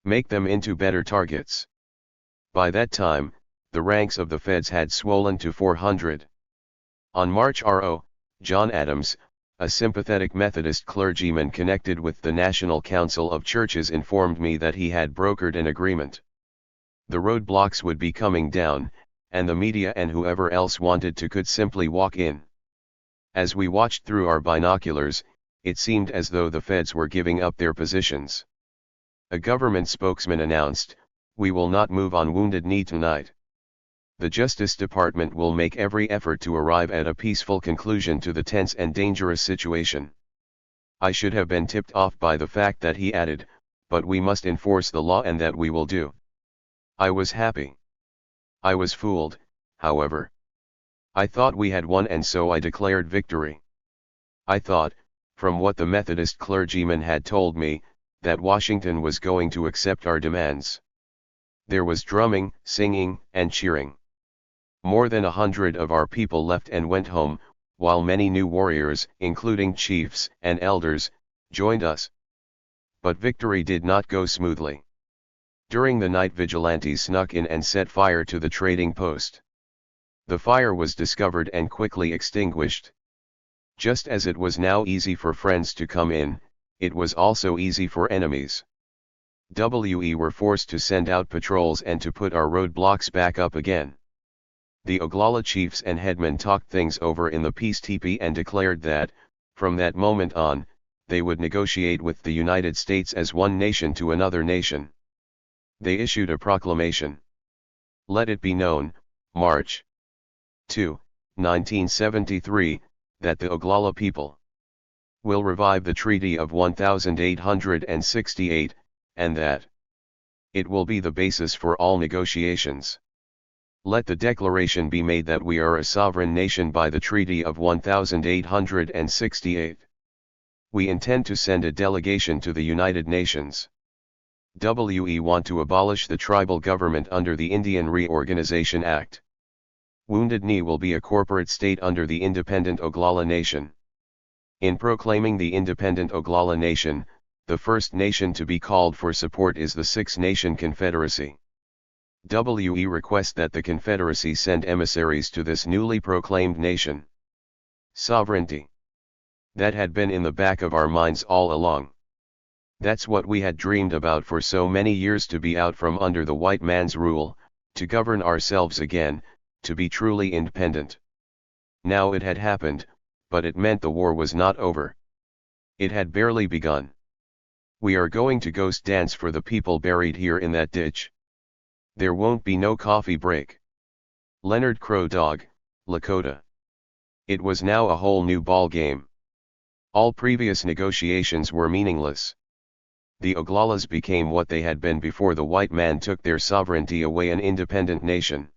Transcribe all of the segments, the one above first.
Make them into better targets. By that time, the ranks of the feds had swollen to 400. On March RO, John Adams, a sympathetic Methodist clergyman connected with the National Council of Churches, informed me that he had brokered an agreement. The roadblocks would be coming down, and the media and whoever else wanted to could simply walk in. As we watched through our binoculars, it seemed as though the feds were giving up their positions. A government spokesman announced, "We will not move on Wounded Knee tonight. The Justice Department will make every effort to arrive at a peaceful conclusion to the tense and dangerous situation." I should have been tipped off by the fact that he added, "But we must enforce the law, and that we will do." I was happy. I was fooled, however. I thought we had won, and so I declared victory. I thought, from what the Methodist clergyman had told me, that Washington was going to accept our demands. There was drumming, singing, and cheering. More than 100 of our people left and went home, while many new warriors, including chiefs and elders, joined us. But victory did not go smoothly. During the night, vigilantes snuck in and set fire to the trading post. The fire was discovered and quickly extinguished. Just as it was now easy for friends to come in, it was also easy for enemies. We were forced to send out patrols and to put our roadblocks back up again. The Oglala chiefs and headmen talked things over in the peace teepee and declared that, from that moment on, they would negotiate with the United States as one nation to another nation. They issued a proclamation. Let it be known, March 2, 1973, that the Oglala people will revive the Treaty of 1868, and that it will be the basis for all negotiations. Let the declaration be made that we are a sovereign nation by the Treaty of 1868. We intend to send a delegation to the United Nations. We want to abolish the tribal government under the Indian Reorganization Act. Wounded Knee will be a corporate state under the independent Oglala Nation. In proclaiming the independent Oglala Nation, the first nation to be called for support is the Six-Nation Confederacy. We request that the Confederacy send emissaries to this newly proclaimed nation. Sovereignty. That had been in the back of our minds all along. That's what we had dreamed about for so many years, to be out from under the white man's rule, to govern ourselves again, to be truly independent. Now it had happened, but it meant the war was not over. It had barely begun. We are going to ghost dance for the people buried here in that ditch. There won't be no coffee break. Leonard Crow Dog, Lakota. It was now a whole new ball game. All previous negotiations were meaningless. The Oglalas became what they had been before the white man took their sovereignty away, an independent nation.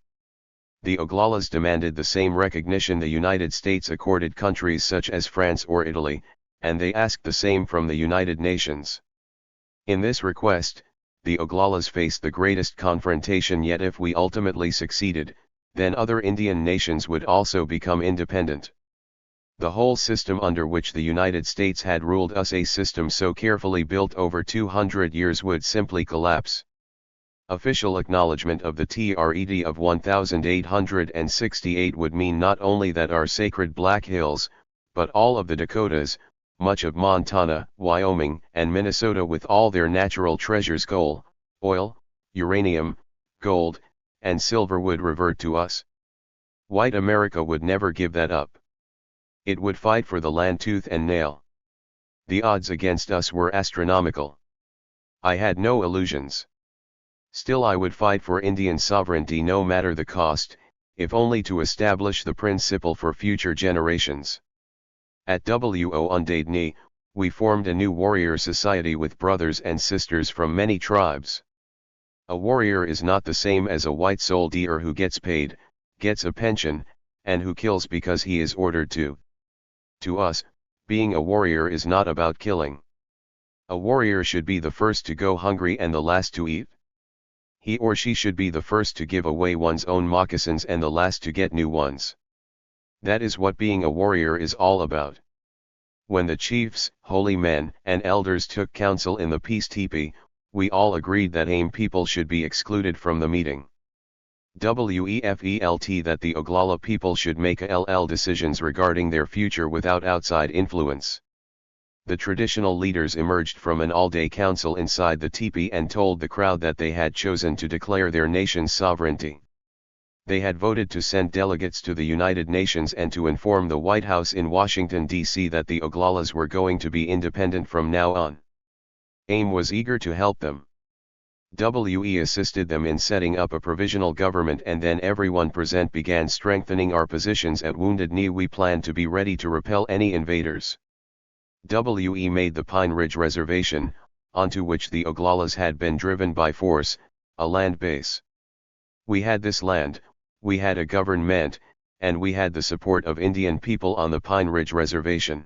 The Oglalas demanded the same recognition the United States accorded countries such as France or Italy, and they asked the same from the United Nations. In this request, the Oglalas faced the greatest confrontation yet. If we ultimately succeeded, then other Indian nations would also become independent. The whole system under which the United States had ruled us, a system so carefully built over 200 years, would simply collapse. Official acknowledgement of the Treaty of 1868 would mean not only that our sacred Black Hills, but all of the Dakotas, much of Montana, Wyoming, and Minnesota with all their natural treasures, coal, oil, uranium, gold, and silver, would revert to us. White America would never give that up. It would fight for the land tooth and nail. The odds against us were astronomical. I had no illusions. Still, I would fight for Indian sovereignty no matter the cost, if only to establish the principle for future generations. At Wounded Knee, we formed a new warrior society with brothers and sisters from many tribes. A warrior is not the same as a white soldier who gets paid, gets a pension, and who kills because he is ordered to. To us, being a warrior is not about killing. A warrior should be the first to go hungry and the last to eat. He or she should be the first to give away one's own moccasins and the last to get new ones. That is what being a warrior is all about. When the chiefs, holy men, and elders took counsel in the peace teepee, We all agreed that AIM people should be excluded from the meeting. WEFELT that the Oglala people should make ALL decisions regarding their future without outside influence. The traditional leaders emerged from an all-day council inside the teepee and told the crowd that they had chosen to declare their nation's sovereignty. They had voted to send delegates to the United Nations and to inform the White House in Washington, D.C. that the Oglalas were going to be independent from now on. AIM was eager to help them. WE assisted them in setting up a provisional government, and then everyone present began strengthening our positions at Wounded Knee. We planned to be ready to repel any invaders. WE made the Pine Ridge Reservation, onto which the Oglalas had been driven by force, a land base. We had this land, we had a government, and we had the support of Indian people on the Pine Ridge Reservation.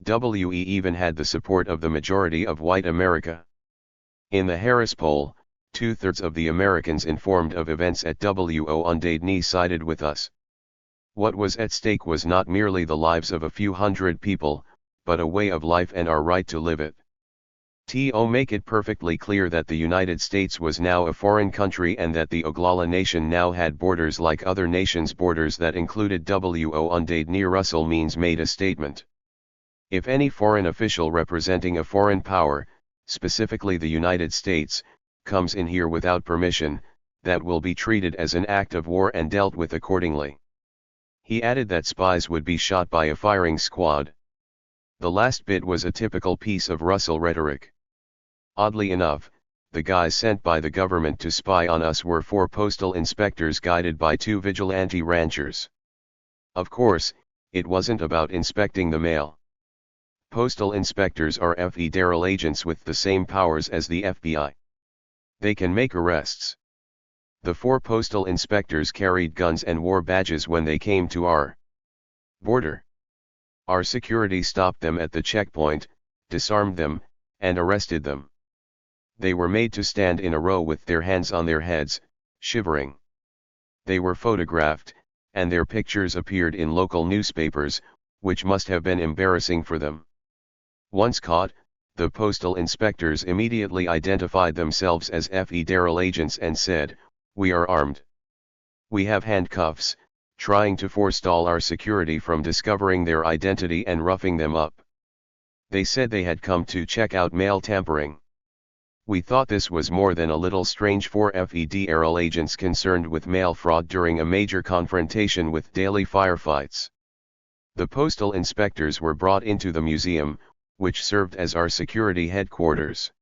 WE even had the support of the majority of white America. In the Harris poll, 2/3 of the Americans informed of events at Wounded Knee sided with us. What was at stake was not merely the lives of a few hundred people, but a way of life and our right to live it. To make it perfectly clear that the United States was now a foreign country and that the Oglala Nation now had borders like other nations' borders that included Wounded Knee. Russell Means made a statement. If any foreign official representing a foreign power, specifically the United States, comes in here without permission, that will be treated as an act of war and dealt with accordingly. He added that spies would be shot by a firing squad. The last bit was a typical piece of Russell rhetoric. Oddly enough, the guys sent by the government to spy on us were 4 postal inspectors guided by 2 vigilante ranchers. Of course, it wasn't about inspecting the mail. Postal inspectors are federal agents with the same powers as the FBI. They can make arrests. The 4 postal inspectors carried guns and wore badges when they came to our border. Our security stopped them at the checkpoint, disarmed them, and arrested them. They were made to stand in a row with their hands on their heads, shivering. They were photographed, and their pictures appeared in local newspapers, which must have been embarrassing for them. Once caught, the postal inspectors immediately identified themselves as federal agents and said, "We are armed. We have handcuffs," trying to forestall our security from discovering their identity and roughing them up. They said they had come to check out mail tampering. We thought this was more than a little strange for federal agents concerned with mail fraud during a major confrontation with daily firefights. The postal inspectors were brought into the museum, which served as our security headquarters.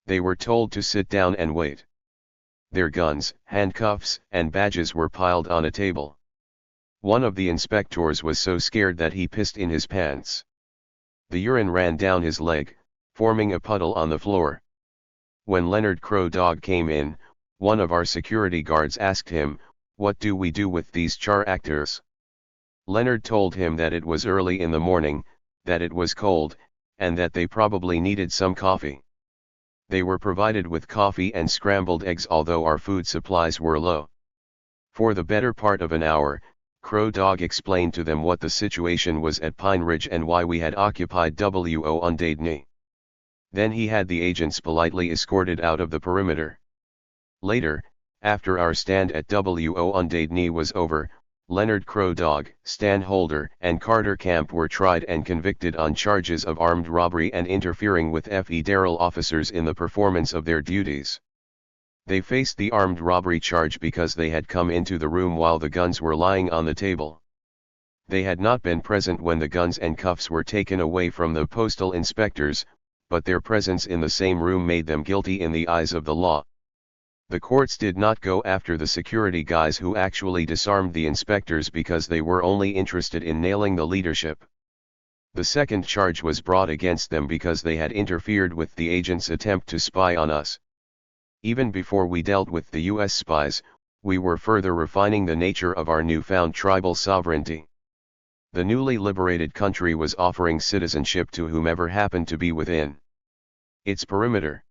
They were told to sit down and wait. Their guns, handcuffs, and badges were piled on a table. One of the inspectors was so scared that he pissed in his pants. The urine ran down his leg, forming a puddle on the floor. When Leonard Crow Dog came in, one of our security guards asked him, "What do we do with these char actors?" Leonard told him that it was early in the morning, that it was cold, and that they probably needed some coffee. They were provided with coffee and scrambled eggs, although our food supplies were low. For the better part of an hour, Crow Dog explained to them what the situation was at Pine Ridge and why we had occupied Wounded Knee. Then he had the agents politely escorted out of the perimeter. Later, after our stand at Wounded Knee was over, Leonard Crow Dog, Stan Holder, and Carter Camp were tried and convicted on charges of armed robbery and interfering with federal officers in the performance of their duties. They faced the armed robbery charge because they had come into the room while the guns were lying on the table. They had not been present when the guns and cuffs were taken away from the postal inspectors, but their presence in the same room made them guilty in the eyes of the law. The courts did not go after the security guys who actually disarmed the inspectors because they were only interested in nailing the leadership. The second charge was brought against them because they had interfered with the agents' attempt to spy on us. Even before we dealt with the U.S. spies, we were further refining the nature of our newfound tribal sovereignty. The newly liberated country was offering citizenship to whomever happened to be within its perimeter.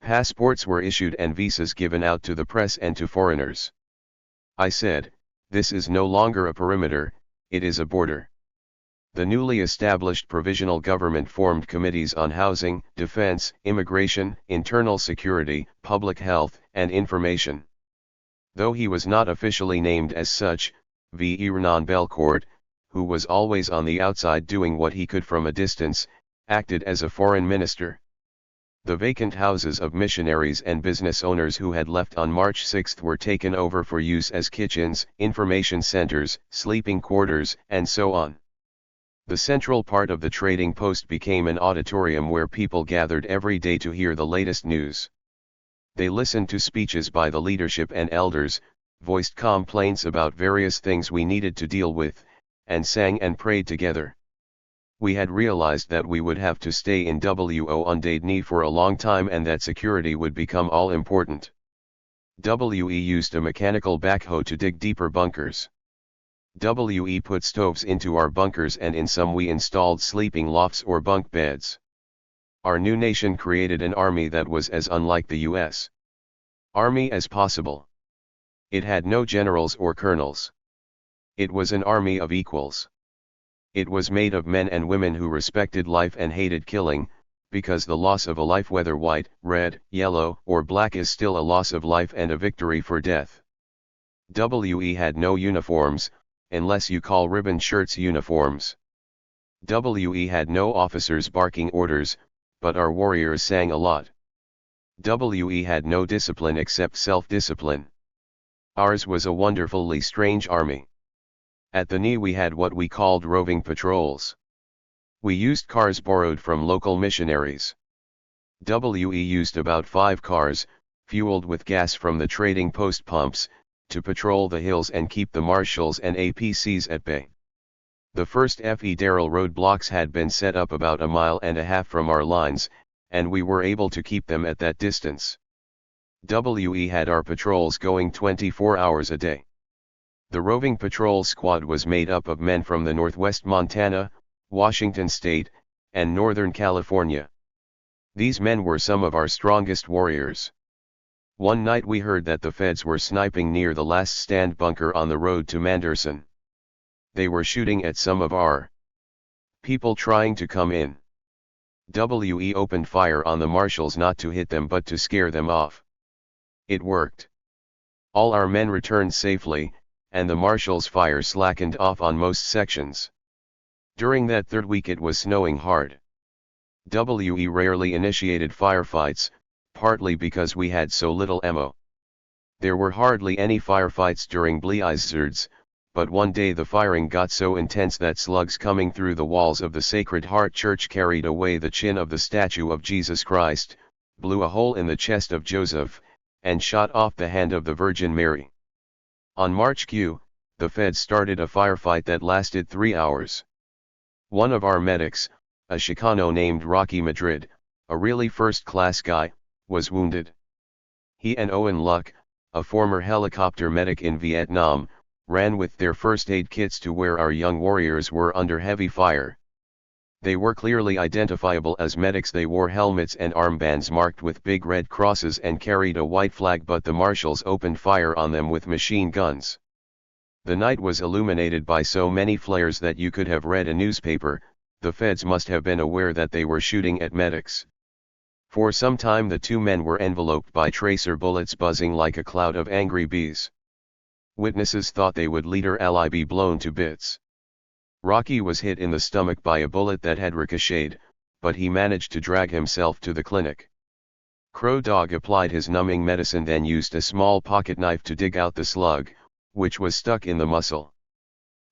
Passports were issued and visas given out to the press and to foreigners. I said, "This is no longer a perimeter, it is a border." The newly established provisional government formed committees on housing, defense, immigration, internal security, public health, and information. Though he was not officially named as such, V. Renan Belcourt, who was always on the outside doing what he could from a distance, acted as a foreign minister. The vacant houses of missionaries and business owners who had left on March 6 were taken over for use as kitchens, information centers, sleeping quarters, and so on. The central part of the trading post became an auditorium where people gathered every day to hear the latest news. They listened to speeches by the leadership and elders, voiced complaints about various things we needed to deal with, and sang and prayed together. We had realized that we would have to stay in Wounded for a long time and that security would become all important. WE used a mechanical backhoe to dig deeper bunkers. WE put stoves into our bunkers, and in some we installed sleeping lofts or bunk beds. Our new nation created an army that was as unlike the U.S. Army as possible. It had no generals or colonels. It was an army of equals. It was made of men and women who respected life and hated killing, because the loss of a life, whether white, red, yellow, or black, is still a loss of life and a victory for death. WE had no uniforms, unless you call ribbon shirts uniforms. WE had no officers barking orders, but our warriors sang a lot. WE had no discipline except self-discipline. Ours was a wonderfully strange army. At the knee we had what we called roving patrols. We used cars borrowed from local missionaries. WE used about 5 cars, fueled with gas from the trading post pumps, to patrol the hills and keep the marshals and APCs at bay. The first federal roadblocks had been set up about 1.5 miles from our lines, and we were able to keep them at that distance. WE had our patrols going 24 hours a day. The roving patrol squad was made up of men from the Northwest Montana, Washington State, and Northern California. These men were some of our strongest warriors. One night we heard that the feds were sniping near the last stand bunker on the road to Manderson. They were shooting at some of our people trying to come in. WE opened fire on the marshals, not to hit them but to scare them off. It worked. All our men returned safely, and the marshals' fire slackened off on most sections. During that third week it was snowing hard. WE rarely initiated firefights, partly because we had so little ammo. There were hardly any firefights during blizzards, but one day the firing got so intense that slugs coming through the walls of the Sacred Heart Church carried away the chin of the statue of Jesus Christ, blew a hole in the chest of Joseph, and shot off the hand of the Virgin Mary. On March Q, the feds started a firefight that lasted 3 hours. One of our medics, a Chicano named Rocky Madrid, a really first-class guy, was wounded. He and Owen Luck, a former helicopter medic in Vietnam, ran with their first aid kits to where our young warriors were under heavy fire. They were clearly identifiable as medics. They wore helmets and armbands marked with big red crosses and carried a white flag, but the marshals opened fire on them with machine guns. The night was illuminated by so many flares that you could have read a newspaper. The feds must have been aware that they were shooting at medics. For some time the 2 men were enveloped by tracer bullets buzzing like a cloud of angry bees. Witnesses thought they would later ally be blown to bits. Rocky was hit in the stomach by a bullet that had ricocheted, but he managed to drag himself to the clinic. Crow Dog applied his numbing medicine, then used a small pocket knife to dig out the slug, which was stuck in the muscle.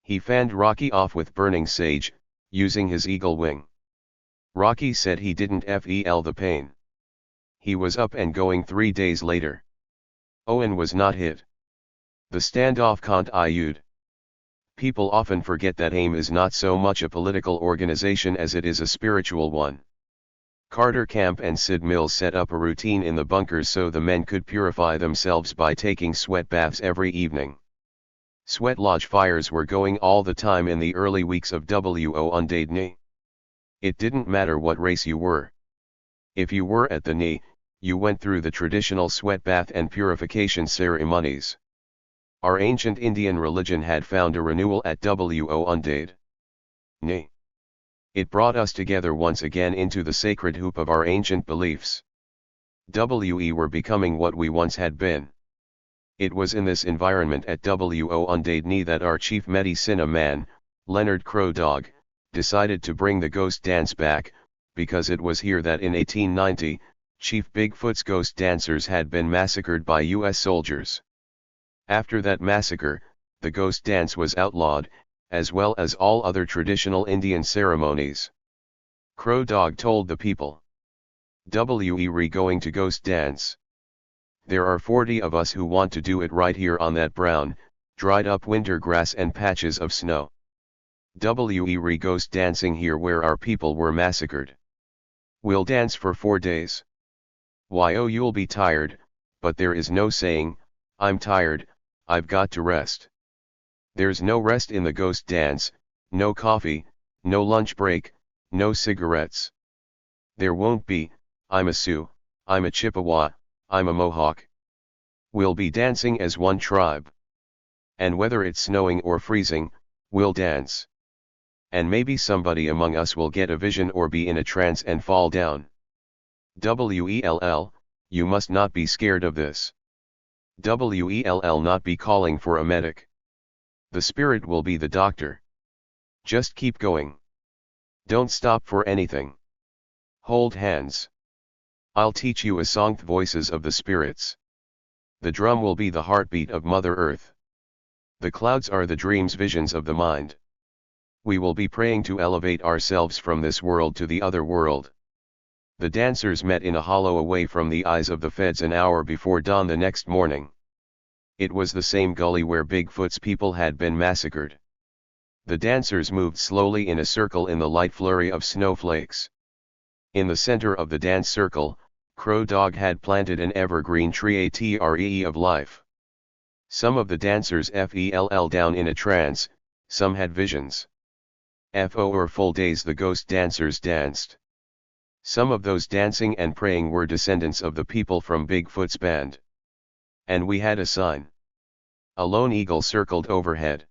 He fanned Rocky off with burning sage, using his eagle wing. Rocky said he didn't feel the pain. He was up and going 3 days later. Owen was not hit. The standoff continued. People often forget that AIM is not so much a political organization as it is a spiritual one. Carter Camp and Sid Mills set up a routine in the bunkers so the men could purify themselves by taking sweat baths every evening. Sweat lodge fires were going all the time in the early weeks of Wounded. It didn't matter what race you were. If you were at the knee, you went through the traditional sweat bath and purification ceremonies. Our ancient Indian religion had found a renewal at Wounded. It brought us together once again into the sacred hoop of our ancient beliefs. We were becoming what we once had been. It was in this environment at Wounded that our chief medicina man, Leonard Crow Dog, decided to bring the ghost dance back, because it was here that in 1890, Chief Bigfoot's ghost dancers had been massacred by U.S. soldiers. After that massacre, the ghost dance was outlawed, as well as all other traditional Indian ceremonies. Crow Dog told the people, "We going to ghost dance. There are 40 of us who want to do it right here on that brown, dried up winter grass and patches of snow. We ghost dancing here where our people were massacred. We'll dance for 4 days. You'll be tired, but there is no saying, I'm tired, I've got to rest. There's no rest in the ghost dance, no coffee, no lunch break, no cigarettes. There won't be, I'm a Sioux, I'm a Chippewa, I'm a Mohawk. We'll be dancing as one tribe. And whether it's snowing or freezing, we'll dance. And maybe somebody among us will get a vision or be in a trance and fall down. You must not be scared of this. Not be calling for a medic. The spirit will be the doctor. Just keep going. Don't stop for anything. Hold hands. I'll teach you a song, voices of the spirits. The drum will be the heartbeat of Mother Earth. The clouds are the dreams, visions of the mind. We will be praying to elevate ourselves from this world to the other world." The dancers met in a hollow away from the eyes of the feds an hour before dawn the next morning. It was the same gully where Bigfoot's people had been massacred. The dancers moved slowly in a circle in the light flurry of snowflakes. In the center of the dance circle, Crow Dog had planted an evergreen tree, a tree of life. Some of the dancers fell down in a trance, some had visions. For full days the ghost dancers danced. Some of those dancing and praying were descendants of the people from Bigfoot's band. And we had a sign. A lone eagle circled overhead.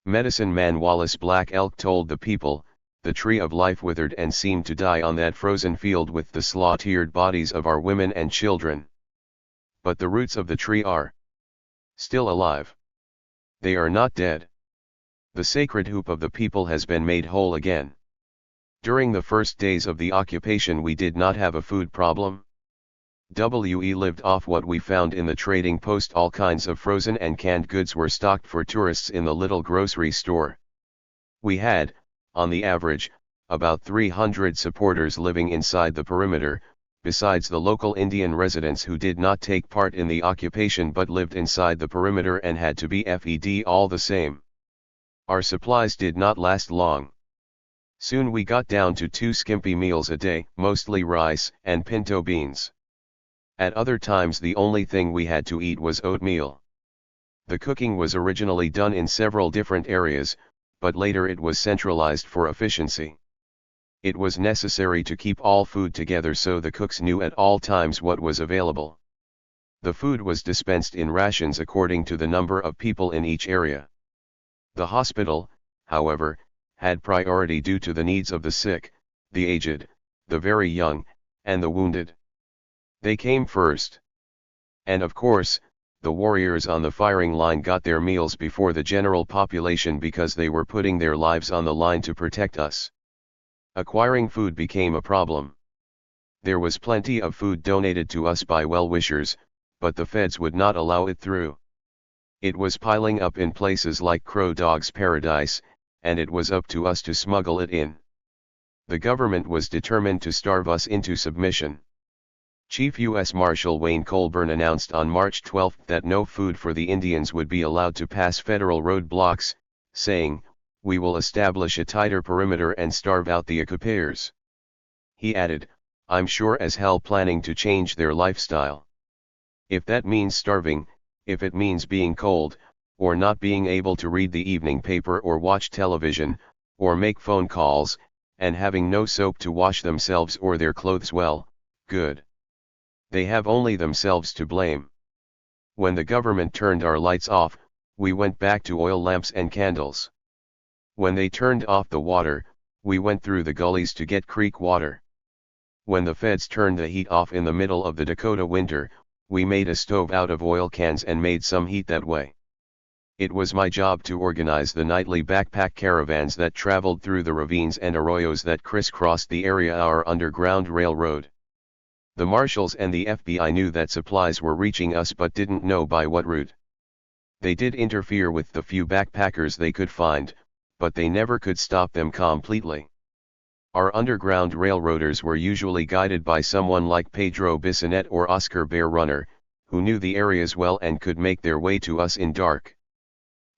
Medicine Man Wallace Black Elk told the people, "The tree of life withered and seemed to die on that frozen field with the slaughtered bodies of our women and children. But the roots of the tree are still alive. They are not dead. The sacred hoop of the people has been made whole again. During the first days of the occupation we did not have a food problem. We lived off what we found in the trading post. All kinds of frozen and canned goods were stocked for tourists in the little grocery store. We had, on the average, about 300 supporters living inside the perimeter, besides the local Indian residents who did not take part in the occupation but lived inside the perimeter and had to be fed all the same. Our supplies did not last long. Soon we got down to 2 skimpy meals a day, mostly rice and pinto beans. At other times the only thing we had to eat was oatmeal. The cooking was originally done in several different areas, but later it was centralized for efficiency. It was necessary to keep all food together so the cooks knew at all times what was available. The food was dispensed in rations according to the number of people in each area. The hospital, however, had priority due to the needs of the sick, the aged, the very young, and the wounded. They came first. And of course, the warriors on the firing line got their meals before the general population because they were putting their lives on the line to protect us. Acquiring food became a problem. There was plenty of food donated to us by well-wishers, but the feds would not allow it through. It was piling up in places like Crow Dog's Paradise, and it was up to us to smuggle it in. The government was determined to starve us into submission. Chief U.S. Marshal Wayne Colburn announced on March 12 that no food for the Indians would be allowed to pass federal roadblocks, saying, "We will establish a tighter perimeter and starve out the occupiers." He added, "I'm sure as hell planning to change their lifestyle. If that means starving, if it means being cold, or not being able to read the evening paper or watch television, or make phone calls, and having no soap to wash themselves or their clothes, well, good. They have only themselves to blame." When the government turned our lights off, we went back to oil lamps and candles. When they turned off the water, we went through the gullies to get creek water. When the feds turned the heat off in the middle of the Dakota winter, we made a stove out of oil cans and made some heat that way. It was my job to organize the nightly backpack caravans that traveled through the ravines and arroyos that crisscrossed the area our Underground Railroad. The marshals and the FBI knew that supplies were reaching us but didn't know by what route. They did interfere with the few backpackers they could find, but they never could stop them completely. Our Underground Railroaders were usually guided by someone like Pedro Bissonette or Oscar Bear Runner, who knew the areas well and could make their way to us in dark.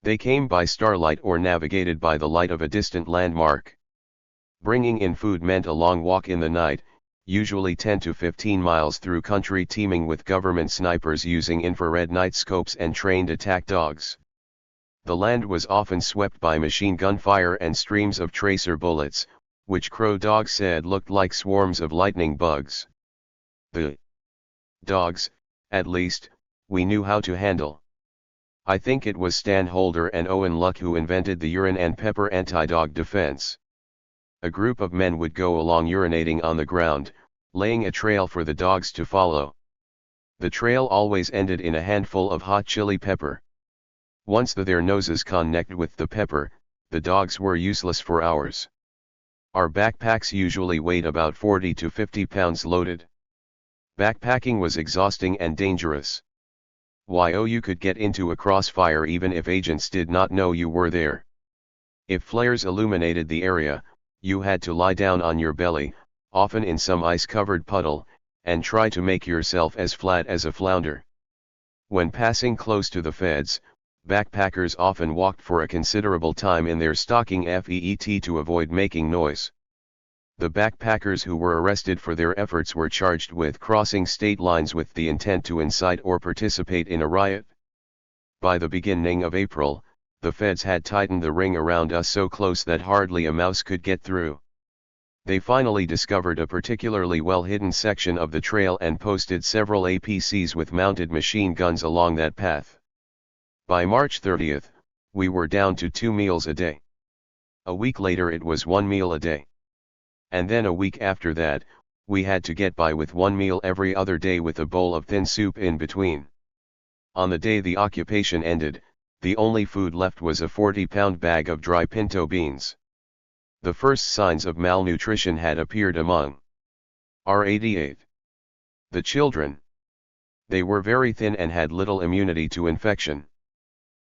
They came by starlight or navigated by the light of a distant landmark. Bringing in food meant a long walk in the night, usually 10 to 15 miles through country teeming with government snipers using infrared night scopes and trained attack dogs. The land was often swept by machine gun fire and streams of tracer bullets, which Crow Dog said looked like swarms of lightning bugs. The dogs, at least, we knew how to handle. I think it was Stan Holder and Owen Luck who invented the urine and pepper anti-dog defense. A group of men would go along urinating on the ground, laying a trail for the dogs to follow. The trail always ended in a handful of hot chili pepper. Once their noses connected with the pepper, the dogs were useless for hours. Our backpacks usually weighed about 40 to 50 pounds loaded. Backpacking was exhausting and dangerous. You could get into a crossfire even if agents did not know you were there. If flares illuminated the area, you had to lie down on your belly, often in some ice-covered puddle, and try to make yourself as flat as a flounder. When passing close to the feds, backpackers often walked for a considerable time in their stocking feet to avoid making noise. The backpackers who were arrested for their efforts were charged with crossing state lines with the intent to incite or participate in a riot. By the beginning of April, the feds had tightened the ring around us so close that hardly a mouse could get through. They finally discovered a particularly well-hidden section of the trail and posted several APCs with mounted machine guns along that path. By March 30th, we were down to 2 meals a day. A week later it was 1 meal a day. And then a week after that, we had to get by with 1 meal every other day with a bowl of thin soup in between. On the day the occupation ended, the only food left was a 40-pound bag of dry pinto beans. The first signs of malnutrition had appeared among our 88. The children. They were very thin and had little immunity to infection.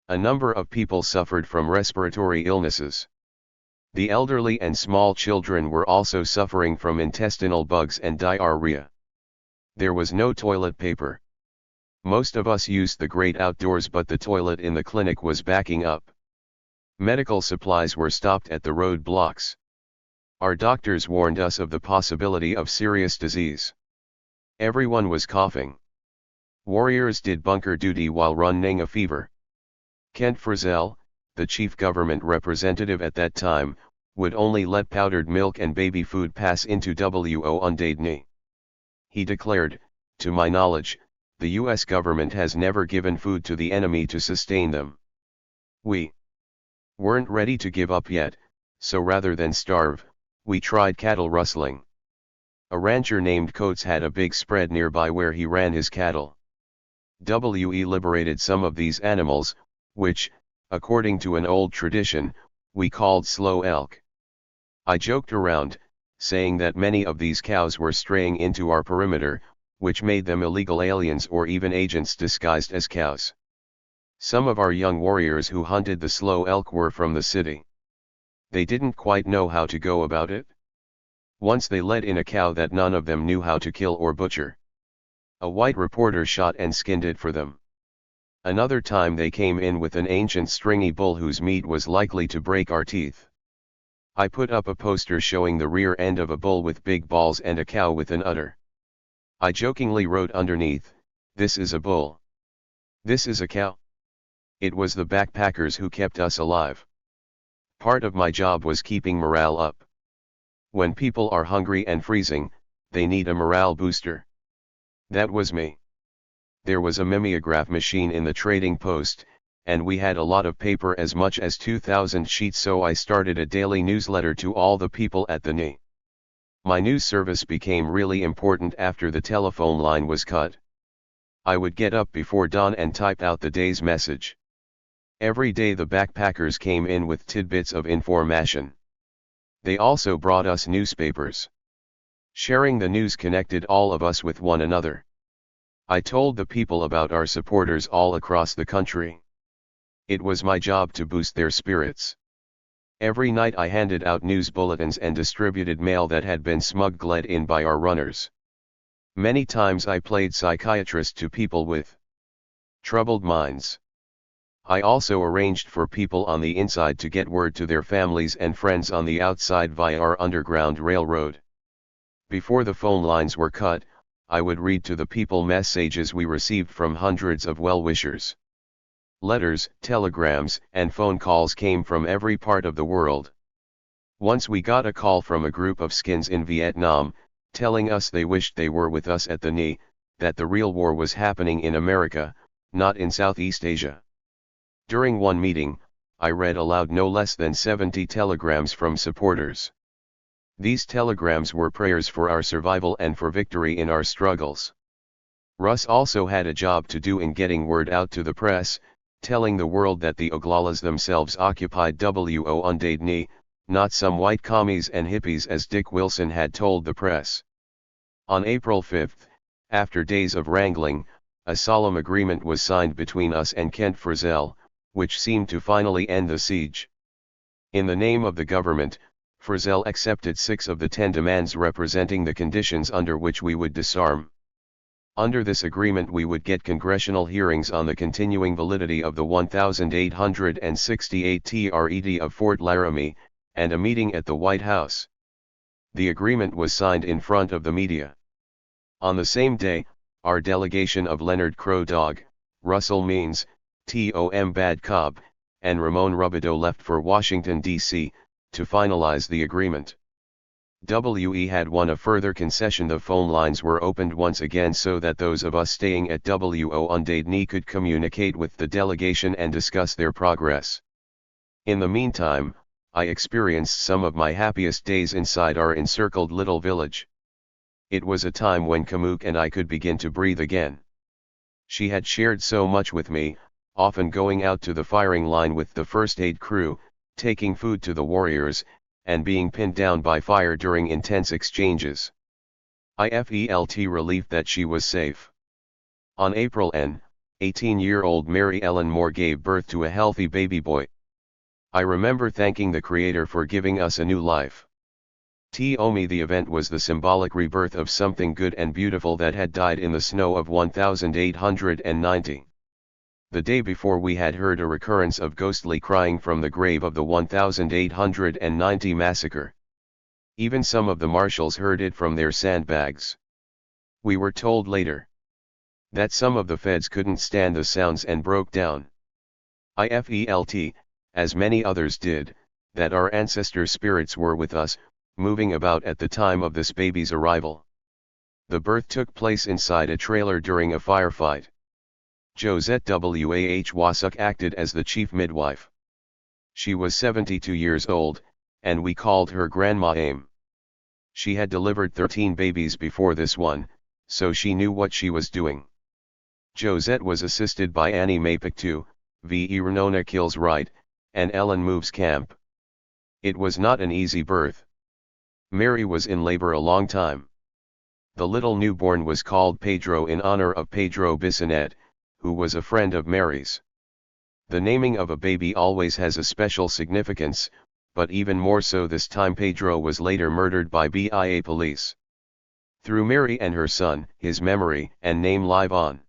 A number of people suffered from respiratory illnesses. The elderly and small children were also suffering from intestinal bugs and diarrhea. There was no toilet paper. Most of us used the great outdoors, but the toilet in the clinic was backing up. Medical supplies were stopped at the road blocks. Our doctors warned us of the possibility of serious disease. Everyone was coughing. Warriors did bunker duty while running a fever. Kent Frizzell, the chief government representative at that time, would only let powdered milk and baby food pass into WO Undadni. He declared, "To my knowledge, the US government has never given food to the enemy to sustain them." We weren't ready to give up yet, so rather than starve, we tried cattle rustling. A rancher named Coates had a big spread nearby where he ran his cattle. We liberated some of these animals, which, according to an old tradition, we called slow elk. I joked around, saying that many of these cows were straying into our perimeter, which made them illegal aliens or even agents disguised as cows. Some of our young warriors who hunted the slow elk were from the city. They didn't quite know how to go about it. Once they let in a cow that none of them knew how to kill or butcher. A white reporter shot and skinned it for them. Another time they came in with an ancient stringy bull whose meat was likely to break our teeth. I put up a poster showing the rear end of a bull with big balls and a cow with an udder. I jokingly wrote underneath, "This is a bull. This is a cow." It was the backpackers who kept us alive. Part of my job was keeping morale up. When people are hungry and freezing, they need a morale booster. That was me. There was a mimeograph machine in the trading post, and we had a lot of paper, as much as 2,000 sheets, so I started a daily newsletter to all the people at the NI. My news service became really important after the telephone line was cut. I would get up before dawn and type out the day's message. Every day the backpackers came in with tidbits of information. They also brought us newspapers. Sharing the news connected all of us with one another. I told the people about our supporters all across the country. It was my job to boost their spirits. Every night I handed out news bulletins and distributed mail that had been smuggled in by our runners. Many times I played psychiatrist to people with troubled minds. I also arranged for people on the inside to get word to their families and friends on the outside via our underground railroad. Before the phone lines were cut, I would read to the people messages we received from hundreds of well-wishers. Letters, telegrams, and phone calls came from every part of the world. Once we got a call from a group of skins in Vietnam, telling us they wished they were with us at the NI, that the real war was happening in America, not in Southeast Asia. During one meeting, I read aloud no less than 70 telegrams from supporters. These telegrams were prayers for our survival and for victory in our struggles. Russ also had a job to do in getting word out to the press, telling the world that the Oglalas themselves occupied Wounded Knee, not some white commies and hippies as Dick Wilson had told the press. On April 5, after days of wrangling, a solemn agreement was signed between us and Kent Frizzell, which seemed to finally end the siege. In the name of the government, Frizzell accepted 6 of the 10 demands representing the conditions under which we would disarm. Under this agreement we would get congressional hearings on the continuing validity of the 1868 TRED of Fort Laramie, and a meeting at the White House. The agreement was signed in front of the media. On the same day, our delegation of Leonard Crow Dog, Russell Means, Tom Bad Cobb, and Ramon Rubido left for Washington, D.C., to finalize the agreement. We had won a further concession. The phone lines were opened once again so that those of us staying at Wounded Knee could communicate with the delegation and discuss their progress. In the meantime, I experienced some of my happiest days inside our encircled little village. It was a time when Kamook and I could begin to breathe again. She had shared so much with me, often going out to the firing line with the first aid crew, taking food to the warriors, and being pinned down by fire during intense exchanges. I felt relieved that she was safe. On April N, 18-year-old Mary Ellen Moore gave birth to a healthy baby boy. I remember thanking the Creator for giving us a new life. To me, the event was the symbolic rebirth of something good and beautiful that had died in the snow of 1890. The day before we had heard a recurrence of ghostly crying from the grave of the 1890 massacre. Even some of the marshals heard it from their sandbags. We were told later that some of the feds couldn't stand the sounds and broke down. I felt, as many others did, that our ancestor spirits were with us, moving about at the time of this baby's arrival. The birth took place inside a trailer during a firefight. Josette Wasuk acted as the chief midwife. She was 72 years old, and we called her Grandma Aim. She had delivered 13 babies before this one, so she knew what she was doing. Josette was assisted by Annie Mae Pictou, V.E. Renona Kills Right, and Ellen Moves Camp. It was not an easy birth. Mary was in labor a long time. The little newborn was called Pedro in honor of Pedro Bissonette, who was a friend of Mary's. The naming of a baby always has a special significance, but even more so this time. Pedro was later murdered by BIA police. Through Mary and her son, his memory and name live on.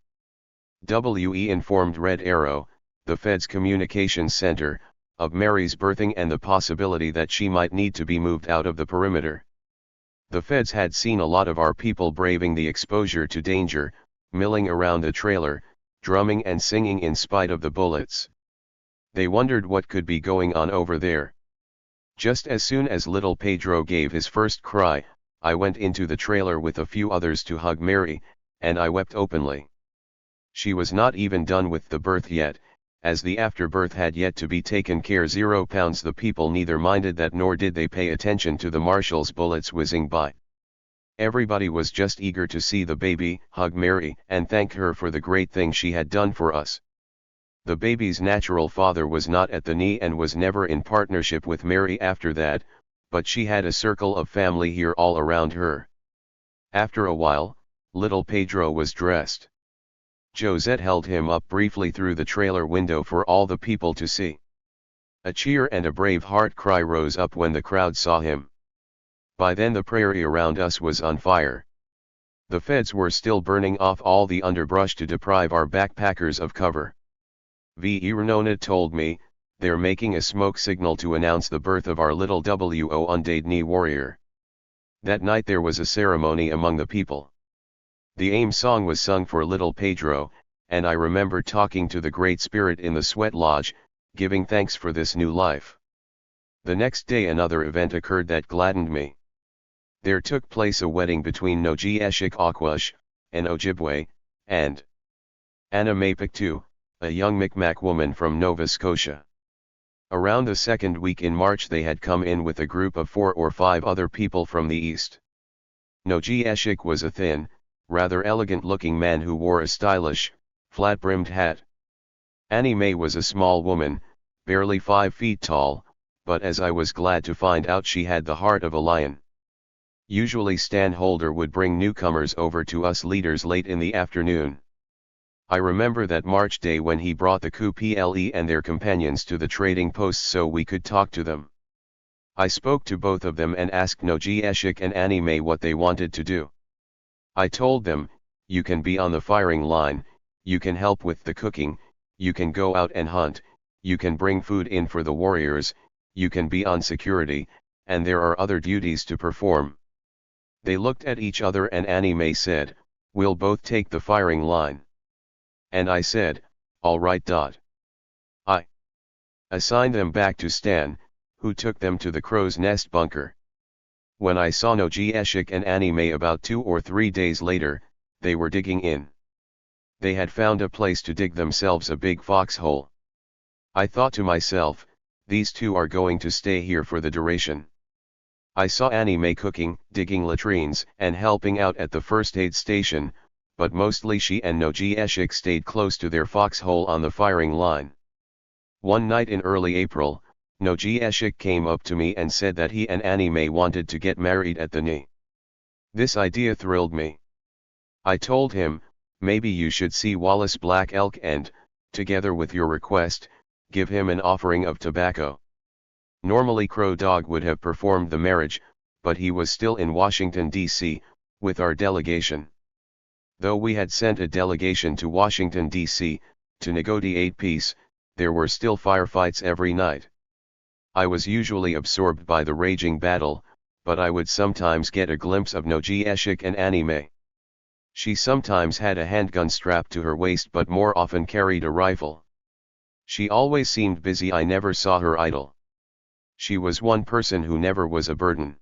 WE informed Red Arrow, the Fed's communications center, of Mary's birthing and the possibility that she might need to be moved out of the perimeter. The Feds had seen a lot of our people braving the exposure to danger, milling around the trailer, drumming and singing in spite of the bullets. They wondered what could be going on over there. Just as soon as little Pedro gave his first cry, I went into the trailer with a few others to hug Mary, and I wept openly. She was not even done with the birth yet, as the afterbirth had yet to be taken care. £0 The people neither minded that nor did they pay attention to the marshal's bullets whizzing by. Everybody was just eager to see the baby, hug Mary, and thank her for the great thing she had done for us. The baby's natural father was not at the knee and was never in partnership with Mary after that, but she had a circle of family here all around her. After a while, little Pedro was dressed. Josette held him up briefly through the trailer window for all the people to see. A cheer and a brave heart cry rose up when the crowd saw him. By then the prairie around us was on fire. The feds were still burning off all the underbrush to deprive our backpackers of cover. Renona told me, they're making a smoke signal to announce the birth of our little Wounded Knee warrior. That night there was a ceremony among the people. The AIM song was sung for little Pedro, and I remember talking to the Great Spirit in the sweat lodge, giving thanks for this new life. The next day another event occurred that gladdened me. There took place a wedding between Nogieshik Akwash, an Ojibwa, and Anna Mapiktu, a young Micmac woman from Nova Scotia. Around the second week in March they had come in with a group of 4 or 5 other people from the east. Nogieshik was a thin, rather elegant-looking man who wore a stylish, flat-brimmed hat. Annie Mae was a small woman, barely 5 feet tall, but as I was glad to find out she had the heart of a lion. Usually Stan Holder would bring newcomers over to us leaders late in the afternoon. I remember that March day when he brought the Kuple and their companions to the trading post so we could talk to them. I spoke to both of them and asked Nogieshik and Annie Mae what they wanted to do. I told them, you can be on the firing line, you can help with the cooking, you can go out and hunt, you can bring food in for the warriors, you can be on security, and there are other duties to perform. They looked at each other and Annie Mae said, we'll both take the firing line. And I said, all right. I assigned them back to Stan, who took them to the crow's nest bunker. When I saw Nogieshik and Annie Mae about 2 or 3 days later, they were digging in. They had found a place to dig themselves a big foxhole. I thought to myself, these two are going to stay here for the duration. I saw Annie Mae cooking, digging latrines, and helping out at the first aid station, but mostly she and Nogieshik stayed close to their foxhole on the firing line. One night in early April, Nogieshik came up to me and said that he and Annie Mae wanted to get married at the knee. This idea thrilled me. I told him, maybe you should see Wallace Black Elk and, together with your request, give him an offering of tobacco. Normally Crow Dog would have performed the marriage, but he was still in Washington, D.C., with our delegation. Though we had sent a delegation to Washington, D.C., to negotiate peace, there were still firefights every night. I was usually absorbed by the raging battle, but I would sometimes get a glimpse of Nogieshik and Annie Mae. She sometimes had a handgun strapped to her waist but more often carried a rifle. She always seemed busy. I never saw her idle. She was one person who never was a burden.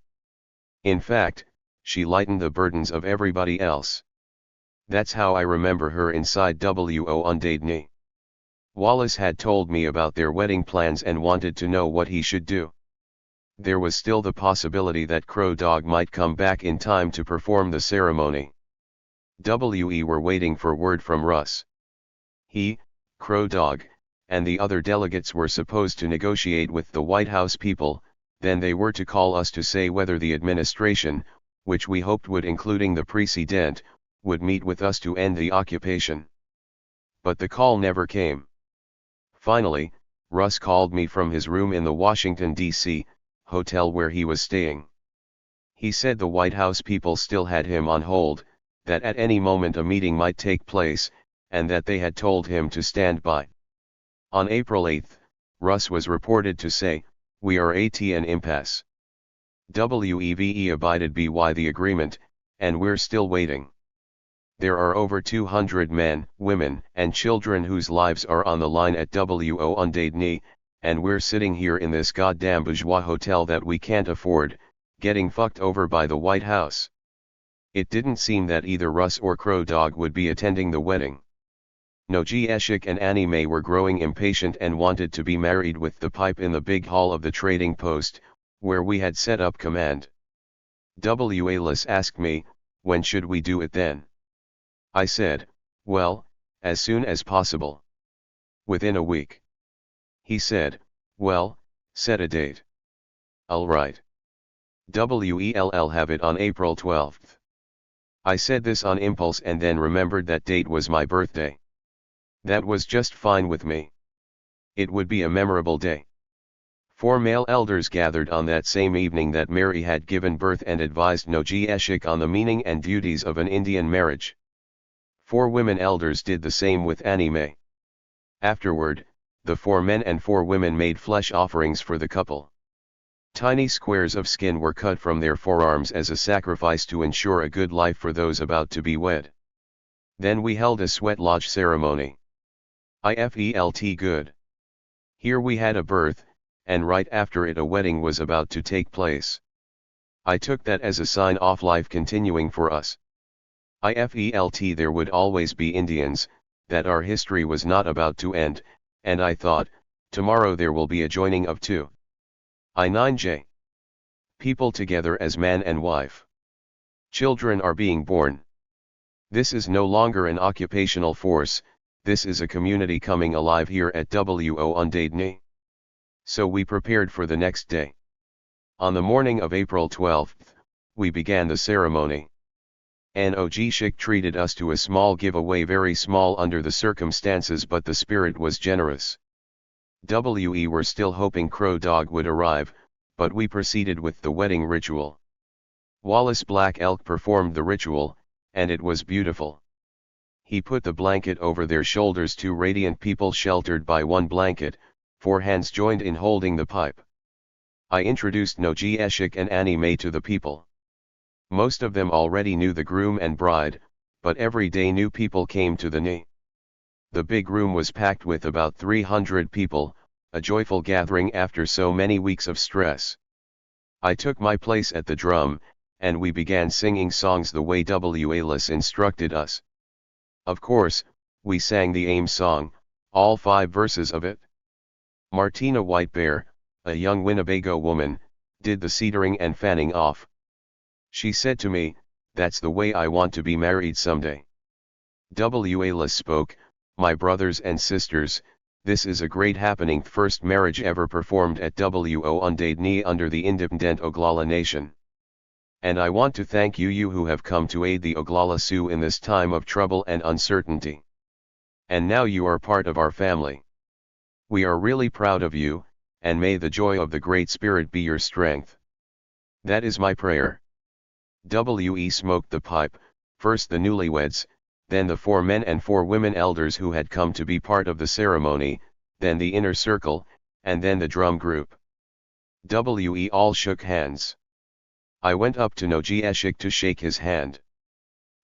In fact, she lightened the burdens of everybody else. That's how I remember her inside Wounded Knee. Wallace had told me about their wedding plans and wanted to know what he should do. There was still the possibility that Crow Dog might come back in time to perform the ceremony. We were waiting for word from Russ. He, Crow Dog, and the other delegates were supposed to negotiate with the White House people, then they were to call us to say whether the administration, which we hoped would including the President, would meet with us to end the occupation. But the call never came. Finally, Russ called me from his room in the Washington, D.C., hotel where he was staying. He said the White House people still had him on hold, that at any moment a meeting might take place, and that they had told him to stand by. On April 8, Russ was reported to say, "We are at an impasse. We've abided by the agreement, and we're still waiting. There are over 200 men, women, and children whose lives are on the line at Wounded Knee, and we're sitting here in this goddamn bourgeois hotel that we can't afford, getting fucked over by the White House." It didn't seem that either Russ or Crow Dog would be attending the wedding. Noji Eshik and Annie May were growing impatient and wanted to be married with the pipe in the big hall of the trading post, where we had set up command. Walis asked me, when should we do it then? I said, well, as soon as possible. Within a week. He said, well, set a date. All right. Well'll have it on April 12th. I said this on impulse and then remembered that date was my birthday. That was just fine with me. It would be a memorable day. 4 male elders gathered on that same evening that Mary had given birth and advised Noji Eshik on the meaning and duties of an Indian marriage. 4 women elders did the same with Annie May. Afterward, the 4 men and 4 women made flesh offerings for the couple. Tiny squares of skin were cut from their forearms as a sacrifice to ensure a good life for those about to be wed. Then we held a sweat lodge ceremony. IFELT good. Here we had a birth, and right after it a wedding was about to take place. I took that as a sign of life continuing for us. IFELT there would always be Indians, that our history was not about to end, and I thought, tomorrow there will be a joining of 2. I9J. People together as man and wife. Children are being born. This is no longer an occupational force, this is a community coming alive here at WO So we prepared for the next day. On the morning of April 12th, we began the ceremony. Ojishik treated us to a small giveaway, very small under the circumstances, but the spirit was generous. We were still hoping Crow Dog would arrive, but we proceeded with the wedding ritual. Wallace Black Elk performed the ritual, and it was beautiful. He put the blanket over their shoulders, 2 radiant people sheltered by 1 blanket, 4 hands joined in holding the pipe. I introduced Noji Eshik and Annie May to the people. Most of them already knew the groom and bride, but every day new people came to the knee. The big room was packed with about 300 people, a joyful gathering after so many weeks of stress. I took my place at the drum, and we began singing songs the way Walis instructed us. Of course, we sang the AIM song, all 5 verses of it. Martina White Bear, a young Winnebago woman, did the cedering and fanning off. She said to me, that's the way I want to be married someday. Walis spoke, my brothers and sisters, this is a great happening, first marriage ever performed at WO under the independent Oglala Nation. And I want to thank you who have come to aid the Oglala Sioux in this time of trouble and uncertainty. And now you are part of our family. We are really proud of you, and may the joy of the Great Spirit be your strength. That is my prayer. We smoked the pipe, first the newlyweds, then the 4 men and 4 women elders who had come to be part of the ceremony, then the inner circle, and then the drum group. We all shook hands. I went up to Noji Eshik to shake his hand.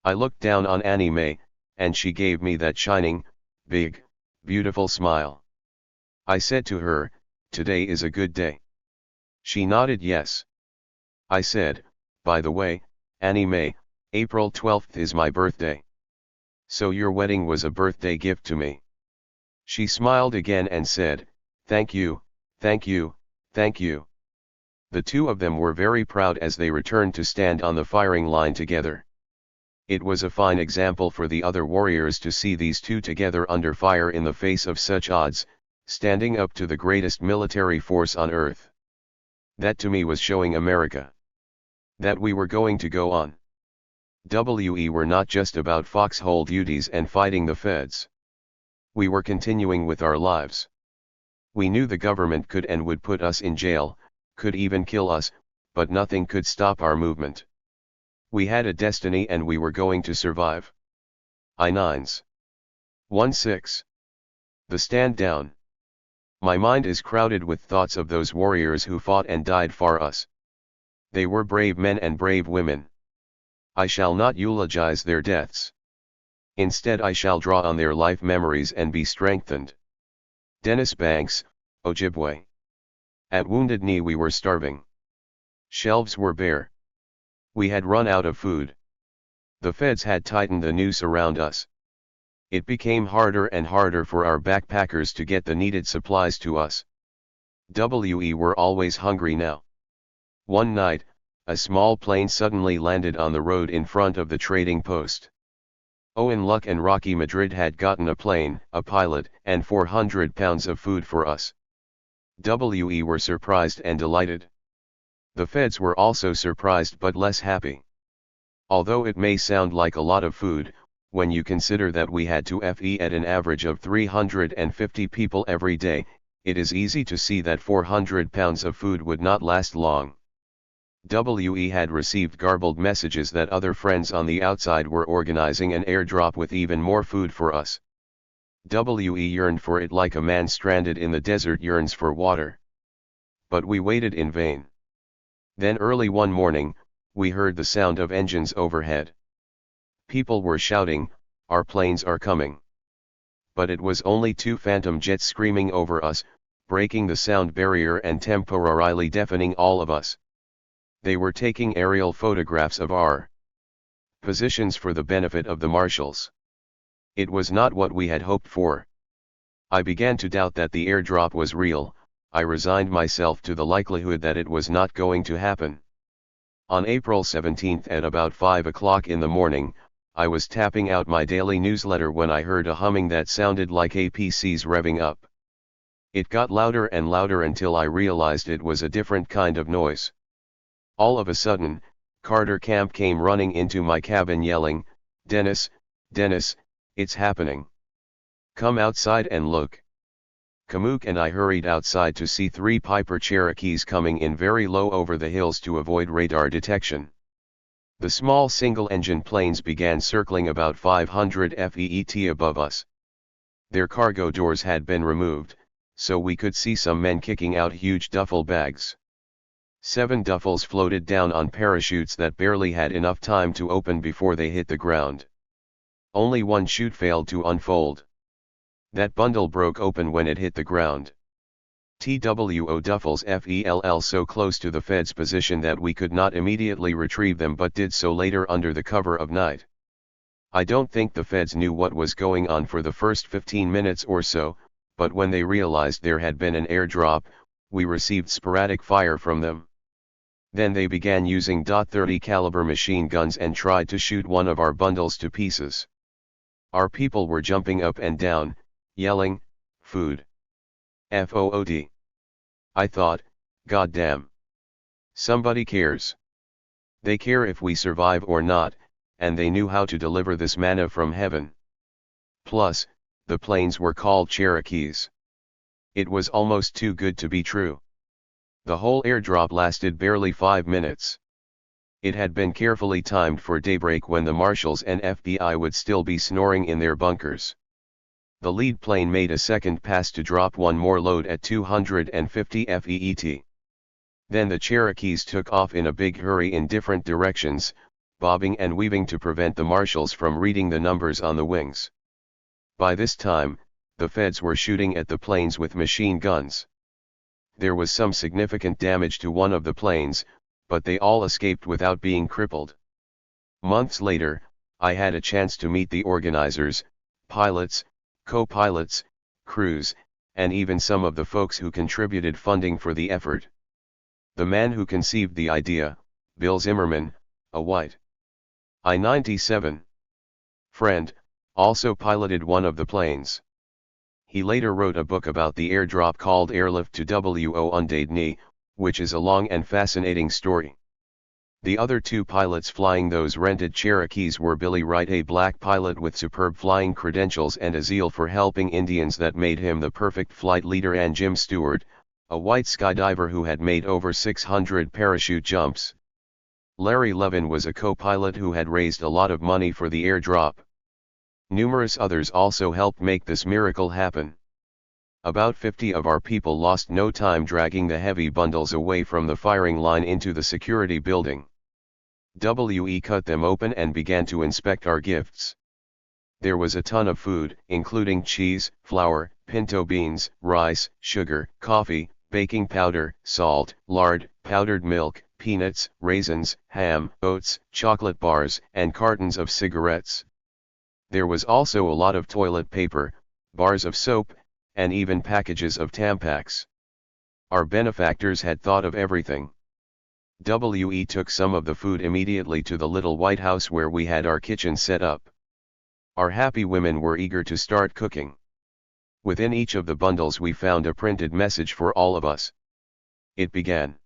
I looked down on Annie May, and she gave me that shining, big, beautiful smile. I said to her, today is a good day. She nodded yes. I said, by the way, Annie May, April 12th is my birthday. So your wedding was a birthday gift to me. She smiled again and said, thank you, thank you, thank you. The 2 of them were very proud as they returned to stand on the firing line together. It was a fine example for the other warriors to see these 2 together under fire in the face of such odds, standing up to the greatest military force on earth. That to me was showing America that we were going to go on. We were not just about foxhole duties and fighting the feds. We were continuing with our lives. We knew the government could and would put us in jail, could even kill us, but nothing could stop our movement. We had a destiny and we were going to survive. I9s. 1-6. The stand down. My mind is crowded with thoughts of those warriors who fought and died for us. They were brave men and brave women. I shall not eulogize their deaths. Instead I shall draw on their life memories and be strengthened. Dennis Banks, Ojibwa. At Wounded Knee we were starving. Shelves were bare. We had run out of food. The feds had tightened the noose around us. It became harder and harder for our backpackers to get the needed supplies to us. We were always hungry now. One night, a small plane suddenly landed on the road in front of the trading post. Owen Luck and Rocky Madrid had gotten a plane, a pilot, and 400 pounds of food for us. We were surprised and delighted. The feds were also surprised but less happy. Although it may sound like a lot of food, when you consider that we had to feed an average of 350 people every day, it is easy to see that 400 pounds of food would not last long. We had received garbled messages that other friends on the outside were organizing an airdrop with even more food for us. We yearned for it like a man stranded in the desert yearns for water. But we waited in vain. Then early one morning, we heard the sound of engines overhead. People were shouting, "Our planes are coming." But it was only two phantom jets screaming over us, breaking the sound barrier and temporarily deafening all of us. They were taking aerial photographs of our positions for the benefit of the marshals. It was not what we had hoped for. I began to doubt that the airdrop was real. I resigned myself to the likelihood that it was not going to happen. On April 17 at about 5 o'clock in the morning, I was tapping out my daily newsletter when I heard a humming that sounded like APCs revving up. It got louder and louder until I realized it was a different kind of noise. All of a sudden, Carter Camp came running into my cabin yelling, "Dennis, Dennis, it's happening. Come outside and look." Kamook and I hurried outside to see three Piper Cherokees coming in very low over the hills to avoid radar detection. The small single-engine planes began circling about 500 feet above us. Their cargo doors had been removed, so we could see some men kicking out huge duffel bags. 7 duffels floated down on parachutes that barely had enough time to open before they hit the ground. Only one chute failed to unfold. That bundle broke open when it hit the ground. TWO duffels fell so close to the Fed's position that we could not immediately retrieve them but did so later under the cover of night. I don't think the Feds knew what was going on for the first 15 minutes or so, but when they realized there had been an airdrop, we received sporadic fire from them. Then they began using .30 caliber machine guns and tried to shoot one of our bundles to pieces. Our people were jumping up and down, yelling, "Food! FOOD!" I thought, God damn. Somebody cares. They care if we survive or not, and they knew how to deliver this manna from heaven. Plus, the planes were called Cherokees. It was almost too good to be true. The whole airdrop lasted barely 5 minutes. It had been carefully timed for daybreak when the marshals and FBI would still be snoring in their bunkers. The lead plane made a second pass to drop one more load at 250 feet. Then the Cherokees took off in a big hurry in different directions, bobbing and weaving to prevent the marshals from reading the numbers on the wings. By this time, the Feds were shooting at the planes with machine guns. There was some significant damage to one of the planes, but they all escaped without being crippled. Months later, I had a chance to meet the organizers, pilots, co-pilots, crews, and even some of the folks who contributed funding for the effort. The man who conceived the idea, Bill Zimmerman, a white I-97 friend, also piloted one of the planes. He later wrote a book about the airdrop called Airlift to W.O. Undead Knee, which is a long and fascinating story. The other two pilots flying those rented Cherokees were Billy Wright, a black pilot with superb flying credentials and a zeal for helping Indians that made him the perfect flight leader, and Jim Stewart, a white skydiver who had made over 600 parachute jumps. Larry Levin was a co-pilot who had raised a lot of money for the airdrop. Numerous others also helped make this miracle happen. About 50 of our people lost no time dragging the heavy bundles away from the firing line into the security building. We cut them open and began to inspect our gifts. There was a ton of food, including cheese, flour, pinto beans, rice, sugar, coffee, baking powder, salt, lard, powdered milk, peanuts, raisins, ham, oats, chocolate bars, and cartons of cigarettes. There was also a lot of toilet paper, bars of soap, and even packages of Tampax. Our benefactors had thought of everything. We took some of the food immediately to the little White House where we had our kitchen set up. Our happy women were eager to start cooking. Within each of the bundles we found a printed message for all of us. It began.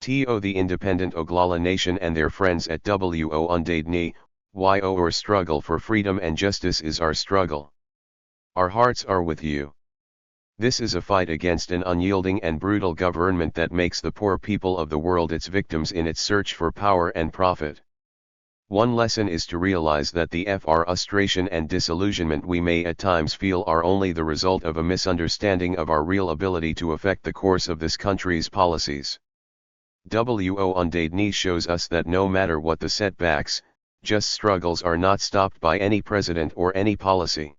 To the independent Oglala nation and their friends at Wo Undaid Ni, our struggle for freedom and justice is our struggle. Our hearts are with you. This is a fight against an unyielding and brutal government that makes the poor people of the world its victims in its search for power and profit. One lesson is to realize that the frustration and disillusionment we may at times feel are only the result of a misunderstanding of our real ability to affect the course of this country's policies. Wo Undaid Ni shows us that no matter what the setbacks, just struggles are not stopped by any president or any policy.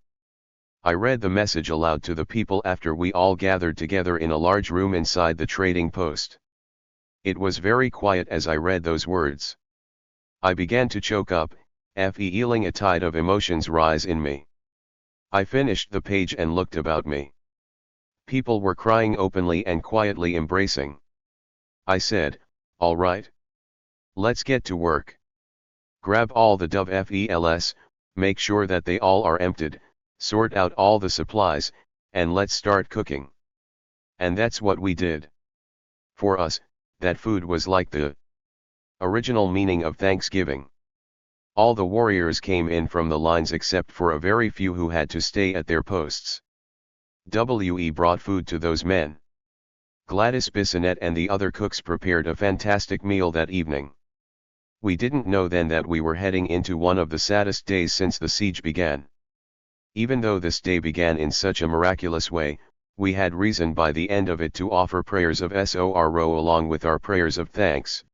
I read the message aloud to the people after we all gathered together in a large room inside the trading post. It was very quiet as I read those words. I began to choke up, feeling a tide of emotions rise in me. I finished the page and looked about me. People were crying openly and quietly embracing. I said, "All right. Let's get to work. Grab all the FELS, make sure that they all are emptied, sort out all the supplies, and let's start cooking." And that's what we did. For us, that food was like the original meaning of Thanksgiving. All the warriors came in from the lines except for a very few who had to stay at their posts. We brought food to those men. Gladys Bissonette and the other cooks prepared a fantastic meal that evening. We didn't know then that we were heading into one of the saddest days since the siege began. Even though this day began in such a miraculous way, we had reason by the end of it to offer prayers of sorrow along with our prayers of thanks.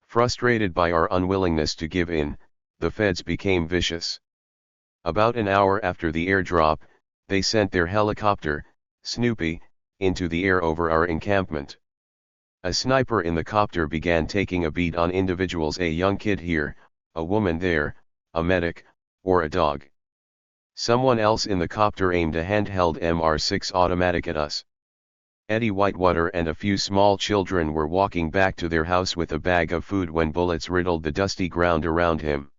Frustrated by our unwillingness to give in, the feds became vicious. About an hour after the airdrop, they sent their helicopter, Snoopy, into the air over our encampment. A sniper in the copter began taking a beat on individuals, a young kid here, a woman there, a medic, or a dog. Someone else in the copter aimed a handheld MR6 automatic at us. Eddie Whitewater and a few small children were walking back to their house with a bag of food when bullets riddled the dusty ground around him.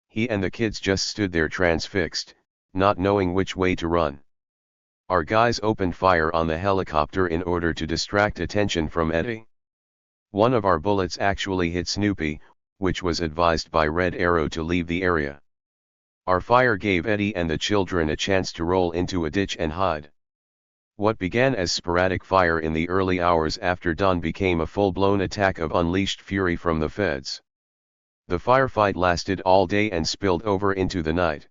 He and the kids just stood there transfixed, not knowing which way to run. Our guys opened fire on the helicopter in order to distract attention from Eddie. One of our bullets actually hit Snoopy, which was advised by Red Arrow to leave the area. Our fire gave Eddie and the children a chance to roll into a ditch and hide. What began as sporadic fire in the early hours after dawn became a full-blown attack of unleashed fury from the feds. The firefight lasted all day and spilled over into the night.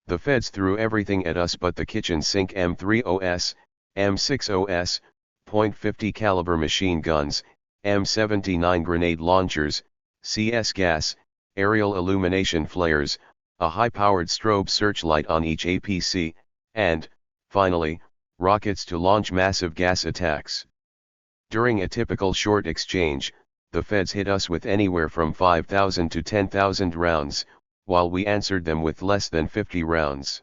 The feds threw everything at us but the kitchen sink M30s, M60s, .50 caliber machine guns, M79 grenade launchers, CS gas, aerial illumination flares, a high-powered strobe searchlight on each APC, and, finally, rockets to launch massive gas attacks. During a typical short exchange, the feds hit us with anywhere from 5,000 to 10,000 rounds, while we answered them with less than 50 rounds.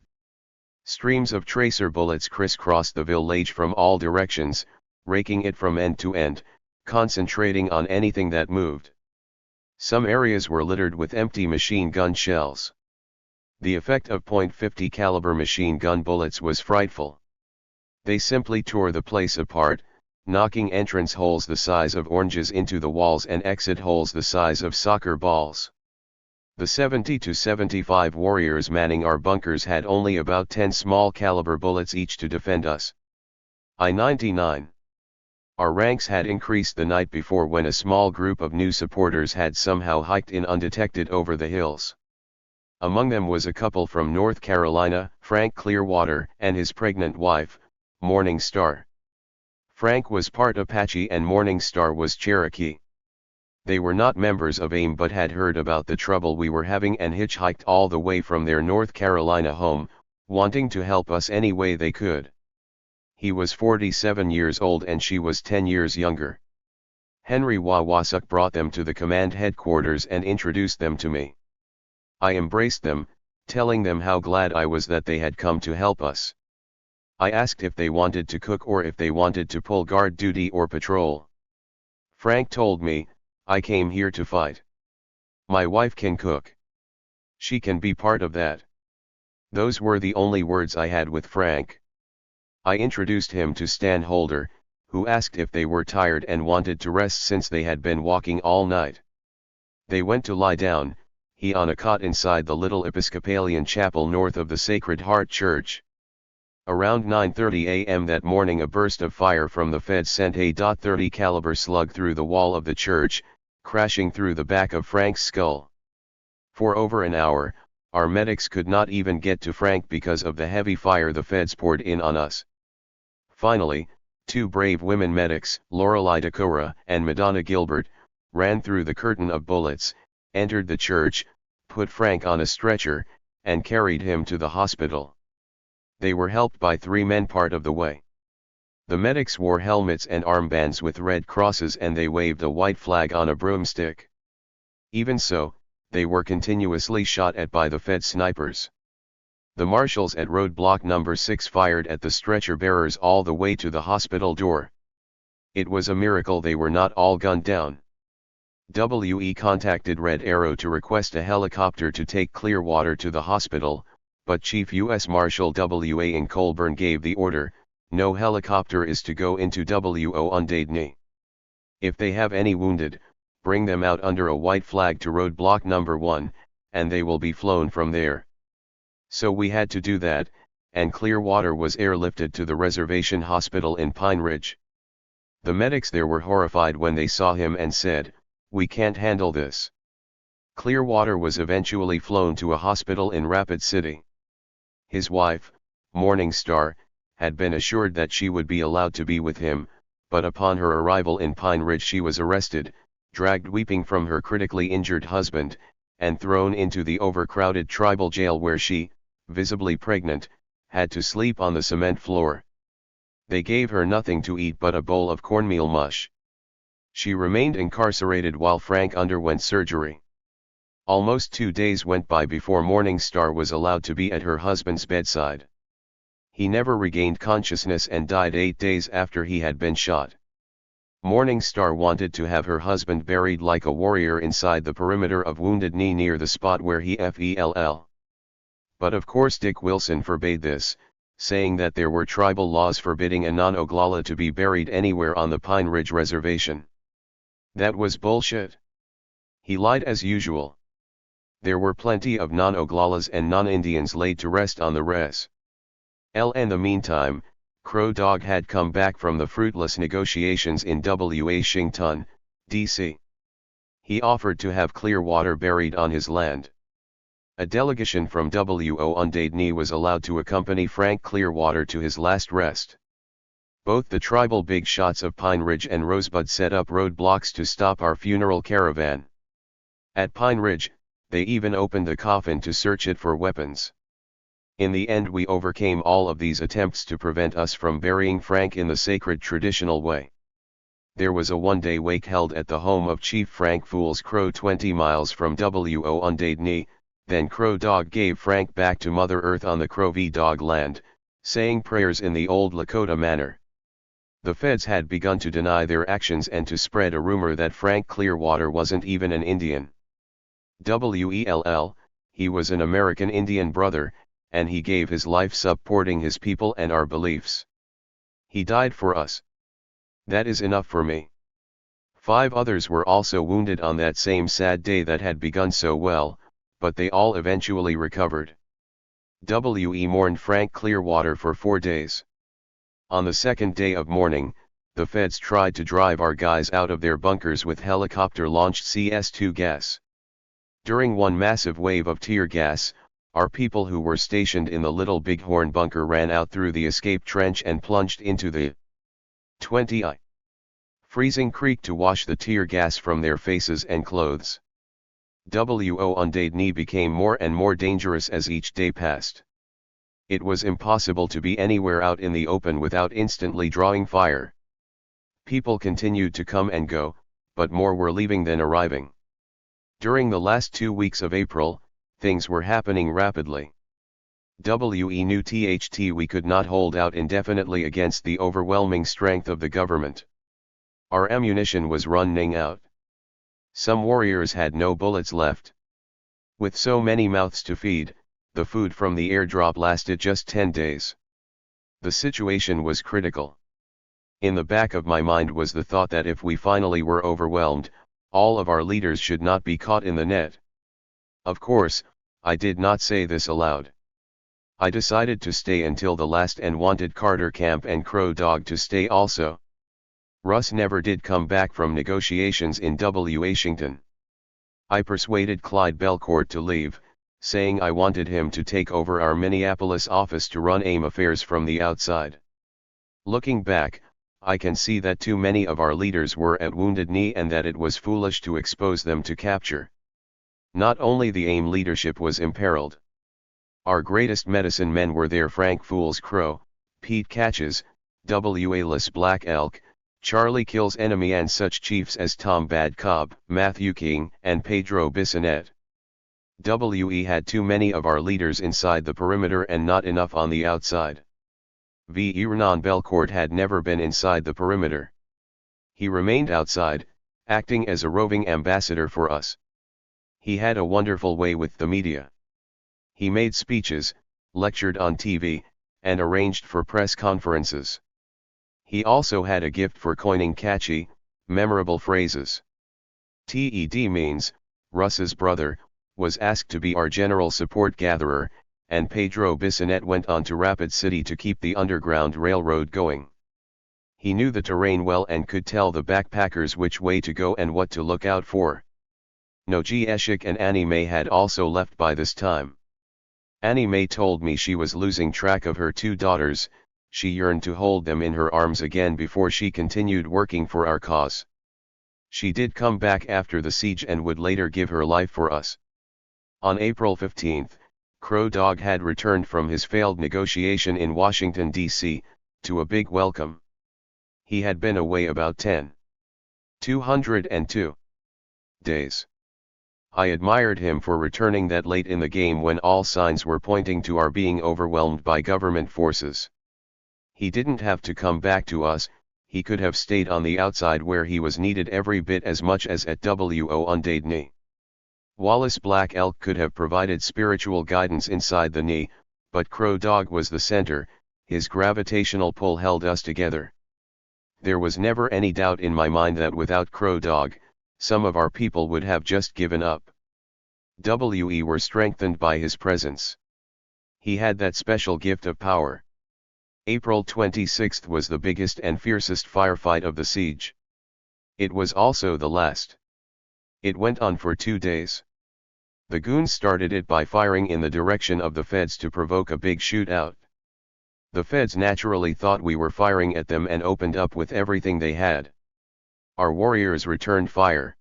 Streams of tracer bullets crisscrossed the village from all directions, raking it from end to end, concentrating on anything that moved. Some areas were littered with empty machine gun shells. The effect of .50 caliber machine gun bullets was frightful. They simply tore the place apart, knocking entrance holes the size of oranges into the walls and exit holes the size of soccer balls. The 70 to 75 warriors manning our bunkers had only about 10 small caliber bullets each to defend us. I-99. Our ranks had increased the night before when a small group of new supporters had somehow hiked in undetected over the hills. Among them was a couple from North Carolina, Frank Clearwater, and his pregnant wife, Morning Star. Frank was part Apache and Morning Star was Cherokee. They were not members of AIM but had heard about the trouble we were having and hitchhiked all the way from their North Carolina home, wanting to help us any way they could. He was 47 years old and she was 10 years younger. Henry Wawasuk brought them to the command headquarters and introduced them to me. I embraced them, telling them how glad I was that they had come to help us. I asked if they wanted to cook or if they wanted to pull guard duty or patrol. Frank told me, "I came here to fight. My wife can cook. She can be part of that." Those were the only words I had with Frank. I introduced him to Stan Holder, who asked if they were tired and wanted to rest since they had been walking all night. They went to lie down, he on a cot inside the little Episcopalian chapel north of the Sacred Heart Church. Around 9:30 a.m. that morning a burst of fire from the feds sent a .30 caliber slug through the wall of the church, crashing through the back of Frank's skull. For over an hour, our medics could not even get to Frank because of the heavy fire the feds poured in on us. Finally, two brave women medics, Lorelei Decora and Madonna Gilbert, ran through the curtain of bullets, entered the church, put Frank on a stretcher, and carried him to the hospital. They were helped by 3 men part of the way. The medics wore helmets and armbands with red crosses and they waved a white flag on a broomstick. Even so, they were continuously shot at by the Fed snipers. The marshals at roadblock number 6 fired at the stretcher bearers all the way to the hospital door. It was a miracle they were not all gunned down. WE contacted Red Arrow to request a helicopter to take Clearwater to the hospital, but Chief U.S. Marshal W.A. in Colburn gave the order, "No helicopter is to go into Wounded Knee. If they have any wounded, bring them out under a white flag to roadblock number 1, and they will be flown from there." So we had to do that, and Clearwater was airlifted to the reservation hospital in Pine Ridge. The medics there were horrified when they saw him and said, "We can't handle this." Clearwater was eventually flown to a hospital in Rapid City. His wife, Morning Star, had been assured that she would be allowed to be with him, but upon her arrival in Pine Ridge she was arrested, dragged weeping from her critically injured husband, and thrown into the overcrowded tribal jail where she, visibly pregnant, had to sleep on the cement floor. They gave her nothing to eat but a bowl of cornmeal mush. She remained incarcerated while Frank underwent surgery. Almost 2 days went by before Morning Star was allowed to be at her husband's bedside. He never regained consciousness and died 8 days after he had been shot. Morning Star wanted to have her husband buried like a warrior inside the perimeter of Wounded Knee near the spot where he fell. But of course Dick Wilson forbade this, saying that there were tribal laws forbidding a non-Oglala to be buried anywhere on the Pine Ridge Reservation. That was bullshit. He lied as usual. There were plenty of non-Oglalas and non-Indians laid to rest on the res. In the meantime, Crow Dog had come back from the fruitless negotiations in Washington, D.C. He offered to have Clearwater buried on his land. A delegation from Wounded Knee was allowed to accompany Frank Clearwater to his last rest. Both the tribal big shots of Pine Ridge and Rosebud set up roadblocks to stop our funeral caravan. At Pine Ridge, they even opened the coffin to search it for weapons. In the end we overcame all of these attempts to prevent us from burying Frank in the sacred traditional way. There was a one-day wake held at the home of Chief Frank Fool's Crow 20 miles from Wounded Knee, then Crow Dog gave Frank back to Mother Earth on the Crow v. Dog land, saying prayers in the old Lakota manner. The feds had begun to deny their actions and to spread a rumor that Frank Clearwater wasn't even an Indian. He was an American Indian brother, and he gave his life supporting his people and our beliefs. He died for us. That is enough for me. 5 others were also wounded on that same sad day that had begun so well, but they all eventually recovered. We mourned Frank Clearwater for 4 days. On the second day of mourning, the feds tried to drive our guys out of their bunkers with helicopter-launched CS2 gas. During one massive wave of tear gas, our people who were stationed in the Little Bighorn bunker ran out through the escape trench and plunged into the 20 freezing creek to wash the tear gas from their faces and clothes. Wounded Knee became more and more dangerous as each day passed. It was impossible to be anywhere out in the open without instantly drawing fire. People continued to come and go, but more were leaving than arriving. During the last 2 weeks of April, things were happening rapidly. We knew we could not hold out indefinitely against the overwhelming strength of the government. Our ammunition was running out. Some warriors had no bullets left. With so many mouths to feed, the food from the airdrop lasted just 10 days. The situation was critical. In the back of my mind was the thought that if we finally were overwhelmed, all of our leaders should not be caught in the net. Of course, I did not say this aloud. I decided to stay until the last and wanted Carter Camp and Crow Dog to stay also. Russ never did come back from negotiations in Washington. I persuaded Clyde Belcourt to leave, saying I wanted him to take over our Minneapolis office to run AIM affairs from the outside. Looking back, I can see that too many of our leaders were at Wounded Knee and that it was foolish to expose them to capture. Not only the AIM leadership was imperiled. Our greatest medicine men were there: Frank Fools Crow, Pete Catches, W.A.less Black Elk, Charlie Kills Enemy, and such chiefs as Tom Bad Cobb, Matthew King, and Pedro Bissonette. We had too many of our leaders inside the perimeter and not enough on the outside. Vernon Belcourt had never been inside the perimeter. He remained outside, acting as a roving ambassador for us. He had a wonderful way with the media. He made speeches, lectured on TV, and arranged for press conferences. He also had a gift for coining catchy, memorable phrases. TED means, Russ's brother, was asked to be our general support gatherer, and Pedro Bissonette went on to Rapid City to keep the Underground Railroad going. He knew the terrain well and could tell the backpackers which way to go and what to look out for. Noji Eshik and Annie Mae had also left by this time. Annie Mae told me she was losing track of her 2 daughters. She yearned to hold them in her arms again before she continued working for our cause. She did come back after the siege and would later give her life for us. On April 15, Crow Dog had returned from his failed negotiation in Washington, D.C., to a big welcome. He had been away about 202 days. I admired him for returning that late in the game when all signs were pointing to our being overwhelmed by government forces. He didn't have to come back to us, he could have stayed on the outside where he was needed every bit as much as at Wounded Knee. Wallace Black Elk could have provided spiritual guidance inside the knee, but Crow Dog was the center, his gravitational pull held us together. There was never any doubt in my mind that without Crow Dog, some of our people would have just given up. We were strengthened by his presence. He had that special gift of power. April 26 was the biggest and fiercest firefight of the siege. It was also the last. It went on for 2 days. The goons started it by firing in the direction of the feds to provoke a big shootout. The feds naturally thought we were firing at them and opened up with everything they had. Our warriors returned fire.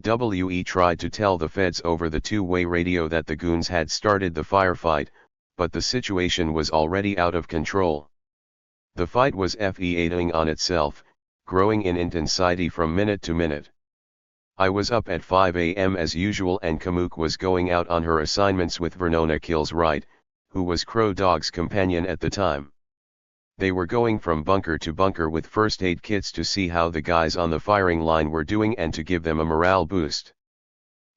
We tried to tell the feds over the 2-way radio that the goons had started the firefight, but the situation was already out of control. The fight was escalating on itself, growing in intensity from minute to minute. I was up at 5 a.m. as usual and Kamook was going out on her assignments with Vernona Kills Wright, who was Crow Dog's companion at the time. They were going from bunker to bunker with first aid kits to see how the guys on the firing line were doing and to give them a morale boost.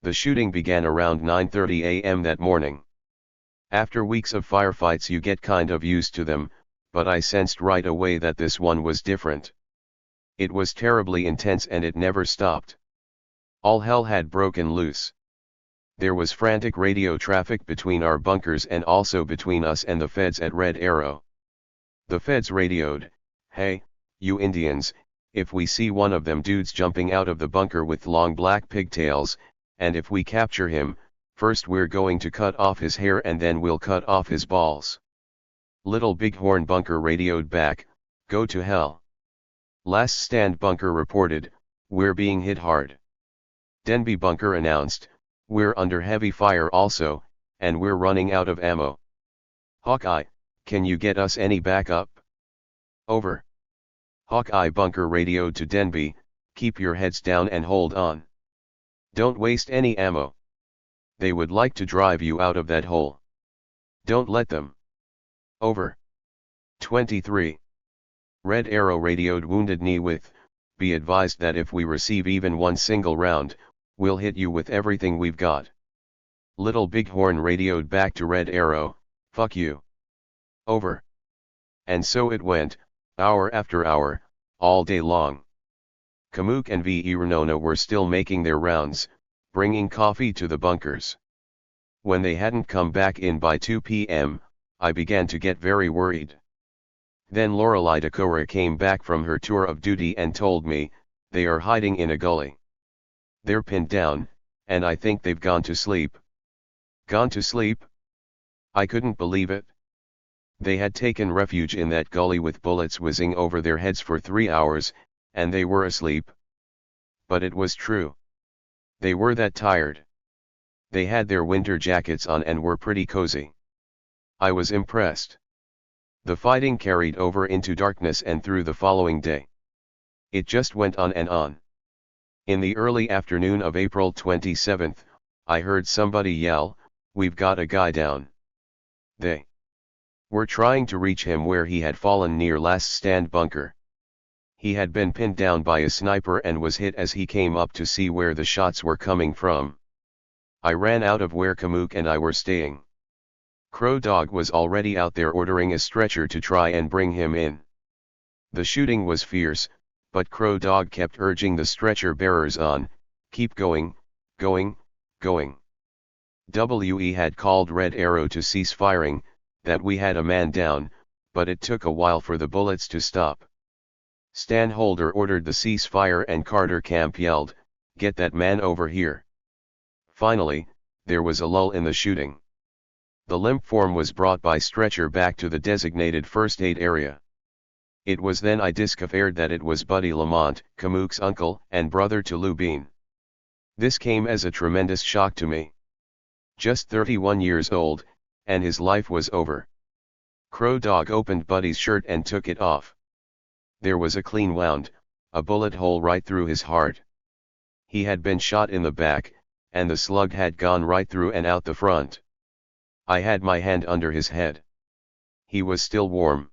The shooting began around 9:30 a.m. that morning. After weeks of firefights you get kind of used to them, but I sensed right away that this one was different. It was terribly intense and it never stopped. All hell had broken loose. There was frantic radio traffic between our bunkers and also between us and the feds at Red Arrow. The feds radioed, "Hey, you Indians, if we see one of them dudes jumping out of the bunker with long black pigtails, and if we capture him, first we're going to cut off his hair and then we'll cut off his balls." Little Bighorn Bunker radioed back, "Go to hell." Last Stand Bunker reported, "We're being hit hard." Denby Bunker announced, "We're under heavy fire also, and we're running out of ammo. Hawkeye, can you get us any backup?" Over. Hawkeye Bunker radioed to Denby, "Keep your heads down and hold on. Don't waste any ammo. They would like to drive you out of that hole. Don't let them. Over. 23. Red Arrow radioed Wounded Knee with, be advised that if we receive even one single round, we'll hit you with everything we've got. Little Bighorn radioed back to Red Arrow, fuck you. Over. And so it went, hour after hour, all day long. Kamuk and Renona were still making their rounds, bringing coffee to the bunkers. When they hadn't come back in by 2 p.m., I began to get very worried. Then Lorelei Dakora came back from her tour of duty and told me, they are hiding in a gully. They're pinned down, and I think they've gone to sleep. Gone to sleep? I couldn't believe it. They had taken refuge in that gully with bullets whizzing over their heads for 3 hours, and they were asleep. But it was true. They were that tired. They had their winter jackets on and were pretty cozy. I was impressed. The fighting carried over into darkness and through the following day. It just went on and on. In the early afternoon of April 27th, I heard somebody yell, "We've got a guy down." They were trying to reach him where he had fallen near Last Stand bunker. He had been pinned down by a sniper and was hit as he came up to see where the shots were coming from. I ran out of where Kamuk and I were staying. Crow Dog was already out there ordering a stretcher to try and bring him in. The shooting was fierce, but Crow Dog kept urging the stretcher bearers on, keep going, going, going. WE had called Red Arrow to cease firing, that we had a man down, but it took a while for the bullets to stop. Stan Holder ordered the ceasefire and Carter Camp yelled, "Get that man over here." Finally, there was a lull in the shooting. The limp form was brought by stretcher back to the designated first aid area. It was then I discovered that it was Buddy Lamont, Kamuk's uncle and brother to Lou Bean. This came as a tremendous shock to me. Just 31 years old, and his life was over. Crow Dog opened Buddy's shirt and took it off. There was a clean wound, a bullet hole right through his heart. He had been shot in the back, and the slug had gone right through and out the front. I had my hand under his head. He was still warm.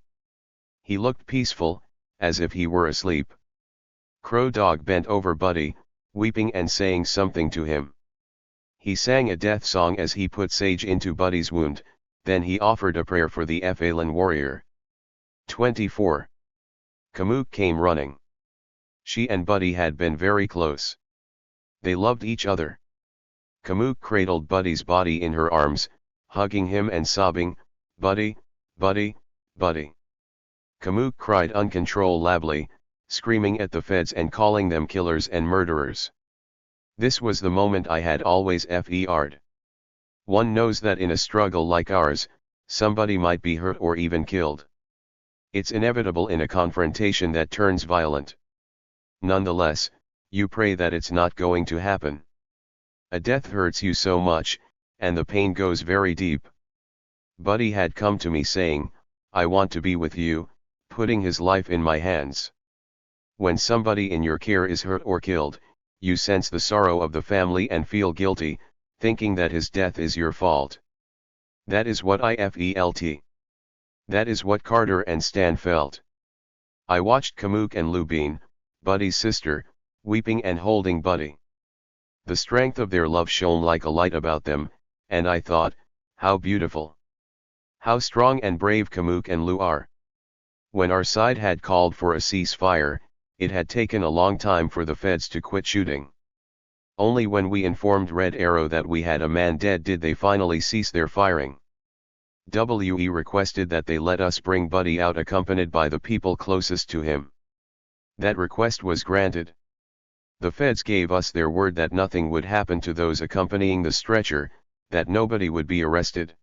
He looked peaceful, as if he were asleep. Crow Dog bent over Buddy, weeping and saying something to him. He sang a death song as he put sage into Buddy's wound, then he offered a prayer for the fallen warrior. 24. Kamuk came running. She and Buddy had been very close. They loved each other. Kamuk cradled Buddy's body in her arms, hugging him and sobbing, "Buddy, Buddy, Buddy." Kamuk cried uncontrollably, screaming at the feds and calling them killers and murderers. This was the moment I had always feared. One knows that in a struggle like ours, somebody might be hurt or even killed. It's inevitable in a confrontation that turns violent. Nonetheless, you pray that it's not going to happen. A death hurts you so much, and the pain goes very deep. Buddy had come to me saying, "I want to be with you," putting his life in my hands. When somebody in your care is hurt or killed, you sense the sorrow of the family and feel guilty, thinking that his death is your fault. That is what I felt. That is what Carter and Stan felt. I watched Kamuk and Lou Bean, Buddy's sister, weeping and holding Buddy. The strength of their love shone like a light about them, and I thought, how beautiful. How strong and brave Kamuk and Lou are. When our side had called for a ceasefire, it had taken a long time for the feds to quit shooting. Only when we informed Red Arrow that we had a man dead did they finally cease their firing. WE requested that they let us bring Buddy out accompanied by the people closest to him. That request was granted. The feds gave us their word that nothing would happen to those accompanying the stretcher, that nobody would be arrested.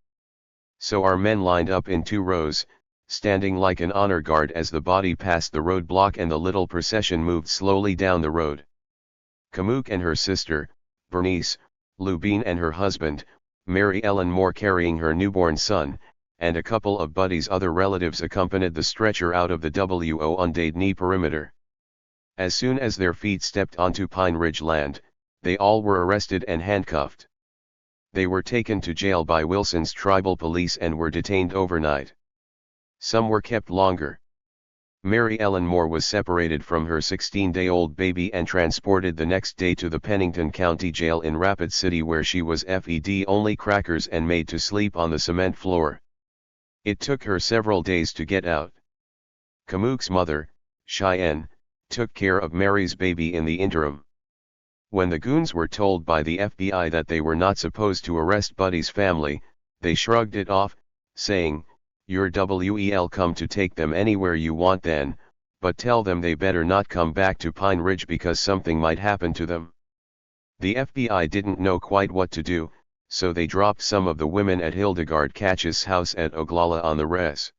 So our men lined up in 2 rows, standing like an honor guard as the body passed the roadblock and the little procession moved slowly down the road. Kamuk and her sister, Bernice, Lou Bean and her husband, Mary Ellen Moore carrying her newborn son, and a couple of Buddy's other relatives accompanied the stretcher out of the Wounded Knee perimeter. As soon as their feet stepped onto Pine Ridge land, they all were arrested and handcuffed. They were taken to jail by Wilson's tribal police and were detained overnight. Some were kept longer. Mary Ellen Moore was separated from her 16-day-old baby and transported the next day to the Pennington County Jail in Rapid City, where she was fed only crackers and made to sleep on the cement floor. It took her several days to get out. Kamook's mother, Cheyenne, took care of Mary's baby in the interim. When the goons were told by the FBI that they were not supposed to arrest Buddy's family, they shrugged it off, saying, "You're WEL come to take them anywhere you want then, but tell them they better not come back to Pine Ridge because something might happen to them." The FBI didn't know quite what to do, so they dropped some of the women at Hildegard Catch's house at Oglala on the res.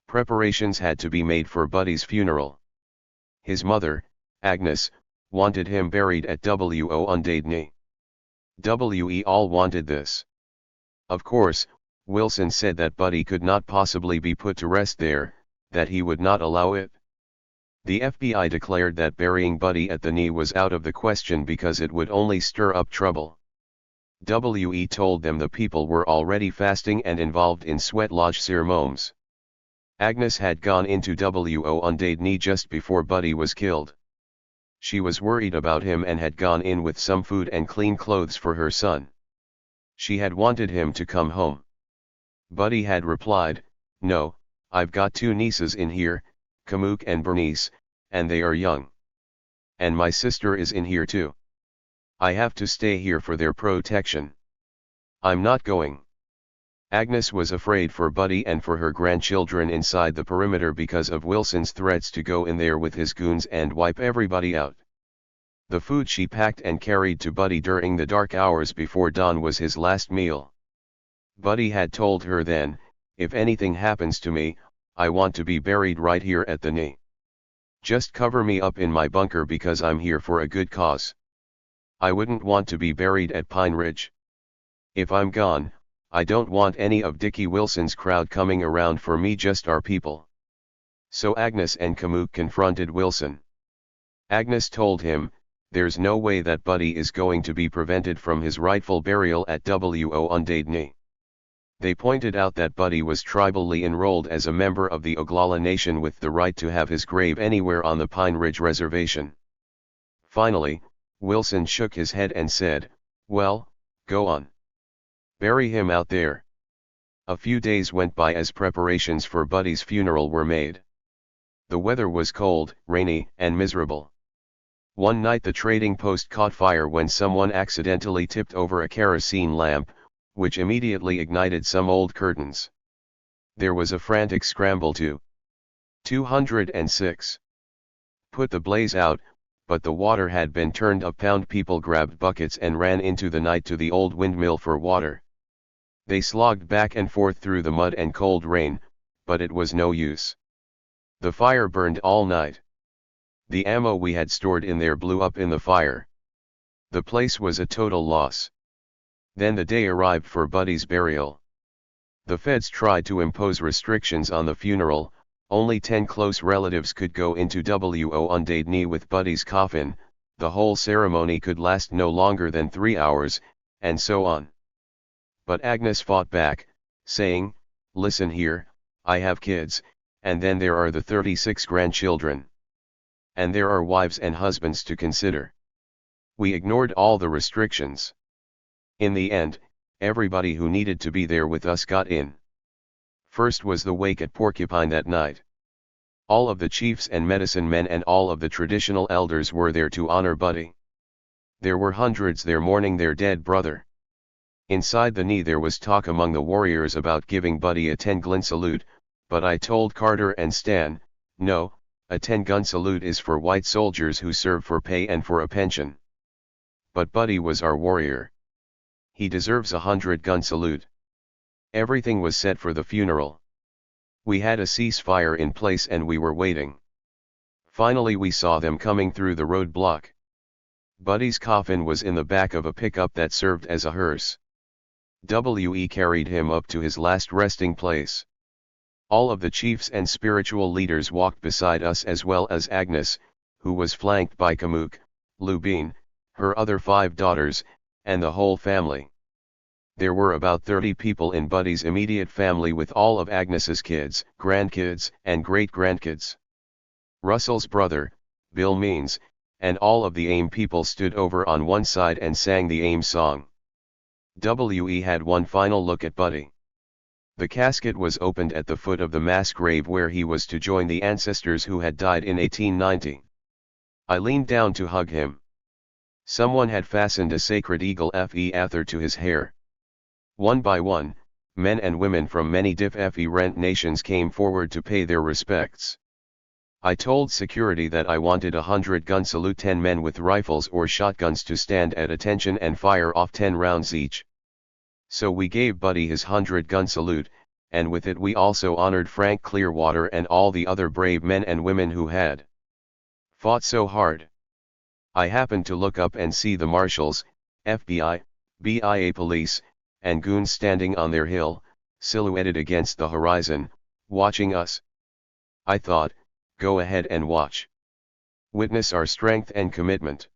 Preparations had to be made for Buddy's funeral. His mother, Agnes, wanted him buried at W.O. Undadney. We all wanted this. Of course, Wilson said that Buddy could not possibly be put to rest there, that he would not allow it. The FBI declared that burying Buddy at the knee was out of the question because it would only stir up trouble. We told them the people were already fasting and involved in sweat lodge ceremonies. Agnes had gone into W.O. Undadney just before Buddy was killed. She was worried about him and had gone in with some food and clean clothes for her son. She had wanted him to come home. Buddy had replied, "No, I've got 2 nieces in here, Kamook and Bernice, and they are young. And my sister is in here too. I have to stay here for their protection. I'm not going." Agnes was afraid for Buddy and for her grandchildren inside the perimeter because of Wilson's threats to go in there with his goons and wipe everybody out. The food she packed and carried to Buddy during the dark hours before dawn was his last meal. Buddy had told her then, "If anything happens to me, I want to be buried right here at the knee. Just cover me up in my bunker because I'm here for a good cause. I wouldn't want to be buried at Pine Ridge. If I'm gone, I don't want any of Dickie Wilson's crowd coming around for me, just our people." So Agnes and Kamook confronted Wilson. Agnes told him, "There's no way that Buddy is going to be prevented from his rightful burial at W.O. Undadney." They pointed out that Buddy was tribally enrolled as a member of the Oglala Nation with the right to have his grave anywhere on the Pine Ridge Reservation. Finally, Wilson shook his head and said, "Well, go on. Bury him out there." A few days went by as preparations for Buddy's funeral were made. The weather was cold, rainy, and miserable. One night the trading post caught fire when someone accidentally tipped over a kerosene lamp, which immediately ignited some old curtains. There was a frantic scramble to 206. Put the blaze out, but the water had been turned up. People grabbed buckets and ran into the night to the old windmill for water. They slogged back and forth through the mud and cold rain, but it was no use. The fire burned all night. The ammo we had stored in there blew up in the fire. The place was a total loss. Then the day arrived for Buddy's burial. The feds tried to impose restrictions on the funeral. Only 10 close relatives could go into W.O. Undadney with Buddy's coffin. The whole ceremony could last no longer than 3 hours, and so on. But Agnes fought back, saying, "Listen here, I have kids, and then there are the 36 grandchildren. And there are wives and husbands to consider." We ignored all the restrictions. In the end, everybody who needed to be there with us got in. First was the wake at Porcupine that night. All of the chiefs and medicine men and all of the traditional elders were there to honor Buddy. There were hundreds there mourning their dead brother. Inside the knee there was talk among the warriors about giving Buddy a 10-gun salute, but I told Carter and Stan, "No, a 10-gun salute is for white soldiers who serve for pay and for a pension. But Buddy was our warrior. He deserves a 100-gun salute." Everything was set for the funeral. We had a ceasefire in place and we were waiting. Finally we saw them coming through the roadblock. Buddy's coffin was in the back of a pickup that served as a hearse. We carried him up to his last resting place. All of the chiefs and spiritual leaders walked beside us as well as Agnes, who was flanked by Kamook, Lubin, her other 5 daughters, and the whole family. There were about 30 people in Buddy's immediate family with all of Agnes's kids, grandkids, and great-grandkids. Russell's brother, Bill Means, and all of the AIM people stood over on one side and sang the AIM song. We had one final look at Buddy. The casket was opened at the foot of the mass grave where he was to join the ancestors who had died in 1890. I leaned down to hug him. Someone had fastened a sacred eagle fe to his hair. One by one, men and women from many different nations came forward to pay their respects. I told security that I wanted 100-gun salute 10 men with rifles or shotguns to stand at attention and fire off 10 rounds each. So we gave Buddy his 100-gun salute, and with it we also honored Frank Clearwater and all the other brave men and women who had fought so hard. I happened to look up and see the marshals, FBI, BIA police, and goons standing on their hill, silhouetted against the horizon, watching us. I thought, go ahead and watch. Witness our strength and commitment.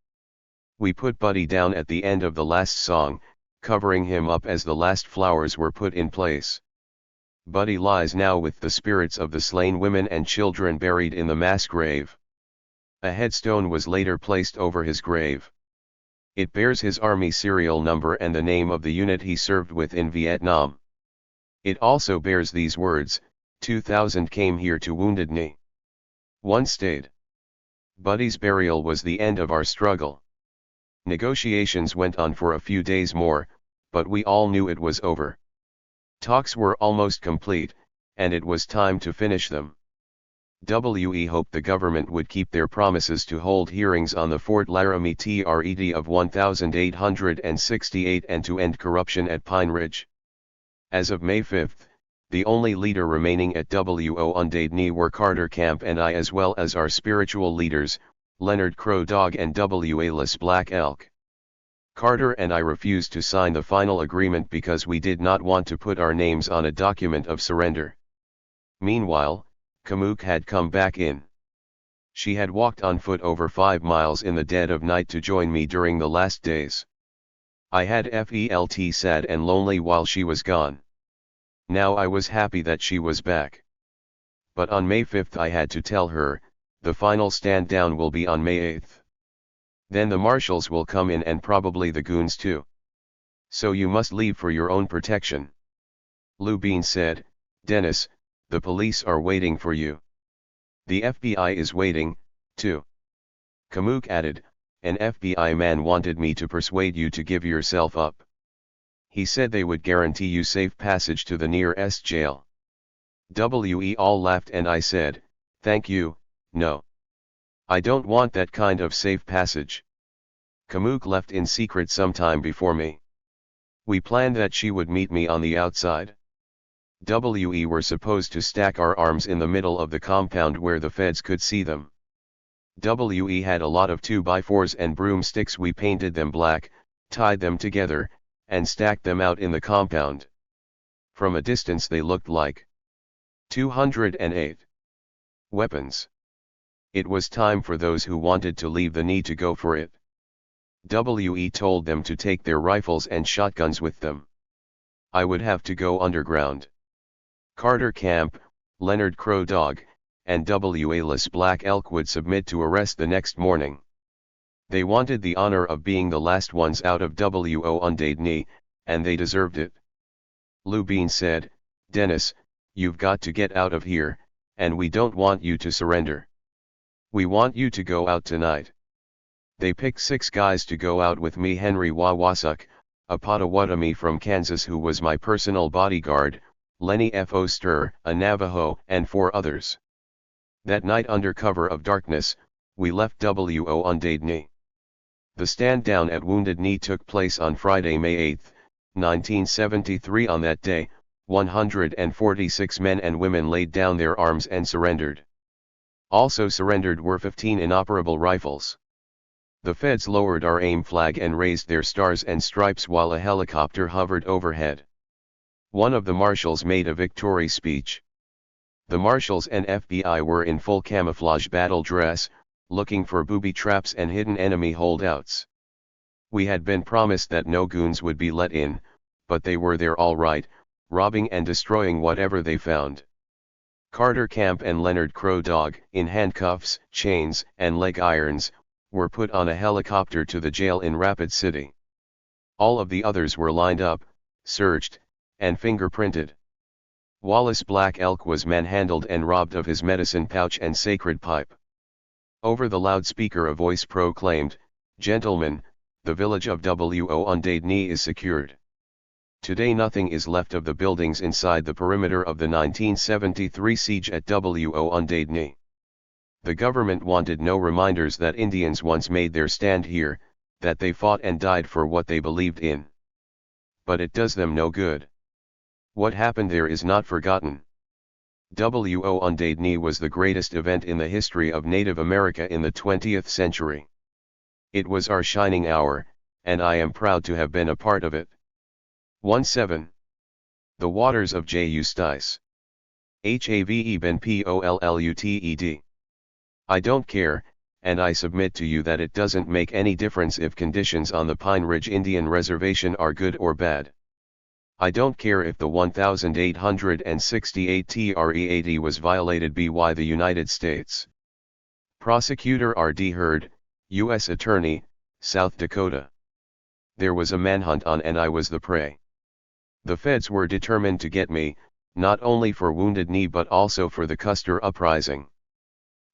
We put Buddy down at the end of the last song, covering him up as the last flowers were put in place. Buddy lies now with the spirits of the slain women and children buried in the mass grave. A headstone was later placed over his grave. It bears his Army serial number and the name of the unit he served with in Vietnam. It also bears these words, 2,000 came here to Wounded Knee. 1 stayed. Buddy's burial was the end of our struggle. Negotiations went on for a few days more, but we all knew it was over. Talks were almost complete, and it was time to finish them. We hoped the government would keep their promises to hold hearings on the Fort Laramie TRED of 1868 and to end corruption at Pine Ridge. As of May 5, the only leader remaining at Wounded Knee were Carter Camp and I, as well as our spiritual leaders, Leonard Crow Dog and W.A.less Black Elk. Carter and I refused to sign the final agreement because we did not want to put our names on a document of surrender. Meanwhile, Kamook had come back in. She had walked on foot over 5 miles in the dead of night to join me during the last days. I had felt sad and lonely while she was gone. Now I was happy that she was back. But on May 5 I had to tell her, the final stand down will be on May 8. Then the marshals will come in and probably the goons too. So you must leave for your own protection. Lou Bean said, Dennis, the police are waiting for you. The FBI is waiting, too. Kamook added, an FBI man wanted me to persuade you to give yourself up. He said they would guarantee you safe passage to the nearest jail. We all laughed and I said, thank you, no. I don't want that kind of safe passage. Kamook left in secret sometime before me. We planned that she would meet me on the outside. We were supposed to stack our arms in the middle of the compound where the feds could see them. We had a lot of 2x4s and broomsticks. We painted them black, tied them together, and stacked them out in the compound. From a distance they looked like 208 weapons. It was time for those who wanted to leave the knee to go for it. We told them to take their rifles and shotguns with them. I would have to go underground. Carter Camp, Leonard Crow Dog, and W.A.less Black Elk would submit to arrest the next morning. They wanted the honor of being the last ones out of Wounded Knee, and they deserved it. Lou Bean said, Dennis, you've got to get out of here, and we don't want you to surrender. We want you to go out tonight. They picked 6 guys to go out with me: Henry Wawasuk, a Potawatomi from Kansas who was my personal bodyguard, Lenny F. Oster, a Navajo, and 4 others. That night, under cover of darkness, we left Wounded Knee. The stand down at Wounded Knee took place on Friday, May 8, 1973. On that day, 146 men and women laid down their arms and surrendered. Also surrendered were 15 inoperable rifles. The feds lowered our AIM flag and raised their stars and stripes while a helicopter hovered overhead. One of the marshals made a victory speech. The marshals and FBI were in full camouflage battle dress, looking for booby traps and hidden enemy holdouts. We had been promised that no goons would be let in, but they were there all right, robbing and destroying whatever they found. Carter Camp and Leonard Crow Dog, in handcuffs, chains, and leg irons, were put on a helicopter to the jail in Rapid City. All of the others were lined up, searched, and fingerprinted. Wallace Black Elk was manhandled and robbed of his medicine pouch and sacred pipe. Over the loudspeaker a voice proclaimed, "Gentlemen, the village of Wounded Knee is secured. Today nothing is left of the buildings inside the perimeter of the 1973 siege at Wounded Knee. The government wanted no reminders that Indians once made their stand here, that they fought and died for what they believed in. But it does them no good. What happened there is not forgotten. Wounded Knee was the greatest event in the history of Native America in the 20th century. It was our shining hour, and I am proud to have been a part of it." 17. The Waters of J. Eustace. Have been Pollutted. I don't care, and I submit to you that it doesn't make any difference if conditions on the Pine Ridge Indian Reservation are good or bad. I don't care if the 1868 THIRD was violated by the United States. Prosecutor R.D. Hurd, U.S. Attorney, South Dakota. There was a manhunt on and I was the prey. The feds were determined to get me, not only for Wounded Knee but also for the Custer Uprising.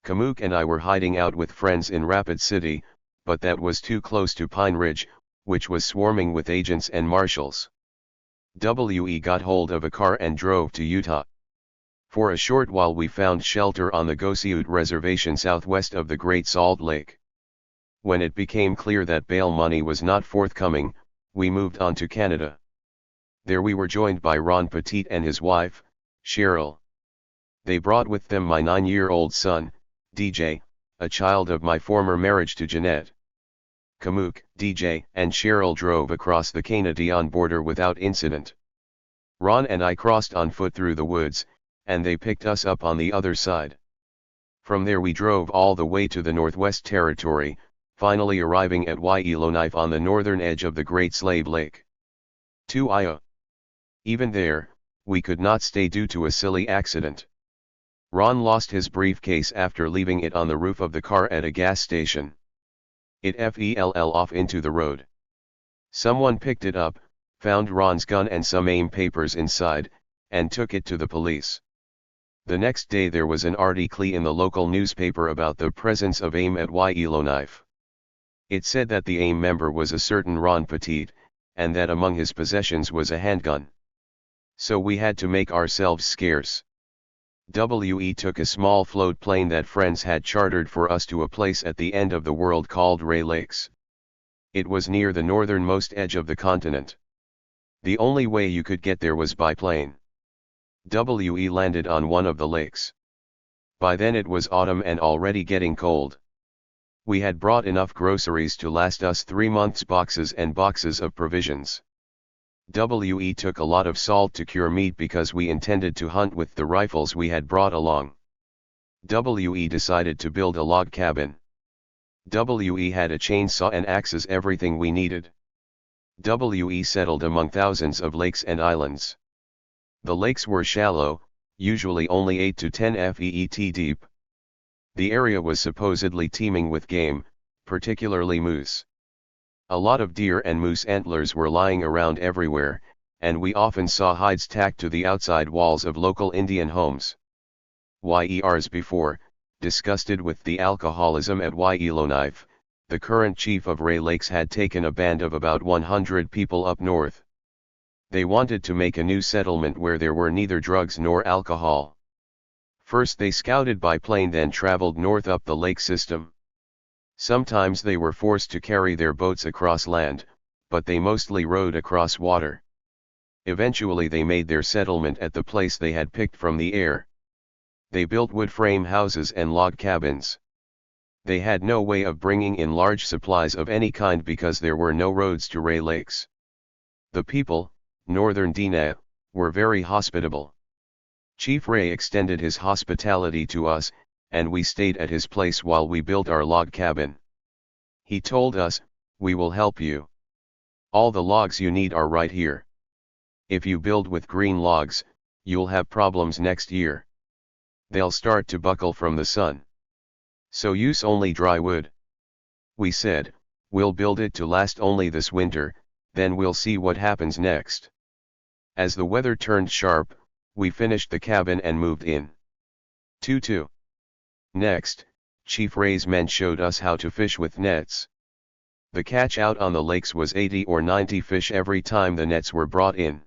Kamook and I were hiding out with friends in Rapid City, but that was too close to Pine Ridge, which was swarming with agents and marshals. We got hold of a car and drove to Utah. For a short while we found shelter on the Goseut Reservation southwest of the Great Salt Lake. When it became clear that bail money was not forthcoming, we moved on to Canada. There we were joined by Ron Petit and his wife, Cheryl. They brought with them my 9-year-old son, DJ, a child of my former marriage to Jeanette. Kamook, DJ, and Cheryl drove across the Canadian border without incident. Ron and I crossed on foot through the woods, and they picked us up on the other side. From there we drove all the way to the Northwest Territory, finally arriving at Yellowknife on the northern edge of the Great Slave Lake. 2 Iowa. Even there, we could not stay due to a silly accident. Ron lost his briefcase after leaving it on the roof of the car at a gas station. It fell off into the road. Someone picked it up, found Ron's gun and some AIM papers inside, and took it to the police. The next day there was an article in the local newspaper about the presence of AIM at Yellowknife. It said that the AIM member was a certain Ron Petit, and that among his possessions was a handgun. So we had to make ourselves scarce. We took a small float plane that friends had chartered for us to a place at the end of the world called Ray Lakes. It was near the northernmost edge of the continent. The only way you could get there was by plane. We landed on one of the lakes. By then it was autumn and already getting cold. We had brought enough groceries to last us 3 months, boxes and boxes of provisions. We took a lot of salt to cure meat because we intended to hunt with the rifles we had brought along. We decided to build a log cabin. We had a chainsaw and axes, everything we needed. We settled among thousands of lakes and islands. The lakes were shallow, usually only 8 to 10 feet deep. The area was supposedly teeming with game, particularly moose. A lot of deer and moose antlers were lying around everywhere, and we often saw hides tacked to the outside walls of local Indian homes. Years before, disgusted with the alcoholism at Yellowknife, the current chief of Ray Lakes had taken a band of about 100 people up north. They wanted to make a new settlement where there were neither drugs nor alcohol. First they scouted by plane, then traveled north up the lake system. Sometimes they were forced to carry their boats across land, but they mostly rowed across water. Eventually they made their settlement at the place they had picked from the air. They built wood frame houses and log cabins. They had no way of bringing in large supplies of any kind because there were no roads to Ray Lakes. The people, Northern Dina, were very hospitable. Chief Ray extended his hospitality to us, and we stayed at his place while we built our log cabin. He told us, "We will help you. All the logs you need are right here. If you build with green logs, you'll have problems next year. They'll start to buckle from the sun. So use only dry wood. We said, we'll build it to last only this winter, then we'll see what happens next. As the weather turned sharp, we finished the cabin and moved in. 2-2. Next, Chief Ray's men showed us how to fish with nets. The catch out on the lakes was 80 or 90 fish every time the nets were brought in.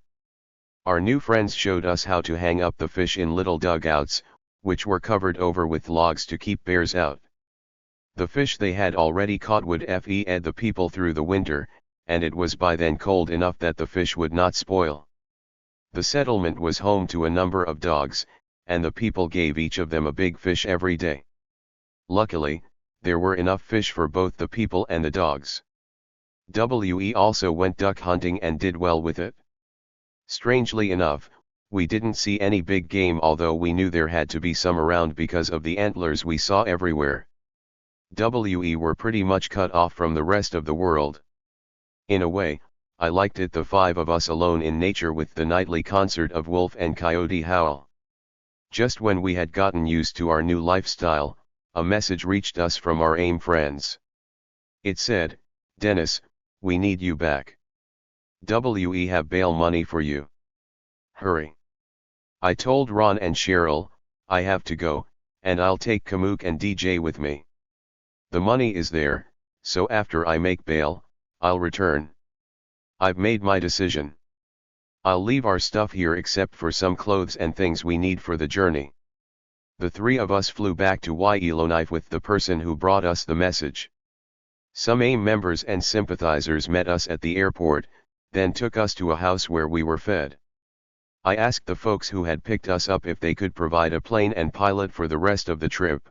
Our new friends showed us how to hang up the fish in little dugouts, which were covered over with logs to keep bears out. The fish they had already caught would feed the people through the winter, and it was by then cold enough that the fish would not spoil. The settlement was home to a number of dogs, and the people gave each of them a big fish every day. Luckily, there were enough fish for both the people and the dogs. We also went duck hunting and did well with it. Strangely enough, we didn't see any big game, although we knew there had to be some around because of the antlers we saw everywhere. We were pretty much cut off from the rest of the world. In a way, I liked it, the 5 of us alone in nature with the nightly concert of wolf and coyote howl. Just when we had gotten used to our new lifestyle, a message reached us from our AIM friends. It said, "Dennis, we need you back. We have bail money for you. Hurry." I told Ron and Cheryl, I have to go, and I'll take Kamook and DJ with me. The money is there, so after I make bail, I'll return. I've made my decision. I'll leave our stuff here except for some clothes and things we need for the journey. The 3 of us flew back to Yellowknife with the person who brought us the message. Some AIM members and sympathizers met us at the airport, then took us to a house where we were fed. I asked the folks who had picked us up if they could provide a plane and pilot for the rest of the trip.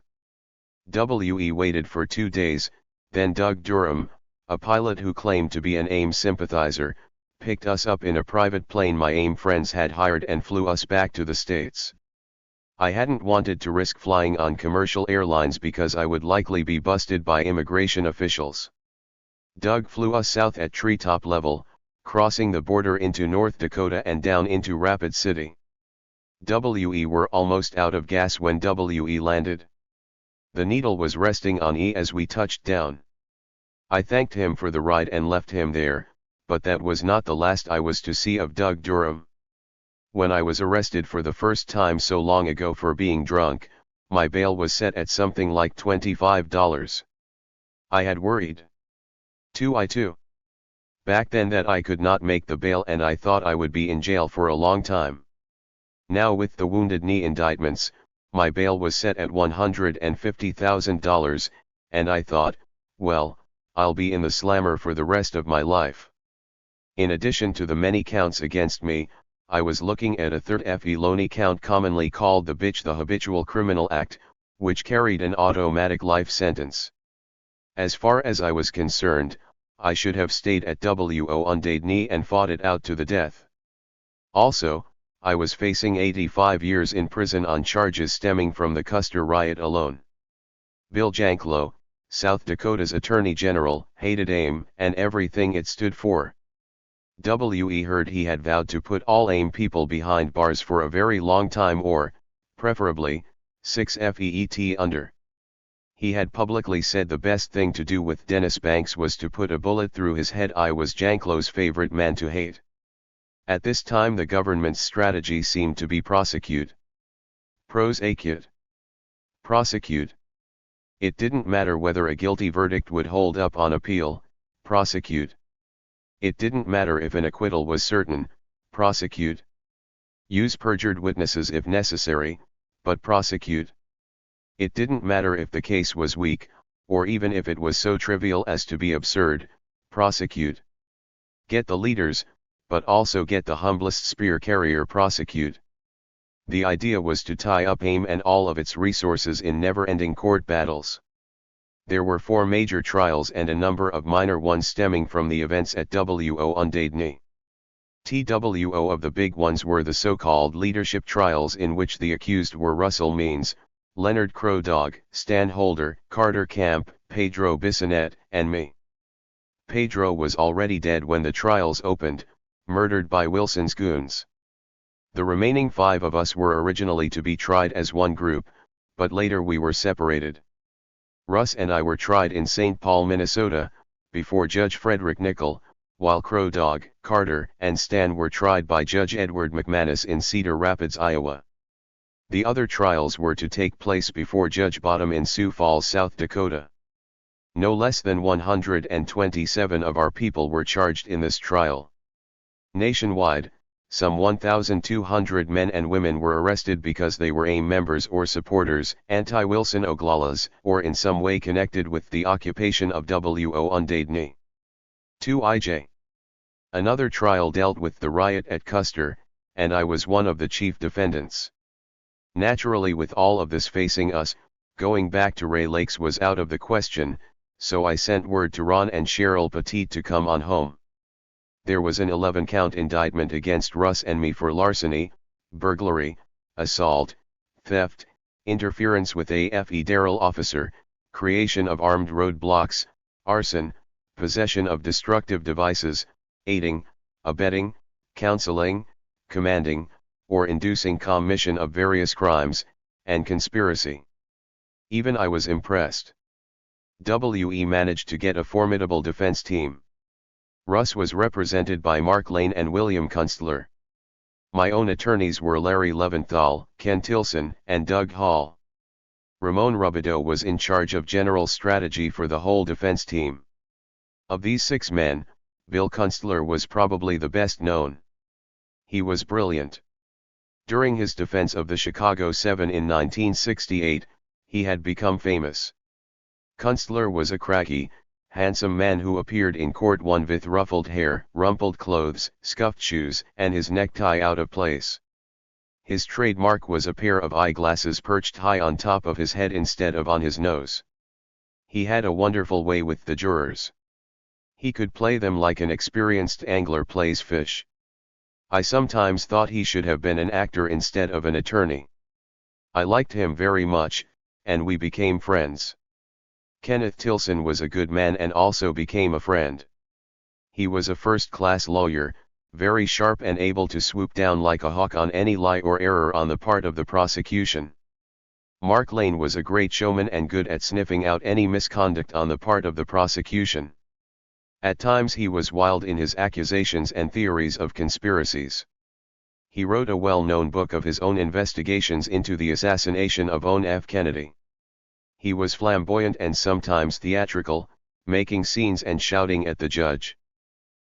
We waited for 2 days, then Doug Durham, a pilot who claimed to be an AIM sympathizer, picked us up in a private plane my AIM friends had hired and flew us back to the States. I hadn't wanted to risk flying on commercial airlines because I would likely be busted by immigration officials. Doug flew us south at treetop level, crossing the border into North Dakota and down into Rapid City. We were almost out of gas when we landed. The Needle was resting on E as we touched down. I thanked him for the ride and left him there, but that was not the last I was to see of Doug Durham. When I was arrested for the first time so long ago for being drunk, my bail was set at something like $25. I had worried. 2 back then that I could not make the bail and I thought I would be in jail for a long time. Now with the Wounded Knee indictments, my bail was set at $150,000, and I thought, well, I'll be in the slammer for the rest of my life. In addition to the many counts against me, I was looking at a third felony count commonly called the Habitual Criminal Act, which carried an automatic life sentence. As far as I was concerned, I should have stayed at Wounded Knee and fought it out to the death. Also, I was facing 85 years in prison on charges stemming from the Custer riot alone. Bill Janklow, South Dakota's Attorney General, hated AIM and everything it stood for. We heard he had vowed to put all AIM people behind bars for a very long time or, preferably, 6 feet under. He had publicly said the best thing to do with Dennis Banks was to put a bullet through his head. I was Janklow's favorite man to hate. At this time the government's strategy seemed to be prosecute. Prosecute. Prosecute. It didn't matter whether a guilty verdict would hold up on appeal, prosecute. It didn't matter if an acquittal was certain, prosecute. Use perjured witnesses if necessary, but prosecute. It didn't matter if the case was weak, or even if it was so trivial as to be absurd, prosecute. Get the leaders, but also get the humblest spear carrier, prosecute. The idea was to tie up AIM and all of its resources in never-ending court battles. There were 4 major trials and a number of minor ones stemming from the events at Wounded Knee. TWO of the big ones were the so-called leadership trials, in which the accused were Russell Means, Leonard Crow Dog, Stan Holder, Carter Camp, Pedro Bissonette, and me. Pedro was already dead when the trials opened. murdered by Wilson's goons. The remaining 5 of us were originally to be tried as one group, but later we were separated. Russ and I were tried in St. Paul, Minnesota, before Judge Frederick Nickel, while Crow Dog, Carter, and Stan were tried by Judge Edward McManus in Cedar Rapids, Iowa. The other trials were to take place before Judge Bottom in Sioux Falls, South Dakota. No less than 127 of our people were charged in this trial. Nationwide, some 1,200 men and women were arrested because they were AIM members or supporters, anti-Wilson Oglalas, or in some way connected with the occupation of Woundedni. 2IJ. Another trial dealt with the riot at Custer, and I was one of the chief defendants. Naturally, with all of this facing us, going back to Ray Lakes was out of the question, so I sent word to Ron and Cheryl Petit to come on home. There was an 11-count indictment against Russ and me for larceny, burglary, assault, theft, interference with a federal officer, creation of armed roadblocks, arson, possession of destructive devices, aiding, abetting, counseling, commanding, or inducing commission of various crimes, and conspiracy. Even I was impressed. WE managed to get a formidable defense team. Russ was represented by Mark Lane and William Kunstler. My own attorneys were Larry Leventhal, Ken Tilson, and Doug Hall. Ramon Rubido was in charge of general strategy for the whole defense team. Of these 6 men, Bill Kunstler was probably the best known. He was brilliant. During his defense of the Chicago 7 in 1968, he had become famous. Kunstler was a craggy, handsome man who appeared in court one with ruffled hair, rumpled clothes, scuffed shoes, and his necktie out of place. His trademark was a pair of eyeglasses perched high on top of his head instead of on his nose. He had a wonderful way with the jurors. He could play them like an experienced angler plays fish. I sometimes thought he should have been an actor instead of an attorney. I liked him very much, and we became friends. Kenneth Tilson was a good man and also became a friend. He was a first-class lawyer, very sharp and able to swoop down like a hawk on any lie or error on the part of the prosecution. Mark Lane was a great showman and good at sniffing out any misconduct on the part of the prosecution. At times he was wild in his accusations and theories of conspiracies. He wrote a well-known book of his own investigations into the assassination of John F. Kennedy. He was flamboyant and sometimes theatrical, making scenes and shouting at the judge.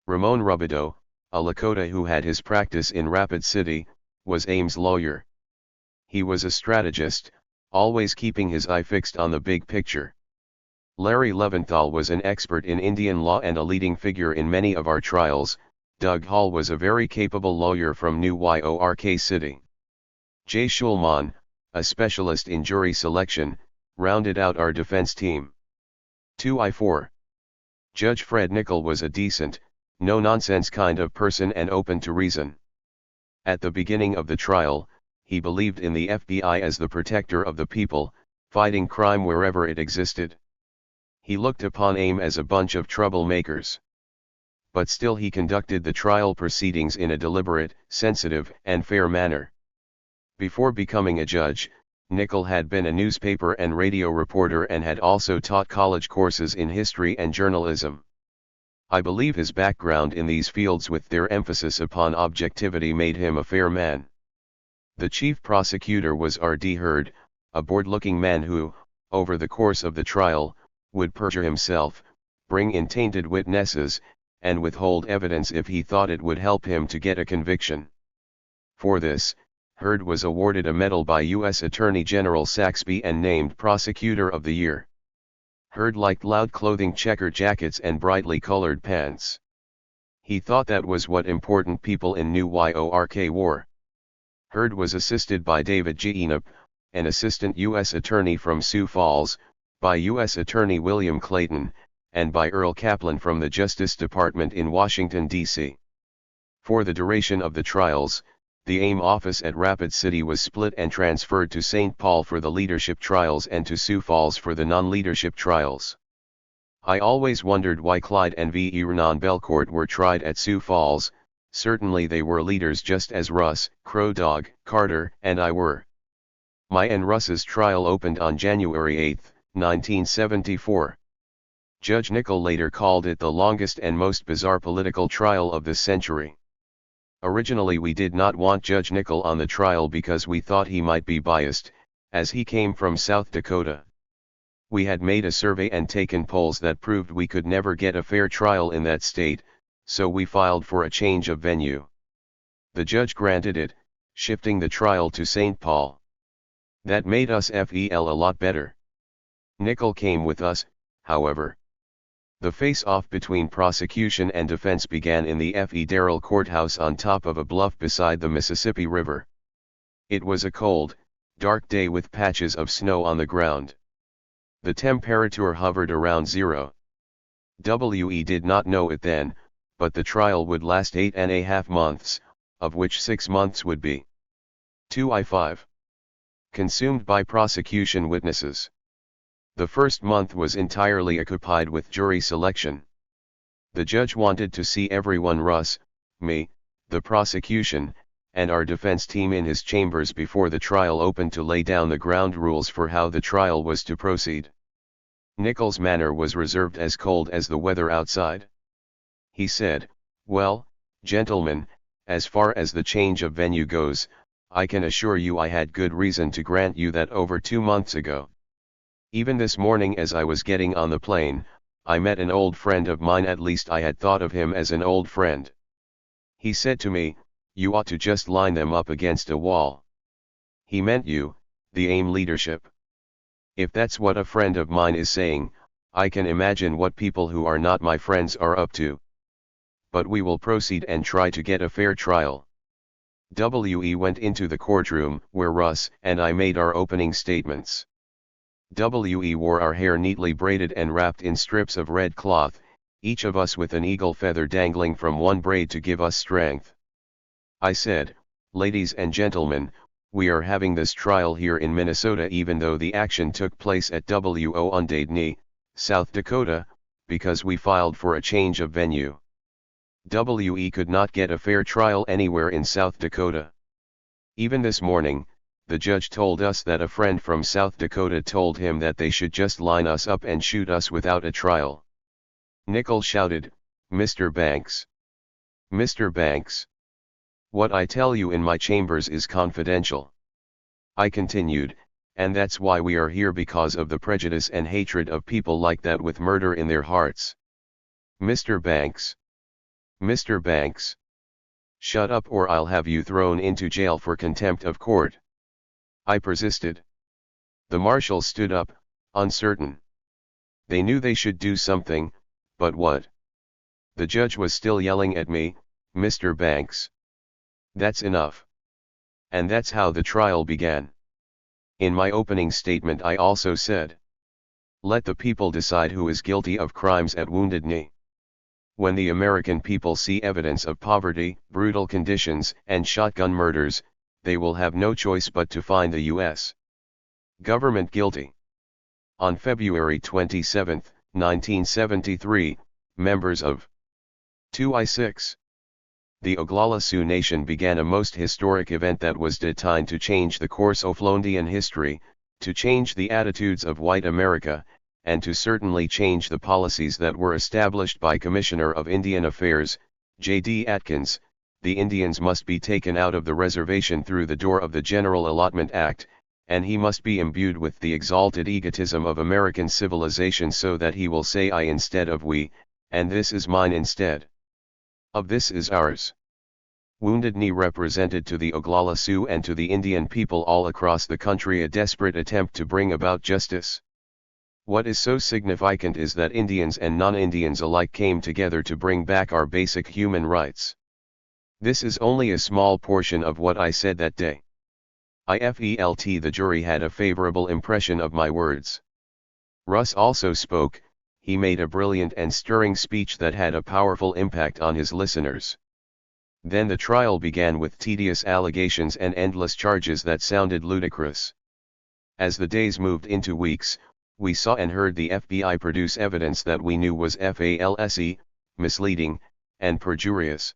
Ramon Rubido, a Lakota who had his practice in Rapid City, was Ames' lawyer. He was a strategist, always keeping his eye fixed on the big picture. Larry Leventhal was an expert in Indian law and a leading figure in many of our trials. Doug Hall was a very capable lawyer from New York City. Jay Schulman, a specialist in jury selection, rounded out our defense team. 2I4. Judge Fred Nickel was a decent, no-nonsense kind of person and open to reason. At the beginning of the trial, he believed in the FBI as the protector of the people, fighting crime wherever it existed. He looked upon AIM as a bunch of troublemakers. But still he conducted the trial proceedings in a deliberate, sensitive, and fair manner. Before becoming a judge, Nickel had been a newspaper and radio reporter and had also taught college courses in history and journalism. I believe his background in these fields with their emphasis upon objectivity made him a fair man. The chief prosecutor was R.D. Hurd, a bored-looking man who, over the course of the trial, would perjure himself, bring in tainted witnesses, and withhold evidence if he thought it would help him to get a conviction. For this, Hurd was awarded a medal by U.S. Attorney General Saxby and named Prosecutor of the Year. Hurd liked loud clothing, checker jackets and brightly colored pants. He thought that was what important people in New York wore. Hurd was assisted by David G. Enup, an assistant U.S. attorney from Sioux Falls, by U.S. Attorney William Clayton, and by Earl Kaplan from the Justice Department in Washington, D.C. For the duration of the trials, the AIM office at Rapid City was split and transferred to St. Paul for the leadership trials and to Sioux Falls for the non-leadership trials. I always wondered why Clyde and V. Renan Belcourt were tried at Sioux Falls, Certainly they were leaders just as Russ, Crow Dog, Carter, and I were. My and Russ's trial opened on January 8, 1974. Judge Nickel later called it the longest and most bizarre political trial of this century. Originally we did not want Judge Nickel on the trial because we thought he might be biased, as he came from South Dakota. We had made a survey and taken polls that proved we could never get a fair trial in that state, so we filed for a change of venue. The judge granted it, shifting the trial to St. Paul. That made us feel a lot better. Nickel came with us, however. The face-off between prosecution and defense began in the F. E. Darrell Courthouse on top of a bluff beside the Mississippi River. It was a cold, dark day with patches of snow on the ground. The temperature hovered around 0. We did not know it then, but the trial would last 8.5 months, of which 6 months would be 2 consumed by prosecution witnesses. The first month was entirely occupied with jury selection. The judge wanted to see everyone, Russ, me, the prosecution, and our defense team in his chambers before the trial opened to lay down the ground rules for how the trial was to proceed. Nickel's manner was reserved, as cold as the weather outside. He said, "Well, gentlemen, as far as the change of venue goes, I can assure you I had good reason to grant you that over 2 months ago. Even this morning as I was getting on the plane, I met an old friend of mine, at least I had thought of him as an old friend. He said to me, 'You ought to just line them up against a wall.' He meant you, the AIM leadership. If that's what a friend of mine is saying, I can imagine what people who are not my friends are up to. But we will proceed and try to get a fair trial." We went into the courtroom where Russ and I made our opening statements. We wore our hair neatly braided and wrapped in strips of red cloth, each of us with an eagle feather dangling from one braid to give us strength. I said, "Ladies and gentlemen, we are having this trial here in Minnesota even though the action took place at Wounded, South Dakota, because we filed for a change of venue. We could not get a fair trial anywhere in South Dakota. Even this morning, the judge told us that a friend from South Dakota told him that they should just line us up and shoot us without a trial." Nickel shouted, "Mr. Banks! Mr. Banks! What I tell you in my chambers is confidential." I continued, "And that's why we are here, because of the prejudice and hatred of people like that with murder in their hearts. Mr. Banks! Mr. Banks! Shut up or I'll have you thrown into jail for contempt of court." I persisted. The marshals stood up, uncertain. They knew they should do something, but what? The judge was still yelling at me, "Mr. Banks! That's enough." And that's how the trial began. In my opening statement I also said, "Let the people decide who is guilty of crimes at Wounded Knee. When the American people see evidence of poverty, brutal conditions, and shotgun murders, they will have no choice but to find the U.S. government guilty." On February 27, 1973, members of 2I6, the Oglala Sioux Nation, began a most historic event that was destined to change the course of Londian history, to change the attitudes of white America, and to certainly change the policies that were established by Commissioner of Indian Affairs, J.D. Atkins. The Indians must be taken out of the reservation through the door of the General Allotment Act, and he must be imbued with the exalted egotism of American civilization so that he will say I instead of we, and this is mine instead of this is ours. Wounded Knee represented to the Oglala Sioux and to the Indian people all across the country a desperate attempt to bring about justice. What is so significant is that Indians and non-Indians alike came together to bring back our basic human rights. This is only a small portion of what I said that day. I felt the jury had a favorable impression of my words. Russ also spoke. He made a brilliant and stirring speech that had a powerful impact on his listeners. Then the trial began with tedious allegations and endless charges that sounded ludicrous. As the days moved into weeks, we saw and heard the FBI produce evidence that we knew was false, misleading, and perjurious.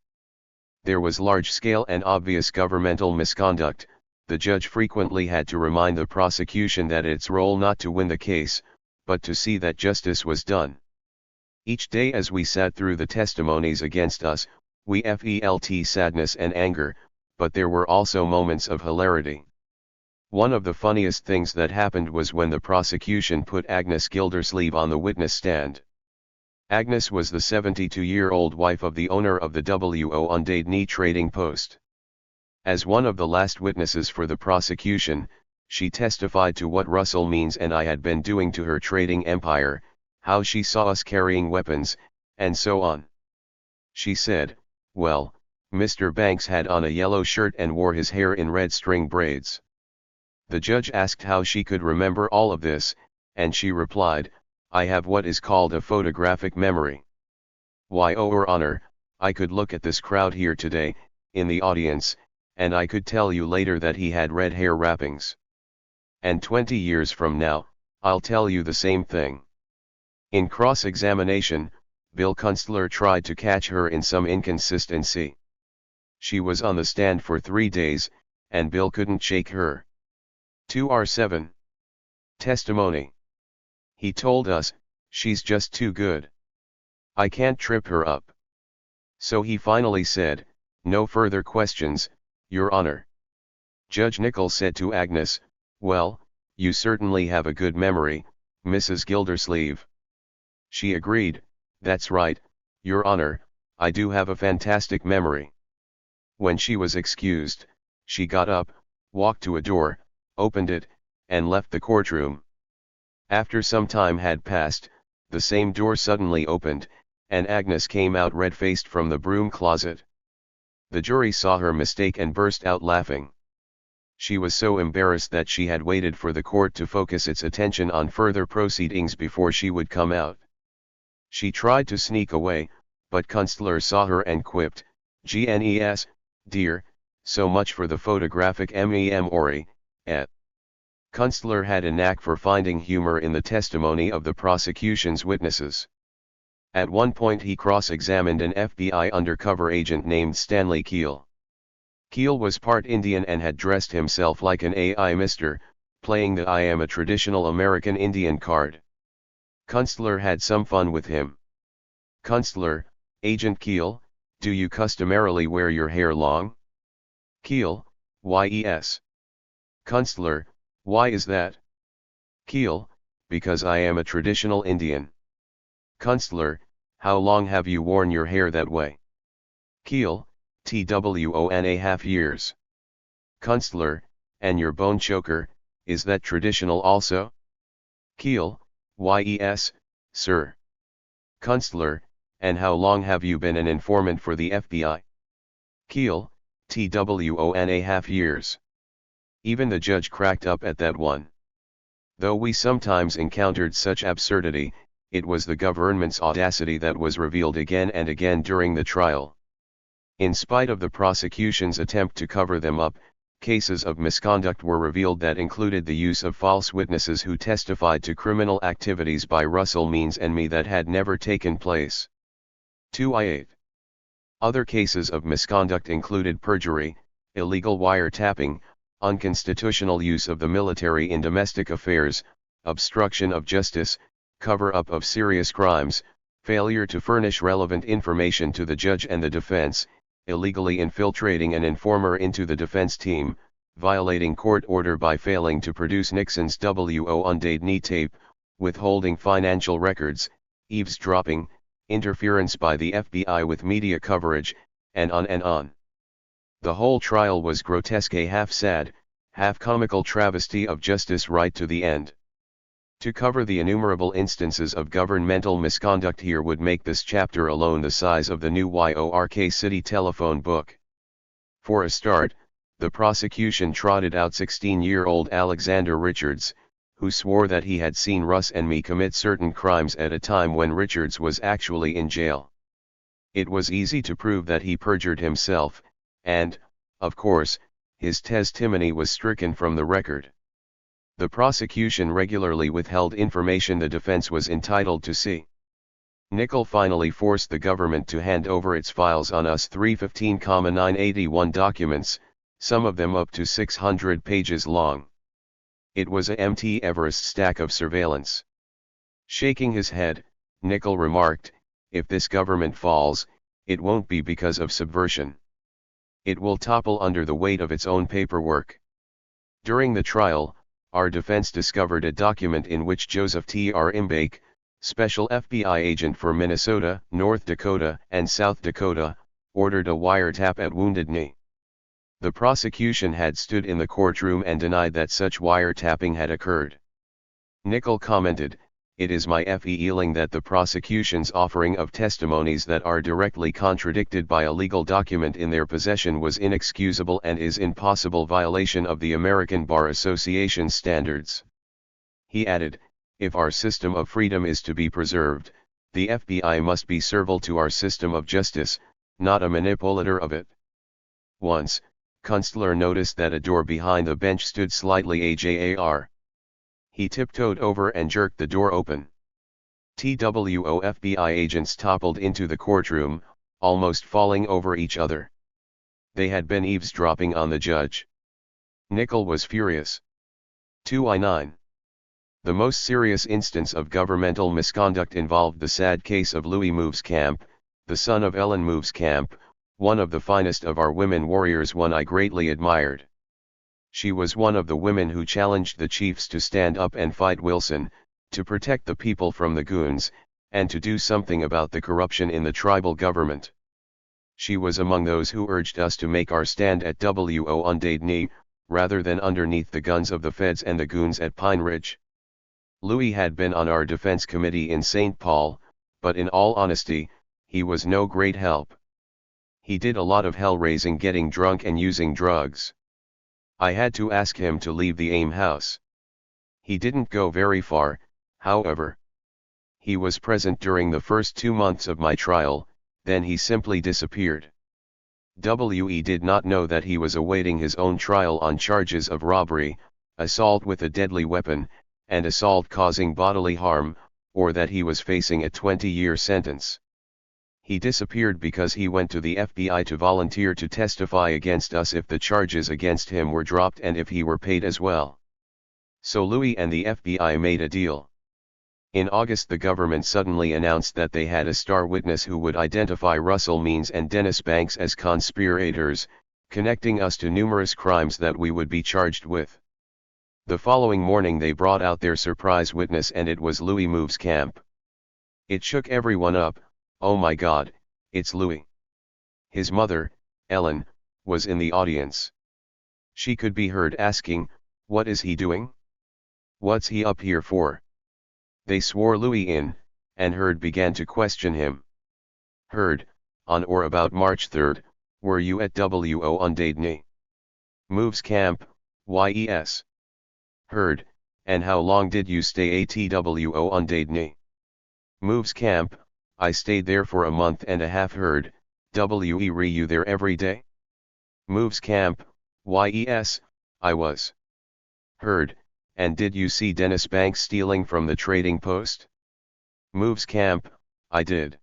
There was large-scale and obvious governmental misconduct. The judge frequently had to remind the prosecution that its role not to win the case, but to see that justice was done. Each day as we sat through the testimonies against us, we felt sadness and anger, but there were also moments of hilarity. One of the funniest things that happened was when the prosecution put Agnes Gildersleeve on the witness stand. Agnes was the 72-year-old wife of the owner of the Wounded trading post. As one of the last witnesses for the prosecution, she testified to what Russell Means and I had been doing to her trading empire, how she saw us carrying weapons, and so on. She said, "Well, Mr. Banks had on a yellow shirt and wore his hair in red string braids." The judge asked how she could remember all of this, and she replied, "I have what is called a photographic memory. Why, oh, Your Honor, I could look at this crowd here today, in the audience, and I could tell you later that he had red hair wrappings. And 20 years from now, I'll tell you the same thing." In cross-examination, Bill Kunstler tried to catch her in some inconsistency. She was on the stand for 3 days, and Bill couldn't shake her. 2R7. Testimony. He told us, "She's just too good. I can't trip her up." So he finally said, "No further questions, Your Honor." Judge Nichols said to Agnes, "Well, you certainly have a good memory, Mrs. Gildersleeve." She agreed, "That's right, Your Honor, I do have a fantastic memory." When she was excused, she got up, walked to a door, opened it, and left the courtroom. After some time had passed, the same door suddenly opened, and Agnes came out red-faced from the broom closet. The jury saw her mistake and burst out laughing. She was so embarrassed that she had waited for the court to focus its attention on further proceedings before she would come out. She tried to sneak away, but Kunstler saw her and quipped, "Gnes, dear, so much for the photographic memory, et." Kunstler had a knack for finding humor in the testimony of the prosecution's witnesses. At one point he cross-examined an FBI undercover agent named Stanley Keel. Keel was part Indian and had dressed himself like an AI mister, playing the "I am a traditional American Indian" card. Kunstler had some fun with him. Kunstler, "Agent Keel, do you customarily wear your hair long?" Keel, "Yes." Kunstler, "Why is that?" Keel, "Because I am a traditional Indian." Kunstler, "How long have you worn your hair that way?" Keel, "TWON.5 years. Kunstler, "And your bone choker, is that traditional also?" Keel, "Yes, sir." Kunstler, "And how long have you been an informant for the FBI?" Keel, "TWON.5 years. Even the judge cracked up at that one. Though we sometimes encountered such absurdity, it was the government's audacity that was revealed again and again during the trial. In spite of the prosecution's attempt to cover them up, cases of misconduct were revealed that included the use of false witnesses who testified to criminal activities by Russell Means and me that had never taken place. 2I8. Other cases of misconduct included perjury, illegal wiretapping, unconstitutional use of the military in domestic affairs, obstruction of justice, cover-up of serious crimes, failure to furnish relevant information to the judge and the defense, illegally infiltrating an informer into the defense team, violating court order by failing to produce Nixon's Wounded tape, withholding financial records, eavesdropping, interference by the FBI with media coverage, and on and on. The whole trial was grotesque, a half-sad, half-comical travesty of justice right to the end. To cover the innumerable instances of governmental misconduct here would make this chapter alone the size of the new York City telephone book. For a start, the prosecution trotted out 16-year-old Alexander Richards, who swore that he had seen Russ and me commit certain crimes at a time when Richards was actually in jail. It was easy to prove that he perjured himself, and, of course, his testimony was stricken from the record. The prosecution regularly withheld information the defense was entitled to see. Nickel finally forced the government to hand over its files on us 315,981 documents, some of them up to 600 pages long. It was a Mt. Everest stack of surveillance. Shaking his head, Nickel remarked, "If this government falls, it won't be because of subversion. It will topple under the weight of its own paperwork." During the trial, our defense discovered a document in which Joseph T.R. Imbake, special FBI agent for Minnesota, North Dakota, and South Dakota, ordered a wiretap at Wounded Knee. The prosecution had stood in the courtroom and denied that such wiretapping had occurred. Nickel commented, "It is my feeling that the prosecution's offering of testimonies that are directly contradicted by a legal document in their possession was inexcusable and is in possible violation of the American Bar Association standards." He added, "If our system of freedom is to be preserved, the FBI must be servile to our system of justice, not a manipulator of it." Once, Kunstler noticed that a door behind the bench stood slightly ajar. He tiptoed over and jerked the door open. TWO FBI agents toppled into the courtroom, almost falling over each other. They had been eavesdropping on the judge. Nickel was furious. 2I9. The most serious instance of governmental misconduct involved the sad case of Louis Movescamp, the son of Ellen Movescamp, one of the finest of our women warriors, one I greatly admired. She was one of the women who challenged the chiefs to stand up and fight Wilson, to protect the people from the goons, and to do something about the corruption in the tribal government. She was among those who urged us to make our stand at Wounded Knee, rather than underneath the guns of the feds and the goons at Pine Ridge. Louis had been on our defense committee in St. Paul, but in all honesty, he was no great help. He did a lot of hell-raising, getting drunk and using drugs. I had to ask him to leave the AIM house. He didn't go very far, however. He was present during the first 2 months of my trial, then he simply disappeared. We did not know that he was awaiting his own trial on charges of robbery, assault with a deadly weapon, and assault causing bodily harm, or that he was facing a 20-year sentence. He disappeared because he went to the FBI to volunteer to testify against us if the charges against him were dropped and if he were paid as well. So Louis and the FBI made a deal. In August, the government suddenly announced that they had a star witness who would identify Russell Means and Dennis Banks as conspirators, connecting us to numerous crimes that we would be charged with. The following morning they brought out their surprise witness, and it was Louis Movescamp. It shook everyone up. "Oh my God, it's Louis." His mother, Ellen, was in the audience. She could be heard asking, "What is he doing? What's he up here for?" They swore Louis in, and Heard began to question him. "Heard, on or about March 3rd, were you at Wounded Knee?" Movescamp, yes. Heard, and how long did you stay at Wounded Knee? Movescamp, I stayed there for a month and a half. Heard, were you there every day? Movescamp, yes, I was. Heard, and did you see Dennis Banks stealing from the trading post? Movescamp, I did.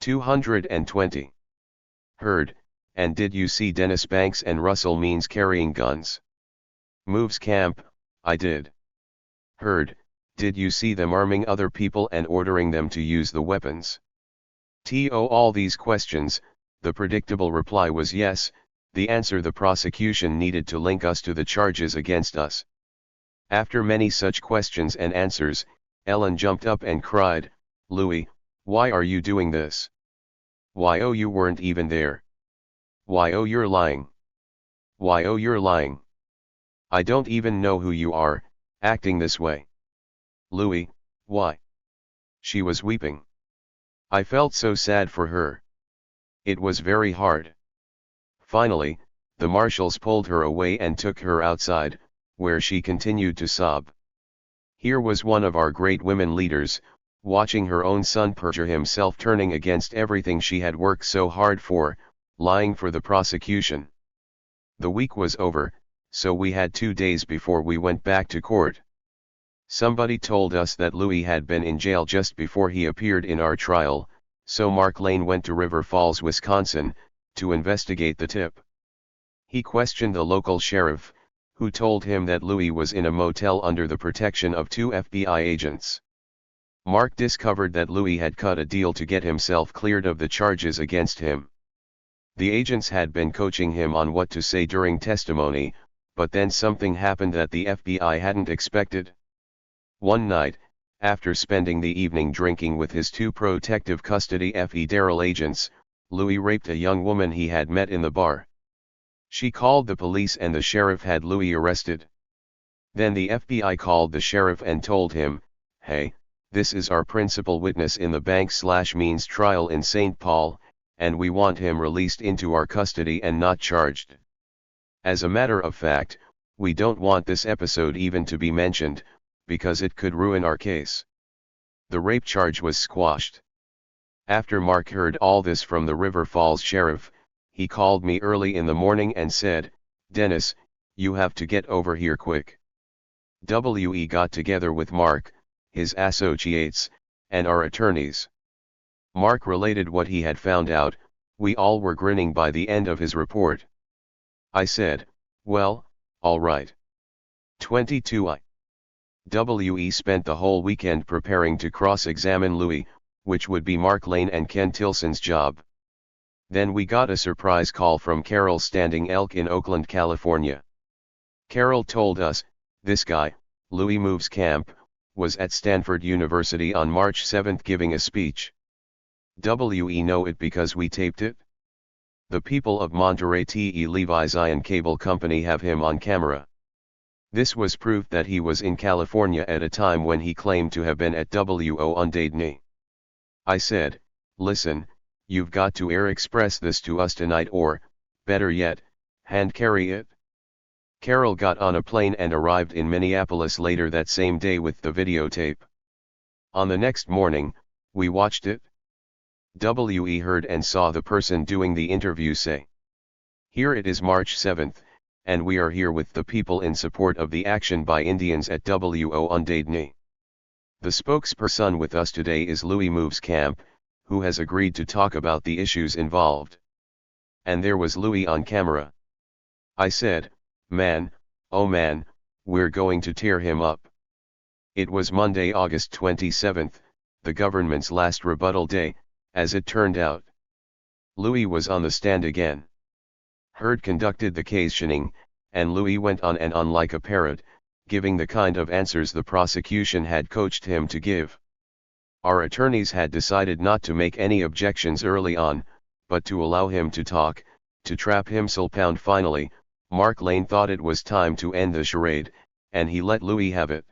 220. Heard, and did you see Dennis Banks and Russell Means carrying guns? Movescamp, I did. Heard, did you see them arming other people and ordering them to use the weapons? To all these questions, the predictable reply was yes, the answer the prosecution needed to link us to the charges against us. After many such questions and answers, Ellen jumped up and cried, "Louis, why are you doing this? Why you weren't even there? Why you're lying? Why you're lying? I don't even know who you are, acting this way. Louis, why?" She was weeping. I felt so sad for her. It was very hard. Finally, the marshals pulled her away and took her outside, where she continued to sob. Here was one of our great women leaders, watching her own son perjure himself, turning against everything she had worked so hard for, lying for the prosecution. The week was over, so we had 2 days before we went back to court. Somebody told us that Louis had been in jail just before he appeared in our trial, so Mark Lane went to River Falls, Wisconsin, to investigate the tip. He questioned the local sheriff, who told him that Louis was in a motel under the protection of 2 FBI agents. Mark discovered that Louis had cut a deal to get himself cleared of the charges against him. The agents had been coaching him on what to say during testimony, but then something happened that the FBI hadn't expected. One night, after spending the evening drinking with his 2 protective custody federal agents, Louis raped a young woman he had met in the bar. She called the police and the sheriff had Louis arrested. Then the FBI called the sheriff and told him, "Hey, this is our principal witness in the Banks/Means trial in St. Paul, and we want him released into our custody and not charged. As a matter of fact, we don't want this episode even to be mentioned, because it could ruin our case." The rape charge was squashed. After Mark heard all this from the River Falls sheriff, he called me early in the morning and said, "Dennis, you have to get over here quick." We got together with Mark, his associates, and our attorneys. Mark related what he had found out. We all were grinning by the end of his report. I said, "Well, all right." 22I. We spent the whole weekend preparing to cross-examine Louis, which would be Mark Lane and Ken Tilson's job. Then we got a surprise call from Carol Standing Elk in Oakland, California. Carol told us, this guy, Louis Moves Camp, was at Stanford University on March 7 giving a speech. We know it because we taped it. The people of Monterey Levi's Ion Cable Company have him on camera. This was proof that he was in California at a time when he claimed to have been at Ojibwa. I said, "Listen, you've got to express this to us tonight or, better yet, hand carry it." Carol got on a plane and arrived in Minneapolis later that same day with the videotape. On the next morning, we watched it. We heard and saw the person doing the interview say, "Here it is March 7, and we are here with the people in support of the action by Indians at Ojibwa." The spokesperson with us today is Louis Moves Camp, who has agreed to talk about the issues involved. And there was Louis on camera. I said, "Man, oh man, we're going to tear him up." It was Monday, August 27, the government's last rebuttal day, as it turned out. Louis was on the stand again. Heard conducted the questioning, and Louis went on and on like a parrot, giving the kind of answers the prosecution had coached him to give. Our attorneys had decided not to make any objections early on, but to allow him to talk, to trap him so pound. Finally, Mark Lane thought it was time to end the charade, and he let Louis have it.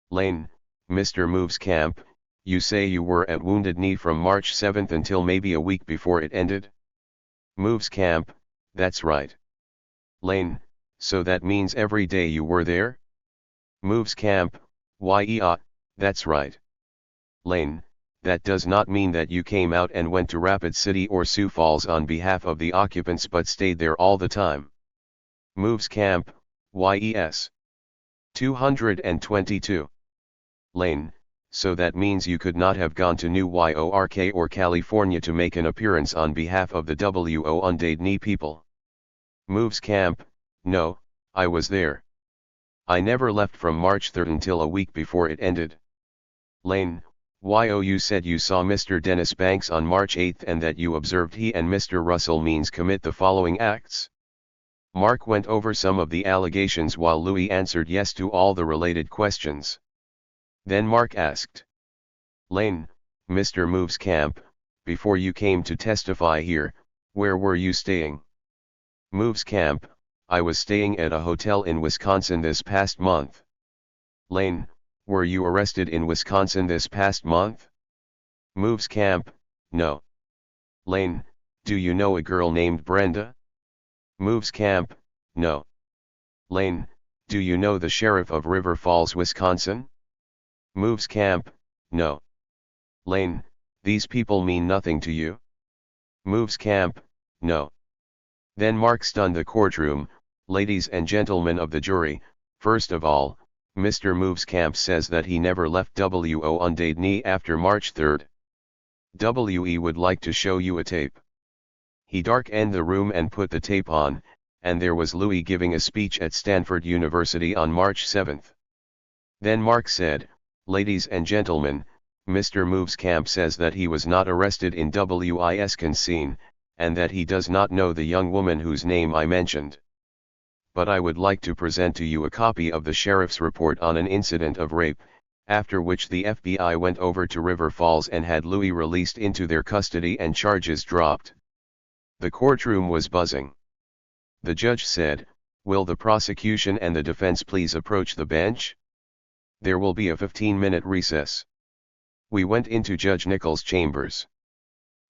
"Lane, Mr. Moves Camp, you say you were at Wounded Knee from March 7 until maybe a week before it ended?" Moves Camp, "That's right." "Lane, so that means every day you were there?" Moves Camp, "Yeah, that's right." "Lane, that does not mean that you came out and went to Rapid City or Sioux Falls on behalf of the occupants but stayed there all the time." Moves Camp, "Yes." 222. "Lane, so that means you could not have gone to New York or California to make an appearance on behalf of the Ojibwa people?" Moves Camp, "No, I was there. I never left from March 3 until a week before it ended." "Lane, you said you saw Mr. Dennis Banks on March 8 and that you observed he and Mr. Russell Means commit the following acts." Mark went over some of the allegations while Louis answered yes to all the related questions. Then Mark asked, "Lane, Mr. Moves Camp, before you came to testify here, where were you staying?" Moves Camp, "I was staying at a hotel in Wisconsin this past month." Lane, "Were you arrested in Wisconsin this past month?" Moves Camp, "No." Lane, "Do you know a girl named Brenda?" Moves Camp, "No." Lane, "Do you know the sheriff of River Falls, Wisconsin?" Moves Camp, "No." Lane, "These people mean nothing to you?" Moves Camp, "No." Then Mark stunned the courtroom. "Ladies and gentlemen of the jury, first of all, Mr. Moves Camp says that he never left WO on Dade after March 3rd. WE would like to show you a tape. He darkened the room and put the tape on, and there was Louis giving a speech at Stanford University on March 7th. Then Mark said, "Ladies and gentlemen, Mr. Moves Camp says that he was not arrested in Wisconsin, and that he does not know the young woman whose name I mentioned. But I would like to present to you a copy of the sheriff's report on an incident of rape, after which the FBI went over to River Falls and had Louis released into their custody and charges dropped." The courtroom was buzzing. The judge said, "Will the prosecution and the defense please approach the bench? There will be a 15-minute recess." We went into Judge Nichols' chambers.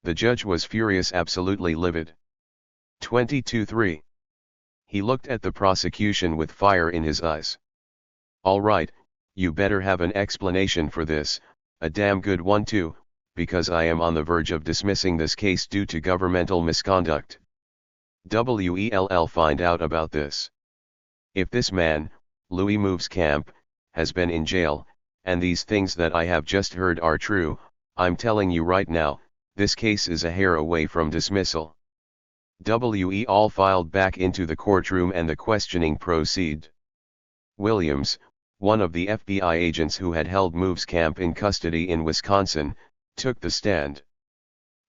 The judge was furious, absolutely livid. 22-3. He looked at the prosecution with fire in his eyes. "All right, you better have an explanation for this, a damn good one too, because I am on the verge of dismissing this case due to governmental misconduct. WELL find out about this. If this man, Louis Moves Camp, has been in jail, and these things that I have just heard are true, I'm telling you right now, this case is a hair away from dismissal." WE all filed back into the courtroom and the questioning proceeded. Williams, one of the FBI agents who had held Moves Camp in custody in Wisconsin, took the stand.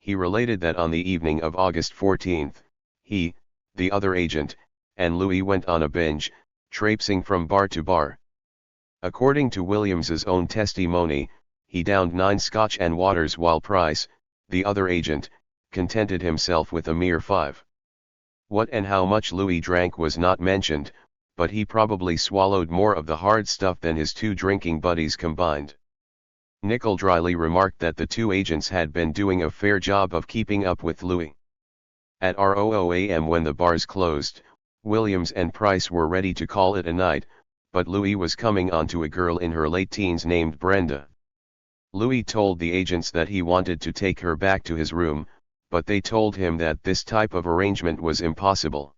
He related that on the evening of August 14, he, the other agent, and Louis went on a binge, traipsing from bar to bar. According to Williams's own testimony, he downed 9 scotch and waters while Price, the other agent, contented himself with a mere 5. What and how much Louis drank was not mentioned, but he probably swallowed more of the hard stuff than his 2 drinking buddies combined. Nickel dryly remarked that the 2 agents had been doing a fair job of keeping up with Louis. At ROO AM when the bars closed, Williams and Price were ready to call it a night, but Louis was coming on to a girl in her late teens named Brenda. Louis told the agents that he wanted to take her back to his room, but they told him that this type of arrangement was impossible.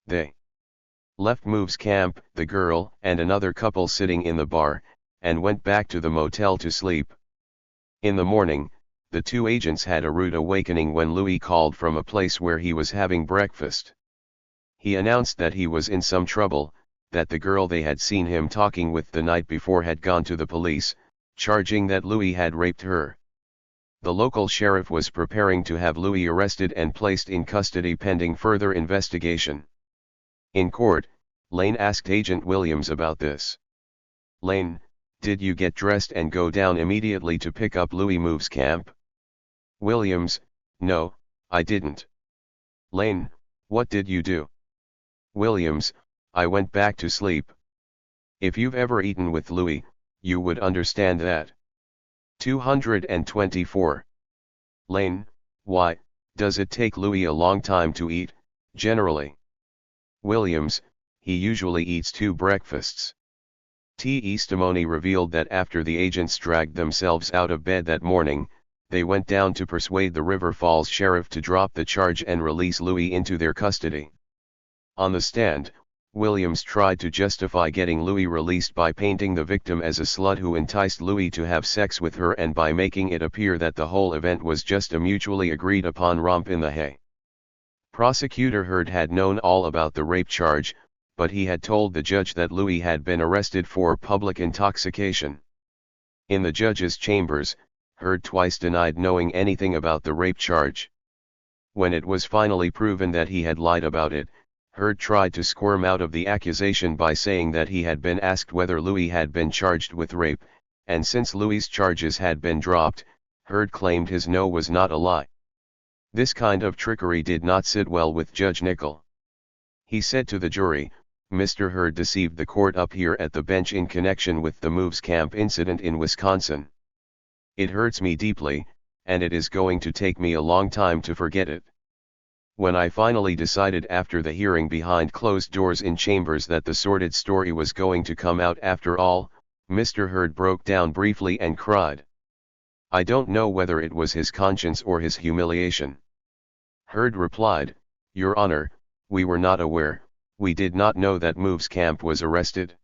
They left Moves Camp, the girl, and another couple sitting in the bar, and went back to the motel to sleep. In the morning, the 2 agents had a rude awakening when Louis called from a place where he was having breakfast. He announced that he was in some trouble, that the girl they had seen him talking with the night before had gone to the police, charging that Louis had raped her. The local sheriff was preparing to have Louis arrested and placed in custody pending further investigation. In court, Lane asked Agent Williams about this. "Lane, did you get dressed and go down immediately to pick up Louis Moves Camp?" Williams, "No, I didn't." Lane, "What did you do?" Williams, "I went back to sleep." If you've ever eaten with Louis, you would understand that. 224. Lane, "Why, does it take Louis a long time to eat, generally?" Williams, "He usually eats 2 breakfasts." Testimony revealed that after the agents dragged themselves out of bed that morning, they went down to persuade the River Falls sheriff to drop the charge and release Louis into their custody. On the stand, Williams tried to justify getting Louis released by painting the victim as a slut who enticed Louis to have sex with her and by making it appear that the whole event was just a mutually agreed upon romp in the hay. Prosecutor Heard had known all about the rape charge, but he had told the judge that Louis had been arrested for public intoxication. In the judge's chambers, Heard twice denied knowing anything about the rape charge. When it was finally proven that he had lied about it, Heard tried to squirm out of the accusation by saying that he had been asked whether Louis had been charged with rape, and since Louis's charges had been dropped, Heard claimed his no was not a lie. This kind of trickery did not sit well with Judge Nickel. He said to the jury, "Mr. Heard deceived the court up here at the bench in connection with the Moves Camp incident in Wisconsin. It hurts me deeply, and it is going to take me a long time to forget it. When I finally decided after the hearing behind closed doors in chambers that the sordid story was going to come out after all, Mr. Heard broke down briefly and cried. I don't know whether it was his conscience or his humiliation." Heard replied, "Your Honor, we were not aware, we did not know that Moves Camp was arrested."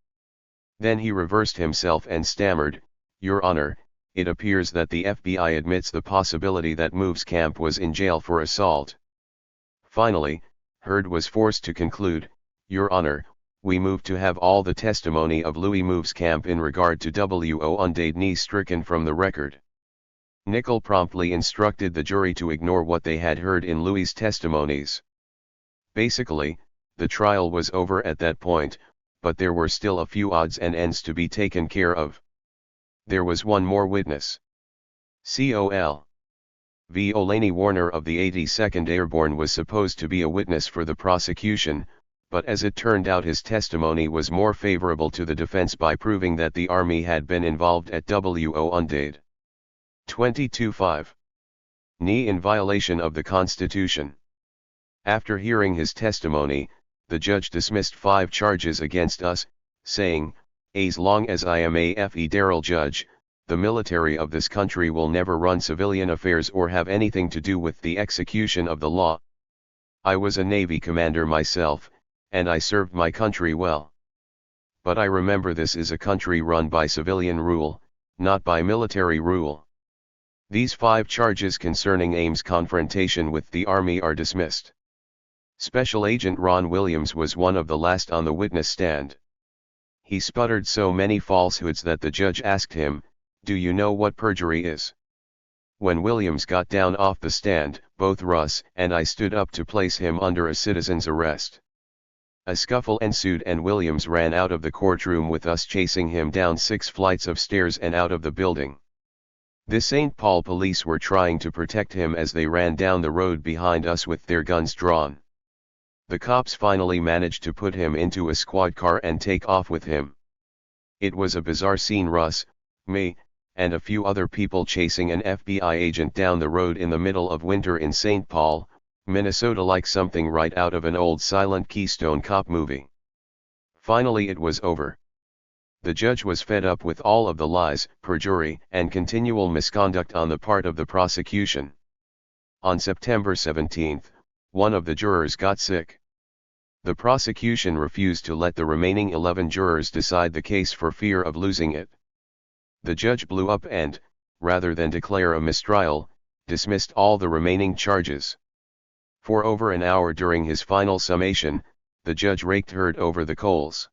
Then he reversed himself and stammered, "Your Honor, it appears that the FBI admits the possibility that Moves Camp was in jail for assault." Finally, Heard was forced to conclude, "Your Honor, we move to have all the testimony of Louis Moves Camp in regard to W.O. Undadeny stricken from the record." Nickel promptly instructed the jury to ignore what they had heard in Louis's testimonies. Basically, the trial was over at that point, but there were still a few odds and ends to be taken care of. There was one more witness. Col. V. Olaney Warner of the 82nd Airborne was supposed to be a witness for the prosecution, but as it turned out his testimony was more favorable to the defense by proving that the Army had been involved at W.O. Undade. 22-5. Ni in violation of the Constitution. After hearing his testimony, the judge dismissed 5 charges against us, saying, "As long as I am a federal judge, the military of this country will never run civilian affairs or have anything to do with the execution of the law. I was a Navy commander myself, and I served my country well. But I remember this is a country run by civilian rule, not by military rule." These 5 charges concerning Ames' confrontation with the Army are dismissed. Special Agent Ron Williams was one of the last on the witness stand. He sputtered so many falsehoods that the judge asked him, "Do you know what perjury is?" When Williams got down off the stand, both Russ and I stood up to place him under a citizen's arrest. A scuffle ensued and Williams ran out of the courtroom with us chasing him down 6 flights of stairs and out of the building. The St. Paul police were trying to protect him as they ran down the road behind us with their guns drawn. The cops finally managed to put him into a squad car and take off with him. It was a bizarre scene. Russ, me, and a few other people chasing an FBI agent down the road in the middle of winter in St. Paul, Minnesota, like something right out of an old silent Keystone Cop movie. Finally it was over. The judge was fed up with all of the lies, perjury, and continual misconduct on the part of the prosecution. On September 17, one of the jurors got sick. The prosecution refused to let the remaining 11 jurors decide the case for fear of losing it. The judge blew up and, rather than declare a mistrial, dismissed all the remaining charges. For over an hour during his final summation, the judge raked Heard over the coals.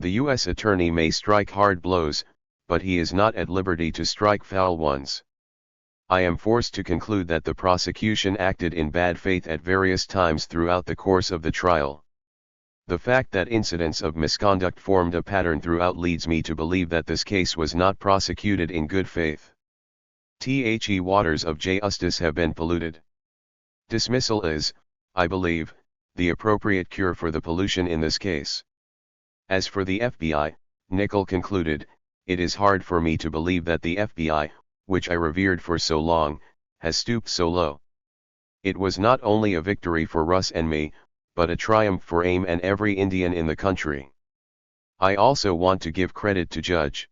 The U.S. attorney may strike hard blows, but he is not at liberty to strike foul ones. I am forced to conclude that the prosecution acted in bad faith at various times throughout the course of the trial. The fact that incidents of misconduct formed a pattern throughout leads me to believe that this case was not prosecuted in good faith. The waters of justice have been polluted. Dismissal is, I believe, the appropriate cure for the pollution in this case. As for the FBI, Nickel concluded, it is hard for me to believe that the FBI, which I revered for so long, has stooped so low. It was not only a victory for Russ and me, but a triumph for AIM and every Indian in the country. I also want to give credit to Judge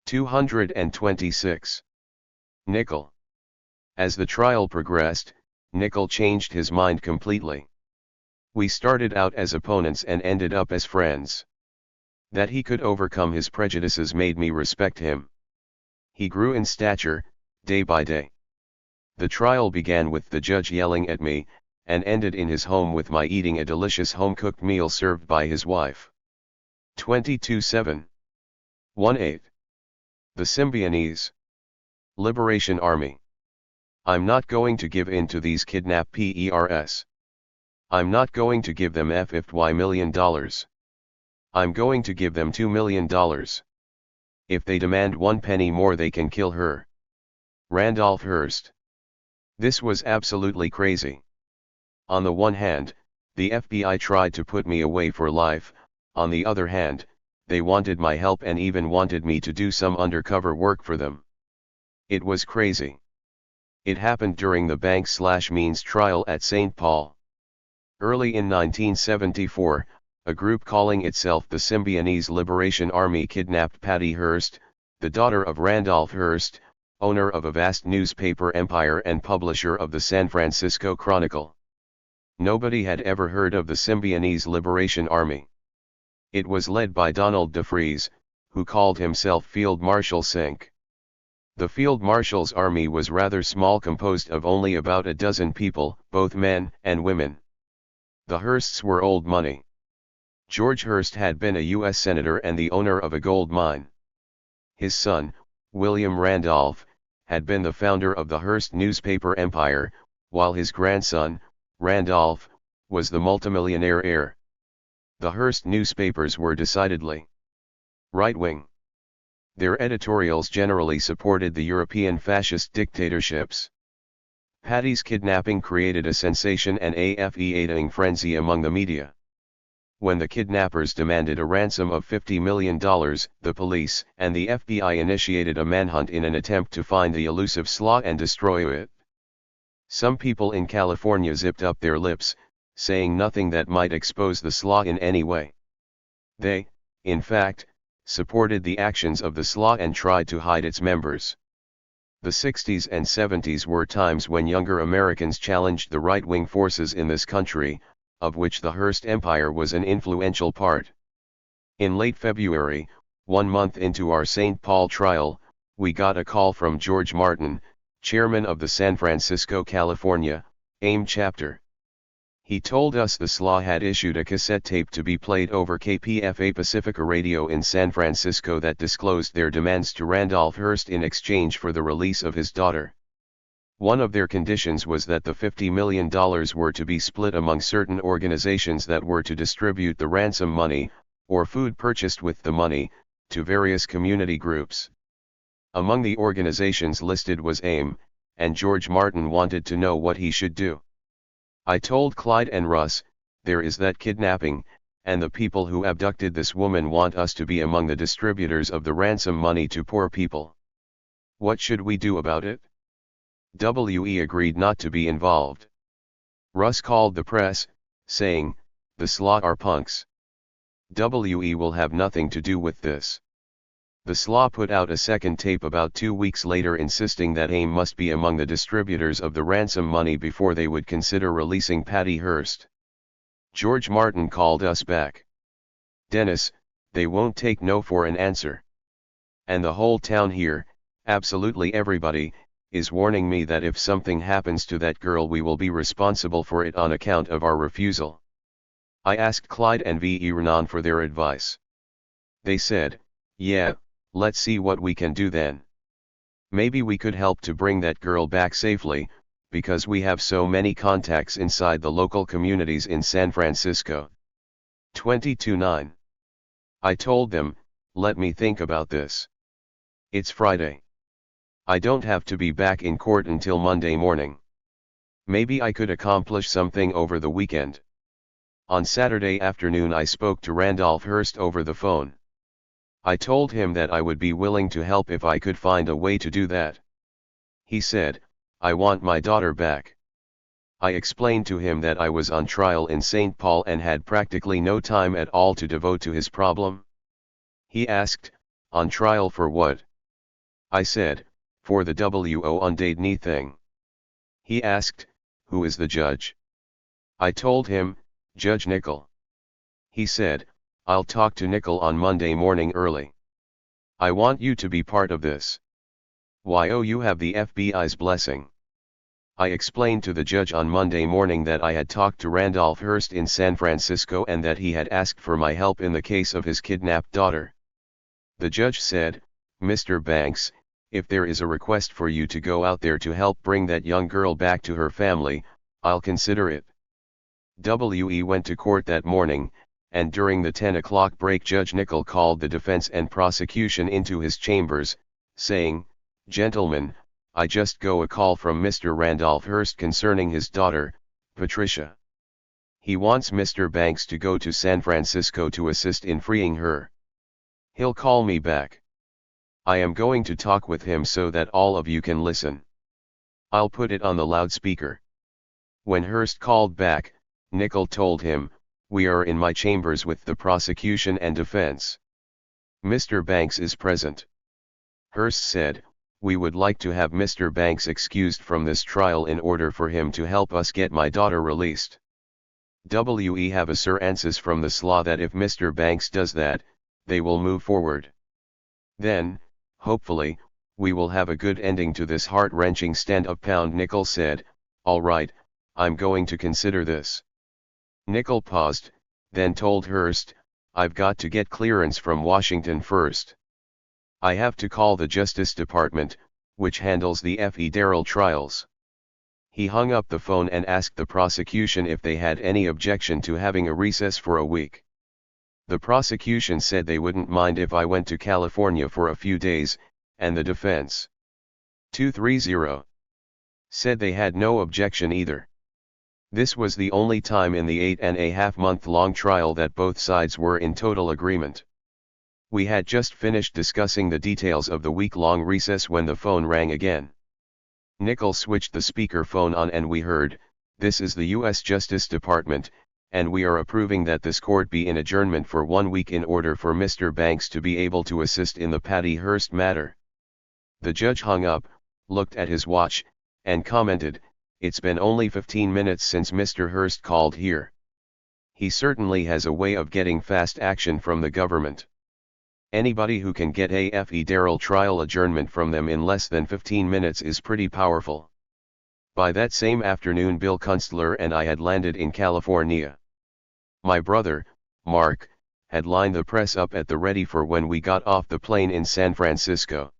226. Nickel. As the trial progressed, Nickel changed his mind completely. We started out as opponents and ended up as friends. That he could overcome his prejudices made me respect him. He grew in stature, day by day. The trial began with the judge yelling at me, and ended in his home with my eating a delicious home-cooked meal served by his wife. 22-7. 1-8. The Symbionese Liberation Army. I'm not going to give in to these kidnappers. I'm not going to give them $50 million. I'm going to give them $2 million. If they demand 1 penny more they can kill her. Randolph Hearst. This was absolutely crazy. On the one hand, the FBI tried to put me away for life, on the other hand, they wanted my help and even wanted me to do some undercover work for them. It was crazy. It happened during the Banks/Means trial at St. Paul. Early in 1974, a group calling itself the Symbionese Liberation Army kidnapped Patty Hearst, the daughter of Randolph Hearst, owner of a vast newspaper empire and publisher of the San Francisco Chronicle. Nobody had ever heard of the Symbionese Liberation Army. It was led by Donald DeFreeze, who called himself Field Marshal Sink. The Field Marshal's army was rather small, composed of only about a dozen people, both men and women. The Hearsts were old money. George Hearst had been a U.S. Senator and the owner of a gold mine. His son, William Randolph, had been the founder of the Hearst newspaper empire, while his grandson, Randolph, was the multimillionaire heir. The Hearst newspapers were decidedly right-wing. Their editorials generally supported the European fascist dictatorships. Patty's kidnapping created a sensation and a feting frenzy among the media. When the kidnappers demanded a ransom of $50 million, the police and the FBI initiated a manhunt in an attempt to find the elusive slaw and destroy it. Some people in California zipped up their lips, saying nothing that might expose the slaw in any way. They, in fact, supported the actions of the slaw and tried to hide its members. The 60s and 70s were times when younger Americans challenged the right-wing forces in this country, of which the Hearst Empire was an influential part. In late February, 1 month into our St. Paul trial, we got a call from George Martin, chairman of the San Francisco, California, AIM chapter. He told us the slaw had issued a cassette tape to be played over KPFA Pacifica Radio in San Francisco that disclosed their demands to Randolph Hearst in exchange for the release of his daughter. One of their conditions was that the $50 million were to be split among certain organizations that were to distribute the ransom money, or food purchased with the money, to various community groups. Among the organizations listed was AIM, and George Martin wanted to know what he should do. I told Clyde and Russ, there is that kidnapping, and the people who abducted this woman want us to be among the distributors of the ransom money to poor people. What should we do about it? We agreed not to be involved. Russ called the press, saying, the slaw are punks. We will have nothing to do with this. The slaw put out a second tape about 2 weeks later insisting that AIM must be among the distributors of the ransom money before they would consider releasing Patty Hearst. George Martin called us back. Dennis, they won't take no for an answer. And the whole town here, absolutely everybody, is warning me that if something happens to that girl we will be responsible for it on account of our refusal. I asked Clyde and Renan for their advice. They said, yeah, let's see what we can do then. Maybe we could help to bring that girl back safely, because we have so many contacts inside the local communities in San Francisco. 22-9. I told them, let me think about this. It's Friday. I don't have to be back in court until Monday morning. Maybe I could accomplish something over the weekend. On Saturday afternoon I spoke to Randolph Hearst over the phone. I told him that I would be willing to help if I could find a way to do that. He said, I want my daughter back. I explained to him that I was on trial in St. Paul and had practically no time at all to devote to his problem. He asked, on trial for what? I said, for the WO undated knee thing. He asked, who is the judge? I told him, Judge Nickel. He said, I'll talk to Nickel on Monday morning early. I want you to be part of this. You have the FBI's blessing. I explained to the judge on Monday morning that I had talked to Randolph Hearst in San Francisco and that he had asked for my help in the case of his kidnapped daughter. The judge said, Mr. Banks, if there is a request for you to go out there to help bring that young girl back to her family, I'll consider it. We went to court that morning, and during the 10 o'clock break Judge Nickel called the defense and prosecution into his chambers, saying, Gentlemen, I just got a call from Mr. Randolph Hearst concerning his daughter, Patricia. He wants Mr. Banks to go to San Francisco to assist in freeing her. He'll call me back. I am going to talk with him so that all of you can listen. I'll put it on the loudspeaker. When Hearst called back, Nickel told him, we are in my chambers with the prosecution and defense. Mr. Banks is present. Hearst said, we would like to have Mr. Banks excused from this trial in order for him to help us get my daughter released. We have assurances from the SLA that if Mr. Banks does that, they will move forward. Then, hopefully, we will have a good ending to this heart-wrenching stand-up. Nickel said, "All right, I'm going to consider this." Nickel paused, then told Hearst, "I've got to get clearance from Washington first. I have to call the Justice Department, which handles the federal trials." He hung up the phone and asked the prosecution if they had any objection to having a recess for a week. The prosecution said they wouldn't mind if I went to California for a few days, and the defense 230 said they had no objection either. This was the only time in the 8.5-month-long trial that both sides were in total agreement. We had just finished discussing the details of the week-long recess when the phone rang again. Nickel switched the speakerphone on and we heard, "This is the U.S. Justice Department, and we are approving that this court be in adjournment for 1 week in order for Mr. Banks to be able to assist in the Patty Hearst matter." The judge hung up, looked at his watch, and commented, "It's been only 15 minutes since Mr. Hearst called here. He certainly has a way of getting fast action from the government. Anybody who can get a federal trial adjournment from them in less than 15 minutes is pretty powerful." By that same afternoon Bill Kunstler and I had landed in California. My brother, Mark, had lined the press up at the ready for when we got off the plane in San Francisco.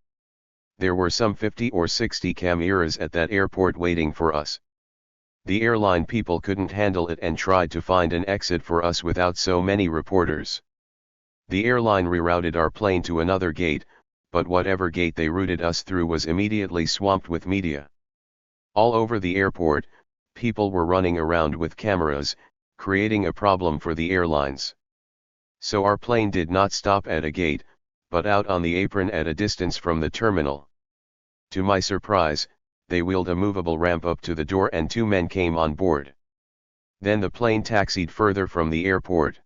There were some 50 or 60 cameras at that airport waiting for us. The airline people couldn't handle it and tried to find an exit for us without so many reporters. The airline rerouted our plane to another gate, but whatever gate they routed us through was immediately swamped with media. All over the airport, people were running around with cameras, creating a problem for the airlines. So our plane did not stop at a gate, but out on the apron at a distance from the terminal. To my surprise, they wheeled a movable ramp up to the door and 2 men came on board. Then the plane taxied further from the airport.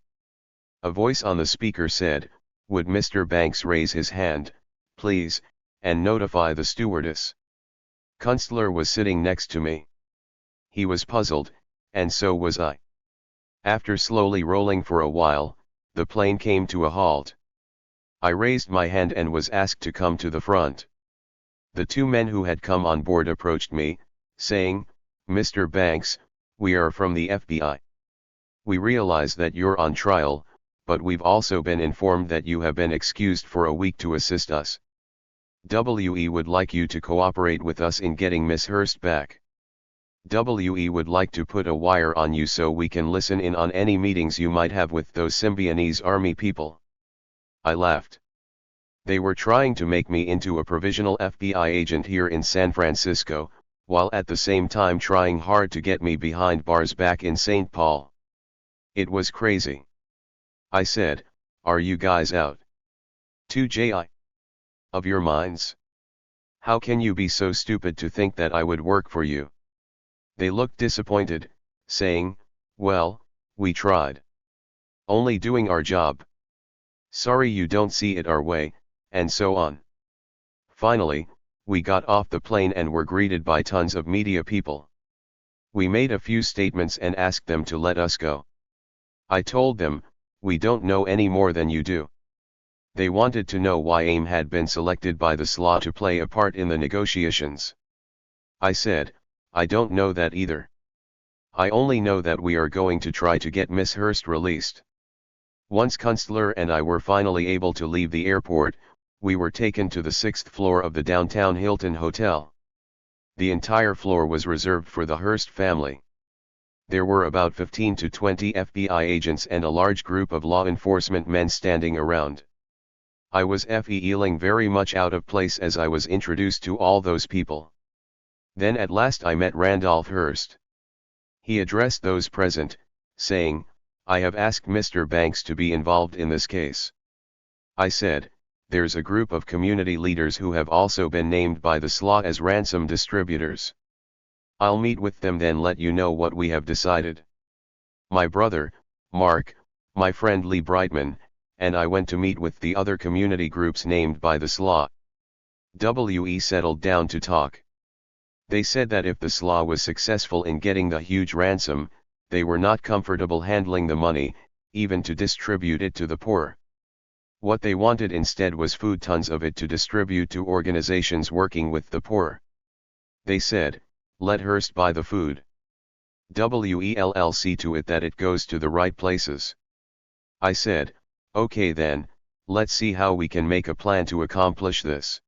A voice on the speaker said, "Would Mr. Banks raise his hand, please, and notify the stewardess?" Kunstler was sitting next to me. He was puzzled, and so was I. After slowly rolling for a while, the plane came to a halt. I raised my hand and was asked to come to the front. The 2 men who had come on board approached me, saying, "Mr. Banks, we are from the FBI. We realize that you're on trial, but we've also been informed that you have been excused for a week to assist us. We would like you to cooperate with us in getting Miss Hearst back. We would like to put a wire on you so we can listen in on any meetings you might have with those Symbionese army people." I laughed. They were trying to make me into a provisional FBI agent here in San Francisco, while at the same time trying hard to get me behind bars back in St. Paul. It was crazy. I said, "Are you guys out of your minds? How can you be so stupid to think that I would work for you?" They looked disappointed, saying, "Well, we tried. Only doing our job. Sorry you don't see it our way," and so on. Finally, we got off the plane and were greeted by tons of media people. We made a few statements and asked them to let us go. I told them, "We don't know any more than you do." They wanted to know why AIM had been selected by the SLA to play a part in the negotiations. I said, "I don't know that either. I only know that we are going to try to get Miss Hearst released." Once Kunstler and I were finally able to leave the airport, we were taken to the 6th floor of the downtown Hilton Hotel. The entire floor was reserved for the Hearst family. There were about 15 to 20 FBI agents and a large group of law enforcement men standing around. I was feeling very much out of place as I was introduced to all those people. Then at last I met Randolph Hearst. He addressed those present, saying, "I have asked Mr. Banks to be involved in this case." I said, "There's a group of community leaders who have also been named by the SLA as ransom distributors. I'll meet with them then let you know what we have decided." My brother, Mark, my friend Lee Brightman, and I went to meet with the other community groups named by the SLA. We settled down to talk. They said that if the SLA was successful in getting the huge ransom, they were not comfortable handling the money, even to distribute it to the poor. What they wanted instead was food, tons of it, to distribute to organizations working with the poor. They said, let Hearst buy the food. We'll see to it that it goes to the right places. I said, okay then, let's see how we can make a plan to accomplish this.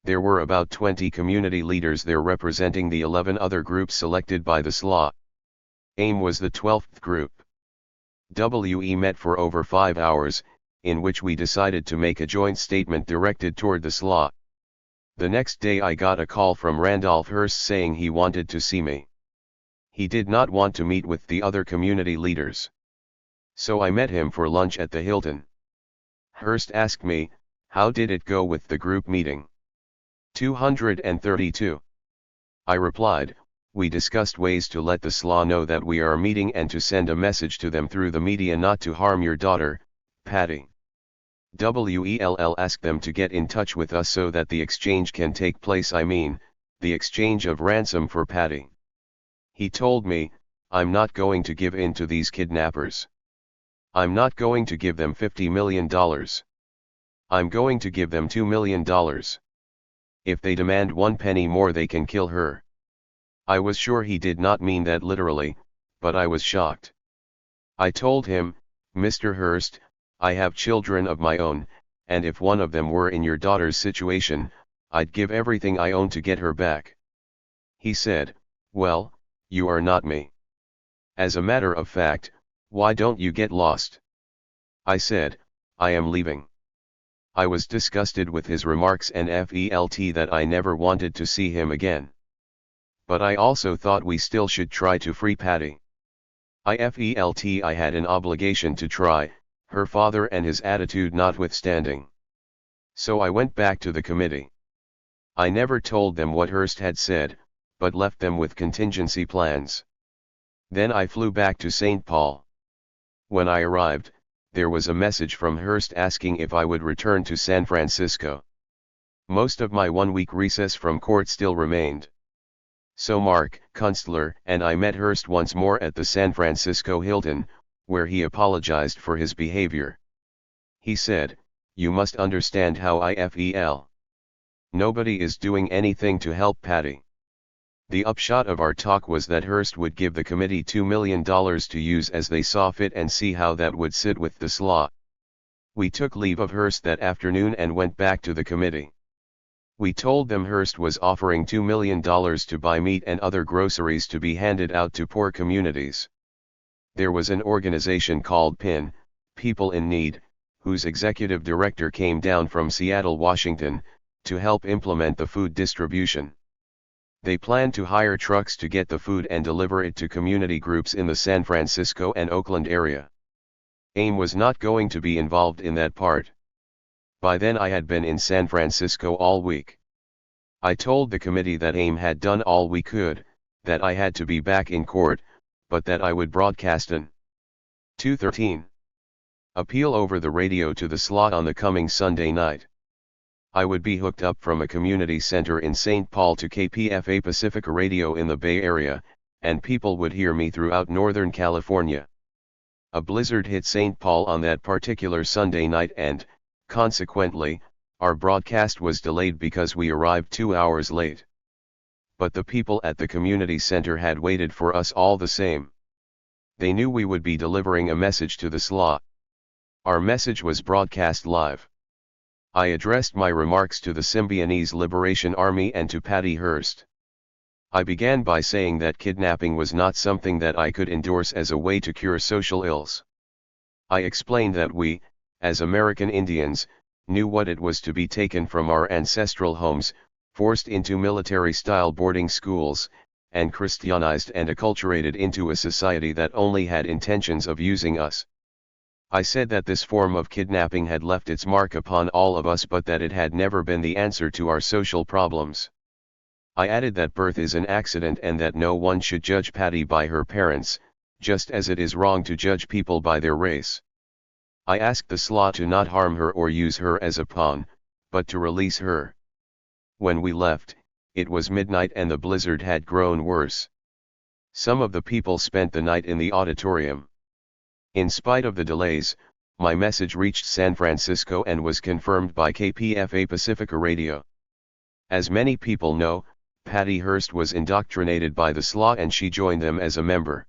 There were about 20 community leaders there representing the 11 other groups selected by the SLA. AIM was the 12th group. We met for over 5 hours, in which we decided to make a joint statement directed toward the SLA. The next day I got a call from Randolph Hearst saying he wanted to see me. He did not want to meet with the other community leaders. So I met him for lunch at the Hilton. Hearst asked me, how did it go with the group meeting? 232. I replied, we discussed ways to let the SLA know that we are meeting and to send a message to them through the media not to harm your daughter, Patty. We'll ask them to get in touch with us so that the exchange can take place, I mean, the exchange of ransom for Patty. He told me, I'm not going to give in to these kidnappers. I'm not going to give them $50 million. I'm going to give them $2 million. If they demand 1 penny more, they can kill her. I was sure he did not mean that literally, but I was shocked. I told him, Mr. Hearst, I have children of my own, and if one of them were in your daughter's situation, I'd give everything I own to get her back. He said, well, you are not me. As a matter of fact, why don't you get lost? I said, I am leaving. I was disgusted with his remarks and felt that I never wanted to see him again. But I also thought we still should try to free Patty. I felt I had an obligation to try, her father and his attitude notwithstanding. So I went back to the committee. I never told them what Hearst had said, but left them with contingency plans. Then I flew back to St. Paul. When I arrived, there was a message from Hearst asking if I would return to San Francisco. Most of my 1-week recess from court still remained. So Mark Kunstler and I met Hearst once more at the San Francisco Hilton, where he apologized for his behavior. He said, you must understand how I feel. Nobody is doing anything to help Patty. The upshot of our talk was that Hearst would give the committee $2 million to use as they saw fit and see how that would sit with the SLA. We took leave of Hearst that afternoon and went back to the committee. We told them Hearst was offering $2 million to buy meat and other groceries to be handed out to poor communities. There was an organization called PIN, People in Need, whose executive director came down from Seattle, Washington, to help implement the food distribution. They planned to hire trucks to get the food and deliver it to community groups in the San Francisco and Oakland area. AIM was not going to be involved in that part. By then I had been in San Francisco all week. I told the committee that AIM had done all we could, that I had to be back in court, but that I would broadcast an 213 appeal over the radio to the SLA on the coming Sunday night. I would be hooked up from a community center in St. Paul to KPFA Pacifica Radio in the Bay Area, and people would hear me throughout Northern California. A blizzard hit St. Paul on that particular Sunday night and, consequently, our broadcast was delayed because we arrived 2 hours late. But the people at the community center had waited for us all the same. They knew we would be delivering a message to the SLA. Our message was broadcast live. I addressed my remarks to the Symbionese Liberation Army and to Patty Hearst. I began by saying that kidnapping was not something that I could endorse as a way to cure social ills. I explained that we, as American Indians, knew what it was to be taken from our ancestral homes, forced into military-style boarding schools, and Christianized and acculturated into a society that only had intentions of using us. I said that this form of kidnapping had left its mark upon all of us, but that it had never been the answer to our social problems. I added that birth is an accident and that no one should judge Patty by her parents, just as it is wrong to judge people by their race. I asked the SLA to not harm her or use her as a pawn, but to release her. When we left, it was midnight and the blizzard had grown worse. Some of the people spent the night in the auditorium. In spite of the delays, my message reached San Francisco and was confirmed by KPFA Pacifica Radio. As many people know, Patty Hearst was indoctrinated by the SLA and she joined them as a member.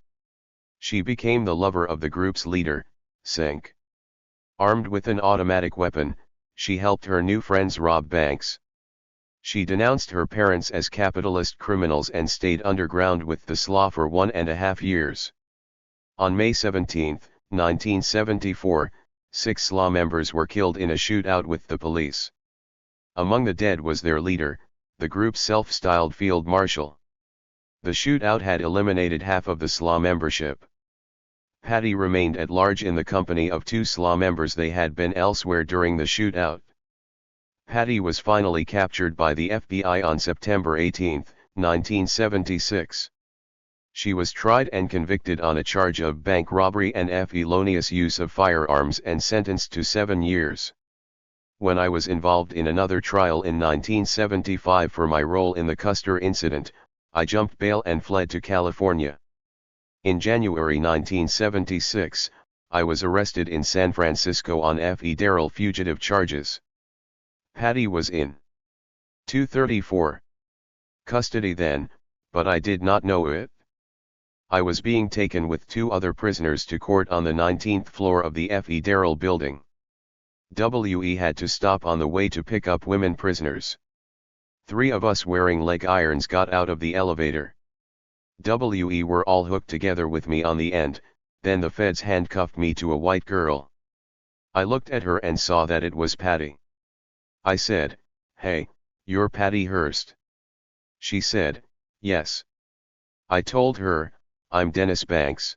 She became the lover of the group's leader, Sink. Armed with an automatic weapon, she helped her new friends rob banks. She denounced her parents as capitalist criminals and stayed underground with the SLA for 1.5 years. On May 17, 1974, 6 SLA members were killed in a shootout with the police. Among the dead was their leader, the group's self-styled field marshal. The shootout had eliminated half of the SLA membership. Patty remained at large in the company of 2 SLA members. They had been elsewhere during the shootout. Patty was finally captured by the FBI on September 18, 1976. She was tried and convicted on a charge of bank robbery and felonious use of firearms and sentenced to 7 years. When I was involved in another trial in 1975 for my role in the Custer incident, I jumped bail and fled to California. In January 1976, I was arrested in San Francisco on federal fugitive charges. Patty was in 234 custody then, but I did not know it. I was being taken with 2 other prisoners to court on the 19th floor of the federal building. We had to stop on the way to pick up women prisoners. 3 of us wearing leg irons got out of the elevator. We were all hooked together with me on the end, then the feds handcuffed me to a white girl. I looked at her and saw that it was Patty. I said, "Hey, you're Patty Hearst." She said, "Yes." I told her, "I'm Dennis Banks."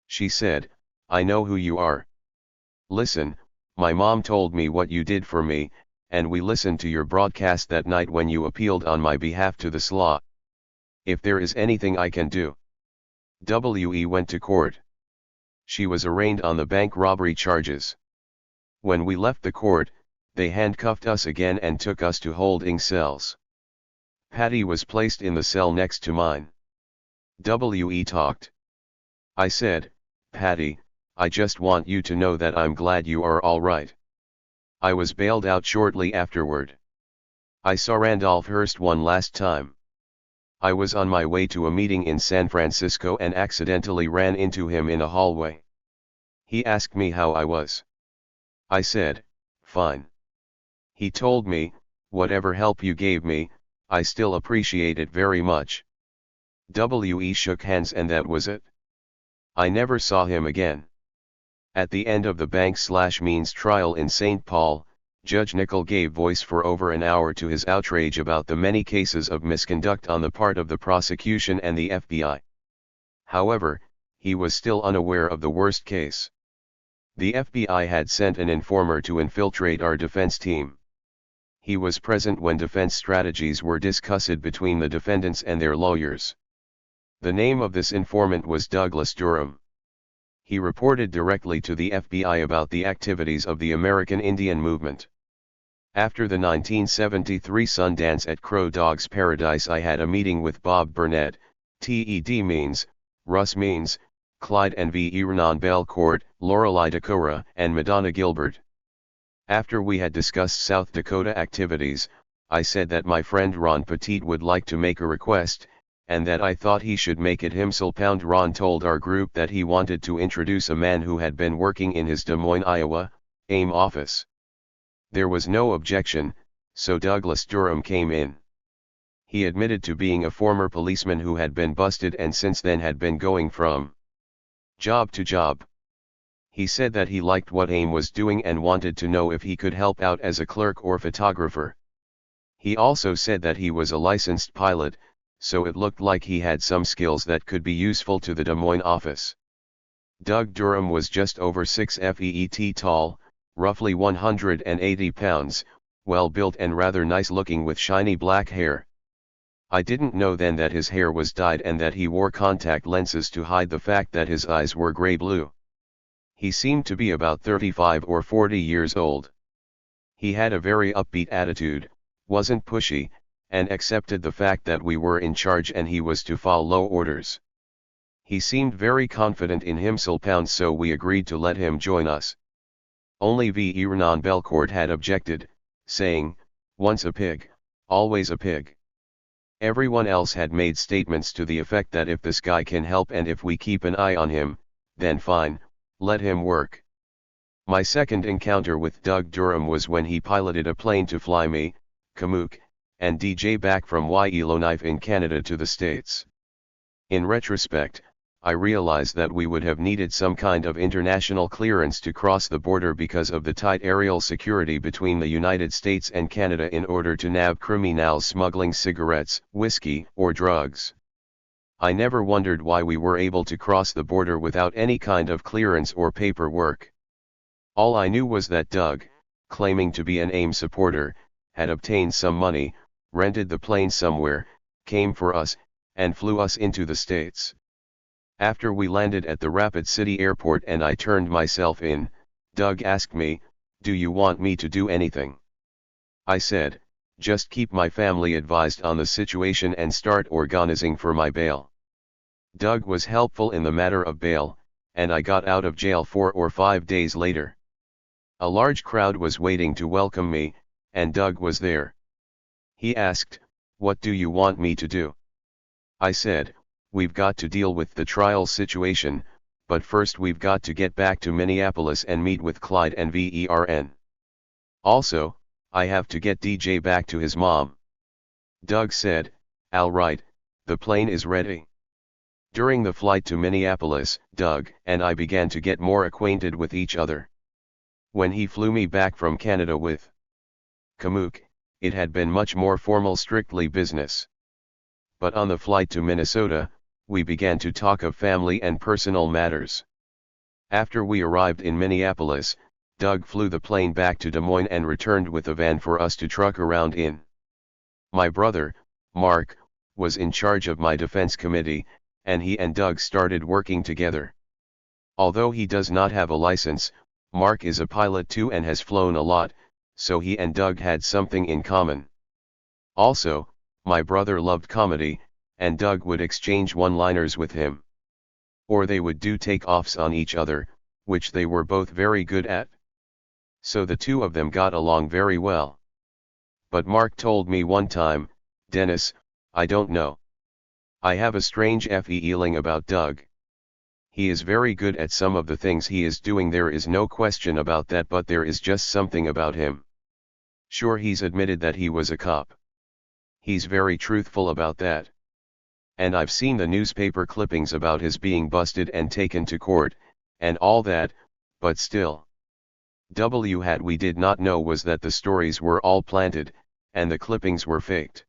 She said, "I know who you are. Listen, my mom told me what you did for me, and we listened to your broadcast that night when you appealed on my behalf to the SLA. If there is anything I can do." We went to court. She was arraigned on the bank robbery charges. When we left the court, they handcuffed us again and took us to holding cells. Patty was placed in the cell next to mine. We talked. I said, "Patty, I just want you to know that I'm glad you are all right." I was bailed out shortly afterward. I saw Randolph Hearst one last time. I was on my way to a meeting in San Francisco and accidentally ran into him in a hallway. He asked me how I was. I said, "Fine." He told me, "Whatever help you gave me, I still appreciate it very much." We shook hands and that was it. I never saw him again. At the end of the Banks/Means trial in St. Paul, Judge Nickel gave voice for over an hour to his outrage about the many cases of misconduct on the part of the prosecution and the FBI. However, he was still unaware of the worst case. The FBI had sent an informer to infiltrate our defense team. He was present when defense strategies were discussed between the defendants and their lawyers. The name of this informant was Douglas Durham. He reported directly to the FBI about the activities of the American Indian movement. After the 1973 Sundance at Crow Dog's Paradise, I had a meeting with Bob Burnett, Ted Means, Russ Means, Clyde and V. Renan Belcourt, Lorelei Decorah, and Madonna Gilbert. After we had discussed South Dakota activities, I said that my friend Ron Petit would like to make a request, and that I thought he should make it himself. Ron told our group that he wanted to introduce a man who had been working in his Des Moines, Iowa, AIM office. There was no objection, so Douglas Durham came in. He admitted to being a former policeman who had been busted and since then had been going from job to job. He said that he liked what AIM was doing and wanted to know if he could help out as a clerk or photographer. He also said that he was a licensed pilot, so it looked like he had some skills that could be useful to the Des Moines office. Doug Durham was just over 6 feet tall, roughly 180 pounds, well-built and rather nice-looking with shiny black hair. I didn't know then that his hair was dyed and that he wore contact lenses to hide the fact that his eyes were gray-blue. He seemed to be about 35 or 40 years old. He had a very upbeat attitude, wasn't pushy, and accepted the fact that we were in charge and he was to follow orders. He seemed very confident in himself, so we agreed to let him join us. Only V. Renan Belcourt had objected, saying, "Once a pig, always a pig." Everyone else had made statements to the effect that if this guy can help and if we keep an eye on him, then fine, let him work. My second encounter with Doug Durham was when he piloted a plane to fly me, Kamook, and DJ back from Yellowknife in Canada to the States. In retrospect, I realized that we would have needed some kind of international clearance to cross the border because of the tight aerial security between the United States and Canada in order to nab criminals smuggling cigarettes, whiskey, or drugs. I never wondered why we were able to cross the border without any kind of clearance or paperwork. All I knew was that Doug, claiming to be an AIM supporter, had obtained some money, rented the plane somewhere, came for us, and flew us into the States. After we landed at the Rapid City Airport and I turned myself in, Doug asked me, "Do you want me to do anything?" I said, "Just keep my family advised on the situation and start organizing for my bail." Doug was helpful in the matter of bail, and I got out of jail 4 or 5 days later. A large crowd was waiting to welcome me, and Doug was there. He asked, "What do you want me to do?" I said, "We've got to deal with the trial situation, but first we've got to get back to Minneapolis and meet with Clyde and Vern. Also, I have to get DJ back to his mom." Doug said, "All right, the plane is ready." During the flight to Minneapolis, Doug and I began to get more acquainted with each other. When he flew me back from Canada with Kamook, it had been much more formal, strictly business. But on the flight to Minnesota, we began to talk of family and personal matters. After we arrived in Minneapolis, Doug flew the plane back to Des Moines and returned with a van for us to truck around in. My brother, Mark, was in charge of my defense committee, and he and Doug started working together. Although he does not have a license, Mark is a pilot too and has flown a lot, so he and Doug had something in common. Also, my brother loved comedy, and Doug would exchange one-liners with him. Or they would do take-offs on each other, which they were both very good at. So the two of them got along very well. But Mark told me one time, "Dennis, I don't know. I have a strange feeling about Doug. He is very good at some of the things he is doing, there is no question about that, but there is just something about him. Sure, he's admitted that he was a cop. He's very truthful about that. And I've seen the newspaper clippings about his being busted and taken to court, and all that, but still. What we did not know was that the stories were all planted, and the clippings were faked.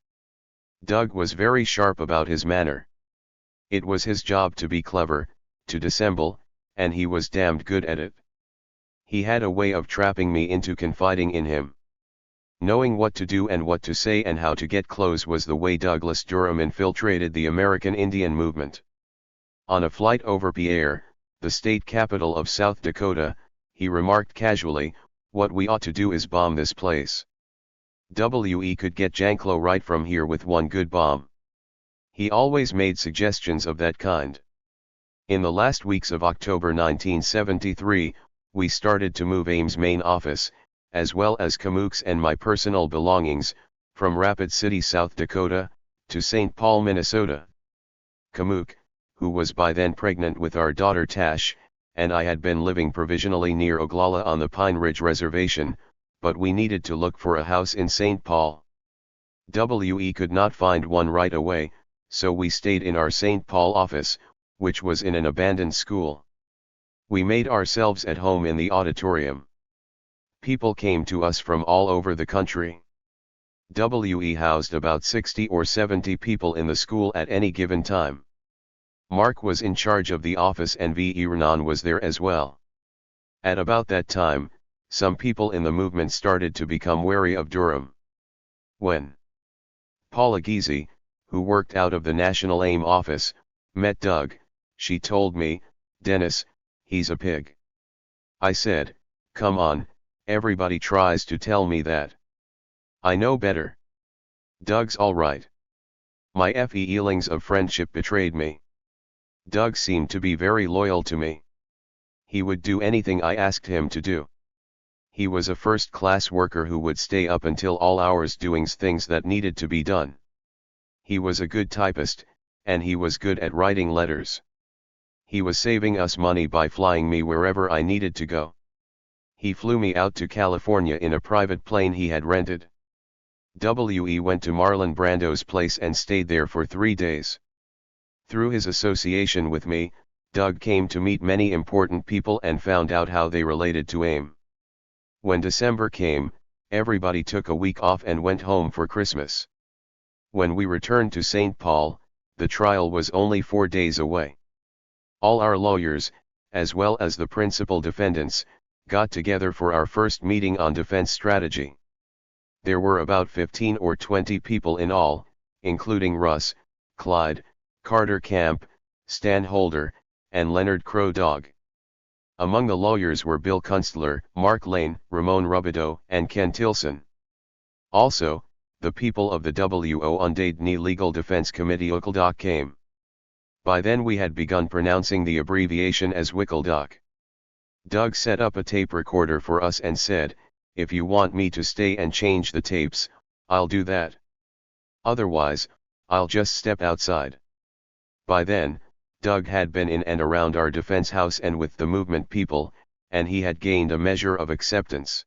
Doug was very sharp about his manner. It was his job to be clever, to dissemble, and he was damned good at it. He had a way of trapping me into confiding in him. Knowing what to do and what to say and how to get close was the way Douglas Durham infiltrated the American Indian movement. On a flight over Pierre, the state capital of South Dakota, he remarked casually, "What we ought to do is bomb this place. We could get Janklow right from here with one good bomb." He always made suggestions of that kind. In the last weeks of October 1973, we started to move AIM's main office, as well as Kamook's and my personal belongings, from Rapid City, South Dakota, to St. Paul, Minnesota. Kamook, who was by then pregnant with our daughter Tash, and I had been living provisionally near Oglala on the Pine Ridge Reservation, but we needed to look for a house in St. Paul. We could not find one right away, so we stayed in our St. Paul office, which was in an abandoned school. We made ourselves at home in the auditorium. People came to us from all over the country. We housed about 60 or 70 people in the school at any given time. Mark was in charge of the office and Renan was there as well. At about that time, some people in the movement started to become wary of Durham. When Paula Giese, who worked out of the National AIM office, met Doug, she told me, "Dennis, he's a pig." I said, "Come on, everybody tries to tell me that. I know better. Doug's all right." My feelings of friendship betrayed me. Doug seemed to be very loyal to me. He would do anything I asked him to do. He was a first-class worker who would stay up until all hours doing things that needed to be done. He was a good typist, and he was good at writing letters. He was saving us money by flying me wherever I needed to go. He flew me out to California in a private plane he had rented. We went to Marlon Brando's place and stayed there for 3 days. Through his association with me, Doug came to meet many important people and found out how they related to AIM. When December came, everybody took a week off and went home for Christmas. When we returned to St. Paul, the trial was only 4 days away. All our lawyers, as well as the principal defendants, got together for our first meeting on defense strategy. There were about 15 or 20 people in all, including Russ, Clyde, Carter Camp, Stan Holder, and Leonard Crow Dog. Among the lawyers were Bill Kunstler, Mark Lane, Ramon Rubido, and Ken Tilson. Also, the people of the Ondaidni Legal Defense Committee WCLDOC came. By then we had begun pronouncing the abbreviation as WCLDOC. Doug set up a tape recorder for us and said, "If you want me to stay and change the tapes, I'll do that. Otherwise, I'll just step outside." By then, Doug had been in and around our defense house and with the movement people, and he had gained a measure of acceptance.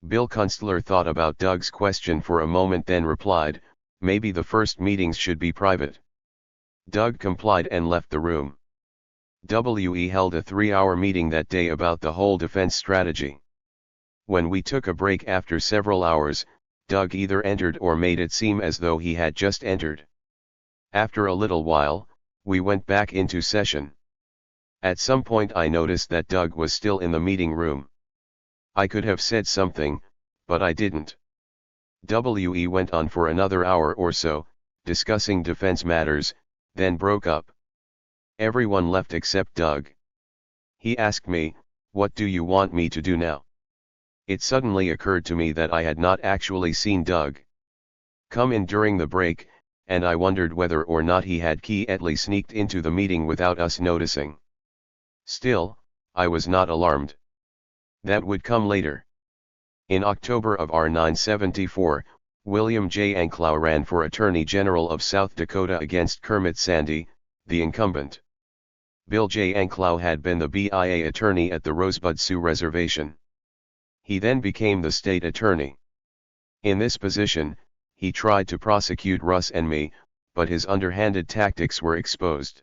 Bill Kunstler thought about Doug's question for a moment, then replied, "Maybe the first meetings should be private." Doug complied and left the room. We held a 3-hour meeting that day about the whole defense strategy. When we took a break after several hours, Doug either entered or made it seem as though he had just entered. After a little while, we went back into session. At some point I noticed that Doug was still in the meeting room. I could have said something, but I didn't. We went on for another hour or so, discussing defense matters, then broke up. Everyone left except Doug. He asked me, "What do you want me to do now?" It suddenly occurred to me that I had not actually seen Doug come in during the break, and I wondered whether or not he had quietly sneaked into the meeting without us noticing. Still, I was not alarmed. That would come later. In October of R974, William J. Anklau ran for Attorney General of South Dakota against Kermit Sandy, the incumbent. Bill J. Anklau had been the BIA attorney at the Rosebud Sioux Reservation. He then became the state attorney. In this position, he tried to prosecute Russ and me, but his underhanded tactics were exposed.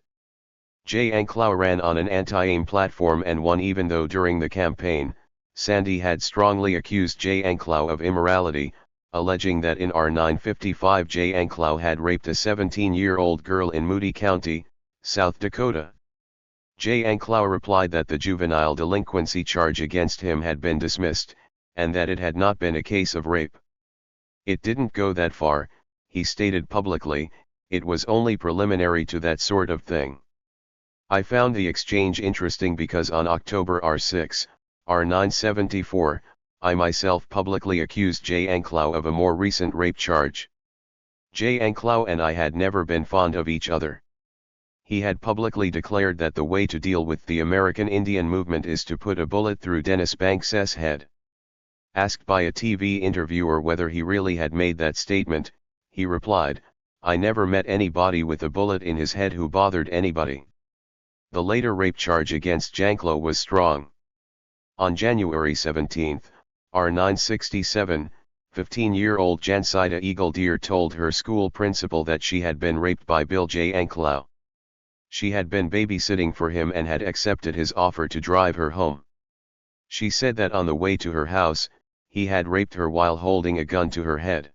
J. Anklau ran on an anti-AIM platform and won, even though during the campaign, Sandy had strongly accused J. Anklau of immorality, alleging that in R955 J. Anklau had raped a 17-year-old girl in Moody County, South Dakota. J. Anklau replied that the juvenile delinquency charge against him had been dismissed, and that it had not been a case of rape. It didn't go that far, he stated publicly, it was only preliminary to that sort of thing. I found the exchange interesting because on October R6, R974, I myself publicly accused J. Anklau of a more recent rape charge. J. Anklau and I had never been fond of each other. He had publicly declared that the way to deal with the American Indian movement is to put a bullet through Dennis Banks's head. Asked by a TV interviewer whether he really had made that statement, he replied, "I never met anybody with a bullet in his head who bothered anybody." The later rape charge against Janklow was strong. On January 17, R967, 15-year-old Jansida Eagle Deer told her school principal that she had been raped by Bill J. Anklau. She had been babysitting for him and had accepted his offer to drive her home. She said that on the way to her house, he had raped her while holding a gun to her head.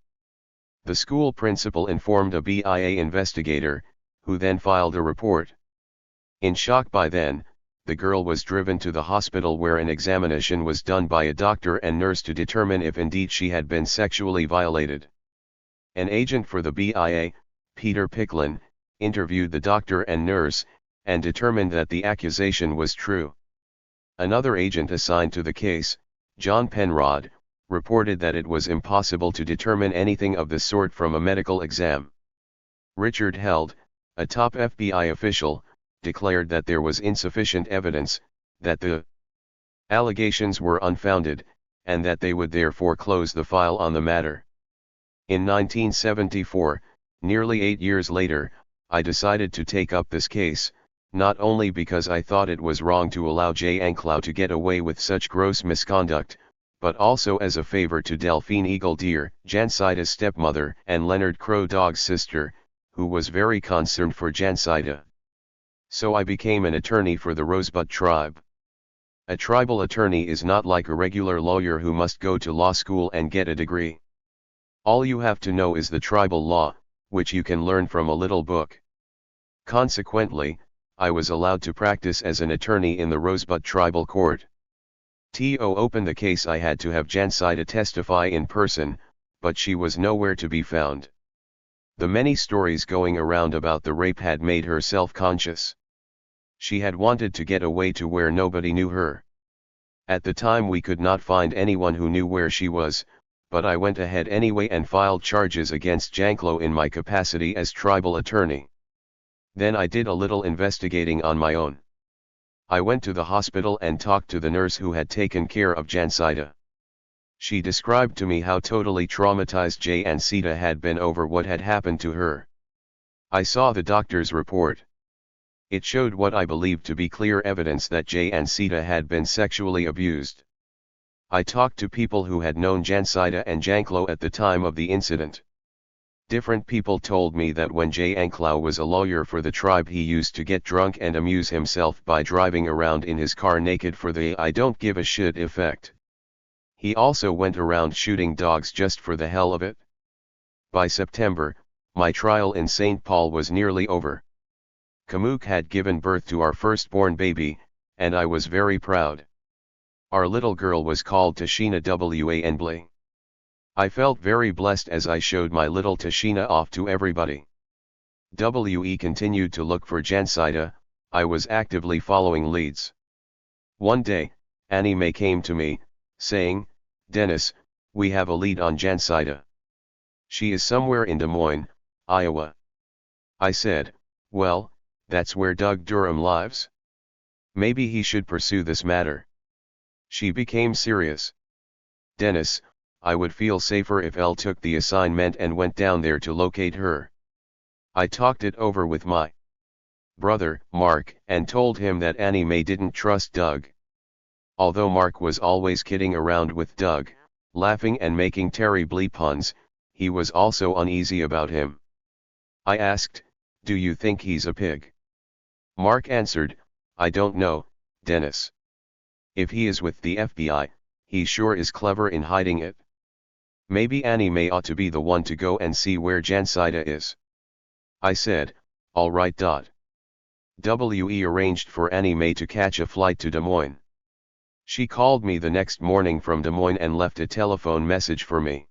The school principal informed a BIA investigator, who then filed a report. In shock by then, the girl was driven to the hospital where an examination was done by a doctor and nurse to determine if indeed she had been sexually violated. An agent for the BIA, Peter Picklin, interviewed the doctor and nurse, and determined that the accusation was true. Another agent assigned to the case, John Penrod, reported that it was impossible to determine anything of the sort from a medical exam. Richard Held, a top FBI official, declared that there was insufficient evidence, that the allegations were unfounded, and that they would therefore close the file on the matter. In 1974, nearly 8 years later, I decided to take up this case, not only because I thought it was wrong to allow Jay Anklau to get away with such gross misconduct, but also as a favor to Delphine Eagle Deer, Jansaida's stepmother, and Leonard Crow Dog's sister, who was very concerned for Jansaida. So I became an attorney for the Rosebud tribe. A tribal attorney is not like a regular lawyer who must go to law school and get a degree. All you have to know is the tribal law, which you can learn from a little book. Consequently, I was allowed to practice as an attorney in the Rosebud Tribal Court. To open the case I had to have Jansaida testify in person, but she was nowhere to be found. The many stories going around about the rape had made her self-conscious. She had wanted to get away to where nobody knew her. At the time we could not find anyone who knew where she was, but I went ahead anyway and filed charges against Janklow in my capacity as tribal attorney. Then I did a little investigating on my own. I went to the hospital and talked to the nurse who had taken care of Jansaida. She described to me how totally traumatized Jansaida had been over what had happened to her. I saw the doctor's report. It showed what I believed to be clear evidence that Jansaida had been sexually abused. I talked to people who had known Jansaida and Janklow at the time of the incident. Different people told me that when Jay Anklau was a lawyer for the tribe he used to get drunk and amuse himself by driving around in his car naked for the I don't give a shit effect. He also went around shooting dogs just for the hell of it. By September, my trial in St. Paul was nearly over. Kamook had given birth to our firstborn baby, and I was very proud. Our little girl was called Tashina Wanbley. I felt very blessed as I showed my little Tashina off to everybody. We continued to look for Jansaida. I was actively following leads. One day, Annie Mae came to me, saying, "Dennis, we have a lead on Jansaida. She is somewhere in Des Moines, Iowa." I said, "Well, that's where Doug Durham lives. Maybe he should pursue this matter." She became serious. "Dennis, I would feel safer if Elle took the assignment and went down there to locate her." I talked it over with my brother, Mark, and told him that Annie Mae didn't trust Doug. Although Mark was always kidding around with Doug, laughing and making terrible puns, he was also uneasy about him. I asked, "Do you think he's a pig?" Mark answered, "I don't know, Dennis. If he is with the FBI, he sure is clever in hiding it. Maybe Annie Mae ought to be the one to go and see where Jansaida is." I said, "All right. We arranged for Annie Mae to catch a flight to Des Moines. She called me the next morning from Des Moines and left a telephone message for me.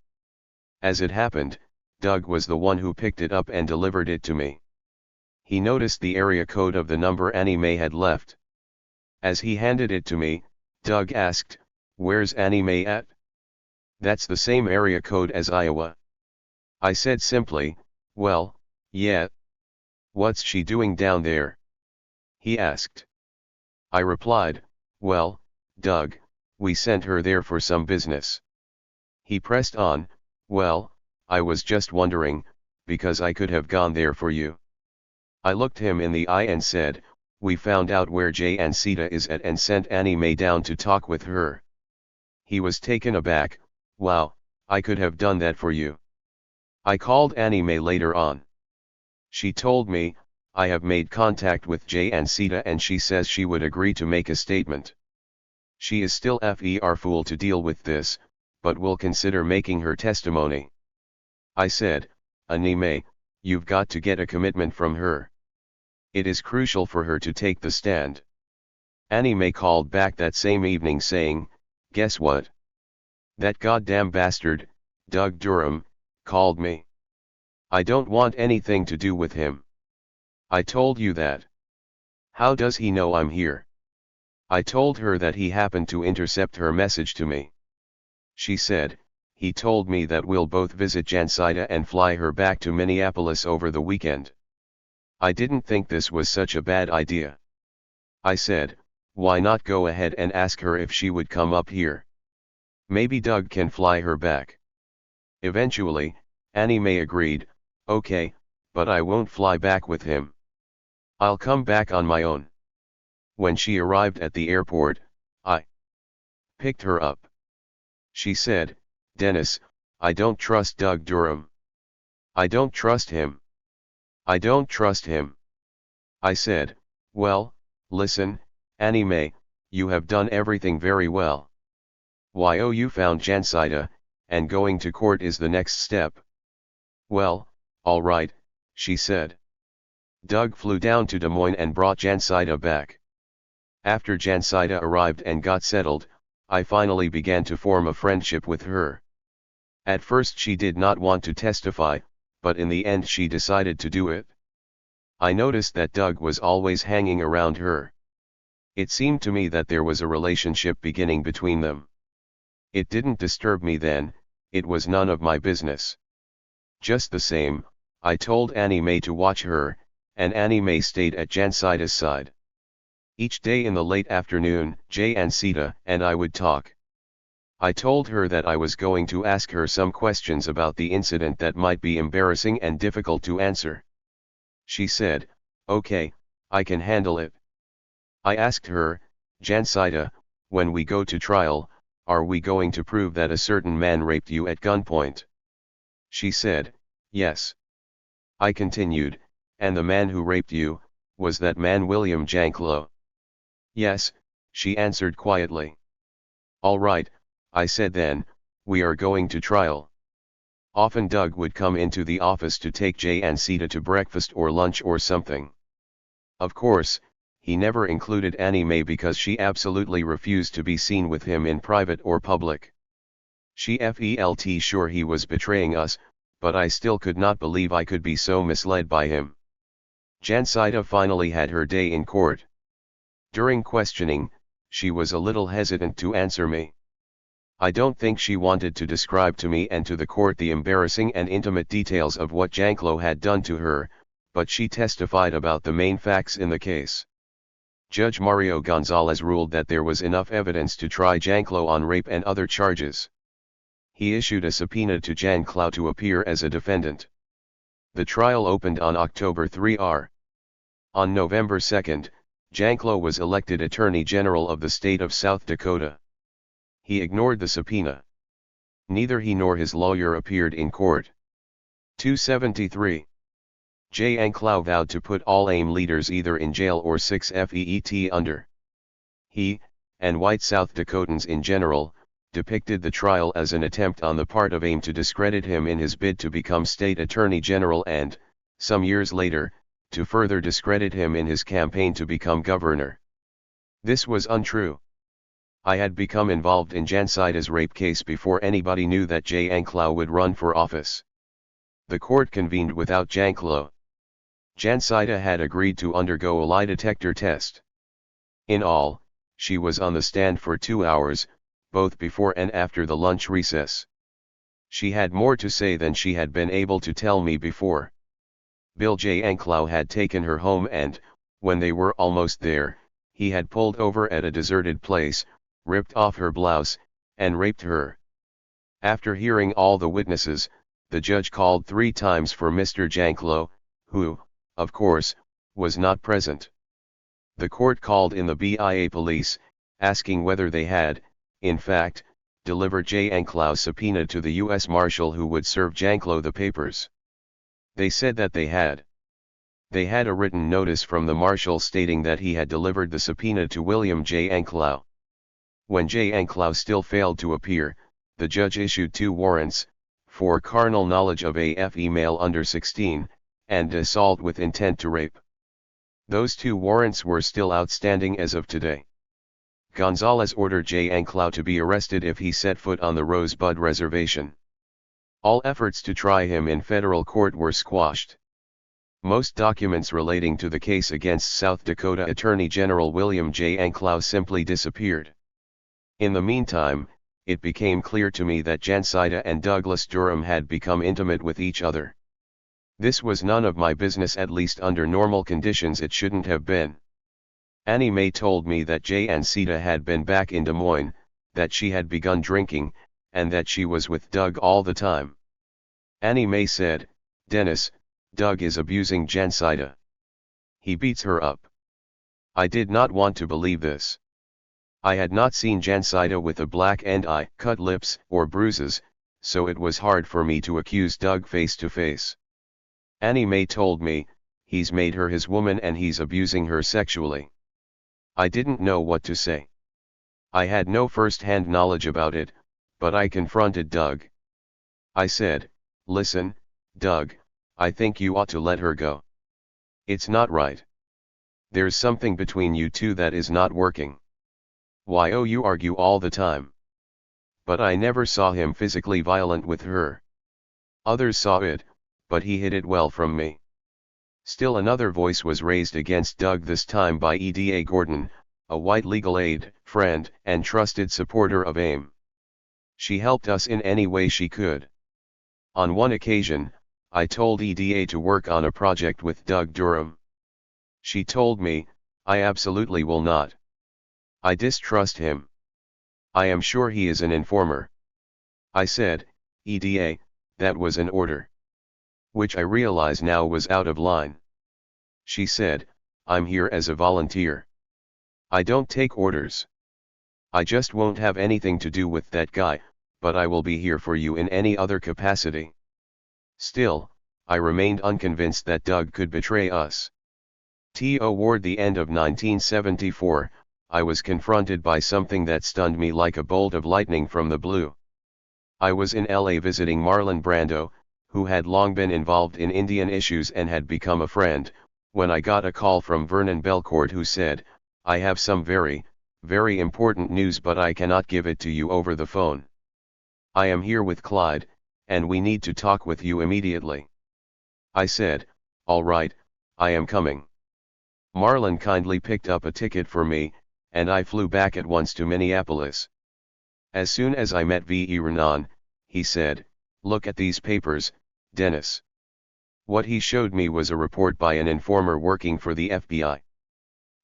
As it happened, Doug was the one who picked it up and delivered it to me. He noticed the area code of the number Annie Mae had left. As he handed it to me, Doug asked, "Where's Annie Mae at?" "That's the same area code as Iowa." I said simply, "Well, yeah. What's she doing down there?" He asked. I replied, "Well, Doug, we sent her there for some business." He pressed on, "Well, I was just wondering, because I could have gone there for you." I looked him in the eye and said, "We found out where Jansaida is at and sent Annie Mae down to talk with her." He was taken aback. "Wow, I could have done that for you." I called Annie Mae later on. She told me, "I have made contact with Jansaida and she says she would agree to make a statement. She is still fool to deal with this, but will consider making her testimony." I said, "Annie Mae, you've got to get a commitment from her. It is crucial for her to take the stand." Annie Mae called back that same evening saying, "Guess what? That goddamn bastard, Doug Durham, called me. I don't want anything to do with him. I told you that. How does he know I'm here?" I told her that he happened to intercept her message to me. She said, "He told me that we'll both visit Jansaida and fly her back to Minneapolis over the weekend." I didn't think this was such a bad idea. I said, why not go ahead and ask her if she would come up here? Maybe Doug can fly her back. Eventually, Annie Mae agreed, okay, but I won't fly back with him. I'll come back on my own. When she arrived at the airport, I picked her up. She said, Dennis, I don't trust Doug Durham. I don't trust him. I don't trust him. I said, well, listen, Annie Mae, you have done everything very well. You found Jancida, and going to court is the next step. Well, all right, she said. Doug flew down to Des Moines and brought Jancida back. After Jancida arrived and got settled, I finally began to form a friendship with her. At first she did not want to testify, but in the end she decided to do it. I noticed that Doug was always hanging around her. It seemed to me that there was a relationship beginning between them. It didn't disturb me then, it was none of my business. Just the same, I told Annie Mae to watch her, and Annie Mae stayed at Jancida's side. Each day in the late afternoon, Jancida and I would talk. I told her that I was going to ask her some questions about the incident that might be embarrassing and difficult to answer. She said, okay, I can handle it. I asked her, Jancida, when we go to trial, are we going to prove that a certain man raped you at gunpoint? She said, yes. I continued, and the man who raped you, was that man William Janklow? Yes, she answered quietly. All right, I said then, we are going to trial. Often Doug would come into the office to take Jancida to breakfast or lunch or something. Of course, he never included Annie Mae because she absolutely refused to be seen with him in private or public. She felt sure he was betraying us, but I still could not believe I could be so misled by him. Jancida finally had her day in court. During questioning, she was a little hesitant to answer me. I don't think she wanted to describe to me and to the court the embarrassing and intimate details of what Janklow had done to her, but she testified about the main facts in the case. Judge Mario Gonzalez ruled that there was enough evidence to try Janklow on rape and other charges. He issued a subpoena to Janklow to appear as a defendant. The trial opened on October 3. On November 2, Janklow was elected Attorney General of the state of South Dakota. He ignored the subpoena. Neither he nor his lawyer appeared in court. 273. Janklow vowed to put all AIM leaders either in jail or 6 feet under. He, and white South Dakotans in general, depicted the trial as an attempt on the part of AIM to discredit him in his bid to become state attorney general and, some years later, to further discredit him in his campaign to become governor. This was untrue. I had become involved in Jancida's rape case before anybody knew that Janklow would run for office. The court convened without Janklow. Jancida had agreed to undergo a lie detector test. In all, she was on the stand for 2 hours, both before and after the lunch recess. She had more to say than she had been able to tell me before. Bill Janklow had taken her home and, when they were almost there, he had pulled over at a deserted place, ripped off her blouse, and raped her. After hearing all the witnesses, the judge called 3 times for Mr. Janklow, who, of course, was not present. The court called in the BIA police, asking whether they had, in fact, delivered Janklow's subpoena to the U.S. Marshal who would serve Janklow the papers. They said that they had. They had a written notice from the Marshal stating that he had delivered the subpoena to William Janklow. When Janklow still failed to appear, the judge issued 2 warrants, for carnal knowledge of a female under 16, and assault with intent to rape. Those 2 warrants were still outstanding as of today. Gonzalez ordered Janklow to be arrested if he set foot on the Rosebud Reservation. All efforts to try him in federal court were squashed. Most documents relating to the case against South Dakota Attorney General William Janklow simply disappeared. In the meantime, it became clear to me that Jancida and Douglas Durham had become intimate with each other. This was none of my business, at least under normal conditions it shouldn't have been. Annie Mae told me that Jay and Sita had been back in Des Moines, that she had begun drinking, and that she was with Doug all the time. Annie Mae said, "Dennis, Doug is abusing Jansita. He beats her up." I did not want to believe this. I had not seen Jansita with a black eye, cut lips, or bruises, so it was hard for me to accuse Doug face to face. Annie Mae told me, he's made her his woman and he's abusing her sexually. I didn't know what to say. I had no first-hand knowledge about it, but I confronted Doug. I said, "Listen, Doug, I think you ought to let her go. It's not right. There's something between you two that is not working. Why you argue all the time?" But I never saw him physically violent with her. Others saw it, but he hid it well from me. Still another voice was raised against Doug, this time by Eda Gordon, a white legal aid, friend, and trusted supporter of AIM. She helped us in any way she could. On one occasion, I told Eda to work on a project with Doug Durham. She told me, "I absolutely will not. I distrust him. I am sure he is an informer." I said, "Eda, that was an order." Which I realize now was out of line. She said, "I'm here as a volunteer. I don't take orders. I just won't have anything to do with that guy, but I will be here for you in any other capacity." Still, I remained unconvinced that Doug could betray us. Toward the end of 1974, I was confronted by something that stunned me like a bolt of lightning from the blue. I was in LA visiting Marlon Brando, who had long been involved in Indian issues and had become a friend, when I got a call from Vernon Belcourt, who said, "I have some very, very important news, but I cannot give it to you over the phone. I am here with Clyde, and we need to talk with you immediately." I said, "All right, I am coming." Marlon kindly picked up a ticket for me, and I flew back at once to Minneapolis. As soon as I met V.E. Renan, he said, "Look at these papers, Dennis." What he showed me was a report by an informer working for the FBI.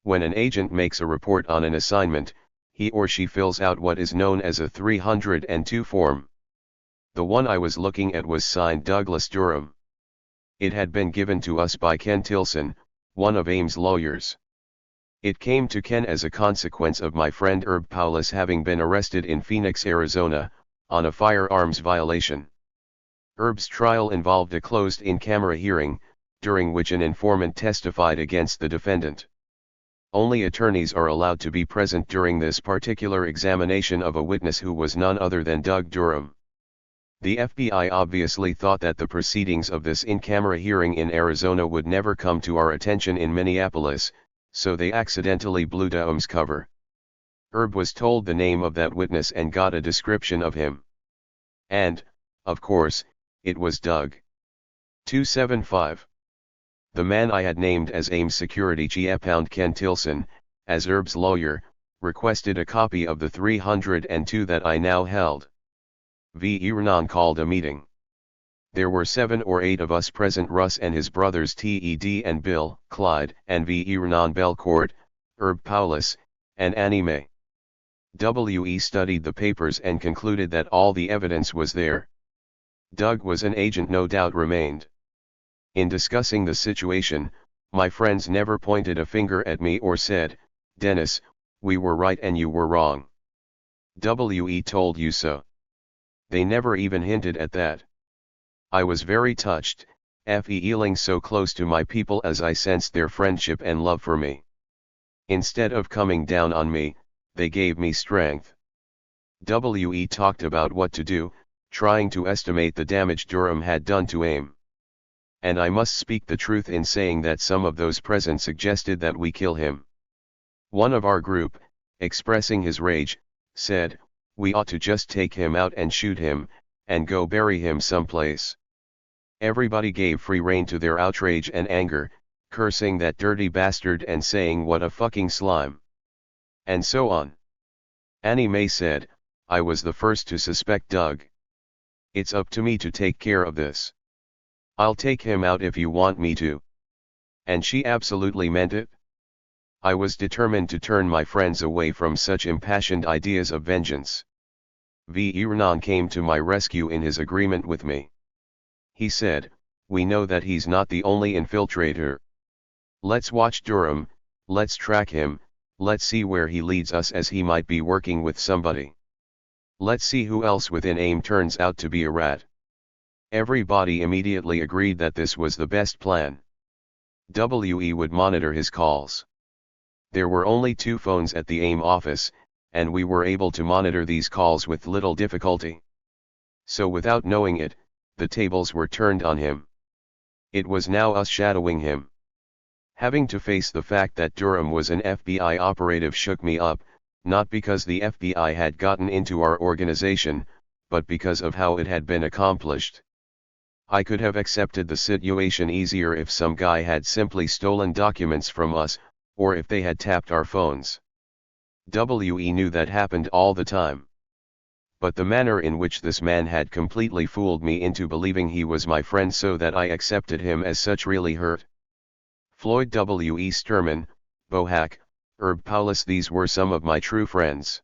When an agent makes a report on an assignment, he or she fills out what is known as a 302 form. The one I was looking at was signed Douglas Durham. It had been given to us by Ken Tilson, one of AIM's lawyers. It came to Ken as a consequence of my friend Herb Paulus having been arrested in Phoenix, Arizona, on a firearms violation. Herb's trial involved a closed in-camera hearing, during which an informant testified against the defendant. Only attorneys are allowed to be present during this particular examination of a witness who was none other than Doug Durham. The FBI obviously thought that the proceedings of this in-camera hearing in Arizona would never come to our attention in Minneapolis, so they accidentally blew Durham's cover. Herb was told the name of that witness and got a description of him. And, of course, it was Doug. 275. The man I had named as AIM security chief, Ken Tilson, as Herb's lawyer, requested a copy of the 302 that I now held. V.E. Renan called a meeting. There were 7 or 8 of us present: Russ and his brothers Ted and Bill, Clyde, and V.E. Renan Belcourt, Herb Paulus, and Annie Mae. W.E. studied the papers and concluded that all the evidence was there. Doug was an agent, no doubt remained. In discussing the situation, my friends never pointed a finger at me or said, "Dennis, we were right and you were wrong. W.E. told you so." They never even hinted at that. I was very touched, feeling so close to my people as I sensed their friendship and love for me. Instead of coming down on me, they gave me strength. W.E. talked about what to do, trying to estimate the damage Durham had done to AIM. And I must speak the truth in saying that some of those present suggested that we kill him. One of our group, expressing his rage, said, "We ought to just take him out and shoot him, and go bury him someplace." Everybody gave free rein to their outrage and anger, cursing that dirty bastard and saying what a fucking slime. And so on. Annie Mae said, "I was the first to suspect Doug. It's up to me to take care of this." I'll take him out if you want me to. And she absolutely meant it. I was determined to turn my friends away from such impassioned ideas of vengeance. Virnan came to my rescue in his agreement with me. He said, "We know that he's not the only infiltrator. Let's watch Durham, let's track him, let's see where he leads us, as he might be working with somebody. Let's see who else within AIM turns out to be a rat." Everybody immediately agreed that this was the best plan. WE would monitor his calls. There were only 2 phones at the AIM office, and we were able to monitor these calls with little difficulty. So without knowing it, the tables were turned on him. It was now us shadowing him. Having to face the fact that Durham was an FBI operative shook me up, not because the FBI had gotten into our organization, but because of how it had been accomplished. I could have accepted the situation easier if some guy had simply stolen documents from us, or if they had tapped our phones. WE knew that happened all the time. But the manner in which this man had completely fooled me into believing he was my friend so that I accepted him as such really hurt. Floyd W. Sturman, Bohack, Herb Paulus, these were some of my true friends,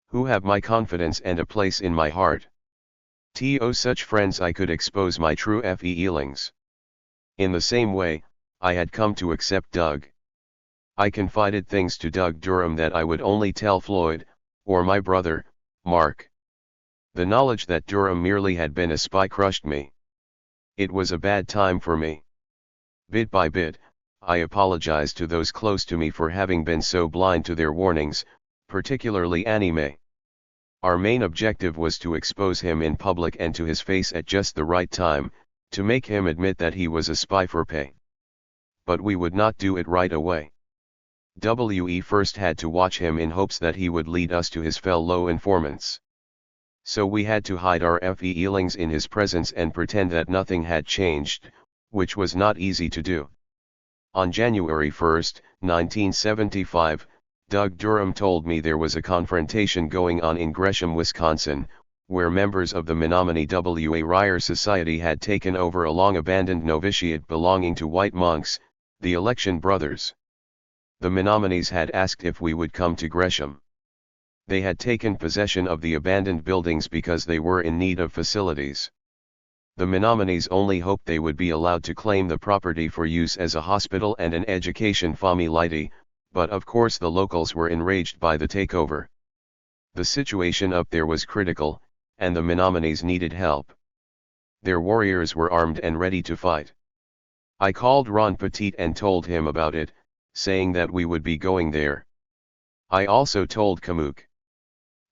who have my confidence and a place in my heart. To such friends I could expose my true feelings. In the same way, I had come to accept Doug. I confided things to Doug Durham that I would only tell Floyd, or my brother, Mark. The knowledge that Durham merely had been a spy crushed me. It was a bad time for me. Bit by bit, I apologized to those close to me for having been so blind to their warnings, particularly Annie Mae. Our main objective was to expose him in public and to his face at just the right time, to make him admit that he was a spy for pay. But we would not do it right away. We first had to watch him in hopes that he would lead us to his fellow informants. So we had to hide our feelings in his presence and pretend that nothing had changed, which was not easy to do. On January 1, 1975, Doug Durham told me there was a confrontation going on in Gresham, Wisconsin, where members of the Menominee Warrior Society had taken over a long-abandoned novitiate belonging to white monks, the Election Brothers. The Menominees had asked if we would come to Gresham. They had taken possession of the abandoned buildings because they were in need of facilities. The Menominees only hoped they would be allowed to claim the property for use as a hospital and an education facility, but of course the locals were enraged by the takeover. The situation up there was critical, and the Menominees needed help. Their warriors were armed and ready to fight. I called Ron Petit and told him about it, saying that we would be going there. I also told Kamuk.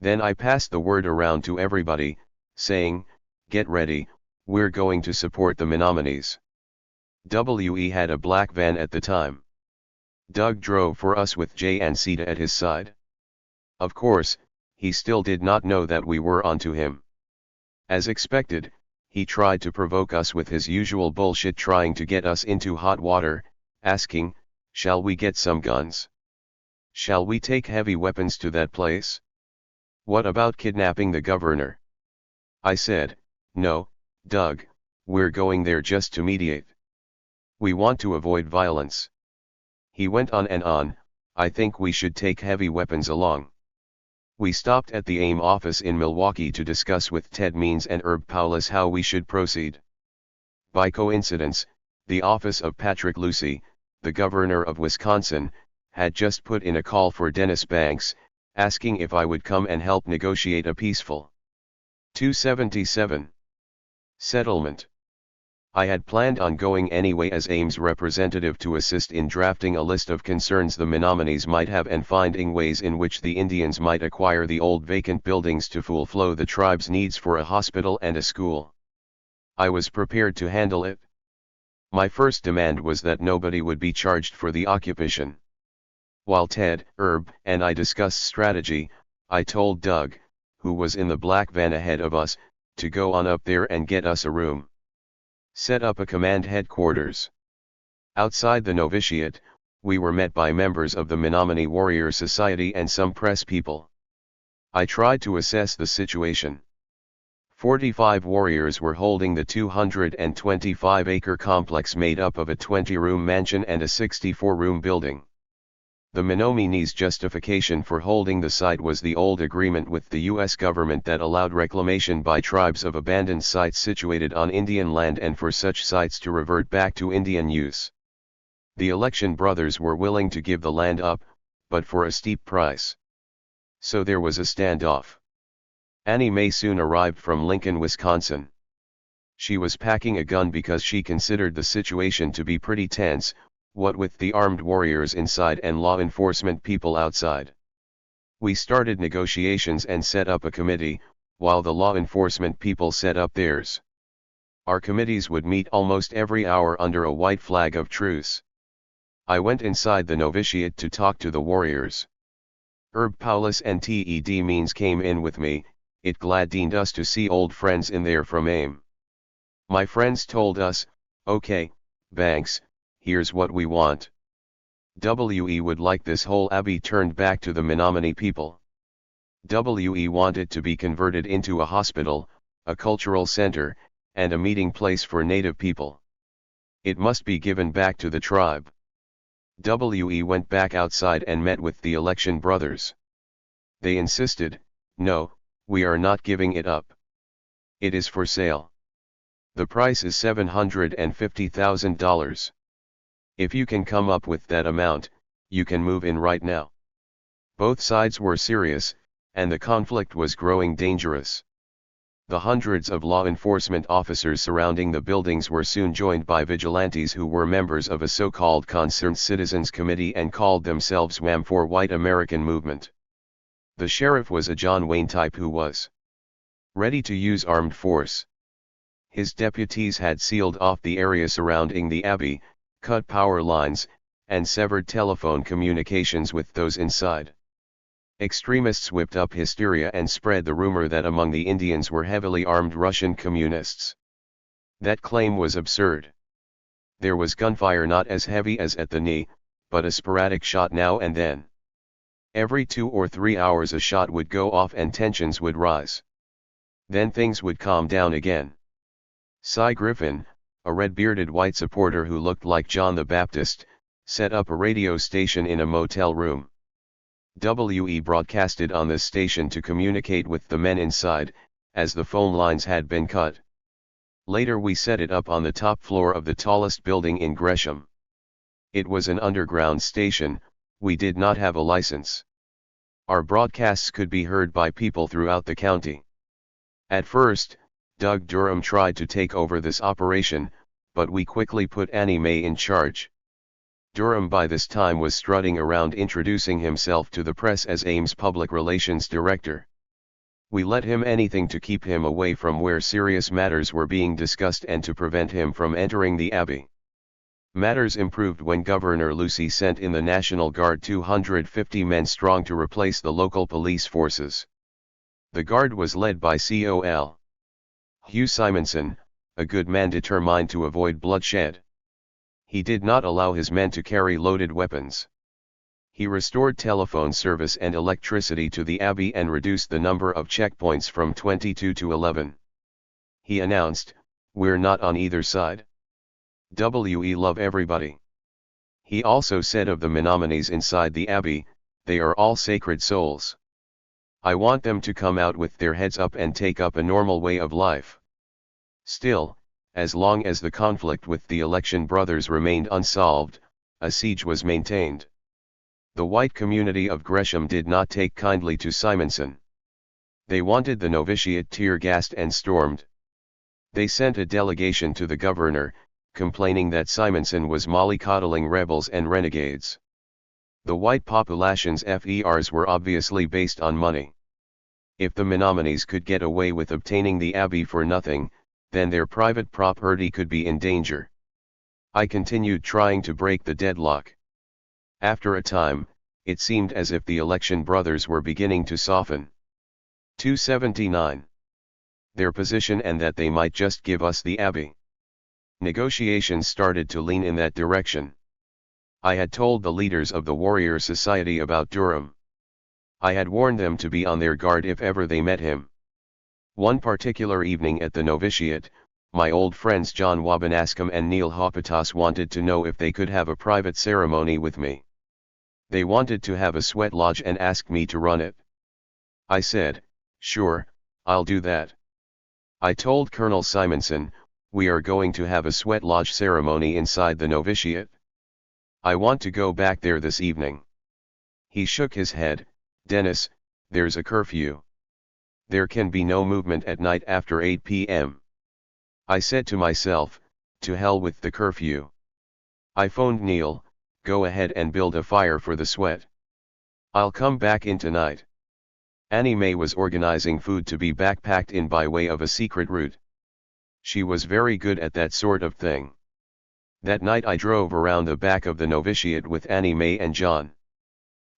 Then I passed the word around to everybody, saying, "Get ready, we're going to support the Menominees." We had a black van at the time. Doug drove for us with Jay and Sita at his side. Of course, he still did not know that we were onto him. As expected, he tried to provoke us with his usual bullshit, trying to get us into hot water, asking, "Shall we get some guns? Shall we take heavy weapons to that place? What about kidnapping the governor?" I said, "No, Doug, we're going there just to mediate. We want to avoid violence." He went on and on, "I think we should take heavy weapons along." We stopped at the AIM office in Milwaukee to discuss with Ted Means and Herb Paulus how we should proceed. By coincidence, the office of Patrick Lucy, the governor of Wisconsin, had just put in a call for Dennis Banks, asking if I would come and help negotiate a peaceful 277 settlement. I had planned on going anyway as AIM's representative to assist in drafting a list of concerns the Menominees might have and finding ways in which the Indians might acquire the old vacant buildings to fulfill the tribe's needs for a hospital and a school. I was prepared to handle it. My first demand was that nobody would be charged for the occupation. While Ted, Herb, and I discussed strategy, I told Doug, who was in the black van ahead of us, to go on up there and get us a room. Set up a command headquarters. Outside the novitiate, we were met by members of the Menominee Warrior Society and some press people. I tried to assess the situation. 45 warriors were holding the 225-acre complex made up of a 20-room mansion and a 64-room building. The Menominees' justification for holding the site was the old agreement with the U.S. government that allowed reclamation by tribes of abandoned sites situated on Indian land and for such sites to revert back to Indian use. The election brothers were willing to give the land up, but for a steep price. So there was a standoff. Annie Mae soon arrived from Lincoln, Wisconsin. She was packing a gun because she considered the situation to be pretty tense, what with the armed warriors inside and law enforcement people outside. We started negotiations and set up a committee, while the law enforcement people set up theirs. Our committees would meet almost every hour under a white flag of truce. I went inside the novitiate to talk to the warriors. Herb Paulus and Ted Means came in with me. It gladdened us to see old friends in there from AIM. My friends told us, "Okay, Banks, here's what we want. We would like this whole abbey turned back to the Menominee people. We want it to be converted into a hospital, a cultural center, and a meeting place for native people. It must be given back to the tribe." We went back outside and met with the election brothers. They insisted, "No, we are not giving it up. It is for sale. The price is $750,000. If you can come up with that amount, you can move in right now." Both sides were serious, and the conflict was growing dangerous. The hundreds of law enforcement officers surrounding the buildings were soon joined by vigilantes who were members of a so-called Concerned Citizens Committee and called themselves WHAM for White American Movement. The sheriff was a John Wayne type who was ready to use armed force. His deputies had sealed off the area surrounding the abbey, cut power lines, and severed telephone communications with those inside. Extremists whipped up hysteria and spread the rumor that among the Indians were heavily armed Russian communists. That claim was absurd. There was gunfire not as heavy as at the knee, but a sporadic shot now and then. Every 2 or 3 hours a shot would go off and tensions would rise. Then things would calm down again. Cy Griffin, a red-bearded white supporter who looked like John the Baptist, set up a radio station in a motel room. We broadcasted on this station to communicate with the men inside, as the phone lines had been cut. Later we set it up on the top floor of the tallest building in Gresham. It was an underground station. We did not have a license. Our broadcasts could be heard by people throughout the county. At first, Doug Durham tried to take over this operation, but we quickly put Annie Mae in charge. Durham by this time was strutting around introducing himself to the press as AIM's public relations director. We let him anything to keep him away from where serious matters were being discussed and to prevent him from entering the abbey. Matters improved when Governor Lucey sent in the National Guard 250 men strong to replace the local police forces. The Guard was led by Col. Hugh Simonson, a good man determined to avoid bloodshed. He did not allow his men to carry loaded weapons. He restored telephone service and electricity to the abbey and reduced the number of checkpoints from 22 to 11. He announced, "We're not on either side. We love everybody." He also said of the Menominees inside the abbey, "They are all sacred souls. I want them to come out with their heads up and take up a normal way of life." Still, as long as the conflict with the election brothers remained unsolved, a siege was maintained. The white community of Gresham did not take kindly to Simonson. They wanted the novitiate tear-gassed and stormed. They sent a delegation to the governor, complaining that Simonson was mollycoddling rebels and renegades. The white population's FERs were obviously based on money. If the Menominees could get away with obtaining the abbey for nothing, then their private property could be in danger. I continued trying to break the deadlock. After a time, it seemed as if the election brothers were beginning to soften. 279. Their position and that they might just give us the abbey. Negotiations started to lean in that direction. I had told the leaders of the Warrior Society about Durham. I had warned them to be on their guard if ever they met him. One particular evening at the novitiate, my old friends John Wabanascom and Neil Hopitas wanted to know if they could have a private ceremony with me. They wanted to have a sweat lodge and asked me to run it. I said, sure, I'll do that. I told Colonel Simonson, we are going to have a sweat lodge ceremony inside the novitiate. I want to go back there this evening. He shook his head, Dennis, there's a curfew. There can be no movement at night after 8 p.m. I said to myself, to hell with the curfew. I phoned Neil, go ahead and build a fire for the sweat. I'll come back in tonight. Annie Mae was organizing food to be backpacked in by way of a secret route. She was very good at that sort of thing. That night I drove around the back of the novitiate with Annie Mae and John.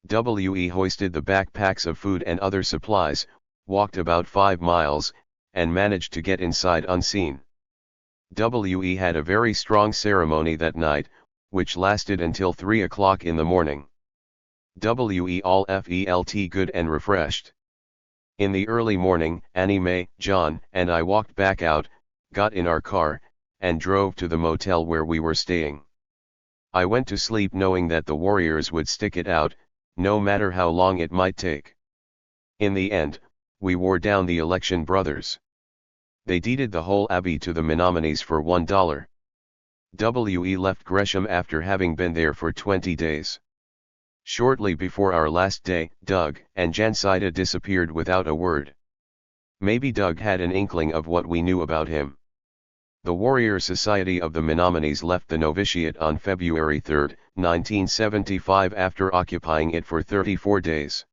We hoisted the backpacks of food and other supplies, walked about 5 miles, and managed to get inside unseen. We had a very strong ceremony that night, which lasted until 3 o'clock in the morning. We all felt good and refreshed. In the early morning, Annie Mae, John, and I walked back out, got in our car, and drove to the motel where we were staying. I went to sleep knowing that the warriors would stick it out, no matter how long it might take. In the end, we wore down the election brothers. They deeded the whole abbey to the Menomonees for $1. We left Gresham after having been there for 20 days. Shortly before our last day, Doug and Jansida disappeared without a word. Maybe Doug had an inkling of what we knew about him. The Warrior Society of the Menomonees left the novitiate on February 3, 1975 after occupying it for 34 days.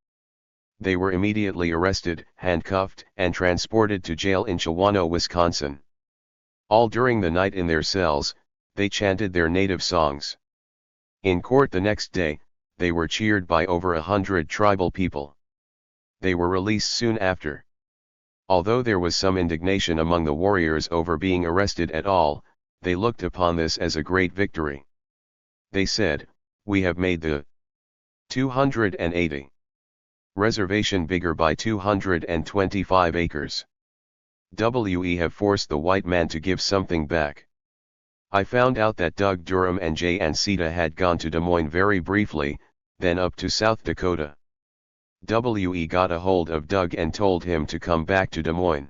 They were immediately arrested, handcuffed, and transported to jail in Chawano, Wisconsin. All during the night in their cells, they chanted their native songs. In court the next day, they were cheered by over 100 tribal people. They were released soon after. Although there was some indignation among the warriors over being arrested at all, they looked upon this as a great victory. They said, we have made the 280 reservation bigger by 225 acres. We have forced the white man to give something back. I found out that Doug Durham and Jansida had gone to Des Moines very briefly, then up to South Dakota. We got a hold of Doug and told him to come back to Des Moines.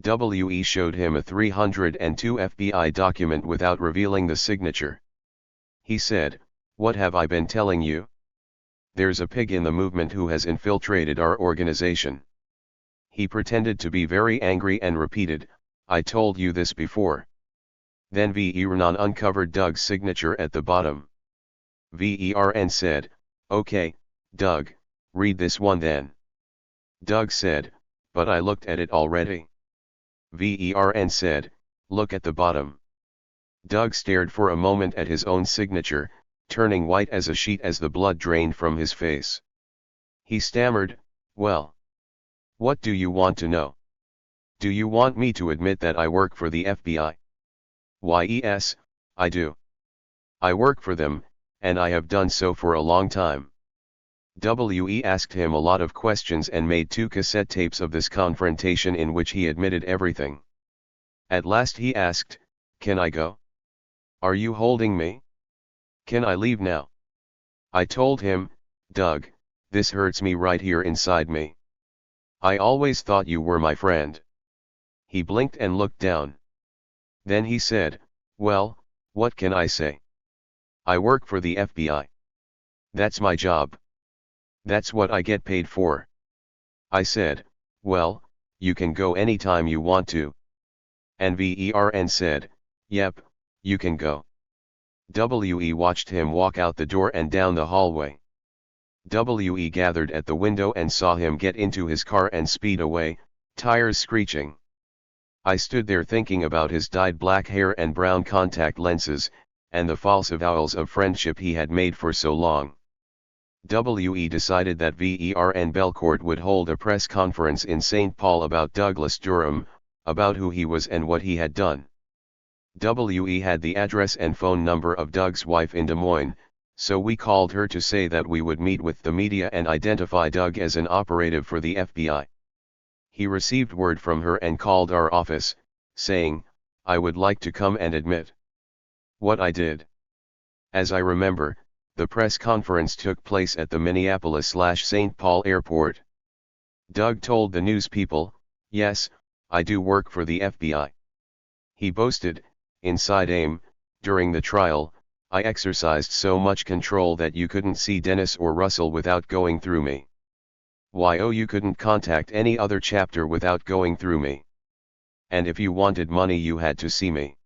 We showed him a 302 FBI document without revealing the signature. He said, what have I been telling you? There's a pig in the movement who has infiltrated our organization. He pretended to be very angry and repeated, I told you this before. Then Vernon uncovered Doug's signature at the bottom. Vern said, okay, Doug, read this one then. Doug said, but I looked at it already. Vern said, look at the bottom. Doug stared for a moment at his own signature, turning white as a sheet as the blood drained from his face. He stammered, well, what do you want to know? Do you want me to admit that I work for the FBI? Yes, I do. I work for them, and I have done so for a long time. We asked him a lot of questions and made 2 cassette tapes of this confrontation in which he admitted everything. At last he asked, can I go? Are you holding me? Can I leave now? I told him, Doug, this hurts me right here inside me. I always thought you were my friend. He blinked and looked down. Then he said, well, what can I say? I work for the FBI. That's my job. That's what I get paid for. I said, well, you can go anytime you want to. And Vern said, yep, you can go. We watched him walk out the door and down the hallway. We gathered at the window and saw him get into his car and speed away, tires screeching. I stood there thinking about his dyed black hair and brown contact lenses, and the false avowals of friendship he had made for so long. We decided that Vern Belcourt would hold a press conference in St. Paul about Douglas Durham, about who he was and what he had done. We had the address and phone number of Doug's wife in Des Moines, so we called her to say that we would meet with the media and identify Doug as an operative for the FBI. He received word from her and called our office, saying, "I would like to come and admit what I did." As I remember, the press conference took place at the Minneapolis/St. Paul airport. Doug told the news people, "Yes, I do work for the FBI." He boasted, "Inside AIM, during the trial, I exercised so much control that you couldn't see Dennis or Russell without going through me. You couldn't contact any other chapter without going through me. And if you wanted money you had to see me."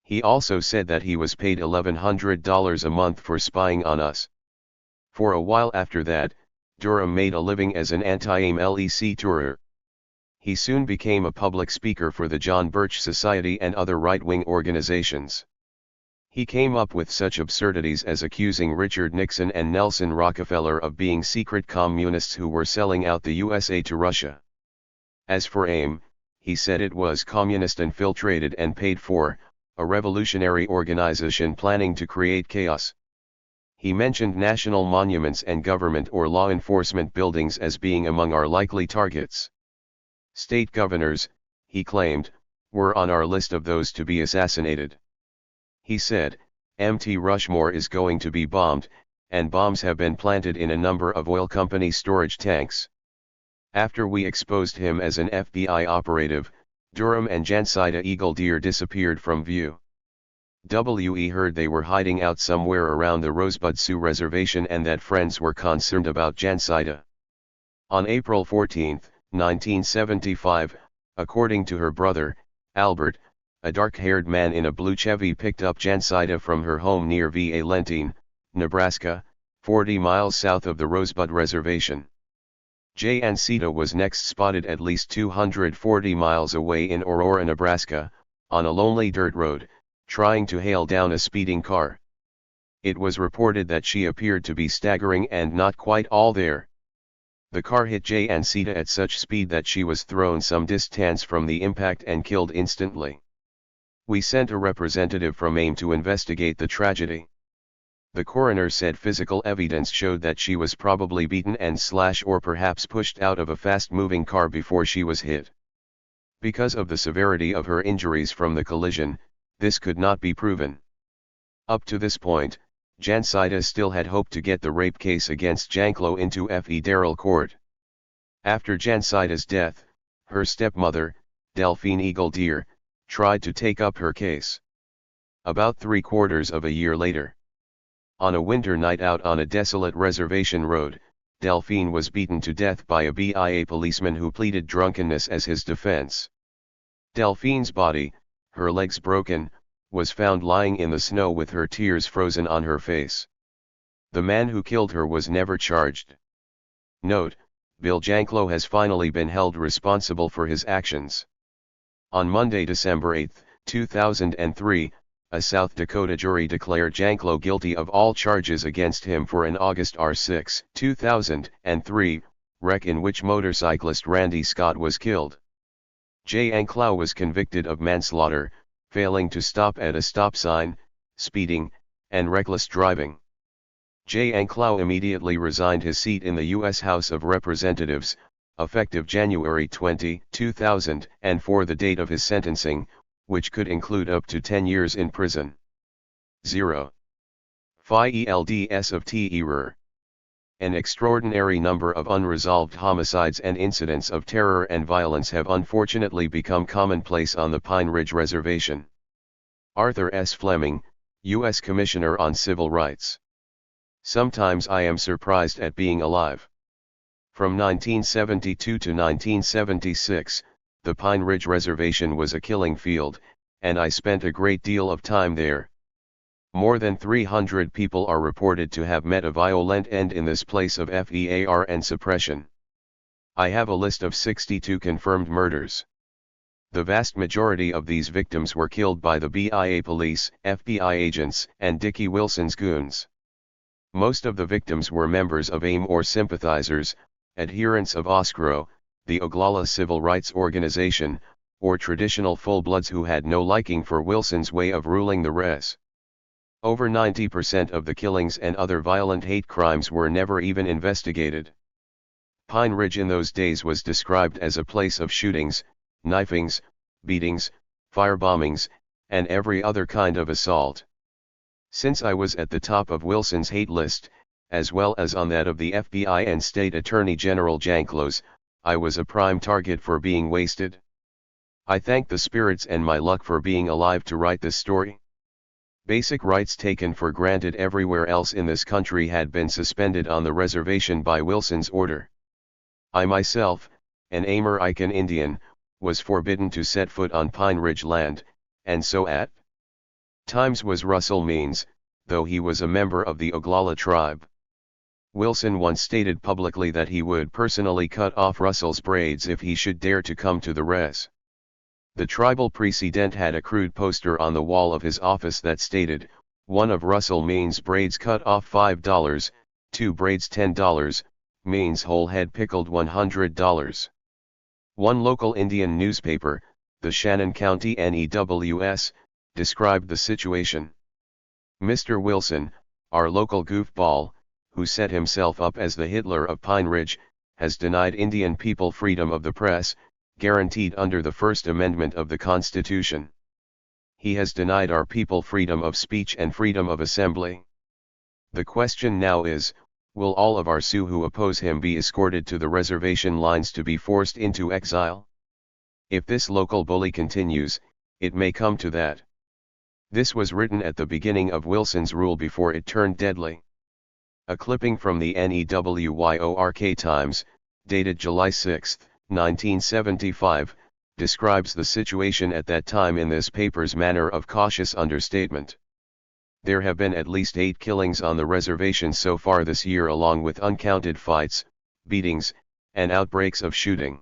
He also said that he was paid $1,100 a month for spying on us. For a while after that, Durham made a living as an anti-AIM LEC tourer. He soon became a public speaker for the John Birch Society and other right-wing organizations. He came up with such absurdities as accusing Richard Nixon and Nelson Rockefeller of being secret communists who were selling out the USA to Russia. As for AIM, he said it was communist infiltrated and paid for, a revolutionary organization planning to create chaos. He mentioned national monuments and government or law enforcement buildings as being among our likely targets. State governors, he claimed, were on our list of those to be assassinated. He said, "Mt. Rushmore is going to be bombed, and bombs have been planted in a number of oil company storage tanks." After we exposed him as an FBI operative, Durham and Jancida Eagle Deer disappeared from view. We heard they were hiding out somewhere around the Rosebud Sioux Reservation and that friends were concerned about Jancida. On April 14, 1975, according to her brother, Albert, a dark-haired man in a blue Chevy picked up Jancida from her home near Valentine, Nebraska, 40 miles south of the Rosebud Reservation. Jancida was next spotted at least 240 miles away in Aurora, Nebraska, on a lonely dirt road, trying to hail down a speeding car. It was reported that she appeared to be staggering and not quite all there. The car hit Jancida at such speed that she was thrown some distance from the impact and killed instantly. We sent a representative from AIM to investigate the tragedy. The coroner said physical evidence showed that she was probably beaten and slashed or perhaps pushed out of a fast-moving car before she was hit. Because of the severity of her injuries from the collision, this could not be proven. Up to this point, Jancida still had hoped to get the rape case against Janklow into federal court. After Jancida's death, her stepmother, Delphine Eagle Deer, tried to take up her case. About 3/4 of a year later, on a winter night out on a desolate reservation road, Delphine was beaten to death by a BIA policeman who pleaded drunkenness as his defense. Delphine's body, her legs broken, was found lying in the snow with her tears frozen on her face. The man who killed her was never charged. Note: Bill Janklow has finally been held responsible for his actions. On Monday, December 8, 2003, a South Dakota jury declared Janklow guilty of all charges against him for an August 6, 2003, wreck in which motorcyclist Randy Scott was killed. Janklow was convicted of manslaughter, failing to stop at a stop sign, speeding, and reckless driving. Janklow immediately resigned his seat in the U.S. House of Representatives, effective January 20, 2004, the date of his sentencing, which could include up to 10 years in prison. 0. Fields of terror. An extraordinary number of unresolved homicides and incidents of terror and violence have unfortunately become commonplace on the Pine Ridge Reservation. Arthur S. Fleming, U.S. Commissioner on Civil Rights. Sometimes I am surprised at being alive. From 1972 to 1976, the Pine Ridge Reservation was a killing field, and I spent a great deal of time there. More than 300 people are reported to have met a violent end in this place of fear and suppression. I have a list of 62 confirmed murders. The vast majority of these victims were killed by the BIA police, FBI agents, and Dickie Wilson's goons. Most of the victims were members of AIM or sympathizers, adherents of OSCRO, the Oglala Civil Rights Organization, or traditional full-bloods who had no liking for Wilson's way of ruling the res. Over 90% of the killings and other violent hate crimes were never even investigated. Pine Ridge in those days was described as a place of shootings, knifings, beatings, firebombings, and every other kind of assault. Since I was at the top of Wilson's hate list, as well as on that of the FBI and State Attorney General Janklo's, I was a prime target for being wasted. I thank the spirits and my luck for being alive to write this story. Basic rights taken for granted everywhere else in this country had been suspended on the reservation by Wilson's order. I myself, an Amerindian Indian, was forbidden to set foot on Pine Ridge land, and so at times was Russell Means, though he was a member of the Oglala tribe. Wilson once stated publicly that he would personally cut off Russell's braids if he should dare to come to the res. The tribal president had a crude poster on the wall of his office that stated, "One of Russell Means' braids cut off $5, 2 braids $10, Means whole head pickled $100. One local Indian newspaper, the Shannon County NEWS, described the situation. Mr. Wilson, our local goofball, who set himself up as the Hitler of Pine Ridge, has denied Indian people freedom of the press, guaranteed under the First Amendment of the Constitution. He has denied our people freedom of speech and freedom of assembly. The question now is, will all of our Sioux who oppose him be escorted to the reservation lines to be forced into exile? If this local bully continues, it may come to that." This was written at the beginning of Wilson's rule before it turned deadly. A clipping from the Newark Times, dated July 6, 1975, describes the situation at that time in this paper's manner of cautious understatement. There have been at least 8 killings on the reservation so far this year, along with uncounted fights, beatings, and outbreaks of shooting.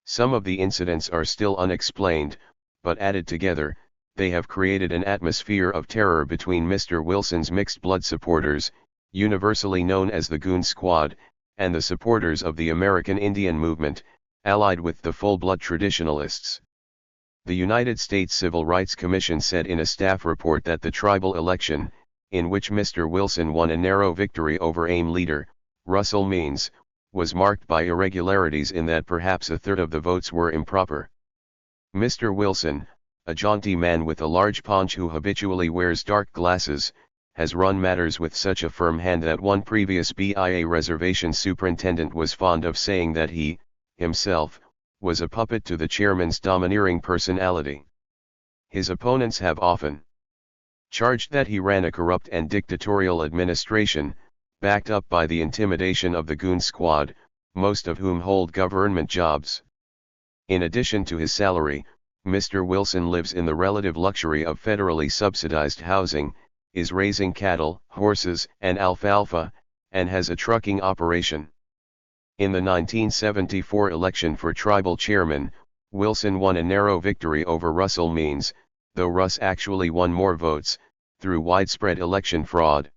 Some of the incidents are still unexplained, but added together, they have created an atmosphere of terror between Mr. Wilson's mixed blood supporters, universally known as the Goon Squad, and the supporters of the American Indian movement, allied with the full-blood traditionalists. The United States Civil Rights Commission said in a staff report that the tribal election, in which Mr. Wilson won a narrow victory over AIM leader, Russell Means, was marked by irregularities in that perhaps a third of the votes were improper. Mr. Wilson, a jaunty man with a large paunch who habitually wears dark glasses, has run matters with such a firm hand that one previous BIA reservation superintendent was fond of saying that he, himself, was a puppet to the chairman's domineering personality. His opponents have often charged that he ran a corrupt and dictatorial administration, backed up by the intimidation of the Goon Squad, most of whom hold government jobs. In addition to his salary, Mr. Wilson lives in the relative luxury of federally subsidized housing, is raising cattle, horses, and alfalfa, and has a trucking operation. In the 1974 election for tribal chairman, Wilson won a narrow victory over Russell Means, though Russ actually won more votes, through widespread election fraud.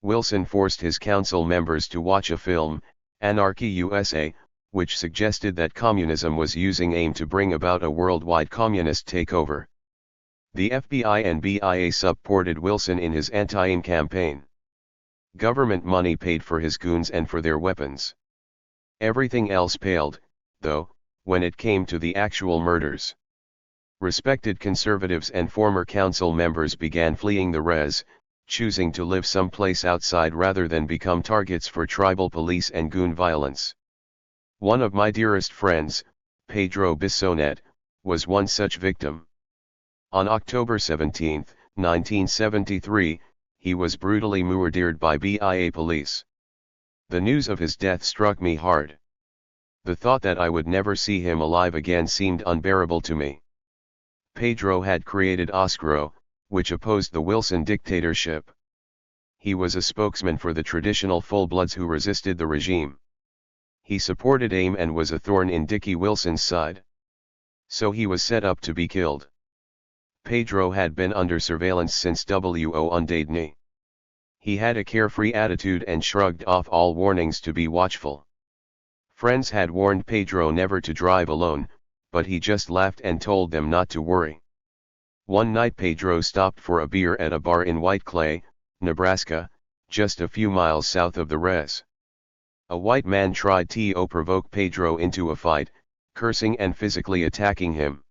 Wilson forced his council members to watch a film, Anarchy USA, which suggested that communism was using AIM to bring about a worldwide communist takeover. The FBI and BIA supported Wilson in his anti-AIM campaign. Government money paid for his goons and for their weapons. Everything else paled, though, when it came to the actual murders. Respected conservatives and former council members began fleeing the res, choosing to live someplace outside rather than become targets for tribal police and goon violence. One of my dearest friends, Pedro Bissonette, was one such victim. On October 17, 1973, he was brutally murdered by BIA police. The news of his death struck me hard. The thought that I would never see him alive again seemed unbearable to me. Pedro had created OSCRO, which opposed the Wilson dictatorship. He was a spokesman for the traditional full-bloods who resisted the regime. He supported AIM and was a thorn in Dickie Wilson's side. So he was set up to be killed. Pedro had been under surveillance since Wounded. He had a carefree attitude and shrugged off all warnings to be watchful. Friends had warned Pedro never to drive alone, but he just laughed and told them not to worry. One night Pedro stopped for a beer at a bar in White Clay, Nebraska, just a few miles south of the res. A white man tried to provoke Pedro into a fight, cursing and physically attacking him.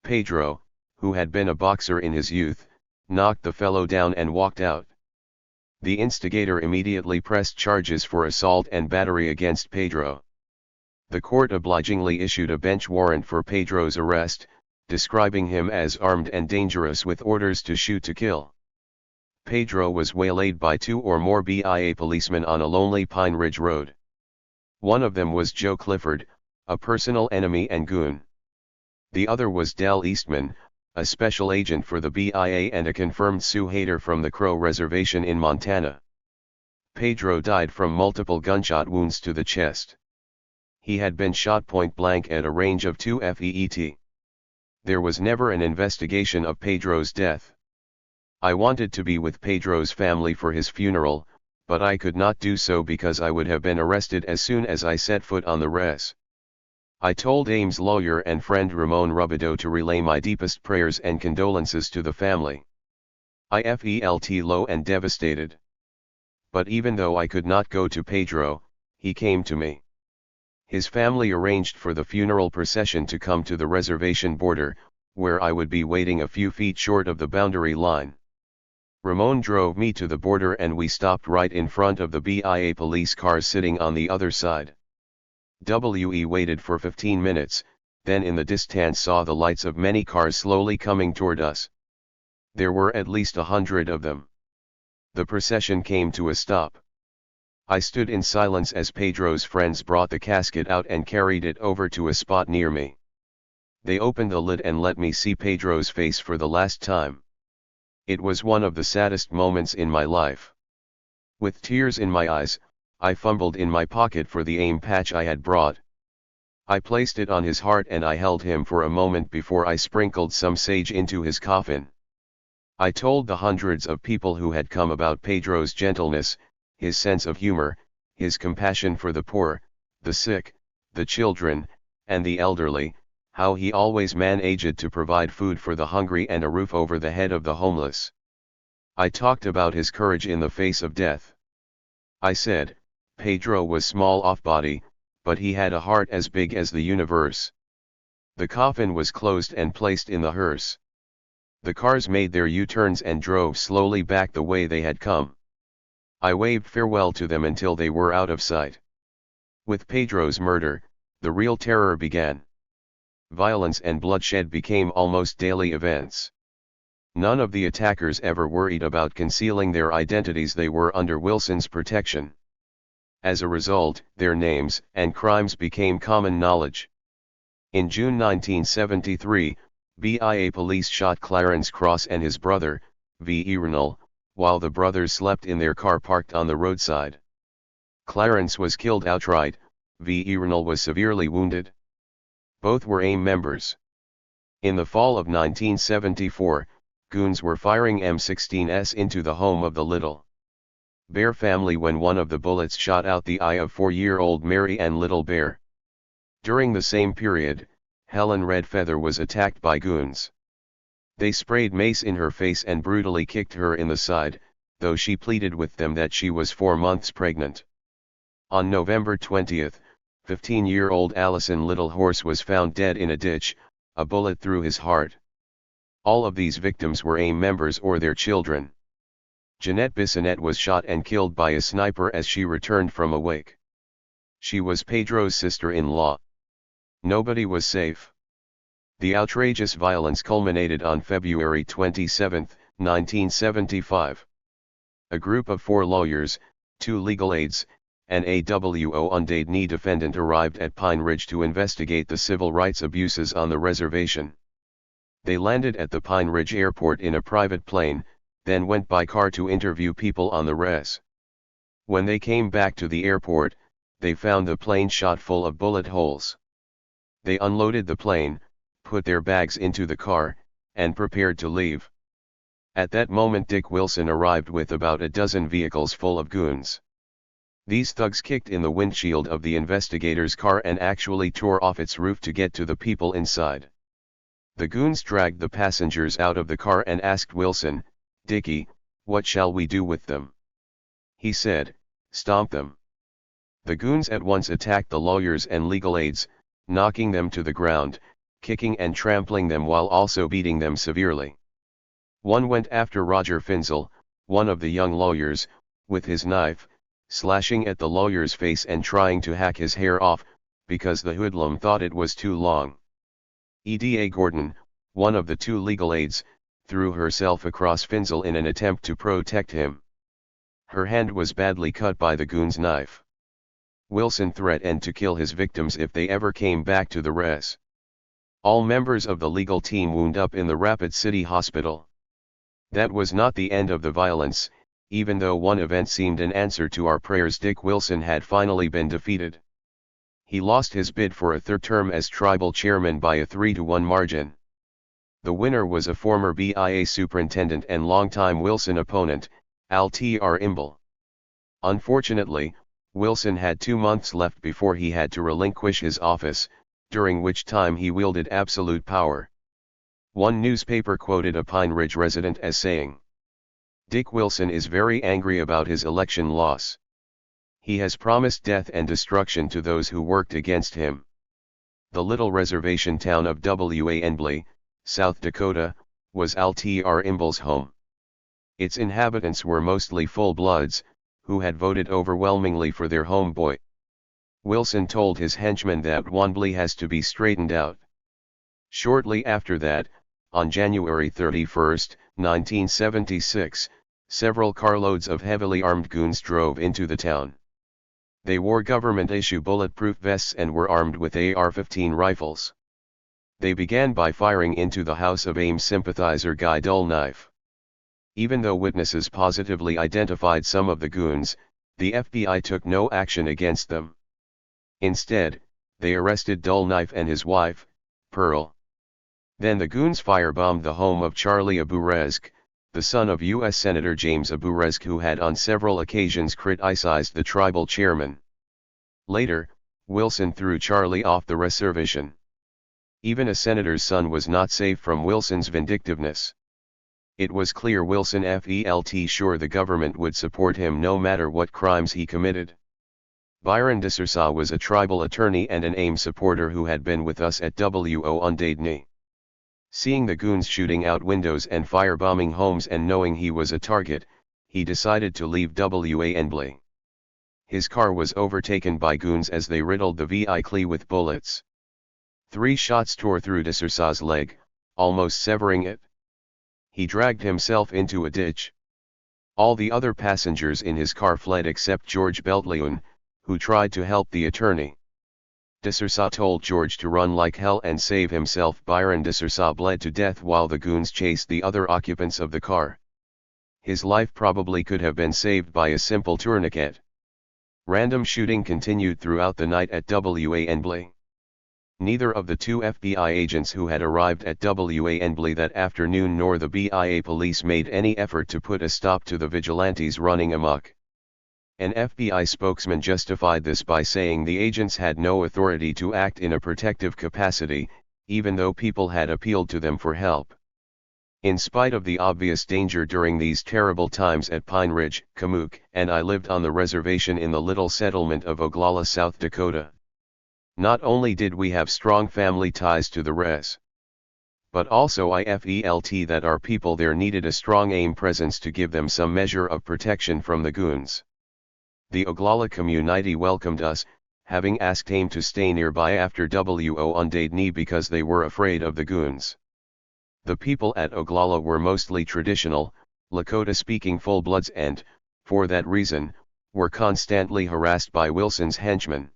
Pedro, who had been a boxer in his youth, knocked the fellow down and walked out. The instigator immediately pressed charges for assault and battery against Pedro. The court obligingly issued a bench warrant for Pedro's arrest, describing him as armed and dangerous with orders to shoot to kill. Pedro was waylaid by 2 or more BIA policemen on a lonely Pine Ridge road. One of them was Joe Clifford, a personal enemy and goon. The other was Del Eastman, a special agent for the BIA and a confirmed Sioux hater from the Crow Reservation in Montana. Pedro died from multiple gunshot wounds to the chest. He had been shot point blank at a range of 2 feet. There was never an investigation of Pedro's death. I wanted to be with Pedro's family for his funeral, but I could not do so because I would have been arrested as soon as I set foot on the res. I told Ames' lawyer and friend Ramon Rubido to relay my deepest prayers and condolences to the family. I felt low and devastated. But even though I could not go to Pedro, he came to me. His family arranged for the funeral procession to come to the reservation border, where I would be waiting a few feet short of the boundary line. Ramon drove me to the border and we stopped right in front of the BIA police cars sitting on the other side. We waited for 15 minutes, then in the distance saw the lights of many cars slowly coming toward us. There were at least 100 of them. The procession came to a stop. I stood in silence as Pedro's friends brought the casket out and carried it over to a spot near me. They opened the lid and let me see Pedro's face for the last time. It was one of the saddest moments in my life. With tears in my eyes, I fumbled in my pocket for the aim patch I had brought. I placed it on his heart and I held him for a moment before I sprinkled some sage into his coffin. I told the hundreds of people who had come about Pedro's gentleness, his sense of humor, his compassion for the poor, the sick, the children, and the elderly, how he always managed to provide food for the hungry and a roof over the head of the homeless. I talked about his courage in the face of death. I said, Pedro was small off body, but he had a heart as big as the universe. The coffin was closed and placed in the hearse. The cars made their U-turns and drove slowly back the way they had come. I waved farewell to them until they were out of sight. With Pedro's murder, the real terror began. Violence and bloodshed became almost daily events. None of the attackers ever worried about concealing their identities. They were under Wilson's protection. As a result, their names and crimes became common knowledge. In June 1973, BIA police shot Clarence Cross and his brother, V. Ronald, while the brothers slept in their car parked on the roadside. Clarence was killed outright, V. Ronald was severely wounded. Both were AIM members. In the fall of 1974, goons were firing M16s into the home of the Little Bear family when one of the bullets shot out the eye of 4-year-old Mary Ann Little Bear. During the same period, Helen Redfeather was attacked by goons. They sprayed mace in her face and brutally kicked her in the side, though she pleaded with them that she was 4 months pregnant. On November 20, 15-year-old Allison Little Horse was found dead in a ditch, a bullet through his heart. All of these victims were AIM members or their children. Jeanette Bissonnette was shot and killed by a sniper as she returned from a wake. She was Pedro's sister-in-law. Nobody was safe. The outrageous violence culminated on February 27, 1975. A group of 4 lawyers, 2 legal aides, and a Wounded Knee defendant arrived at Pine Ridge to investigate the civil rights abuses on the reservation. They landed at the Pine Ridge Airport in a private plane, then went by car to interview people on the res. When they came back to the airport, they found the plane shot full of bullet holes. They unloaded the plane, put their bags into the car, and prepared to leave. At that moment Dick Wilson arrived with about a dozen vehicles full of goons. These thugs kicked in the windshield of the investigator's car and actually tore off its roof to get to the people inside. The goons dragged the passengers out of the car and asked Wilson, "Dickie, what shall we do with them?" He said, "Stomp them." The goons at once attacked the lawyers and legal aids, knocking them to the ground, kicking and trampling them while also beating them severely. One went after Roger Finzel, one of the young lawyers, with his knife, slashing at the lawyer's face and trying to hack his hair off, because the hoodlum thought it was too long. Eda Gordon, one of the two legal aids, threw herself across Finzel in an attempt to protect him. Her hand was badly cut by the goon's knife. Wilson threatened to kill his victims if they ever came back to the res. All members of the legal team wound up in the Rapid City Hospital. That was not the end of the violence, even though one event seemed an answer to our prayers. Dick Wilson had finally been defeated. He lost his bid for a third term as tribal chairman by a 3-1 margin. The winner was a former BIA superintendent and longtime Wilson opponent, Al-Tr Imbil. Unfortunately, Wilson had 2 months left before he had to relinquish his office, during which time he wielded absolute power. One newspaper quoted a Pine Ridge resident as saying, "Dick Wilson is very angry about his election loss. He has promised death and destruction to those who worked against him." The little reservation town of Wanblee, South Dakota, was Al-Tr Imbil's home. Its inhabitants were mostly full-bloods, who had voted overwhelmingly for their homeboy. Wilson told his henchmen that Wanblee has to be straightened out. Shortly after that, on January 31, 1976, several carloads of heavily armed goons drove into the town. They wore government-issue bulletproof vests and were armed with AR-15 rifles. They began by firing into the house of AIM sympathizer Guy Dullknife. Even though witnesses positively identified some of the goons, the FBI took no action against them. Instead, they arrested Dullknife and his wife, Pearl. Then the goons firebombed the home of Charlie Aburezk, the son of U.S. Senator James Aburezk, who had on several occasions criticized the tribal chairman. Later, Wilson threw Charlie off the reservation. Even a senator's son was not safe from Wilson's vindictiveness. It was clear Wilson felt sure the government would support him no matter what crimes he committed. Byron DeSouza was a tribal attorney and an AIM supporter who had been with us at Wounded Knee. Seeing the goons shooting out windows and firebombing homes and knowing he was a target, he decided to leave Wanblee. His car was overtaken by goons as they riddled the vehicle with bullets. 3 shots tore through DeSouza's leg, almost severing it. He dragged himself into a ditch. All the other passengers in his car fled except George Beltleune, who tried to help the attorney. DeSouza told George to run like hell and save himself. Byron DeSouza bled to death while the goons chased the other occupants of the car. His life probably could have been saved by a simple tourniquet. Random shooting continued throughout the night at Wanblee. Neither of the 2 FBI agents who had arrived at Wanblee that afternoon nor the BIA police made any effort to put a stop to the vigilantes running amok. An FBI spokesman justified this by saying the agents had no authority to act in a protective capacity, even though people had appealed to them for help. In spite of the obvious danger during these terrible times at Pine Ridge, Kamuk and I lived on the reservation in the little settlement of Oglala, South Dakota. Not only did we have strong family ties to the res, but also I felt that our people there needed a strong AIM presence to give them some measure of protection from the goons. The Oglala community welcomed us, having asked AIM to stay nearby after Wounded Knee because they were afraid of the goons. The people at Oglala were mostly traditional, Lakota-speaking full-bloods and, for that reason, were constantly harassed by Wilson's henchmen.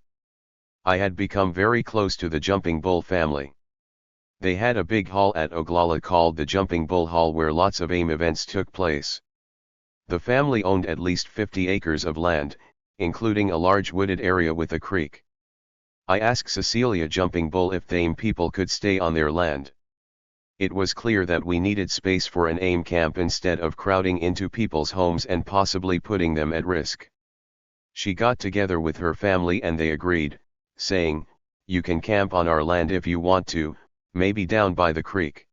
I had become very close to the Jumping Bull family. They had a big hall at Oglala called the Jumping Bull Hall where lots of AIM events took place. The family owned at least 50 acres of land, including a large wooded area with a creek. I asked Cecilia Jumping Bull if the AIM people could stay on their land. It was clear that we needed space for an AIM camp instead of crowding into people's homes and possibly putting them at risk. She got together with her family and they agreed, saying, "You can camp on our land if you want to, maybe down by the creek."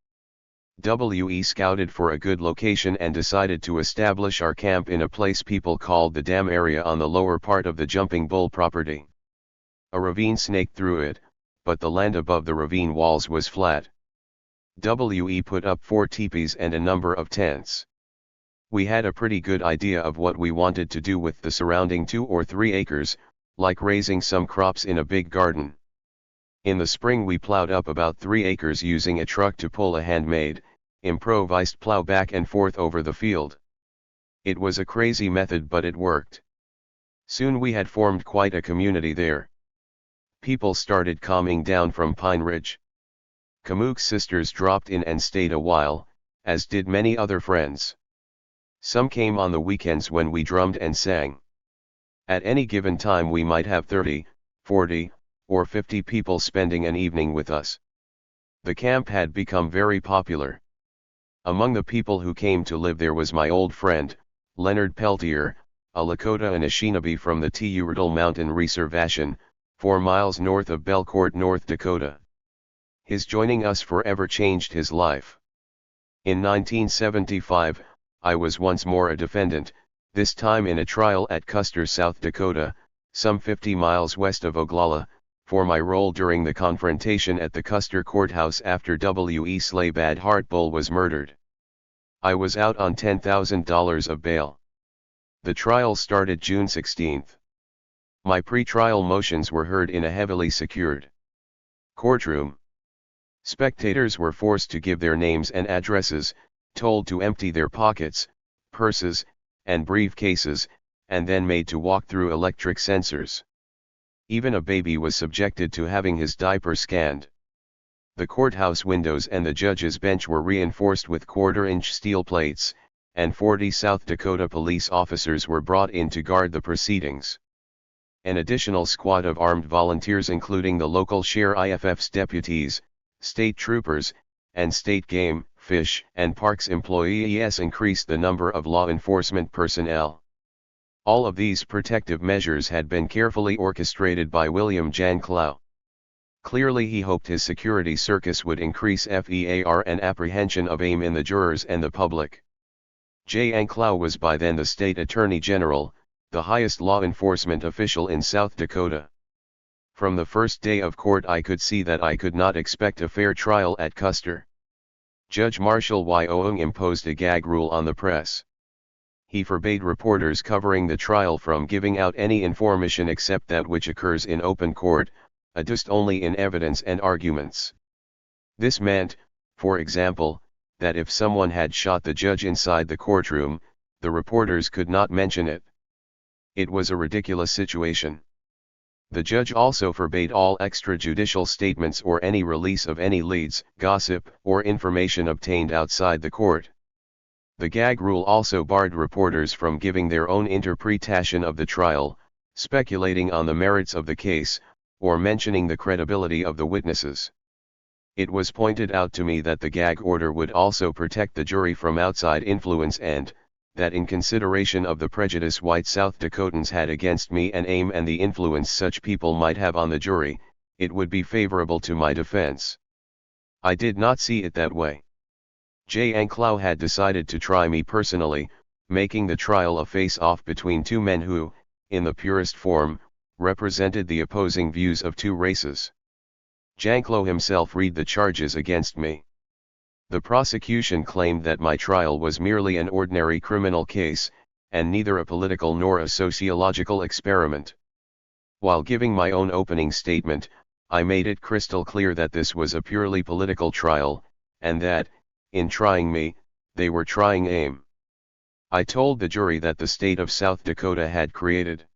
We scouted for a good location and decided to establish our camp in a place people called the dam area on the lower part of the Jumping Bull property. A ravine snaked through it, but the land above the ravine walls was flat. We put up 4 teepees and a number of tents. We had a pretty good idea of what we wanted to do with the surrounding 2 or 3 acres, like raising some crops in a big garden. In the spring we plowed up about 3 acres using a truck to pull a handmade, improvised plow back and forth over the field. It was a crazy method, but it worked. Soon we had formed quite a community there. People started coming down from Pine Ridge. Kamook's sisters dropped in and stayed a while, as did many other friends. Some came on the weekends when we drummed and sang. At any given time we might have 30, 40, or 50 people spending an evening with us. The camp had become very popular. Among the people who came to live there was my old friend, Leonard Peltier, a Lakota Anishinaabe from the THIRD-WORLDISM Mountain Reservation, 4 miles north of Belcourt, North Dakota. His joining us forever changed his life. In 1975, I was once more a defendant, this time in a trial at Custer, South Dakota, some 50 miles west of Oglala, for my role during the confrontation at the Custer courthouse after W.E. Slay Bad Heart Bull was murdered. I was out on $10,000 of bail. The trial started June 16. My pre-trial motions were heard in a heavily secured courtroom. Spectators were forced to give their names and addresses, told to empty their pockets, purses, and briefcases, and then made to walk through electric sensors. Even a baby was subjected to having his diaper scanned. The courthouse windows and the judge's bench were reinforced with quarter-inch steel plates, and 40 South Dakota police officers were brought in to guard the proceedings. An additional squad of armed volunteers, including the local Share IFF's deputies, state troopers, and state game, fish, and parks employees increased the number of law enforcement personnel. All of these protective measures had been carefully orchestrated by William Jan Clow. Clearly he hoped his security circus would increase FEAR and apprehension of aim in the jurors and the public. Jan Clow was by then the state attorney general, the highest law enforcement official in South Dakota. From the first day of court I could see that I could not expect a fair trial at Custer. Judge Marshall Y. Oung imposed a gag rule on the press. He forbade reporters covering the trial from giving out any information except that which occurs in open court, adduced only in evidence and arguments. This meant, for example, that if someone had shot the judge inside the courtroom, the reporters could not mention it. It was a ridiculous situation. The judge also forbade all extrajudicial statements or any release of any leads, gossip, or information obtained outside the court. The gag rule also barred reporters from giving their own interpretation of the trial, speculating on the merits of the case, or mentioning the credibility of the witnesses. It was pointed out to me that the gag order would also protect the jury from outside influence and, that in consideration of the prejudice white South Dakotans had against me and AIM and the influence such people might have on the jury, it would be favorable to my defense. I did not see it that way. Jan Clow had decided to try me personally, making the trial a face-off between 2 men who, in the purest form, represented the opposing views of 2 races. Jan Clow himself read the charges against me. The prosecution claimed that my trial was merely an ordinary criminal case, and neither a political nor a sociological experiment. While giving my own opening statement, I made it crystal clear that this was a purely political trial, and that, in trying me, they were trying AIM. I told the jury that the state of South Dakota had created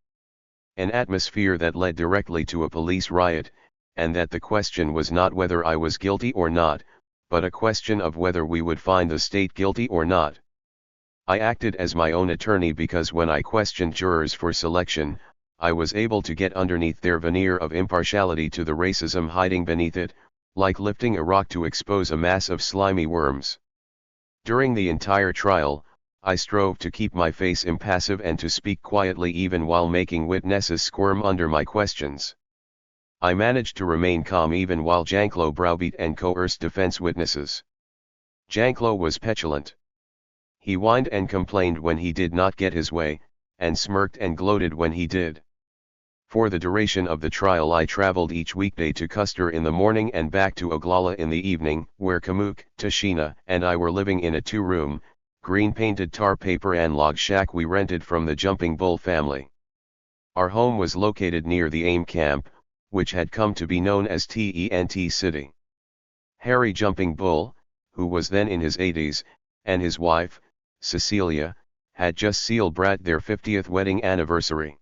an atmosphere that led directly to a police riot, and that the question was not whether I was guilty or not, but a question of whether we would find the state guilty or not. I acted as my own attorney because when I questioned jurors for selection, I was able to get underneath their veneer of impartiality to the racism hiding beneath it, like lifting a rock to expose a mass of slimy worms. During the entire trial, I strove to keep my face impassive and to speak quietly even while making witnesses squirm under my questions. I managed to remain calm even while Jan Clow browbeat and coerced defense witnesses. Janklo was petulant. He whined and complained when he did not get his way, and smirked and gloated when he did. For the duration of the trial I traveled each weekday to Custer in the morning and back to Oglala in the evening, where Kamuk, Tashina, and I were living in a two-room, green-painted tar paper and log shack we rented from the Jumping Bull family. Our home was located near the AIM camp, which had come to be known as TENT City. Harry Jumping Bull, who was then in his 80s, and his wife, Cecilia, had just celebrated their 50th wedding anniversary.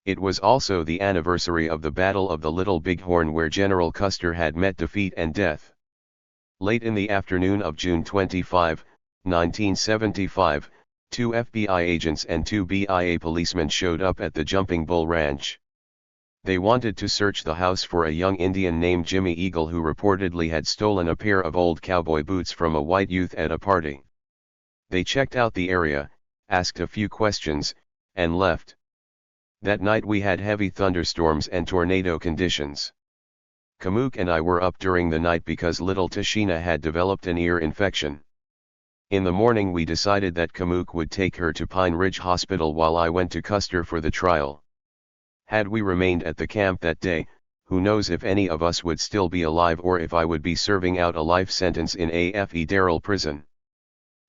It was also the anniversary of the Battle of the Little Bighorn, where General Custer had met defeat and death. Late in the afternoon of June 25, 1975, 2 FBI agents and 2 BIA policemen showed up at the Jumping Bull Ranch. They wanted to search the house for a young Indian named Jimmy Eagle, who reportedly had stolen a pair of old cowboy boots from a white youth at a party. They checked out the area, asked a few questions, and left. That night we had heavy thunderstorms and tornado conditions. Kamuk and I were up during the night because little Tashina had developed an ear infection. In the morning we decided that Kamuk would take her to Pine Ridge Hospital while I went to Custer for the trial. Had we remained at the camp that day, who knows if any of us would still be alive or if I would be serving out a life sentence in a federal prison.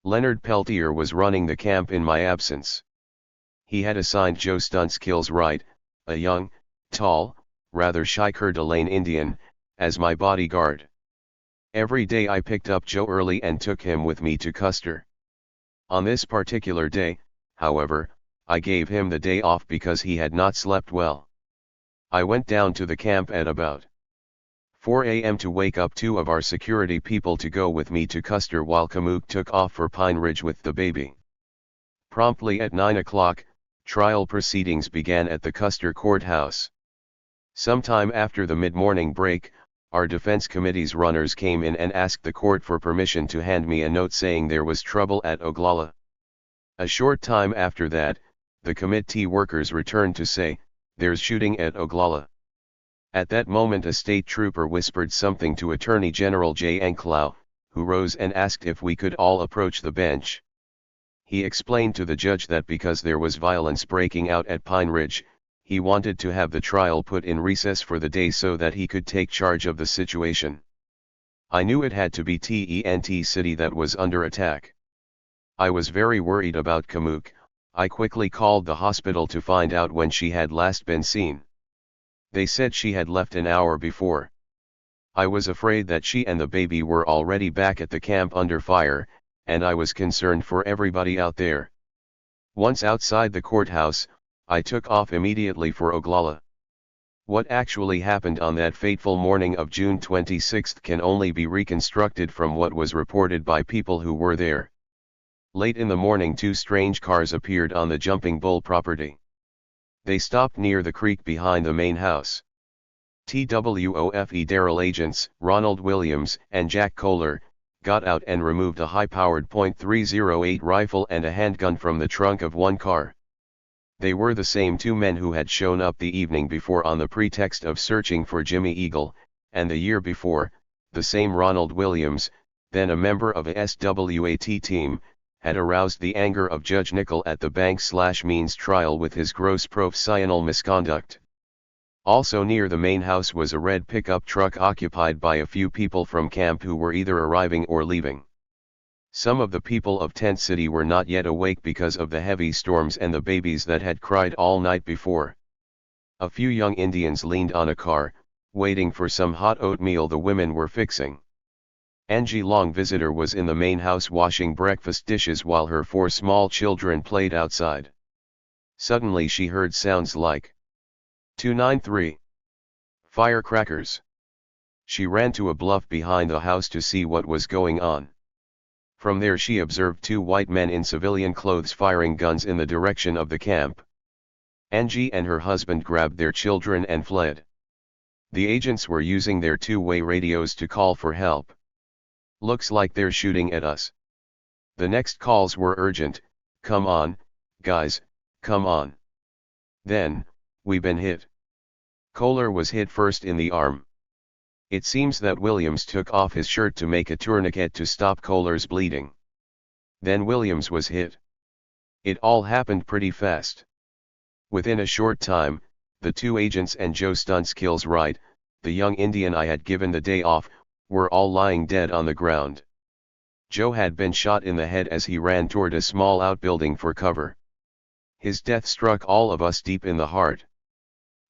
Leonard Peltier was running the camp in my absence. He had assigned Joe Stunts-Kills-Right, a young, tall, rather shy Coeur d'Alene Indian, as my bodyguard. Every day I picked up Joe early and took him with me to Custer. On this particular day, however, I gave him the day off because he had not slept well. I went down to the camp at about 4 a.m. to wake up 2 of our security people to go with me to Custer while Kamuk took off for Pine Ridge with the baby. Promptly at 9 o'clock, trial proceedings began at the Custer courthouse. Sometime after the mid-morning break, our defense committee's runners came in and asked the court for permission to hand me a note saying there was trouble at Oglala. A short time after that, the committee workers returned to say, "There's shooting at Oglala." At that moment a state trooper whispered something to Attorney General J. Anclow, who rose and asked if we could all approach the bench. He explained to the judge that because there was violence breaking out at Pine Ridge, he wanted to have the trial put in recess for the day so that he could take charge of the situation. I knew it had to be TENT City that was under attack. I was very worried about Kamuk. I quickly called the hospital to find out when she had last been seen. They said she had left an hour before. I was afraid that she and the baby were already back at the camp under fire, and I was concerned for everybody out there. Once outside the courthouse, I took off immediately for Oglala. What actually happened on that fateful morning of June 26 can only be reconstructed from what was reported by people who were there. Late in the morning 2 strange cars appeared on the Jumping Bull property. They stopped near the creek behind the main house. TWO federal agents, Ronald Williams and Jack Kohler, got out and removed a high-powered .308 rifle and a handgun from the trunk of one car. They were the same 2 men who had shown up the evening before on the pretext of searching for Jimmy Eagle, and the year before, the same Ronald Williams, then a member of a SWAT team, had aroused the anger of Judge Nickel at the Banks/Means trial with his gross professional misconduct. Also near the main house was a red pickup truck occupied by a few people from camp who were either arriving or leaving. Some of the people of Tent City were not yet awake because of the heavy storms and the babies that had cried all night before. A few young Indians leaned on a car, waiting for some hot oatmeal the women were fixing. Angie Long visitor was in the main house washing breakfast dishes while her 4 small children played outside. Suddenly she heard sounds like 293 firecrackers. She ran to a bluff behind the house to see what was going on. From there she observed 2 white men in civilian clothes firing guns in the direction of the camp. Angie and her husband grabbed their children and fled. The agents were using their 2-way radios to call for help. "Looks like they're shooting at us." The next calls were urgent, "Come on, guys, come on." Then, "We been hit." Kohler was hit first in the arm. It seems that Williams took off his shirt to make a tourniquet to stop Kohler's bleeding. Then Williams was hit. It all happened pretty fast. Within a short time, the two agents and Joe Stunskill's right, the young Indian I had given the day off, were all lying dead on the ground. Joe had been shot in the head as he ran toward a small outbuilding for cover. His death struck all of us deep in the heart.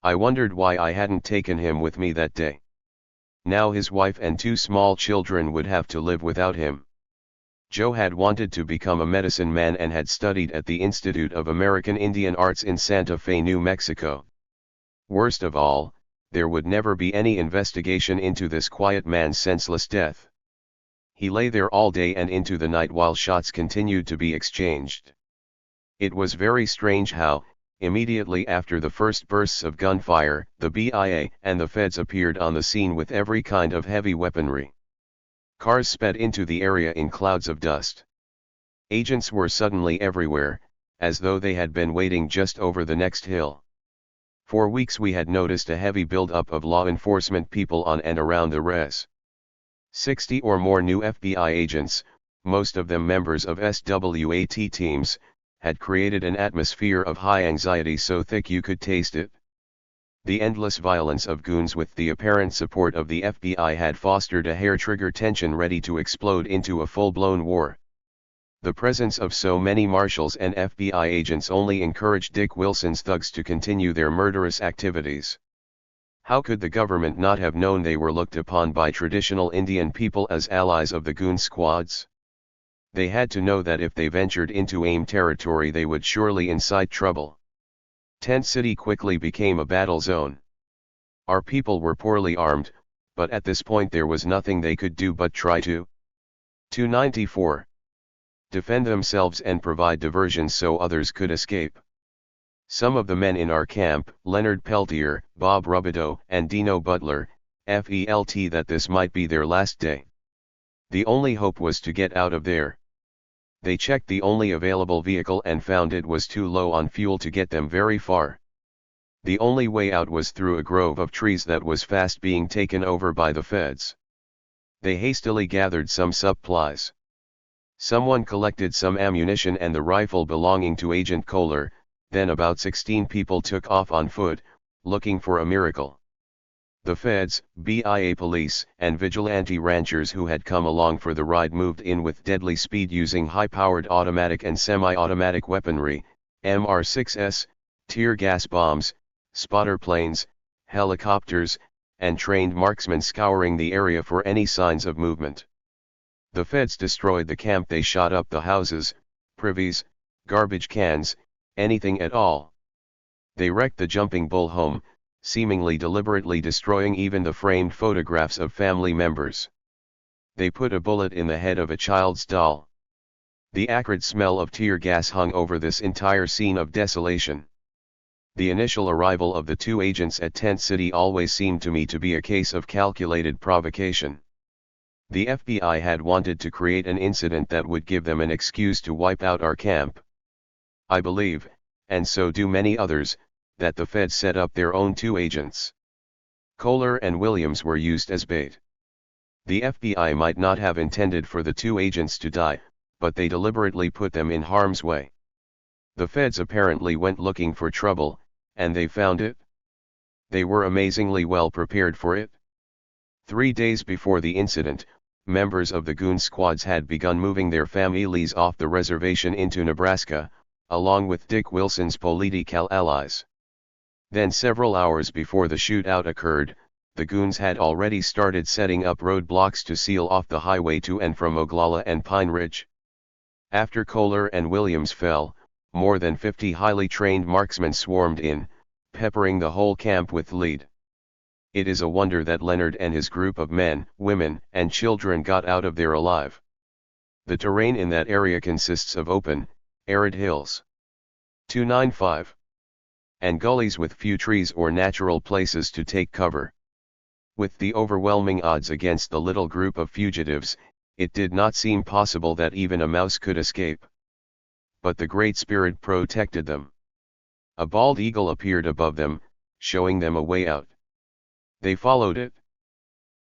I wondered why I hadn't taken him with me that day. Now his wife and two small children would have to live without him. Joe had wanted to become a medicine man and had studied at the Institute of American Indian Arts in Santa Fe, New Mexico. Worst of all, there would never be any investigation into this quiet man's senseless death. He lay there all day and into the night while shots continued to be exchanged. It was very strange how, immediately after the first bursts of gunfire, the BIA and the feds appeared on the scene with every kind of heavy weaponry. Cars sped into the area in clouds of dust. Agents were suddenly everywhere, as though they had been waiting just over the next hill. For weeks we had noticed a heavy buildup of law enforcement people on and around the res. 60 or more new FBI agents, most of them members of SWAT teams, had created an atmosphere of high anxiety so thick you could taste it. The endless violence of goons with the apparent support of the FBI had fostered a hair-trigger tension ready to explode into a full-blown war. The presence of so many marshals and FBI agents only encouraged Dick Wilson's thugs to continue their murderous activities. How could the government not have known they were looked upon by traditional Indian people as allies of the goon squads? They had to know that if they ventured into AIM territory they would surely incite trouble. Tent City quickly became a battle zone. Our people were poorly armed, but at this point there was nothing they could do but try to 294. Defend themselves and provide diversions so others could escape. Some of the men in our camp, Leonard Peltier, Bob Rubidoux, and Dino Butler, felt that this might be their last day. The only hope was to get out of there. They checked the only available vehicle and found it was too low on fuel to get them very far. The only way out was through a grove of trees that was fast being taken over by the feds. They hastily gathered some supplies. Someone collected some ammunition and the rifle belonging to Agent Kohler, then about 16 people took off on foot, looking for a miracle. The feds, BIA police, and vigilante ranchers who had come along for the ride moved in with deadly speed using high-powered automatic and semi-automatic weaponry, MR6s, tear gas bombs, spotter planes, helicopters, and trained marksmen scouring the area for any signs of movement. The feds destroyed the camp. They shot up the houses, privies, garbage cans, anything at all. They wrecked the Jumping Bull home, seemingly deliberately destroying even the framed photographs of family members. They put a bullet in the head of a child's doll. The acrid smell of tear gas hung over this entire scene of desolation. The initial arrival of the two agents at Tent City always seemed to me to be a case of calculated provocation. The FBI had wanted to create an incident that would give them an excuse to wipe out our camp. I believe, and so do many others, that the feds set up their own two agents. Kohler and Williams were used as bait. The FBI might not have intended for the two agents to die, but they deliberately put them in harm's way. The feds apparently went looking for trouble, and they found it. They were amazingly well prepared for it. 3 days before the incident, members of the goon squads had begun moving their families off the reservation into Nebraska, along with Dick Wilson's political allies. Then several hours before the shootout occurred, the goons had already started setting up roadblocks to seal off the highway to and from Oglala and Pine Ridge. After Kohler and Williams fell, more than 50 highly trained marksmen swarmed in, peppering the whole camp with lead. It is a wonder that Leonard and his group of men, women, and children got out of there alive. The terrain in that area consists of open, arid hills. 295. And gullies with few trees or natural places to take cover. With the overwhelming odds against the little group of fugitives, it did not seem possible that even a mouse could escape. But the Great Spirit protected them. A bald eagle appeared above them, showing them a way out. They followed it.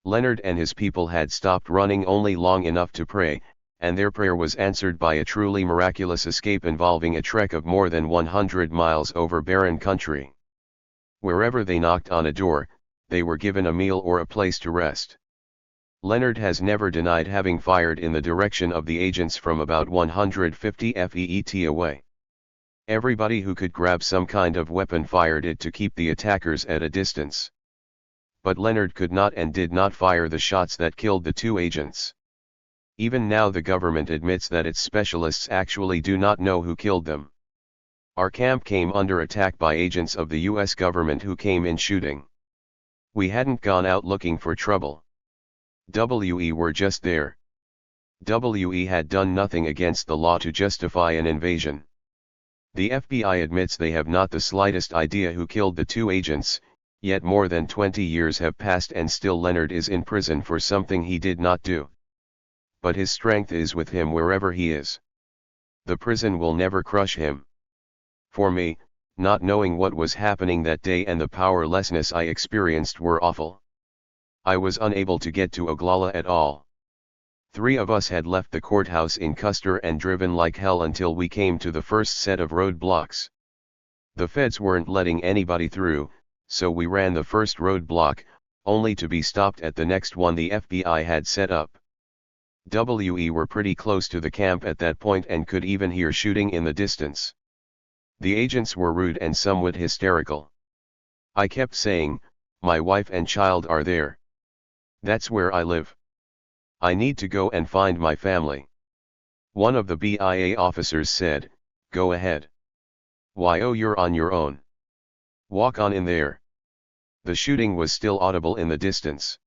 Leonard and his people had stopped running only long enough to pray, and their prayer was answered by a truly miraculous escape involving a trek of more than 100 miles over barren country. Wherever they knocked on a door, they were given a meal or a place to rest. Leonard has never denied having fired in the direction of the agents from about 150 feet away. Everybody who could grab some kind of weapon fired it to keep the attackers at a distance. But Leonard could not and did not fire the shots that killed the two agents. Even now the government admits that its specialists actually do not know who killed them. Our camp came under attack by agents of the US government who came in shooting. We hadn't gone out looking for trouble. We were just there. We had done nothing against the law to justify an invasion. The FBI admits they have not the slightest idea who killed the two agents, yet more than 20 years have passed and still Leonard is in prison for something he did not do. But his strength is with him wherever he is. The prison will never crush him. For me, not knowing what was happening that day and the powerlessness I experienced were awful. I was unable to get to Oglala at all. 3 of us had left the courthouse in Custer and driven like hell until we came to the first set of roadblocks. The feds weren't letting anybody through, so we ran the first roadblock, only to be stopped at the next one the FBI had set up. We were pretty close to the camp at that point and could even hear shooting in the distance. The agents were rude and somewhat hysterical. I kept saying, "My wife and child are there. That's where I live. I need to go and find my family." One of the BIA officers said, "Go ahead. Why, oh, you're on your own. Walk on in there." The shooting was still audible in the distance.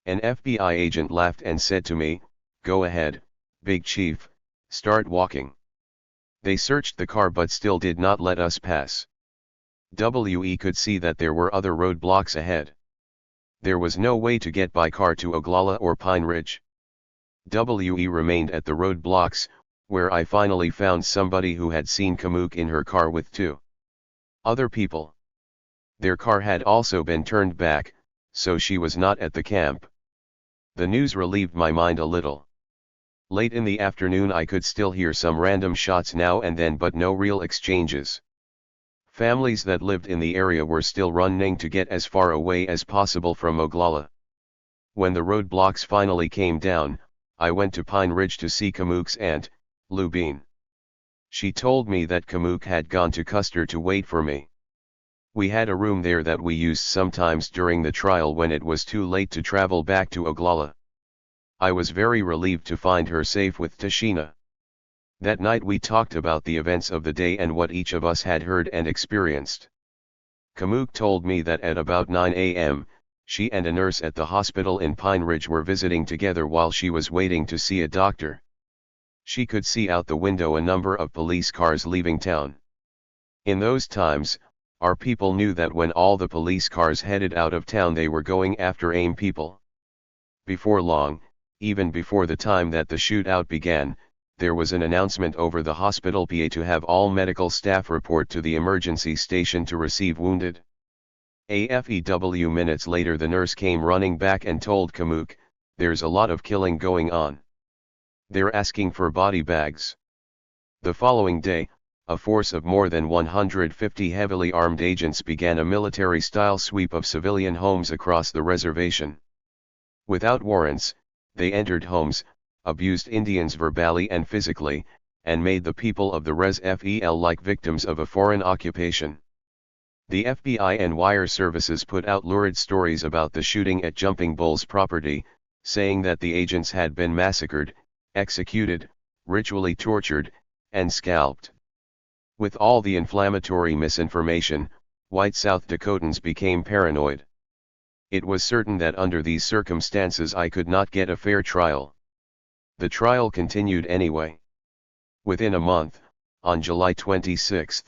An FBI agent laughed and said to me, "Go ahead, Big Chief, start walking." They searched the car but still did not let us pass. We could see that there were other roadblocks ahead. There was no way to get by car to Oglala or Pine Ridge. We remained at the roadblocks, where I finally found somebody who had seen Kamuk in her car with 2 other people. Their car had also been turned back, so she was not at the camp. The news relieved my mind a little. Late in the afternoon I could still hear some random shots now and then but no real exchanges. Families that lived in the area were still running to get as far away as possible from Oglala. When the roadblocks finally came down, I went to Pine Ridge to see Kamuk's aunt, Lubine. She told me that Kamuk had gone to Custer to wait for me. We had a room there that we used sometimes during the trial when it was too late to travel back to Oglala. I was very relieved to find her safe with Tashina. That night we talked about the events of the day and what each of us had heard and experienced. Kamuk told me that at about 9 a.m., she and a nurse at the hospital in Pine Ridge were visiting together while she was waiting to see a doctor. She could see out the window a number of police cars leaving town. In those times, our people knew that when all the police cars headed out of town they were going after AIM people. Before long, even before the time that the shootout began, there was an announcement over the hospital PA to have all medical staff report to the emergency station to receive wounded. AFEW minutes later the nurse came running back and told Kamuk, "There's a lot of killing going on. They're asking for body bags." The following day, a force of more than 150 heavily armed agents began a military-style sweep of civilian homes across the reservation. Without warrants, they entered homes, abused Indians verbally and physically, and made the people of the Res Fel like victims of a foreign occupation. The FBI and wire services put out lurid stories about the shooting at Jumping Bull's property, saying that the agents had been massacred, executed, ritually tortured, and scalped. With all the inflammatory misinformation, white South Dakotans became paranoid. It was certain that under these circumstances I could not get a fair trial. The trial continued anyway. Within a month, on July 26,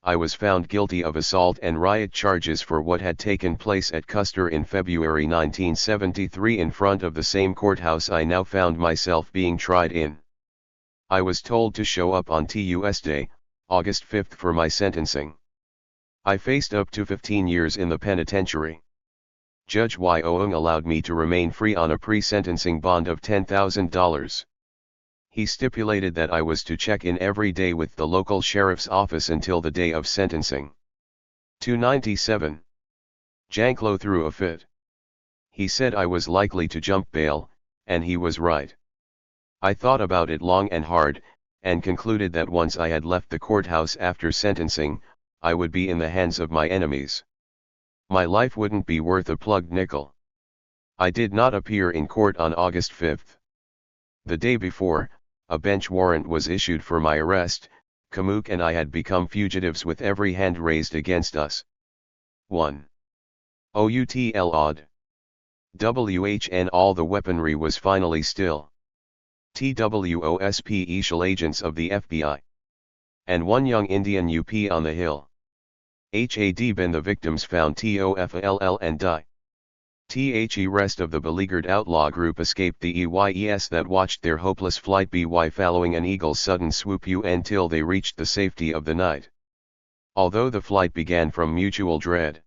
I was found guilty of assault and riot charges for what had taken place at Custer in February 1973 in front of the same courthouse I now found myself being tried in. I was told to show up on Tuesday, August 5 for my sentencing. I faced up to 15 years in the penitentiary. Judge Young allowed me to remain free on a pre-sentencing bond of $10,000. He stipulated that I was to check in every day with the local sheriff's office until the day of sentencing. 297. Janklow threw a fit. He said I was likely to jump bail, and he was right. I thought about it long and hard, and concluded that once I had left the courthouse after sentencing, I would be in the hands of my enemies. My life wouldn't be worth a plugged nickel. I did not appear in court on August 5. The day before, a bench warrant was issued for my arrest. Kamuk and I had become fugitives with every hand raised against us. 1. Outl odd. WHN all the weaponry was finally still. TWOSP Eshel agents of the FBI. And one young Indian UP on the hill. Had been the victims found TOFALL and die. The rest of the beleaguered outlaw group escaped the EYES that watched their hopeless flight by following an eagle's sudden swoop until they reached the safety of the night. Although the flight began from mutual dread.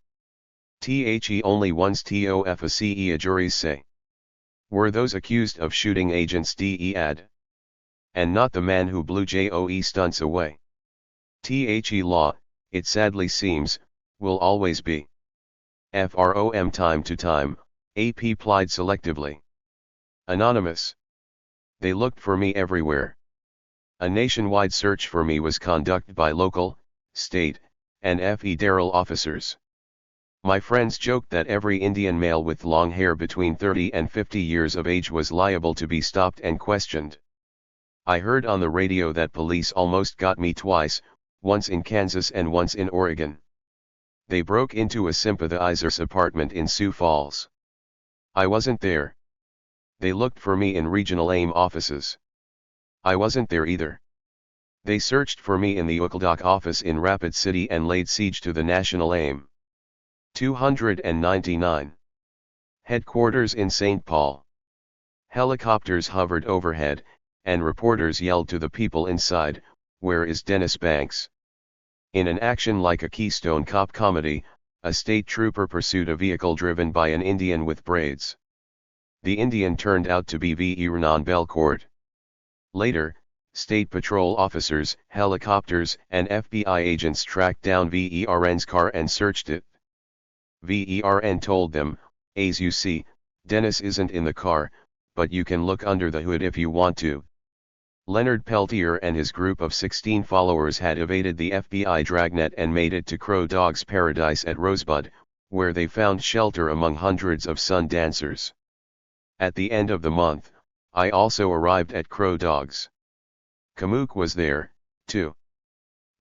Only once TOFACE juries say. Were those accused of shooting agents DEAD. And not the man who blew JOE stunts away. Law, it sadly seems, will always be. From time to time, AP plied selectively. Anonymous. They looked for me everywhere. A nationwide search for me was conducted by local, state, and federal officers. My friends joked that every Indian male with long hair between 30 and 50 years of age was liable to be stopped and questioned. I heard on the radio that police almost got me twice, once in Kansas and once in Oregon. They broke into a sympathizer's apartment in Sioux Falls. I wasn't there. They looked for me in regional AIM offices. I wasn't there either. They searched for me in the Oakledock office in Rapid City and laid siege to the national AIM. 299. Headquarters in St. Paul. Helicopters hovered overhead, and reporters yelled to the people inside, "Where is Dennis Banks?" In an action like a Keystone Cop comedy, a state trooper pursued a vehicle driven by an Indian with braids. The Indian turned out to be Vernon Belcourt. Later, State Patrol officers, helicopters, and FBI agents tracked down Vern's car and searched it. Vern told them, "As you see, Dennis isn't in the car, but you can look under the hood if you want to." Leonard Peltier and his group of 16 followers had evaded the FBI dragnet and made it to Crow Dog's paradise at Rosebud, where they found shelter among hundreds of sun dancers. At the end of the month, I also arrived at Crow Dog's. Kamuk was there, too.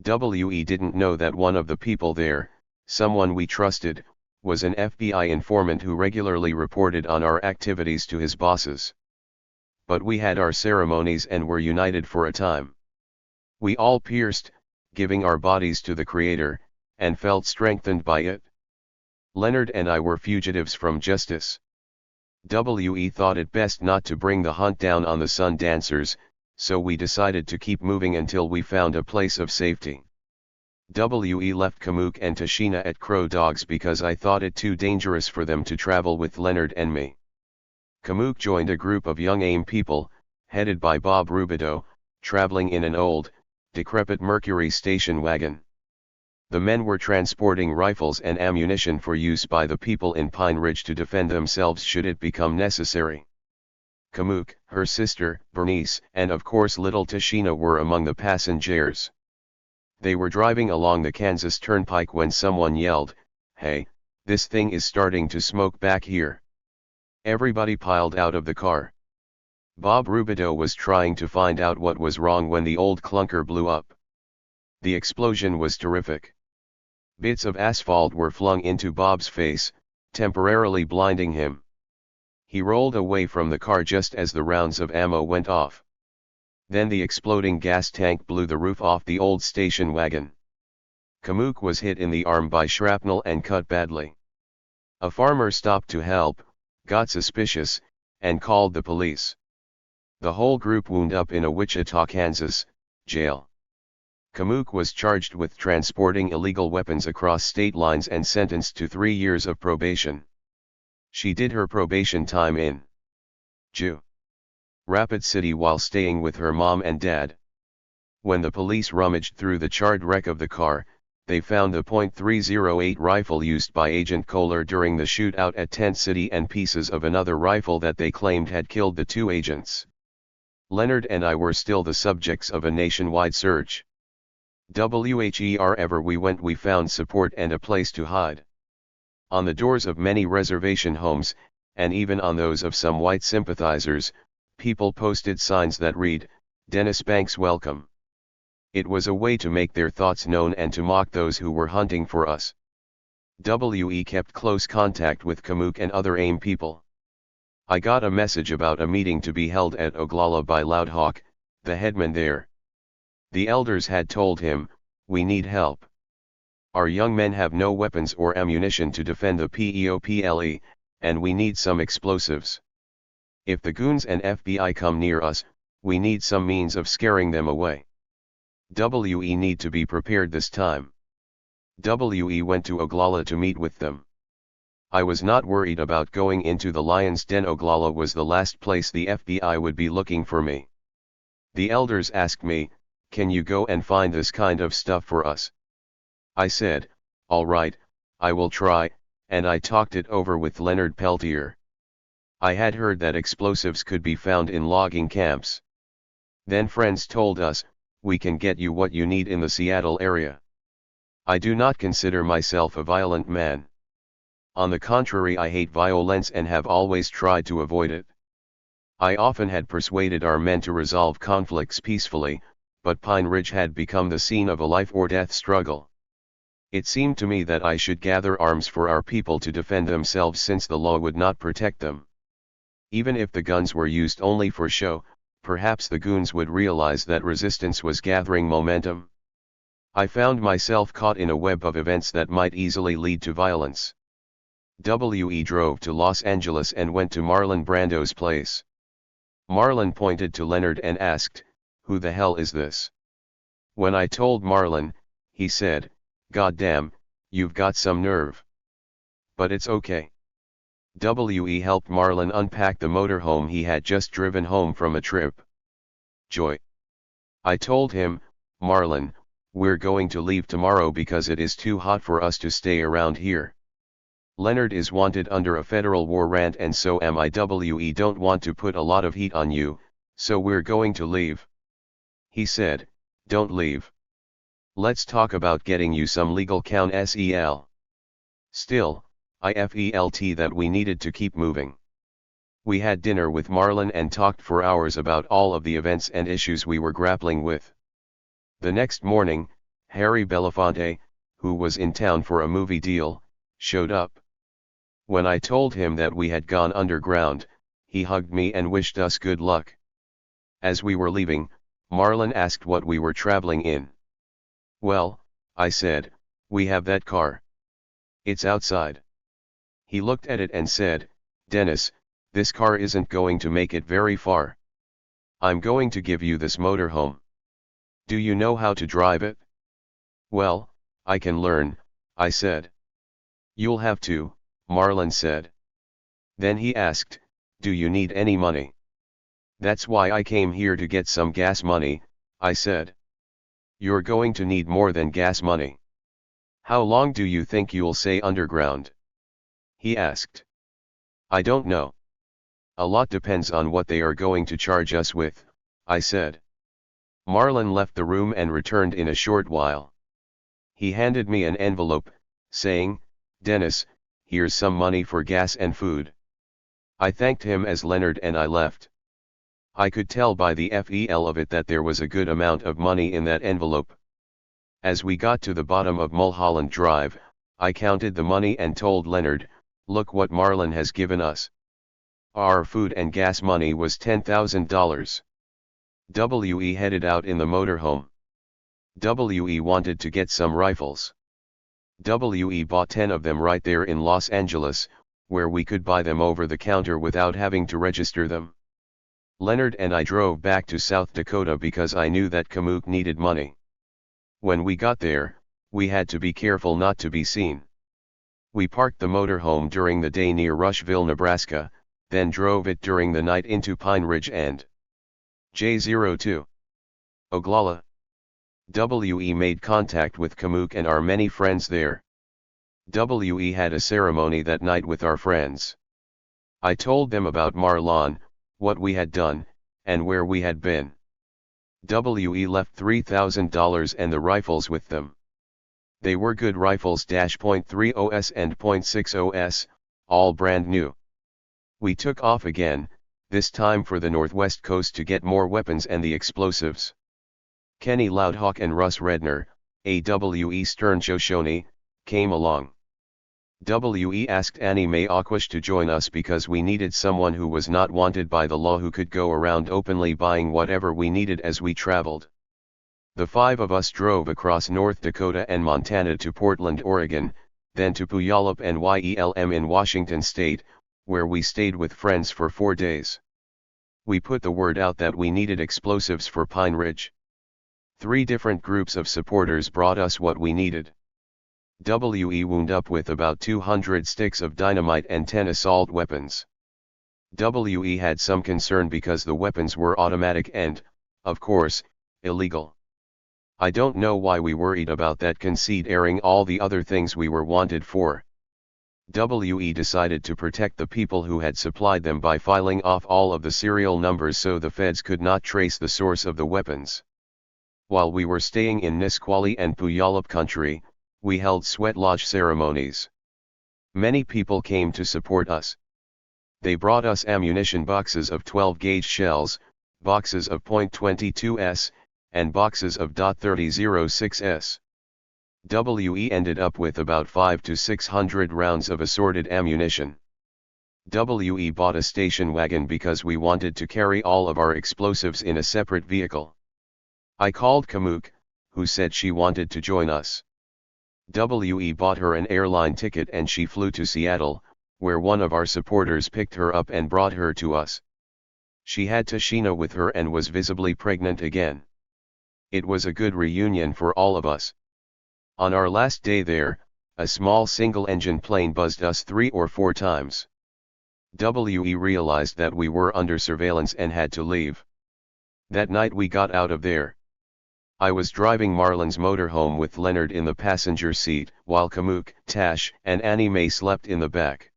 We didn't know that one of the people there, someone we trusted, was an FBI informant who regularly reported on our activities to his bosses. But we had our ceremonies and were united for a time. We all pierced, giving our bodies to the Creator, and felt strengthened by it. Leonard and I were fugitives from justice. We thought it best not to bring the hunt down on the sun dancers, so we decided to keep moving until we found a place of safety. We left Kamuk and Tashina at Crow Dogs because I thought it too dangerous for them to travel with Leonard and me. Kamuk joined a group of young AIM people, headed by Bob Rubidoux, traveling in an old, decrepit Mercury station wagon. The men were transporting rifles and ammunition for use by the people in Pine Ridge to defend themselves should it become necessary. Kamuk, her sister, Bernice, and of course little Tashina were among the passengers. They were driving along the Kansas Turnpike when someone yelled, "Hey, this thing is starting to smoke back here." Everybody piled out of the car. Bob Rubidoux was trying to find out what was wrong when the old clunker blew up. The explosion was terrific. Bits of asphalt were flung into Bob's face, temporarily blinding him. He rolled away from the car just as the rounds of ammo went off. Then the exploding gas tank blew the roof off the old station wagon. Kamuk was hit in the arm by shrapnel and cut badly. A farmer stopped to help, got suspicious, and called the police. The whole group wound up in a Wichita, Kansas, jail. Kamuk was charged with transporting illegal weapons across state lines and sentenced to 3 years of probation. She did her probation time in Rapid City while staying with her mom and dad. When the police rummaged through the charred wreck of the car, they found the .308 rifle used by Agent Kohler during the shootout at Tent City and pieces of another rifle that they claimed had killed the two agents. Leonard and I were still the subjects of a nationwide search. Wherever we went we found support and a place to hide. On the doors of many reservation homes, and even on those of some white sympathizers, people posted signs that read, "Dennis Banks welcome." It was a way to make their thoughts known and to mock those who were hunting for us. We kept close contact with Kamuk and other AIM people. I got a message about a meeting to be held at Oglala by Loudhawk, the headman there. The elders had told him, "We need help. Our young men have no weapons or ammunition to defend the PEOPLE, and we need some explosives. If the goons and FBI come near us, we need some means of scaring them away. We need to be prepared this time." We went to Oglala to meet with them. I was not worried about going into the lion's den. Oglala was the last place the FBI would be looking for me. The elders asked me, "Can you go and find this kind of stuff for us?" I said, "All right, I will try," and I talked it over with Leonard Peltier. I had heard that explosives could be found in logging camps. Then friends told us, "We can get you what you need in the Seattle area." I do not consider myself a violent man. On the contrary, I hate violence and have always tried to avoid it. I often had persuaded our men to resolve conflicts peacefully, but Pine Ridge had become the scene of a life-or-death struggle. It seemed to me that I should gather arms for our people to defend themselves since the law would not protect them. Even if the guns were used only for show, perhaps the goons would realize that resistance was gathering momentum. I found myself caught in a web of events that might easily lead to violence. We drove to Los Angeles and went to Marlon Brando's place. Marlon pointed to Leonard and asked, "Who the hell is this?" When I told Marlon, he said, "God damn, you've got some nerve. But it's okay." We helped Marlon unpack the motorhome he had just driven home from a trip. Joy. I told him, "Marlon, we're going to leave tomorrow because it is too hot for us to stay around here. Leonard is wanted under a federal warrant and so am I. We don't want to put a lot of heat on you, so we're going to leave." He said, "Don't leave. Let's talk about getting you some legal counsel." Still, I felt that we needed to keep moving. We had dinner with Marlon and talked for hours about all of the events and issues we were grappling with. The next morning, Harry Belafonte, who was in town for a movie deal, showed up. When I told him that we had gone underground, he hugged me and wished us good luck. As we were leaving, Marlon asked what we were traveling in. "Well," I said, "we have that car. It's outside." He looked at it and said, "Dennis, this car isn't going to make it very far. I'm going to give you this motorhome. Do you know how to drive it?" "Well, I can learn," I said. "You'll have to," Marlon said. Then he asked, "Do you need any money?" "That's why I came here to get some gas money," I said. "You're going to need more than gas money. How long do you think you'll stay underground?" he asked. "I don't know. A lot depends on what they are going to charge us with," I said. Marlon left the room and returned in a short while. He handed me an envelope, saying, "Dennis, here's some money for gas and food." I thanked him as Leonard and I left. I could tell by the FEL of it that there was a good amount of money in that envelope. As we got to the bottom of Mulholland Drive, I counted the money and told Leonard, "Look what Marlon has given us." Our food and gas money was $10,000. We headed out in the motorhome. We wanted to get some rifles. We bought 10 of them right there in Los Angeles, where we could buy them over the counter without having to register them. Leonard and I drove back to South Dakota because I knew that Kamuk needed money. When we got there, we had to be careful not to be seen. We parked the motorhome during the day near Rushville, Nebraska, then drove it during the night into Pine Ridge and J02. Oglala. We made contact with Kamuk and our many friends there. We had a ceremony that night with our friends. I told them about Marlon, what we had done, and where we had been. We left $3,000 and the rifles with them. They were good rifles .30s and .60s, all brand new. We took off again, this time for the northwest coast to get more weapons and the explosives. Kenny Loudhawk and Russ Redner, AWE Stern Shoshone, came along. We asked Annie Mae Aquash to join us because we needed someone who was not wanted by the law who could go around openly buying whatever we needed as we traveled. The 5 of us drove across North Dakota and Montana to Portland, Oregon, then to Puyallup and YELM in Washington State, where we stayed with friends for 4 days. We put the word out that we needed explosives for Pine Ridge. 3 different groups of supporters brought us what we needed. We wound up with about 200 sticks of dynamite and 10 assault weapons. We had some concern because the weapons were automatic and, of course, illegal. I don't know why we worried about that considering all the other things we were wanted for. We decided to protect the people who had supplied them by filing off all of the serial numbers so the feds could not trace the source of the weapons. While we were staying in Nisqually and Puyallup country, we held sweat lodge ceremonies. Many people came to support us. They brought us ammunition boxes of 12-gauge shells, boxes of .22s, and boxes of .3006s. We ended up with about 500 to 600 rounds of assorted ammunition. We bought a station wagon because we wanted to carry all of our explosives in a separate vehicle. I called Kamuk, who said she wanted to join us. We bought her an airline ticket and she flew to Seattle, where one of our supporters picked her up and brought her to us. She had Tashina with her and was visibly pregnant again. It was a good reunion for all of us. On our last day there, a small single-engine plane buzzed us 3 or 4 times. We realized that we were under surveillance and had to leave. That night we got out of there. I was driving Marlon's motorhome with Leonard in the passenger seat, while Kamuk, Tash, and Annie Mae slept in the back.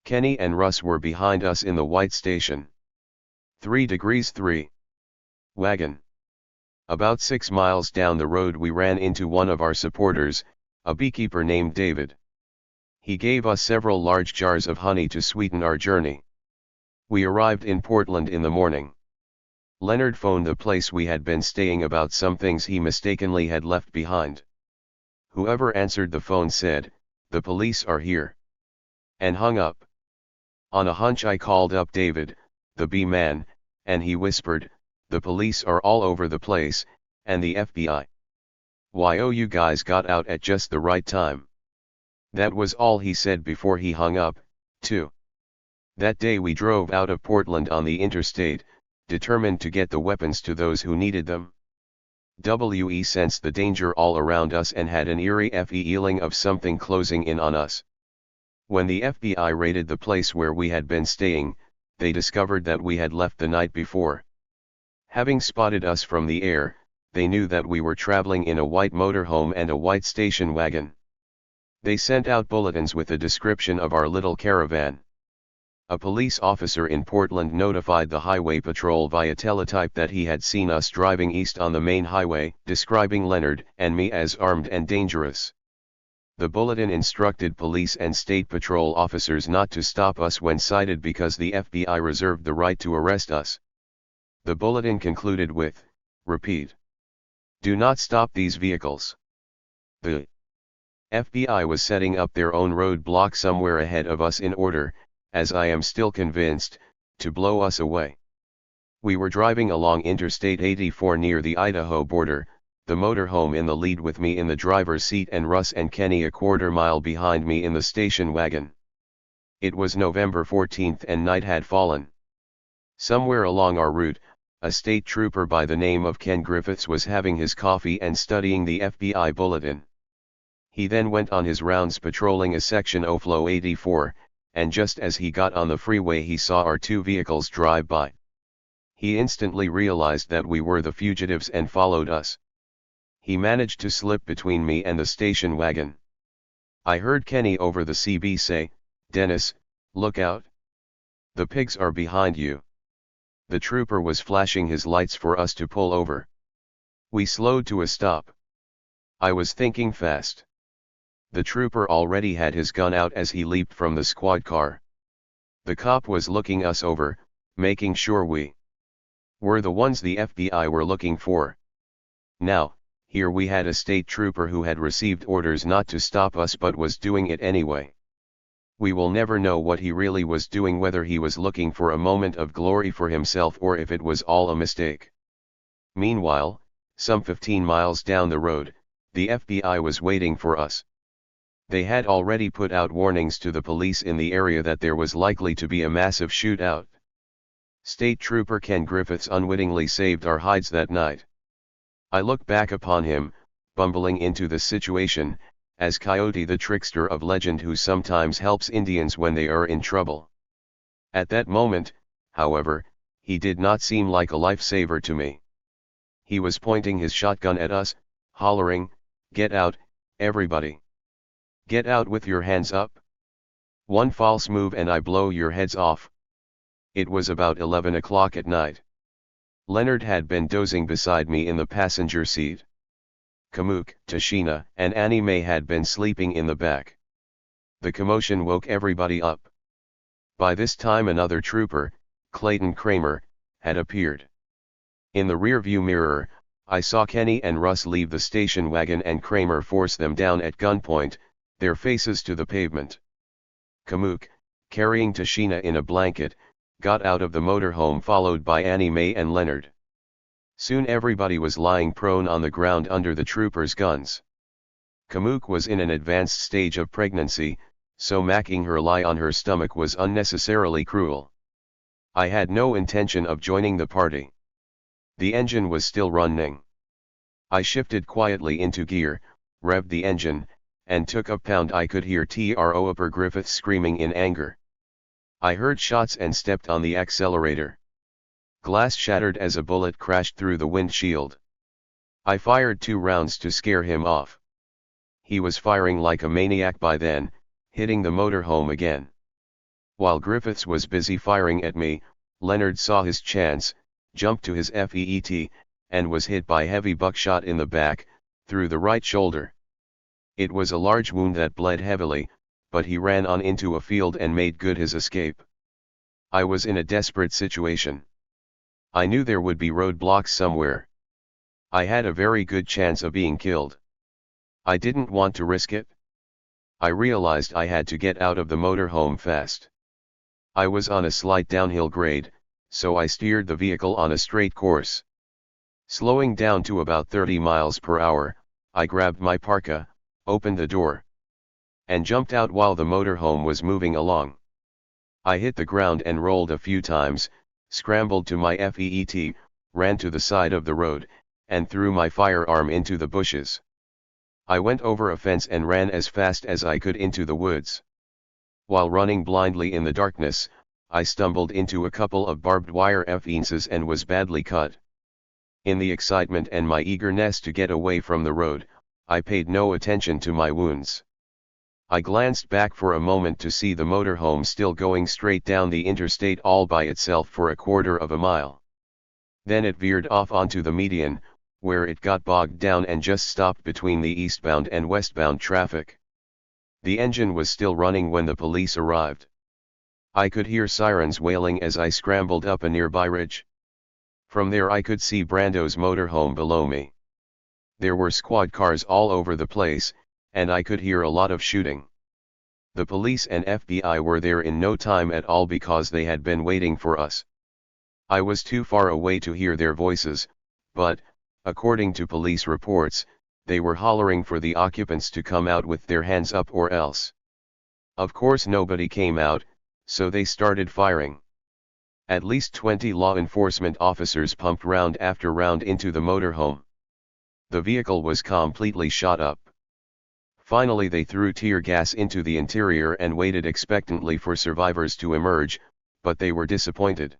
Kenny and Russ were behind us in the white station. 3°3. Wagon. About 6 miles down the road we ran into one of our supporters, a beekeeper named David. He gave us several large jars of honey to sweeten our journey. We arrived in Portland in the morning. Leonard phoned the place we had been staying about some things he mistakenly had left behind. Whoever answered the phone said, "The police are here," and hung up. On a hunch I called up David, the B-man, and he whispered, "The police are all over the place, and the FBI. You guys got out at just the right time." That was all he said before he hung up, too. That day we drove out of Portland on the interstate, determined to get the weapons to those who needed them. We sensed the danger all around us and had an eerie feeling of something closing in on us. When the FBI raided the place where we had been staying, they discovered that we had left the night before. Having spotted us from the air, they knew that we were traveling in a white motorhome and a white station wagon. They sent out bulletins with a description of our little caravan. A police officer in Portland notified the highway patrol via teletype that he had seen us driving east on the main highway, describing Leonard and me as armed and dangerous. The bulletin instructed police and state patrol officers not to stop us when cited because the FBI reserved the right to arrest us. The bulletin concluded with, "Repeat. Do not stop these vehicles." The FBI was setting up their own roadblock somewhere ahead of us in order, as I am still convinced, to blow us away. We were driving along Interstate 84 near the Idaho border, the motorhome in the lead with me in the driver's seat and Russ and Kenny a quarter-mile behind me in the station wagon. It was November 14th and night had fallen. Somewhere along our route, a state trooper by the name of Ken Griffiths was having his coffee and studying the FBI bulletin. He then went on his rounds patrolling a section of Flow 84, and just as he got on the freeway he saw our two vehicles drive by. He instantly realized that we were the fugitives and followed us. He managed to slip between me and the station wagon. I heard Kenny over the CB say, "Dennis, look out. The pigs are behind you." The trooper was flashing his lights for us to pull over. We slowed to a stop. I was thinking fast. The trooper already had his gun out as he leaped from the squad car. The cop was looking us over, making sure we were the ones the FBI were looking for. Now, here we had a state trooper who had received orders not to stop us but was doing it anyway. We will never know what he really was doing, whether he was looking for a moment of glory for himself or if it was all a mistake. Meanwhile, some 15 miles down the road, the FBI was waiting for us. They had already put out warnings to the police in the area that there was likely to be a massive shootout. State Trooper Ken Griffiths unwittingly saved our hides that night. I look back upon him, bumbling into the situation, as Coyote the trickster of legend who sometimes helps Indians when they are in trouble. At that moment, however, he did not seem like a lifesaver to me. He was pointing his shotgun at us, hollering, "Get out, everybody! Get out with your hands up! One false move and I blow your heads off." It was about 11 o'clock at night. Leonard had been dozing beside me in the passenger seat. Kamook, Tashina, and Annie Mae had been sleeping in the back. The commotion woke everybody up. By this time another trooper, Clayton Kramer, had appeared. In the rearview mirror, I saw Kenny and Russ leave the station wagon and Kramer force them down at gunpoint, their faces to the pavement. Kamook, carrying Tashina in a blanket, got out of the motorhome followed by Annie Mae and Leonard. Soon everybody was lying prone on the ground under the troopers' guns. Kamook was in an advanced stage of pregnancy, so making her lie on her stomach was unnecessarily cruel. I had no intention of joining the party. The engine was still running. I shifted quietly into gear, revved the engine, and took a pound. I could hear Trooper Griffiths screaming in anger. I heard shots and stepped on the accelerator. Glass shattered as a bullet crashed through the windshield. I fired 2 rounds to scare him off. He was firing like a maniac by then, hitting the motorhome again. While Griffiths was busy firing at me, Leonard saw his chance, jumped to his FEET, and was hit by heavy buckshot in the back, through the right shoulder. It was a large wound that bled heavily, but he ran on into a field and made good his escape. I was in a desperate situation. I knew there would be roadblocks somewhere. I had a very good chance of being killed. I didn't want to risk it. I realized I had to get out of the motorhome fast. I was on a slight downhill grade, so I steered the vehicle on a straight course. Slowing down to about 30 miles per hour, I grabbed my parka, opened the door, and jumped out while the motorhome was moving along. I hit the ground and rolled a few times, scrambled to my FEET, ran to the side of the road, and threw my firearm into the bushes. I went over a fence and ran as fast as I could into the woods. While running blindly in the darkness, I stumbled into a couple of barbed wire fences and was badly cut. In the excitement and my eagerness to get away from the road, I paid no attention to my wounds. I glanced back for a moment to see the motorhome still going straight down the interstate all by itself for a quarter of a mile. Then it veered off onto the median, where it got bogged down and just stopped between the eastbound and westbound traffic. The engine was still running when the police arrived. I could hear sirens wailing as I scrambled up a nearby ridge. From there I could see Brando's motorhome below me. There were squad cars all over the place, and I could hear a lot of shooting. The police and FBI were there in no time at all because they had been waiting for us. I was too far away to hear their voices, but, according to police reports, they were hollering for the occupants to come out with their hands up or else. Of course nobody came out, so they started firing. At least 20 law enforcement officers pumped round after round into the motorhome. The vehicle was completely shot up. Finally they threw tear gas into the interior and waited expectantly for survivors to emerge, but they were disappointed.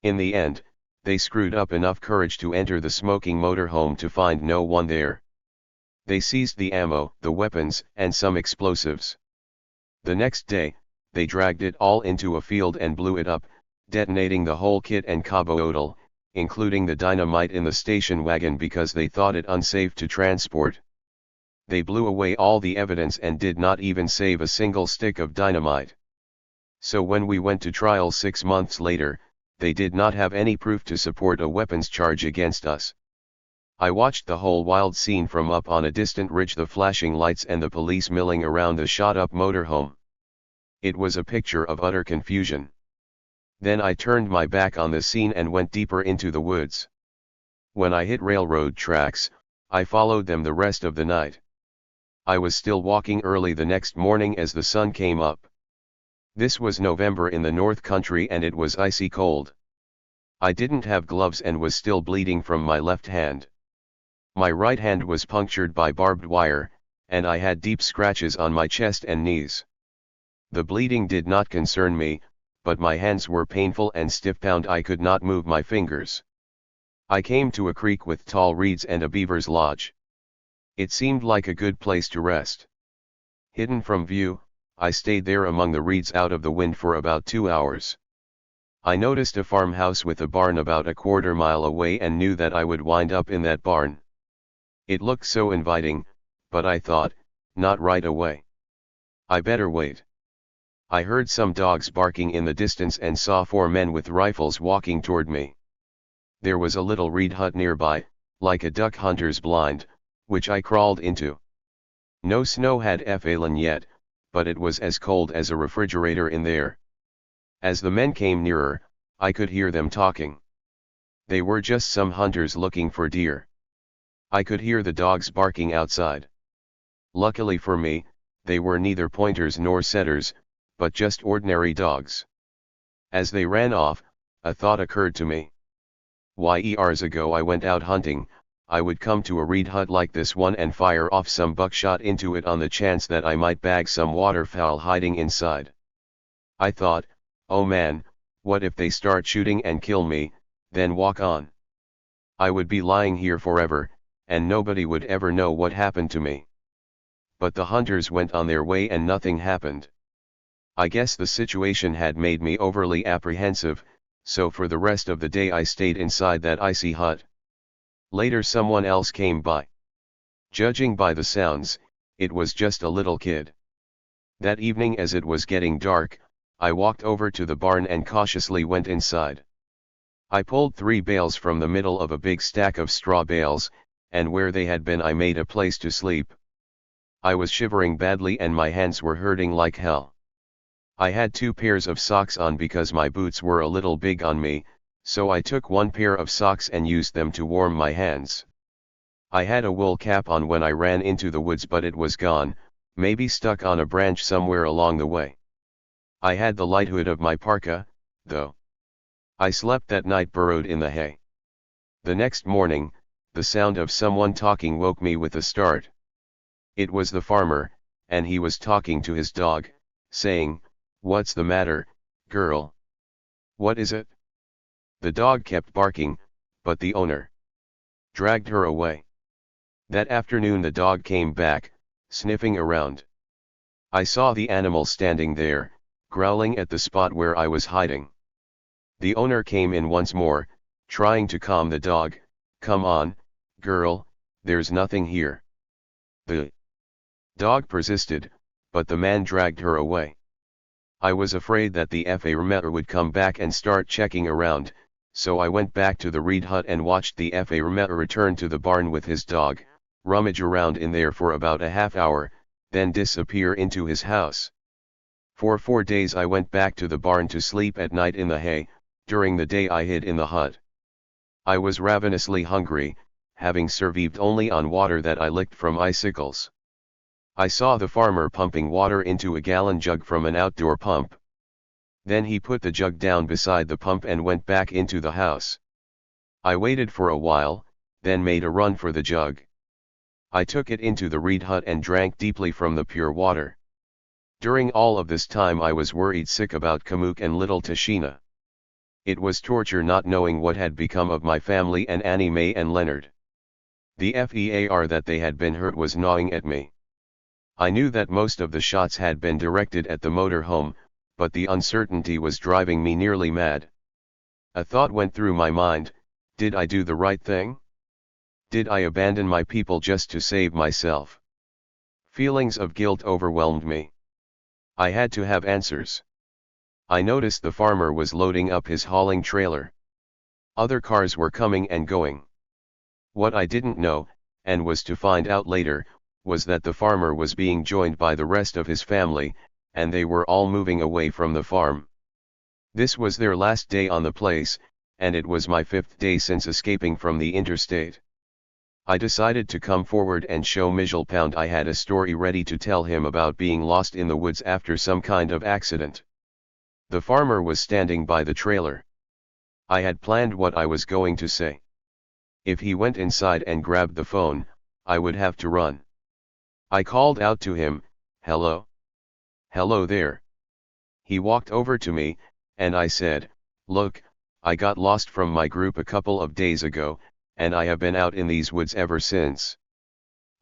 In the end, they screwed up enough courage to enter the smoking motorhome to find no one there. They seized the ammo, the weapons, and some explosives. The next day, they dragged it all into a field and blew it up, detonating the whole kit and caboodle, including the dynamite in the station wagon because they thought it unsafe to transport. They blew away all the evidence and did not even save a single stick of dynamite. So when we went to trial 6 months later, they did not have any proof to support a weapons charge against us. I watched the whole wild scene from up on a distant ridge, the flashing lights and the police milling around the shot-up motorhome. It was a picture of utter confusion. Then I turned my back on the scene and went deeper into the woods. When I hit railroad tracks, I followed them the rest of the night. I was still walking early the next morning as the sun came up. This was November in the North Country and it was icy cold. I didn't have gloves and was still bleeding from my left hand. My right hand was punctured by barbed wire, and I had deep scratches on my chest and knees. The bleeding did not concern me, but my hands were painful and stiff, and I could not move my fingers. I came to a creek with tall reeds and a beaver's lodge. It seemed like a good place to rest. Hidden from view, I stayed there among the reeds out of the wind for about 2 hours. I noticed a farmhouse with a barn about a quarter mile away and knew that I would wind up in that barn. It looked so inviting, but I thought, not right away. I better wait. I heard some dogs barking in the distance and saw 4 men with rifles walking toward me. There was a little reed hut nearby, like a duck hunter's blind, which I crawled into. No snow had fallen yet, but it was as cold as a refrigerator in there. As the men came nearer, I could hear them talking. They were just some hunters looking for deer. I could hear the dogs barking outside. Luckily for me, they were neither pointers nor setters, but just ordinary dogs. As they ran off, a thought occurred to me. Years ago I went out hunting, I would come to a reed hut like this one and fire off some buckshot into it on the chance that I might bag some waterfowl hiding inside. I thought, oh man, what if they start shooting and kill me, then walk on? I would be lying here forever, and nobody would ever know what happened to me. But the hunters went on their way and nothing happened. I guess the situation had made me overly apprehensive, so for the rest of the day I stayed inside that icy hut. Later someone else came by. Judging by the sounds, it was just a little kid. That evening as it was getting dark, I walked over to the barn and cautiously went inside. I pulled 3 bales from the middle of a big stack of straw bales, and where they had been I made a place to sleep. I was shivering badly and my hands were hurting like hell. I had 2 pairs of socks on because my boots were a little big on me, so I took 1 pair of socks and used them to warm my hands. I had a wool cap on when I ran into the woods, but it was gone, maybe stuck on a branch somewhere along the way. I had the light hood of my parka, though. I slept that night burrowed in the hay. The next morning, the sound of someone talking woke me with a start. It was the farmer, and he was talking to his dog, saying, "What's the matter, girl? What is it?" The dog kept barking, but the owner dragged her away. That afternoon the dog came back, sniffing around. I saw the animal standing there, growling at the spot where I was hiding. The owner came in once more, trying to calm the dog. "Come on, girl, there's nothing here." The dog persisted, but the man dragged her away. I was afraid that the farmer would come back and start checking around, so I went back to the reed hut and watched the farmer return to the barn with his dog, rummage around in there for about a half hour, then disappear into his house. For 4 days I went back to the barn to sleep at night in the hay, during the day I hid in the hut. I was ravenously hungry, having survived only on water that I licked from icicles. I saw the farmer pumping water into a gallon jug from an outdoor pump. Then he put the jug down beside the pump and went back into the house. I waited for a while, then made a run for the jug. I took it into the reed hut and drank deeply from the pure water. During all of this time I was worried sick about Kamuk and little Tashina. It was torture not knowing what had become of my family and Annie Mae and Leonard. The fear that they had been hurt was gnawing at me. I knew that most of the shots had been directed at the motorhome, but the uncertainty was driving me nearly mad. A thought went through my mind: did I do the right thing? Did I abandon my people just to save myself? Feelings of guilt overwhelmed me. I had to have answers. I noticed the farmer was loading up his hauling trailer. Other cars were coming and going. What I didn't know, and was to find out later, was that the farmer was being joined by the rest of his family, and they were all moving away from the farm. This was their last day on the place, and it was my 5th day since escaping from the interstate. I decided to come forward and show Mijal Pound I had a story ready to tell him about being lost in the woods after some kind of accident. The farmer was standing by the trailer. I had planned what I was going to say. If he went inside and grabbed the phone, I would have to run. I called out to him, "Hello? Hello there." He walked over to me, and I said, "Look, I got lost from my group a couple of days ago, and I have been out in these woods ever since.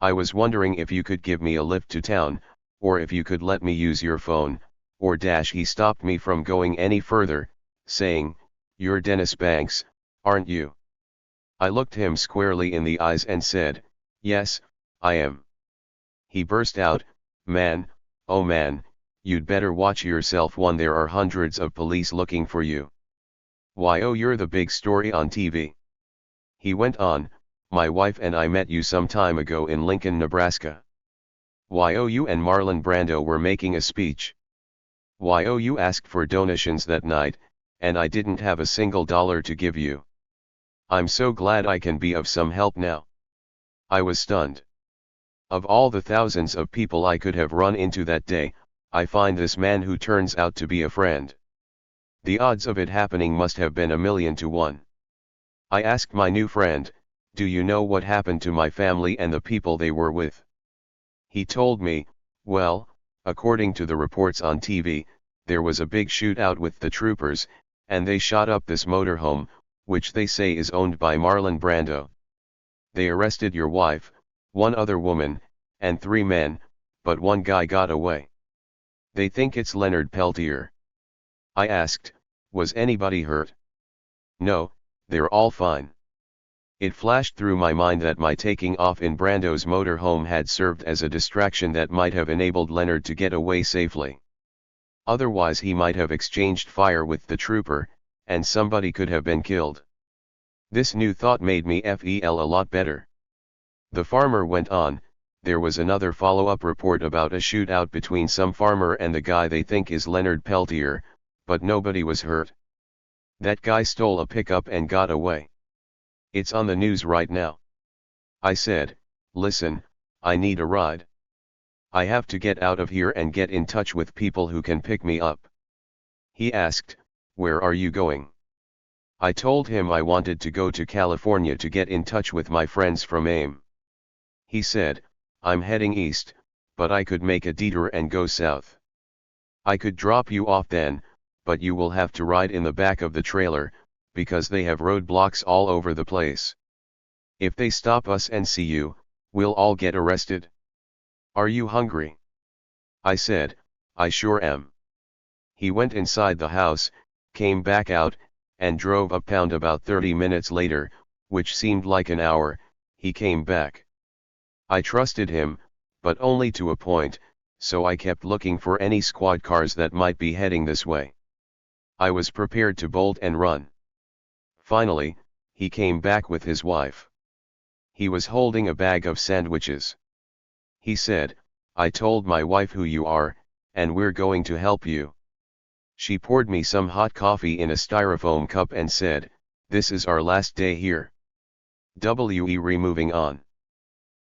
I was wondering if you could give me a lift to town, or if you could let me use your phone, or dash." He stopped me from going any further, saying, "You're Dennis Banks, aren't you?" I looked him squarely in the eyes and said, "Yes, I am." He burst out, "Man, oh man, you'd better watch yourself. There are hundreds of police looking for you. Why, oh, you're the big story on TV." He went on, "My wife and I met you some time ago in Lincoln, Nebraska. Why, oh, you and Marlon Brando were making a speech. Why, oh, you asked for donations that night, and I didn't have a single dollar to give you. I'm so glad I can be of some help now." I was stunned. Of all the thousands of people I could have run into that day, I find this man who turns out to be a friend. The odds of it happening must have been 1,000,000 to 1. I asked my new friend, "Do you know what happened to my family and the people they were with?" He told me, "Well, according to the reports on TV, there was a big shootout with the troopers, and they shot up this motorhome, which they say is owned by Marlon Brando. They arrested your wife, one other woman, and 3 men, but 1 guy got away. They think it's Leonard Peltier." I asked, "Was anybody hurt?" "No, they're all fine." It flashed through my mind that my taking off in Brando's motorhome had served as a distraction that might have enabled Leonard to get away safely. Otherwise he might have exchanged fire with the trooper, and somebody could have been killed. This new thought made me feel a lot better. The farmer went on, "There was another follow-up report about a shootout between some farmer and the guy they think is Leonard Peltier, but nobody was hurt. That guy stole a pickup and got away. It's on the news right now." I said, "Listen, I need a ride. I have to get out of here and get in touch with people who can pick me up." He asked, "Where are you going?" I told him I wanted to go to California to get in touch with my friends from AIM. He said, "I'm heading east, but I could make a detour and go south. I could drop you off then, but you will have to ride in the back of the trailer, because they have roadblocks all over the place. If they stop us and see you, we'll all get arrested. Are you hungry?" I said, "I sure am." He went inside the house, came back out, and drove up. About 30 minutes later, which seemed like an hour, he came back. I trusted him, but only to a point, so I kept looking for any squad cars that might be heading this way. I was prepared to bolt and run. Finally, he came back with his wife. He was holding a bag of sandwiches. He said, "I told my wife who you are, and we're going to help you." She poured me some hot coffee in a styrofoam cup and said, "This is our last day here. We're moving on."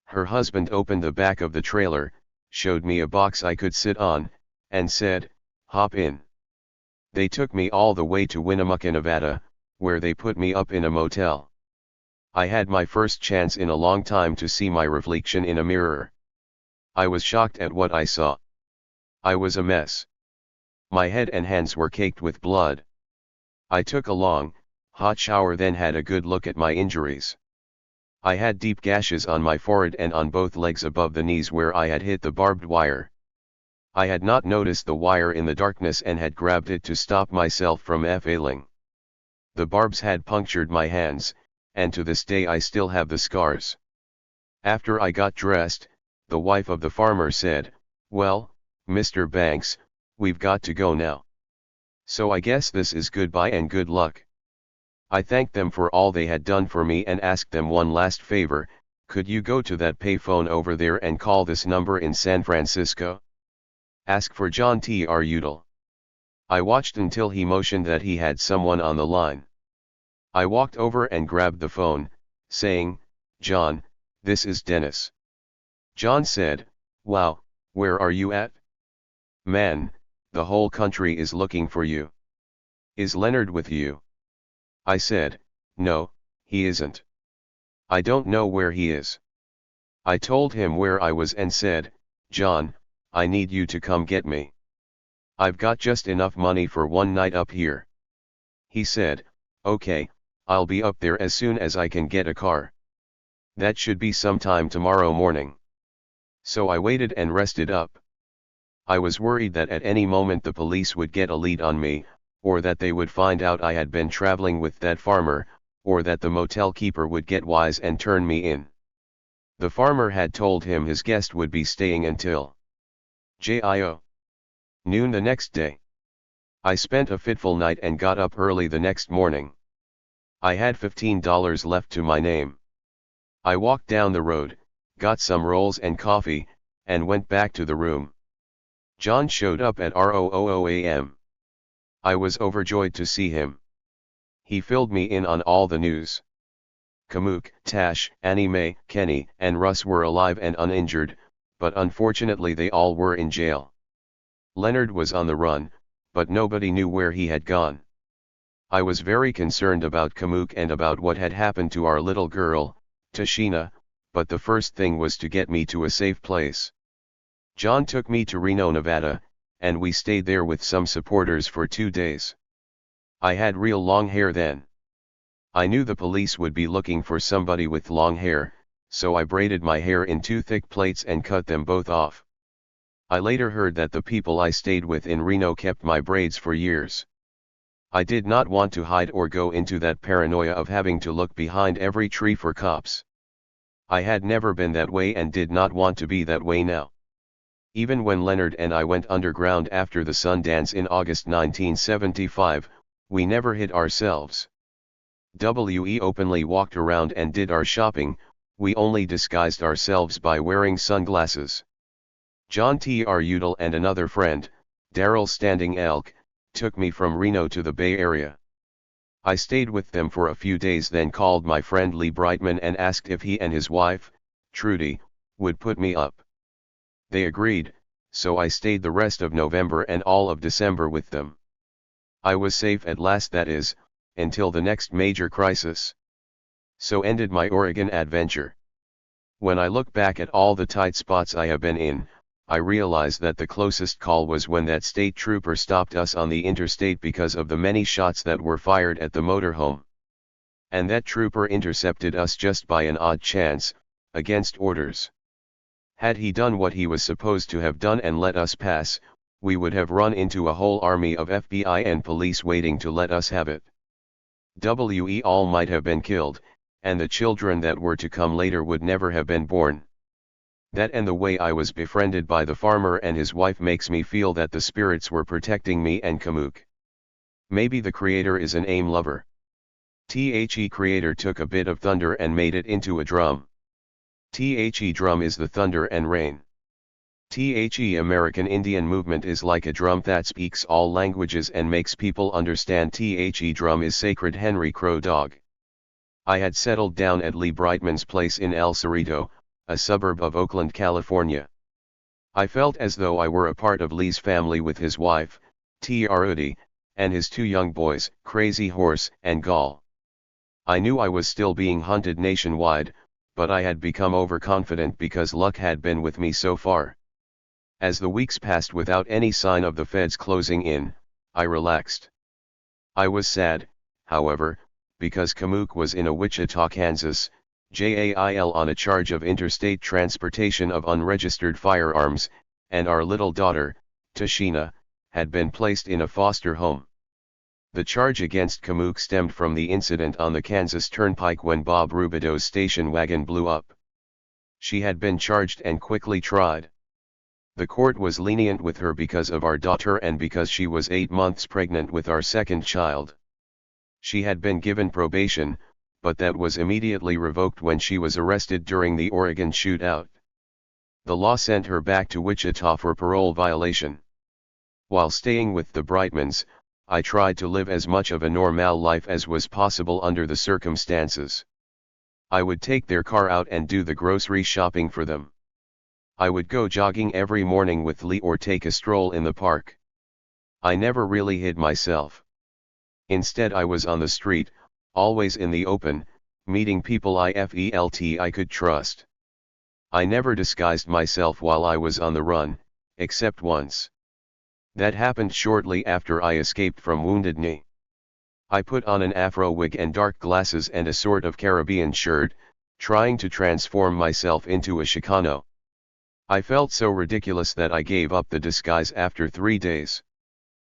Her husband opened the back of the trailer, showed me a box I could sit on, and said, "Hop in." They took me all the way to Winnemucca, Nevada, where they put me up in a motel. I had my first chance in a long time to see my reflection in a mirror. I was shocked at what I saw. I was a mess. My head and hands were caked with blood. I took a long, hot shower, then had a good look at my injuries. I had deep gashes on my forehead and on both legs above the knees where I had hit the barbed wire. I had not noticed the wire in the darkness and had grabbed it to stop myself from failing. The barbs had punctured my hands, and to this day I still have the scars. After I got dressed, the wife of the farmer said, "Well, Mr. Banks, we've got to go now. So I guess this is goodbye and good luck." I thanked them for all they had done for me and asked them one last favor: could you go to that payphone over there and call this number in San Francisco? Ask for John THIRD-WORLDISM. I watched until he motioned that he had someone on the line. I walked over and grabbed the phone, saying, "John, this is Dennis." John said, "Wow, where are you at? Man, the whole country is looking for you. Is Leonard with you?" I said, "No, he isn't. I don't know where he is." I told him where I was and said, "John, I need you to come get me. I've got just enough money for one night up here." He said, "Okay, I'll be up there as soon as I can get a car. That should be sometime tomorrow morning." So I waited and rested up. I was worried that at any moment the police would get a lead on me, or that they would find out I had been traveling with that farmer, or that the motel keeper would get wise and turn me in. The farmer had told him his guest would be staying until noon the next day. I spent a fitful night and got up early the next morning. I had $15 left to my name. I walked down the road, got some rolls and coffee, and went back to the room. John showed up at 00:00 a.m. I was overjoyed to see him. He filled me in on all the news. Kamuk, Tash, Annie Mae, Kenny, and Russ were alive and uninjured, but unfortunately they all were in jail. Leonard was on the run, but nobody knew where he had gone. I was very concerned about Kamuk and about what had happened to our little girl, Tashina, but the first thing was to get me to a safe place. John took me to Reno, Nevada, and we stayed there with some supporters for 2 days. I had real long hair then. I knew the police would be looking for somebody with long hair, so I braided my hair in 2 thick plaits and cut them both off. I later heard that the people I stayed with in Reno kept my braids for years. I did not want to hide or go into that paranoia of having to look behind every tree for cops. I had never been that way and did not want to be that way now. Even when Leonard and I went underground after the Sundance in August 1975, we never hid ourselves. We openly walked around and did our shopping, we only disguised ourselves by wearing sunglasses. John THIRD-WORLDISM and another friend, Daryl Standing Elk, took me from Reno to the Bay Area. I stayed with them for a few days, then called my friend Lee Brightman and asked if he and his wife, Trudy, would put me up. They agreed, so I stayed the rest of November and all of December with them. I was safe at last, that is, until the next major crisis. So ended my Oregon adventure. When I look back at all the tight spots I have been in, I realize that the closest call was when that state trooper stopped us on the interstate because of the many shots that were fired at the motorhome. And that trooper intercepted us just by an odd chance, against orders. Had he done what he was supposed to have done and let us pass, we would have run into a whole army of FBI and police waiting to let us have it. We all might have been killed, and the children that were to come later would never have been born. That and the way I was befriended by the farmer and his wife makes me feel that the spirits were protecting me and Kamuk. Maybe the creator is an aim lover. The creator took a bit of thunder and made it into a drum. The drum is the thunder and rain. The American Indian movement is like a drum that speaks all languages and makes people understand. The drum is sacred. Henry Crow Dog. I had settled down at Lee Brightman's place in El Cerrito, a suburb of Oakland, California. I felt as though I were a part of Lee's family with his wife, T. Rudy, and his 2 young boys, Crazy Horse and Gall. I knew I was still being hunted nationwide, but I had become overconfident because luck had been with me so far. As the weeks passed without any sign of the feds closing in, I relaxed. I was sad, however, because Kamook was in a Wichita, Kansas, jail on a charge of interstate transportation of unregistered firearms, and our little daughter, Tashina, had been placed in a foster home. The charge against Kamook stemmed from the incident on the Kansas Turnpike when Bob Rubido's station wagon blew up. She had been charged and quickly tried. The court was lenient with her because of our daughter and because she was 8 months pregnant with our second child. She had been given probation, but that was immediately revoked when she was arrested during the Oregon shootout. The law sent her back to Wichita for parole violation. While staying with the Brightmans, I tried to live as much of a normal life as was possible under the circumstances. I would take their car out and do the grocery shopping for them. I would go jogging every morning with Lee or take a stroll in the park. I never really hid myself. Instead, I was on the street, always in the open, meeting people I could trust. I never disguised myself while I was on the run, except once. That happened shortly after I escaped from Wounded Knee. I put on an afro wig and dark glasses and a sort of Caribbean shirt, trying to transform myself into a Chicano. I felt so ridiculous that I gave up the disguise after 3 days.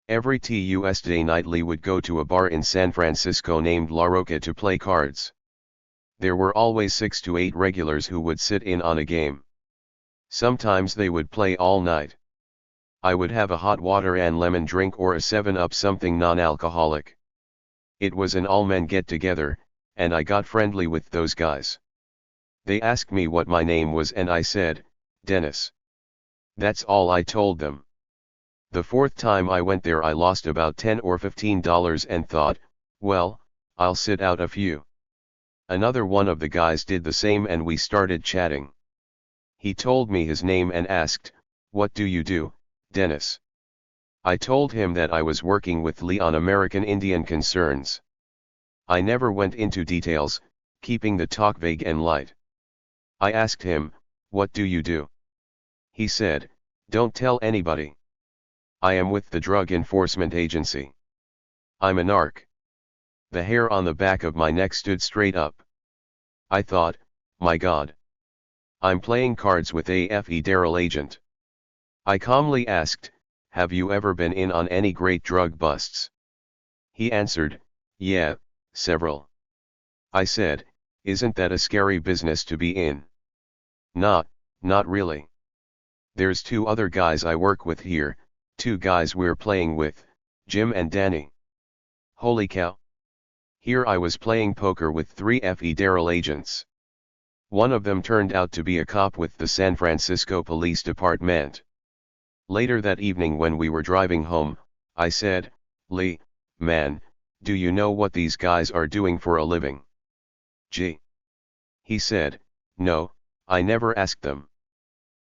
Every Tuesday night Lee would go to a bar in San Francisco named La Roca to play cards. There were always 6 to 8 regulars who would sit in on a game. Sometimes they would play all night. I would have a hot water and lemon drink or a 7-Up, something non-alcoholic. It was an all-men get-together, and I got friendly with those guys. They asked me what my name was and I said, Dennis. That's all I told them. The 4th time I went there I lost about $10 or $15 and thought, well, I'll sit out a few. Another one of the guys did the same and we started chatting. He told me his name and asked, "What do you do, Dennis?" I told him that I was working with Lee on American Indian concerns. I never went into details, keeping the talk vague and light. I asked him, "What do you do?" He said, "Don't tell anybody. I am with the Drug Enforcement Agency. I'm a narc." The hair on the back of my neck stood straight up. I thought, my God. I'm playing cards with a federal agent. I calmly asked, "Have you ever been in on any great drug busts?" He answered, "Yeah, several." I said, "Isn't that a scary business to be in?" Not really. There's 2 other guys I work with here, 2 guys we're playing with, Jim and Danny. Holy cow. Here I was playing poker with 3 federal agents. One of them turned out to be a cop with the San Francisco Police Department. Later that evening when we were driving home, I said, "Lee, man, do you know what these guys are doing for a living?" "Gee." He said, "No, I never asked them.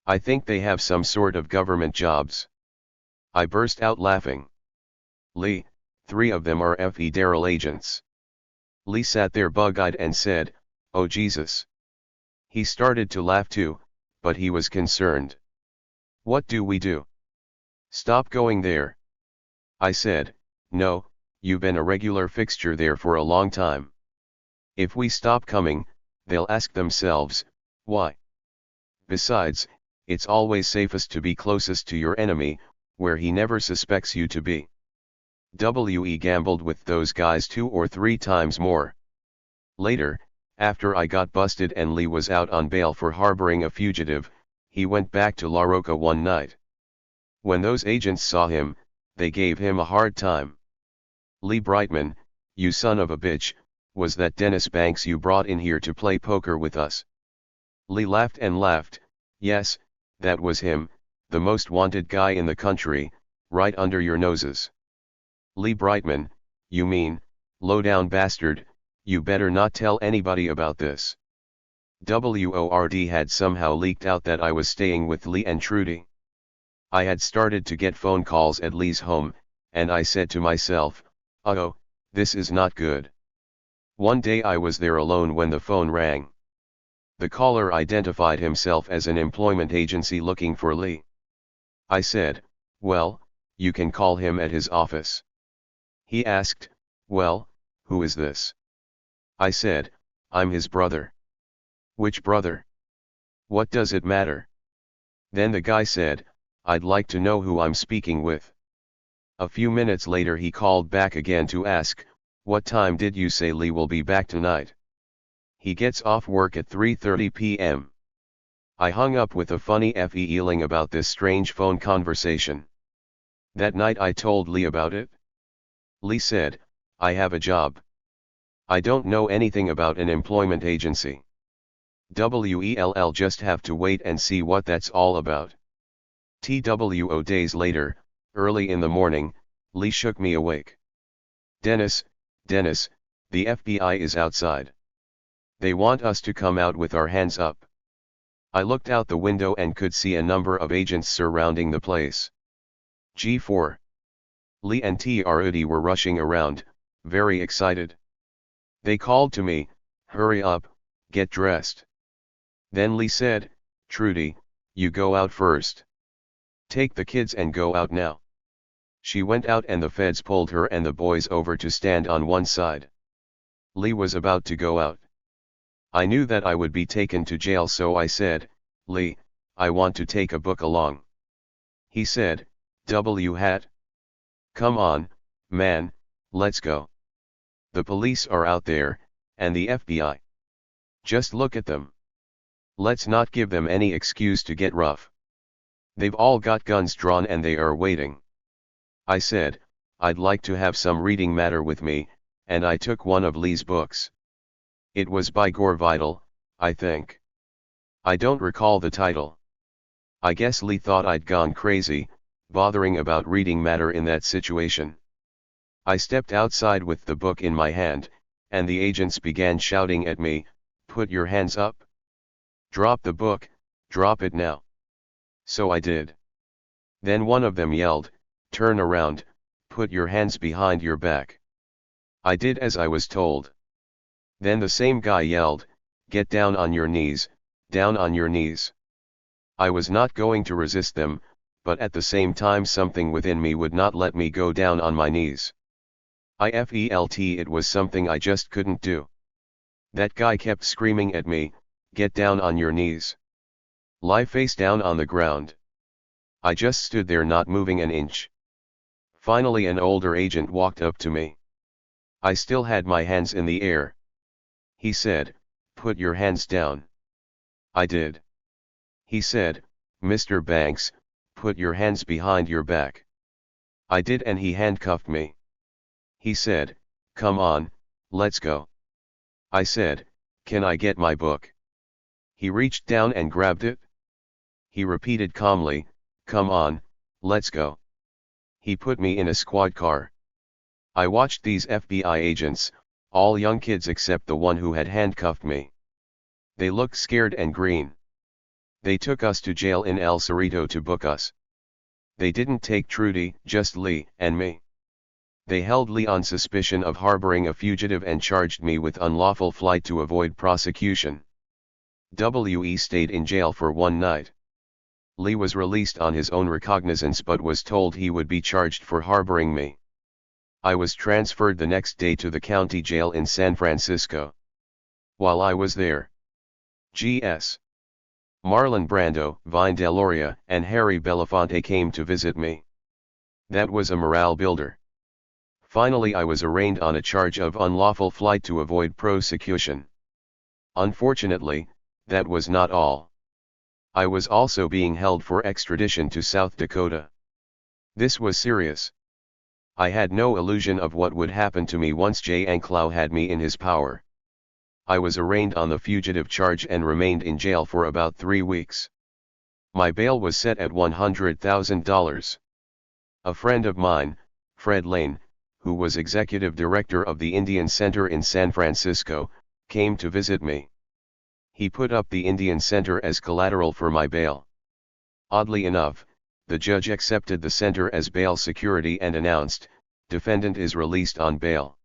I think they have some sort of government jobs." I burst out laughing. "Lee, 3 of them are federal agents." Lee sat there bug-eyed and said, "Oh Jesus." He started to laugh too, but he was concerned. "What do we do?" "Stop going there." I said, "No, you've been a regular fixture there for a long time. If we stop coming, they'll ask themselves, why? Besides, it's always safest to be closest to your enemy, where he never suspects you to be." We gambled with those guys 2 or 3 times more. Later, after I got busted and Lee was out on bail for harboring a fugitive, he went back to La Roca one night. When those agents saw him, they gave him a hard time. "Lee Brightman, you son of a bitch, was that Dennis Banks you brought in here to play poker with us?" Lee laughed and laughed. "Yes, that was him, the most wanted guy in the country, right under your noses." "Lee Brightman, you mean, low-down bastard, you better not tell anybody about this." Word had somehow leaked out that I was staying with Lee and Trudy. I had started to get phone calls at Lee's home, and I said to myself, "Uh-oh, this is not good." One day I was there alone when the phone rang. The caller identified himself as an employment agency looking for Lee. I said, "Well, you can call him at his office." He asked, "Well, who is this?" I said, "I'm his brother." "Which brother? What does it matter?" Then the guy said, "I'd like to know who I'm speaking with." A few minutes later he called back again to ask, "What time did you say Lee will be back tonight?" "He gets off work at 3:30 p.m. I hung up with a funny feeling about this strange phone conversation. That night I told Lee about it. Lee said, "I have a job. I don't know anything about an employment agency. Well, just have to wait and see what that's all about." Days later, early in the morning, Lee shook me awake. Dennis, the FBI is outside. They want us to come out with our hands up." I looked out the window and could see a number of agents surrounding the place. G4. Lee and TRD were rushing around, very excited. They called to me, "Hurry up, get dressed." Then Lee said, "Trudy, you go out first. Take the kids and go out now." She went out and the feds pulled her and the boys over to stand on one side. Lee was about to go out. I knew that I would be taken to jail, so I said, "Lee, I want to take a book along." He said, "Hat? Come on, man, let's go. The police are out there, and the FBI. Just look at them. Let's not give them any excuse to get rough. They've all got guns drawn and they are waiting." I said, "I'd like to have some reading matter with me," and I took one of Lee's books. It was by Gore Vidal, I think. I don't recall the title. I guess Lee thought I'd gone crazy, bothering about reading matter in that situation. I stepped outside with the book in my hand, and the agents began shouting at me, "Put your hands up. Drop the book, drop it now." So I did. Then one of them yelled, "Turn around, put your hands behind your back." I did as I was told. Then the same guy yelled, "Get down on your knees, down on your knees." I was not going to resist them, but at the same time something within me would not let me go down on my knees. It was something I just couldn't do. That guy kept screaming at me, "Get down on your knees. Lie face down on the ground." I just stood there not moving an inch. Finally an older agent walked up to me. I still had my hands in the air. He said, "Put your hands down." I did. He said, "Mr. Banks, put your hands behind your back." I did and he handcuffed me. He said, "Come on, let's go." I said, "Can I get my book?" He reached down and grabbed it. He repeated calmly, "Come on, let's go." He put me in a squad car. I watched these FBI agents, all young kids except the one who had handcuffed me. They looked scared and green. They took us to jail in El Cerrito to book us. They didn't take Trudy, just Lee and me. They held Lee on suspicion of harboring a fugitive and charged me with unlawful flight to avoid prosecution. We stayed in jail for one night. Lee was released on his own recognizance but was told he would be charged for harboring me. I was transferred the next day to the county jail in San Francisco. While I was there, G.S. Marlon Brando, Vine Deloria, and Harry Belafonte came to visit me. That was a morale builder. Finally I was arraigned on a charge of unlawful flight to avoid prosecution. Unfortunately, that was not all. I was also being held for extradition to South Dakota. This was serious. I had no illusion of what would happen to me once Jay Anclau had me in his power. I was arraigned on the fugitive charge and remained in jail for about 3 weeks. My bail was set at $100,000. A friend of mine, Fred Lane, who was executive director of the Indian Center in San Francisco, came to visit me. He put up the Indian Center as collateral for my bail. Oddly enough, the judge accepted the center as bail security and announced, "Defendant is released on bail."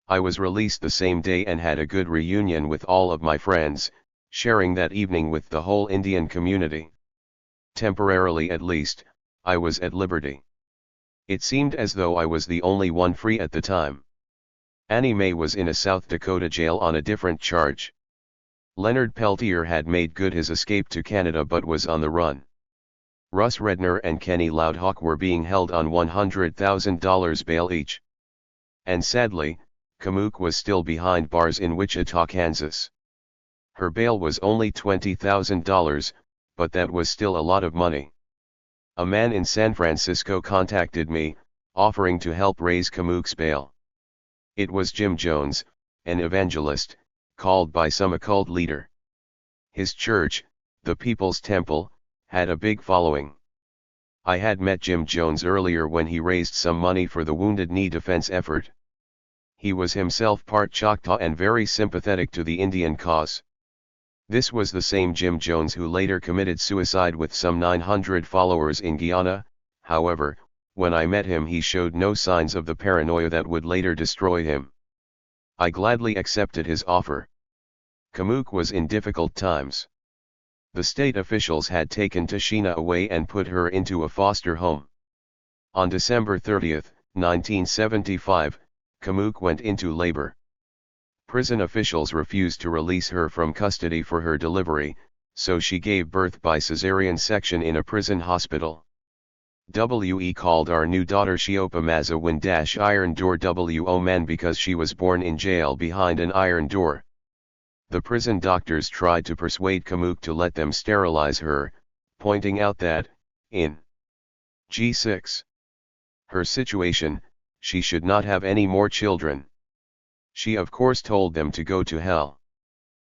I was released the same day and had a good reunion with all of my friends, sharing that evening with the whole Indian community. Temporarily at least, I was at liberty. It seemed as though I was the only one free at the time. Annie Mae was in a South Dakota jail on a different charge. Leonard Peltier had made good his escape to Canada but was on the run. Russ Redner and Kenny Loudhawk were being held on $100,000 bail each. And sadly, Kamook was still behind bars in Wichita, Kansas. Her bail was only $20,000, but that was still a lot of money. A man in San Francisco contacted me, offering to help raise Kamook's bail. It was Jim Jones, an evangelist, called by some a cult leader. His church, the People's Temple, had a big following. I had met Jim Jones earlier when he raised some money for the Wounded Knee defense effort. He was himself part Choctaw and very sympathetic to the Indian cause. This was the same Jim Jones who later committed suicide with some 900 followers in Guyana. However, when I met him he showed no signs of the paranoia that would later destroy him. I gladly accepted his offer. Kamook was in difficult times. The state officials had taken Tashina away and put her into a foster home. On December 30, 1975, Kamook went into labor. Prison officials refused to release her from custody for her delivery, so she gave birth by cesarean section in a prison hospital. We called our new daughter Shiopa Mazawin Iron Door Wo Man because she was born in jail behind an iron door. The prison doctors tried to persuade Kamook to let them sterilize her, pointing out that, in G6, her situation, she should not have any more children. She of course told them to go to hell.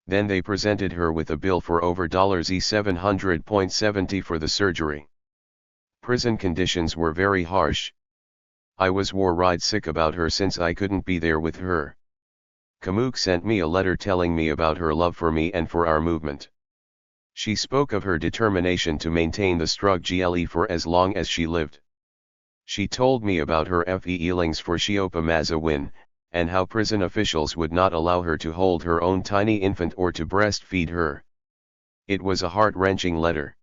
Then they presented her with a bill for over $700.70 for the surgery. Prison conditions were very harsh. I was war-ride sick about her since I couldn't be there with her. Kamook sent me a letter telling me about her love for me and for our movement. She spoke of her determination to maintain the struggle for as long as she lived. She told me about her feelings for Shiopa Mazawin, and how prison officials would not allow her to hold her own tiny infant or to breastfeed her. It was a heart-wrenching letter.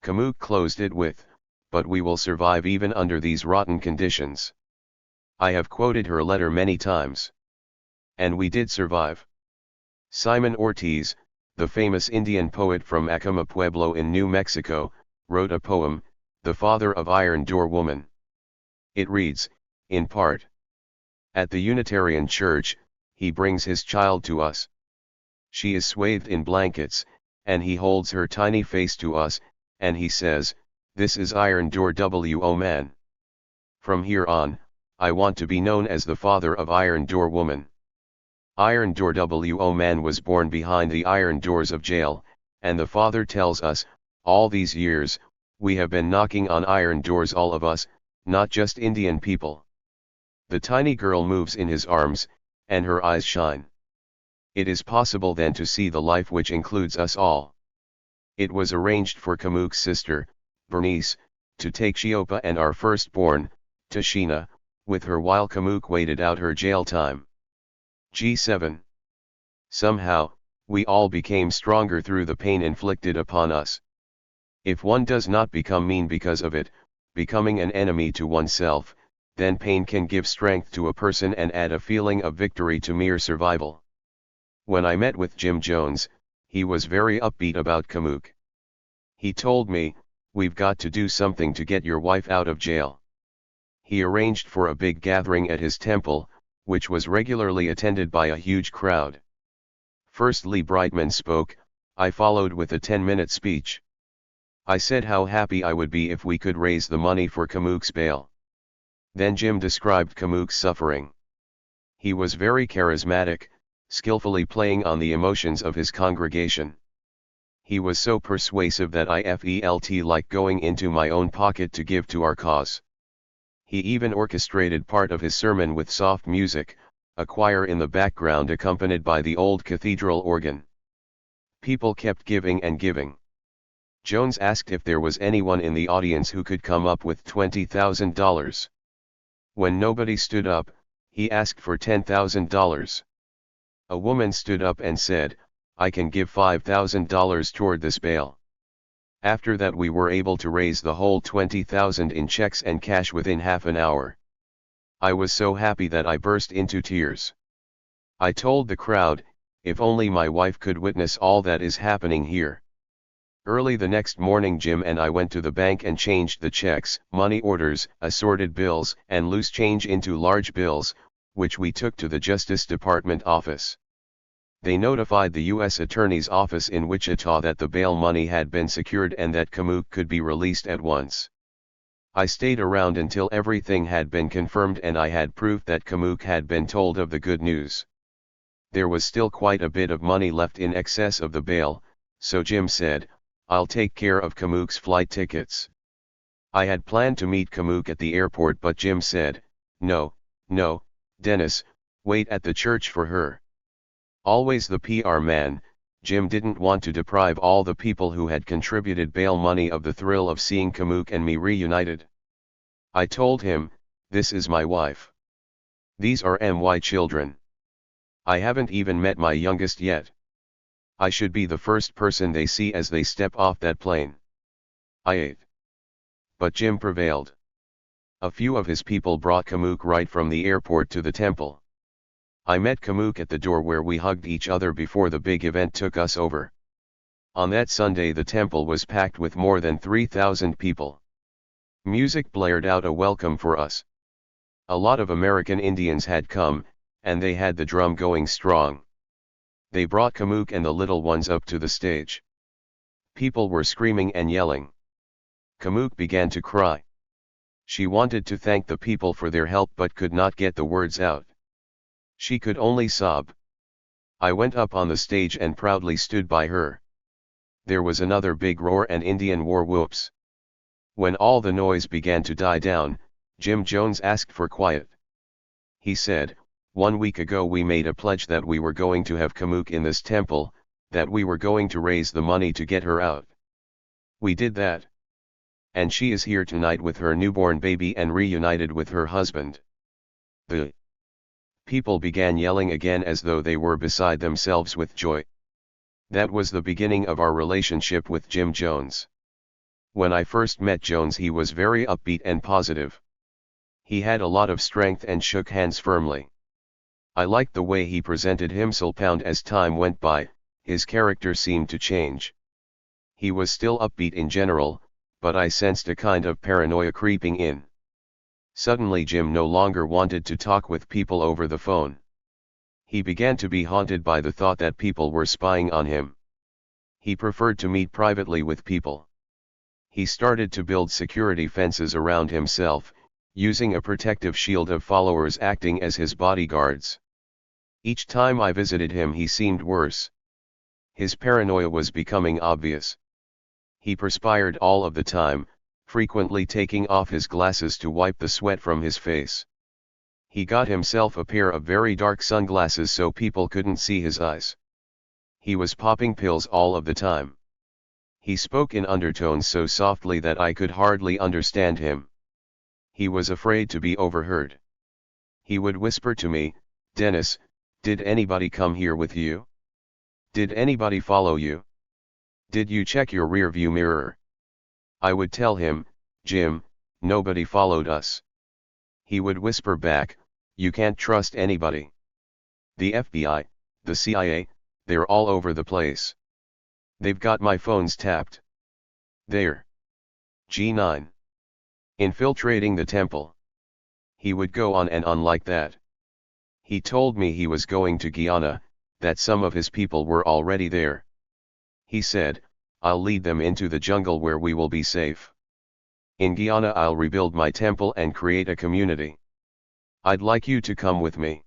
Kamook closed it with, "But we will survive even under these rotten conditions." I have quoted her letter many times. And we did survive. Simon Ortiz, the famous Indian poet from Acoma Pueblo in New Mexico, wrote a poem, The Father of Iron Door Woman. It reads, in part, "At the Unitarian Church, he brings his child to us. She is swathed in blankets, and he holds her tiny face to us, and he says, 'This is Iron Door Wo Man.' From here on, I want to be known as the father of Iron Door Woman." Iron Door Wo Man was born behind the iron doors of jail, and the father tells us, all these years, we have been knocking on iron doors, all of us, not just Indian people. The tiny girl moves in his arms, and her eyes shine. It is possible then to see the life which includes us all. It was arranged for Kamook's sister, Bernice, to take Shiopa and our firstborn, Tashina, with her while Kamook waited out her jail time. G7. Somehow, we all became stronger through the pain inflicted upon us. If one does not become mean because of it, becoming an enemy to oneself, then pain can give strength to a person and add a feeling of victory to mere survival. When I met with Jim Jones, he was very upbeat about Kamook. He told me, "We've got to do something to get your wife out of jail." He arranged for a big gathering at his temple, which was regularly attended by a huge crowd. First Lee Brightman spoke, I followed with a 10-minute speech. I said how happy I would be if we could raise the money for Kamook's bail. Then Jim described Kamook's suffering. He was very charismatic, skillfully playing on the emotions of his congregation. He was so persuasive that I felt like going into my own pocket to give to our cause. He even orchestrated part of his sermon with soft music, a choir in the background accompanied by the old cathedral organ. People kept giving and giving. Jones asked if there was anyone in the audience who could come up with $20,000. When nobody stood up, He asked for $10,000. A woman stood up and said, "I can give $5,000 toward this bail." After that we were able to raise the whole $20,000 in checks and cash within half an hour. I was so happy that I burst into tears. I told the crowd, if only my wife could witness all that is happening here. Early the next morning Jim and I went to the bank and changed the checks, money orders, assorted bills, and loose change into large bills, which we took to the Justice Department office. They notified the U.S. Attorney's Office in Wichita that the bail money had been secured and that Kamuk could be released at once. I stayed around until everything had been confirmed and I had proof that Kamuk had been told of the good news. There was still quite a bit of money left in excess of the bail, so Jim said, "I'll take care of Kamuk's flight tickets." I had planned to meet Kamuk at the airport, but Jim said, No, Dennis, wait at the church for her." Always the PR man, Jim didn't want to deprive all the people who had contributed bail money of the thrill of seeing Kamuk and me reunited. I told him, "This is my wife. These are my children. I haven't even met my youngest yet. I should be the first person they see as they step off that plane." I ate. But Jim prevailed. A few of his people brought Kamuk right from the airport to the temple. I met Kamuk at the door where we hugged each other before the big event took us over. On that Sunday the temple was packed with more than 3,000 people. Music blared out a welcome for us. A lot of American Indians had come, and they had the drum going strong. They brought Kamuk and the little ones up to the stage. People were screaming and yelling. Kamuk began to cry. She wanted to thank the people for their help but could not get the words out. She could only sob. I went up on the stage and proudly stood by her. There was another big roar and Indian war whoops. When all the noise began to die down, Jim Jones asked for quiet. He said, "1 week ago we made a pledge that we were going to have Kamuk in this temple, that we were going to raise the money to get her out. We did that. And she is here tonight with her newborn baby and reunited with her husband." The people began yelling again as though they were beside themselves with joy. That was the beginning of our relationship with Jim Jones. When I first met Jones he was very upbeat and positive. He had a lot of strength and shook hands firmly. I liked the way he presented himself. As time went by, his character seemed to change. He was still upbeat in general, but I sensed a kind of paranoia creeping in. Suddenly Jim no longer wanted to talk with people over the phone. He began to be haunted by the thought that people were spying on him. He preferred to meet privately with people. He started to build security fences around himself, using a protective shield of followers acting as his bodyguards. Each time I visited him he seemed worse. His paranoia was becoming obvious. He perspired all of the time, frequently taking off his glasses to wipe the sweat from his face. He got himself a pair of very dark sunglasses so people couldn't see his eyes. He was popping pills all of the time. He spoke in undertones so softly that I could hardly understand him. He was afraid to be overheard. He would whisper to me, "Dennis, did anybody come here with you? Did anybody follow you? Did you check your rearview mirror?" I would tell him, "Jim, nobody followed us." He would whisper back, "You can't trust anybody. The FBI, the CIA, they're all over the place. They've got my phones tapped. They're G9. Infiltrating the temple." He would go on and on like that. He told me he was going to Guyana, that some of his people were already there. He said, "I'll lead them into the jungle where we will be safe. In Guyana I'll rebuild my temple and create a community. I'd like you to come with me.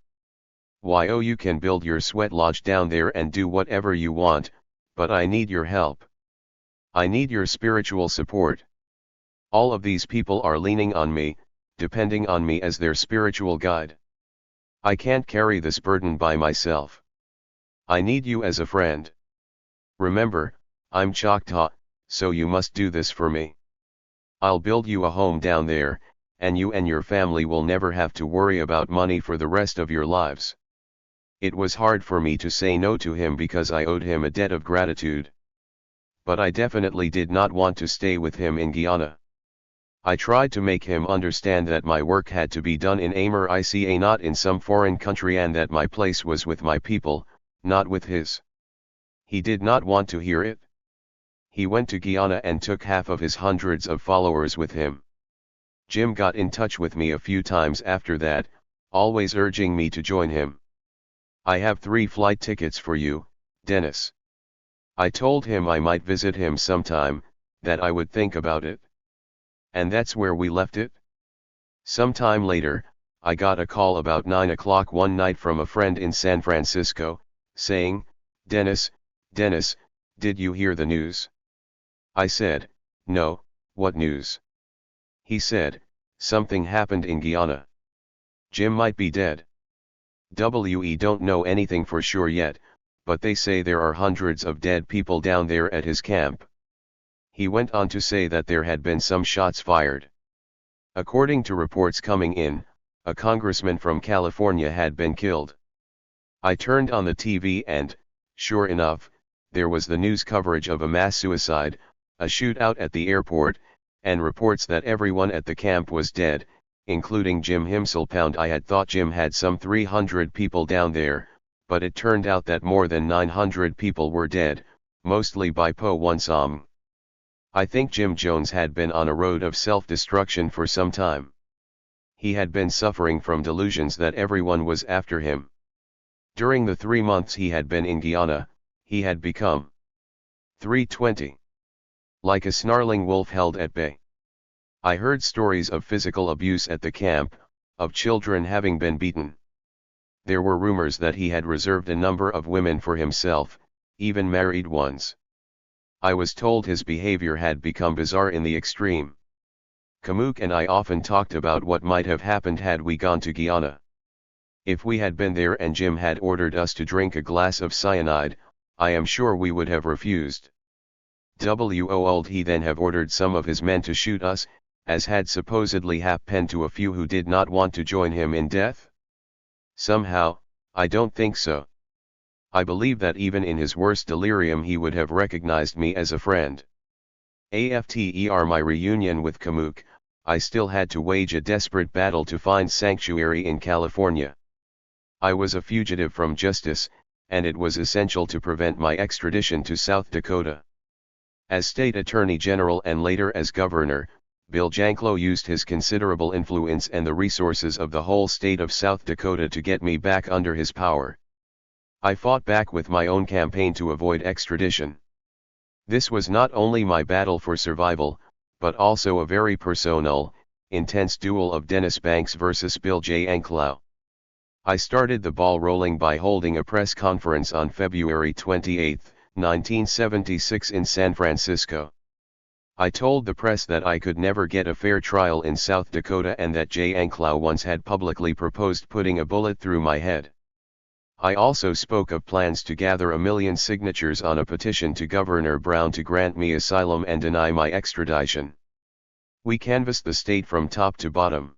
You can build your sweat lodge down there and do whatever you want, but I need your help. I need your spiritual support. All of these people are leaning on me, depending on me as their spiritual guide. I can't carry this burden by myself. I need you as a friend. Remember, I'm Choctaw, so you must do this for me. I'll build you a home down there, and you and your family will never have to worry about money for the rest of your lives. It was hard for me to say no to him because I owed him a debt of gratitude. But I definitely did not want to stay with him in Guyana. I tried to make him understand that my work had to be done in America, not in some foreign country, and that my place was with my people, not with his. He did not want to hear it. He went to Guyana and took half of his hundreds of followers with him. Jim got in touch with me a few times after that, always urging me to join him. I have 3 flight tickets for you, Dennis. I told him I might visit him sometime, that I would think about it. And that's where we left it. Sometime later, I got a call about 9 o'clock one night from a friend in San Francisco, saying, Dennis, did you hear the news? I said, no, what news? He said, something happened in Guyana. Jim might be dead. We don't know anything for sure yet, but they say there are hundreds of dead people down there at his camp. He went on to say that there had been some shots fired. According to reports coming in, a congressman from California had been killed. I turned on the TV and, sure enough, there was the news coverage of a mass suicide, a shootout at the airport, and reports that everyone at the camp was dead, including Jim himself. I had thought Jim had some 300 people down there, but it turned out that more than 900 people were dead, mostly by Po One Som. I think Jim Jones had been on a road of self-destruction for some time. He had been suffering from delusions that everyone was after him. During the 3 months he had been in Guyana, he had become 320. Like a snarling wolf held at bay. I heard stories of physical abuse at the camp, of children having been beaten. There were rumors that he had reserved a number of women for himself, even married ones. I was told his behavior had become bizarre in the extreme. Kamook and I often talked about what might have happened had we gone to Guyana. If we had been there and Jim had ordered us to drink a glass of cyanide, I am sure we would have refused. Would he then have ordered some of his men to shoot us, as had supposedly happened to a few who did not want to join him in death? Somehow, I don't think so. I believe that even in his worst delirium he would have recognized me as a friend. After my reunion with Kamook, I still had to wage a desperate battle to find sanctuary in California. I was a fugitive from justice, and it was essential to prevent my extradition to South Dakota. As State Attorney General and later as Governor, Bill Janklow used his considerable influence and the resources of the whole state of South Dakota to get me back under his power. I fought back with my own campaign to avoid extradition. This was not only my battle for survival, but also a very personal, intense duel of Dennis Banks versus Bill Janklow. I started the ball rolling by holding a press conference on February 28, 1976 in San Francisco. I told the press that I could never get a fair trial in South Dakota and that Janklow once had publicly proposed putting a bullet through my head. I also spoke of plans to gather 1 million signatures on a petition to Governor Brown to grant me asylum and deny my extradition. We canvassed the state from top to bottom.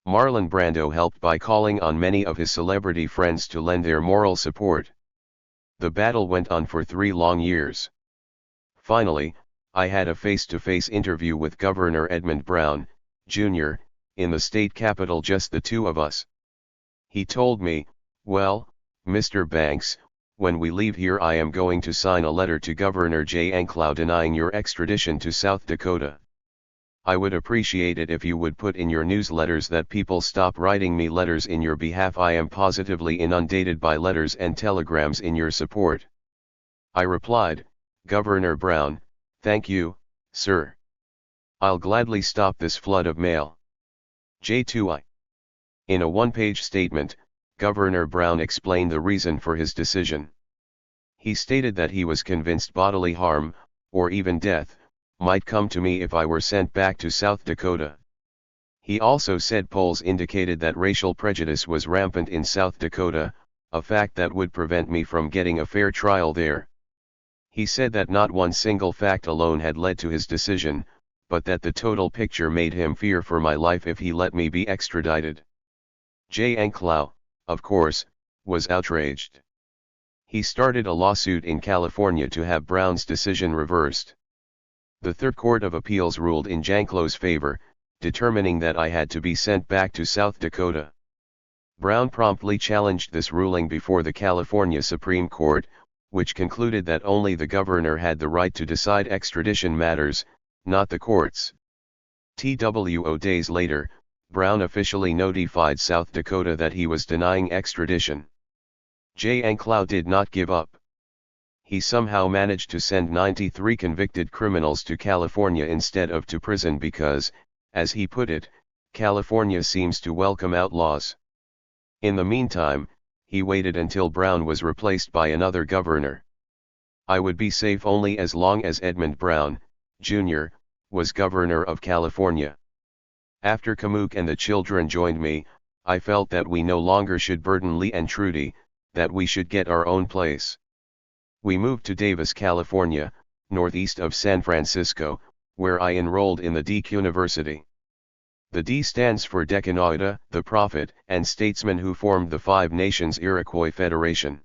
Marlon Brando helped by calling on many of his celebrity friends to lend their moral support. The battle went on for 3 long years. Finally, I had a face-to-face interview with Governor Edmund Brown, Jr., in the state capitol, just the 2 of us. He told me, "Well, Mr. Banks, when we leave here I am going to sign a letter to Governor Janklow denying your extradition to South Dakota. I would appreciate it if you would put in your newsletters that people stop writing me letters in your behalf. I am positively inundated by letters and telegrams in your support." I replied, "Governor Brown, thank you, sir. I'll gladly stop this flood of mail." J2I. In a 1-page statement, Governor Brown explained the reason for his decision. He stated that he was convinced bodily harm, or even death, might come to me if I were sent back to South Dakota. He also said polls indicated that racial prejudice was rampant in South Dakota, a fact that would prevent me from getting a fair trial there. He said that not one single fact alone had led to his decision, but that the total picture made him fear for my life if he let me be extradited. J. Anklau, of course, was outraged. He started a lawsuit in California to have Brown's decision reversed. The Third Court of Appeals ruled in Janklau's favor, determining that I had to be sent back to South Dakota. Brown promptly challenged this ruling before the California Supreme Court, which concluded that only the governor had the right to decide extradition matters, not the courts. Days later, Brown officially notified South Dakota that he was denying extradition. J. Anklau did not give up. He somehow managed to send 93 convicted criminals to California instead of to prison because, as he put it, California seems to welcome outlaws. In the meantime, he waited until Brown was replaced by another governor. I would be safe only as long as Edmund Brown, Jr., was governor of California. After Kamook and the children joined me, I felt that we no longer should burden Lee and Trudy, that we should get our own place. We moved to Davis, California, northeast of San Francisco, where I enrolled in the Deke University. The D stands for Decanoida, the prophet and statesman who formed the Five Nations Iroquois Federation.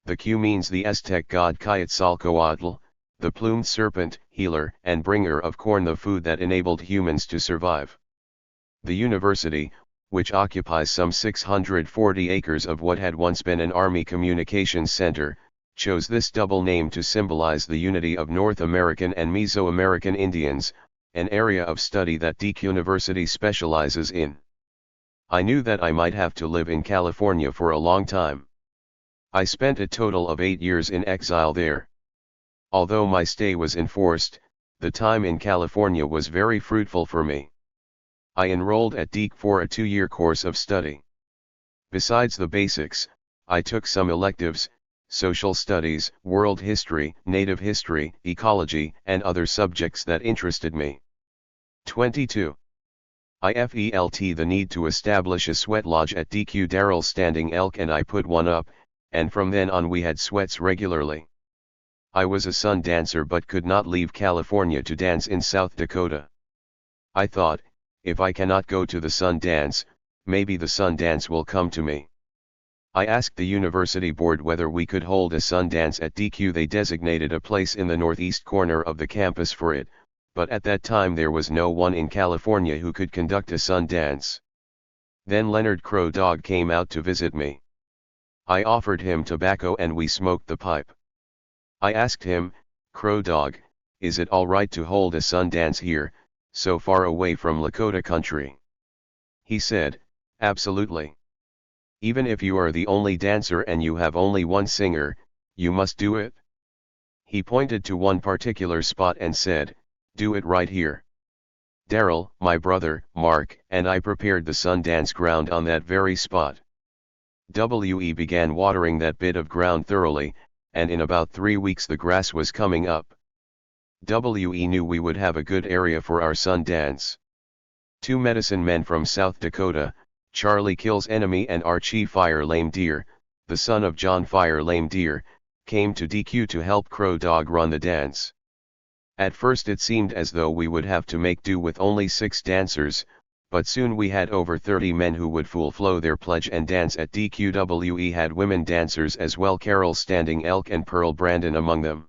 The Q means the Aztec god Quetzalcoatl, the plumed serpent, healer and bringer of corn, the food that enabled humans to survive. The university, which occupies some 640 acres of what had once been an Army communications center, chose this double name to symbolize the unity of North American and Mesoamerican Indians, an area of study that Deke University specializes in. I knew that I might have to live in California for a long time. I spent a total of 8 years in exile there. Although my stay was enforced, the time in California was very fruitful for me. I enrolled at Deke for a 2-year course of study. Besides the basics, I took some electives, social studies, world history, native history, ecology, and other subjects that interested me. 22. I felt the need to establish a sweat lodge at DQ Darrell Standing Elk, and I put one up, and from then on we had sweats regularly. I was a sun dancer but could not leave California to dance in South Dakota. I thought, if I cannot go to the sun dance, maybe the sun dance will come to me. I asked the university board whether we could hold a sun dance at DQ. They designated a place in the northeast corner of the campus for it, but at that time there was no one in California who could conduct a sun dance. Then Leonard Crow Dog came out to visit me. I offered him tobacco and we smoked the pipe. I asked him, Crow Dog, is it all right to hold a sun dance here, so far away from Lakota country? He said, absolutely. Even if you are the only dancer and you have only one singer, you must do it. He pointed to one particular spot and said, do it right here. Darrell, my brother, Mark, and I prepared the sun dance ground on that very spot. We began watering that bit of ground thoroughly, and in about 3 weeks the grass was coming up. We knew we would have a good area for our sun dance. 2 medicine men from South Dakota, Charlie Kill's enemy and Archie Fire Lame Deer, the son of John Fire Lame Deer, came to DQ to help Crow Dog run the dance. At first it seemed as though we would have to make do with only 6 dancers, but soon we had over 30 men who would fulfill their pledge and dance at DQ. We had women dancers as well, Carol Standing Elk and Pearl Brandon among them.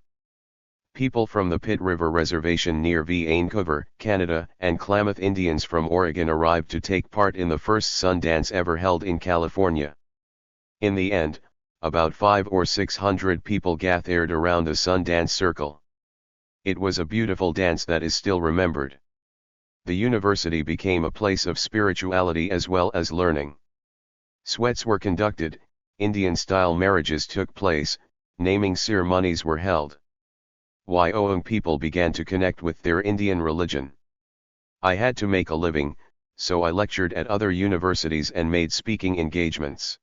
People from the Pitt River Reservation near Vancouver, Canada, and Klamath Indians from Oregon arrived to take part in the first sun dance ever held in California. In the end, about 500 or 600 people gathered around the sun dance circle. It was a beautiful dance that is still remembered. The university became a place of spirituality as well as learning. Sweats were conducted, Indian-style marriages took place, naming ceremonies were held. Wyoming people began to connect with their Indian religion. I had to make a living, so I lectured at other universities and made speaking engagements.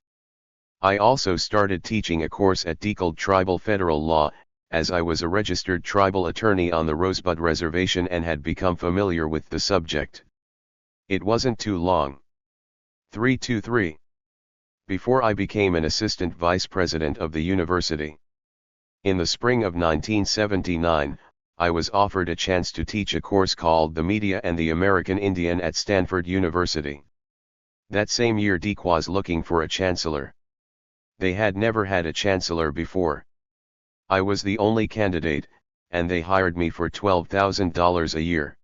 I also started teaching a course at Deke Tribal Federal Law, as I was a registered tribal attorney on the Rosebud Reservation and had become familiar with the subject. It wasn't too long. 323. Before I became an assistant vice president of the university. In the spring of 1979, I was offered a chance to teach a course called The Media and the American Indian at Stanford University. That same year DEC was looking for a chancellor. They had never had a chancellor before. I was the only candidate, and they hired me for $12,000 a year.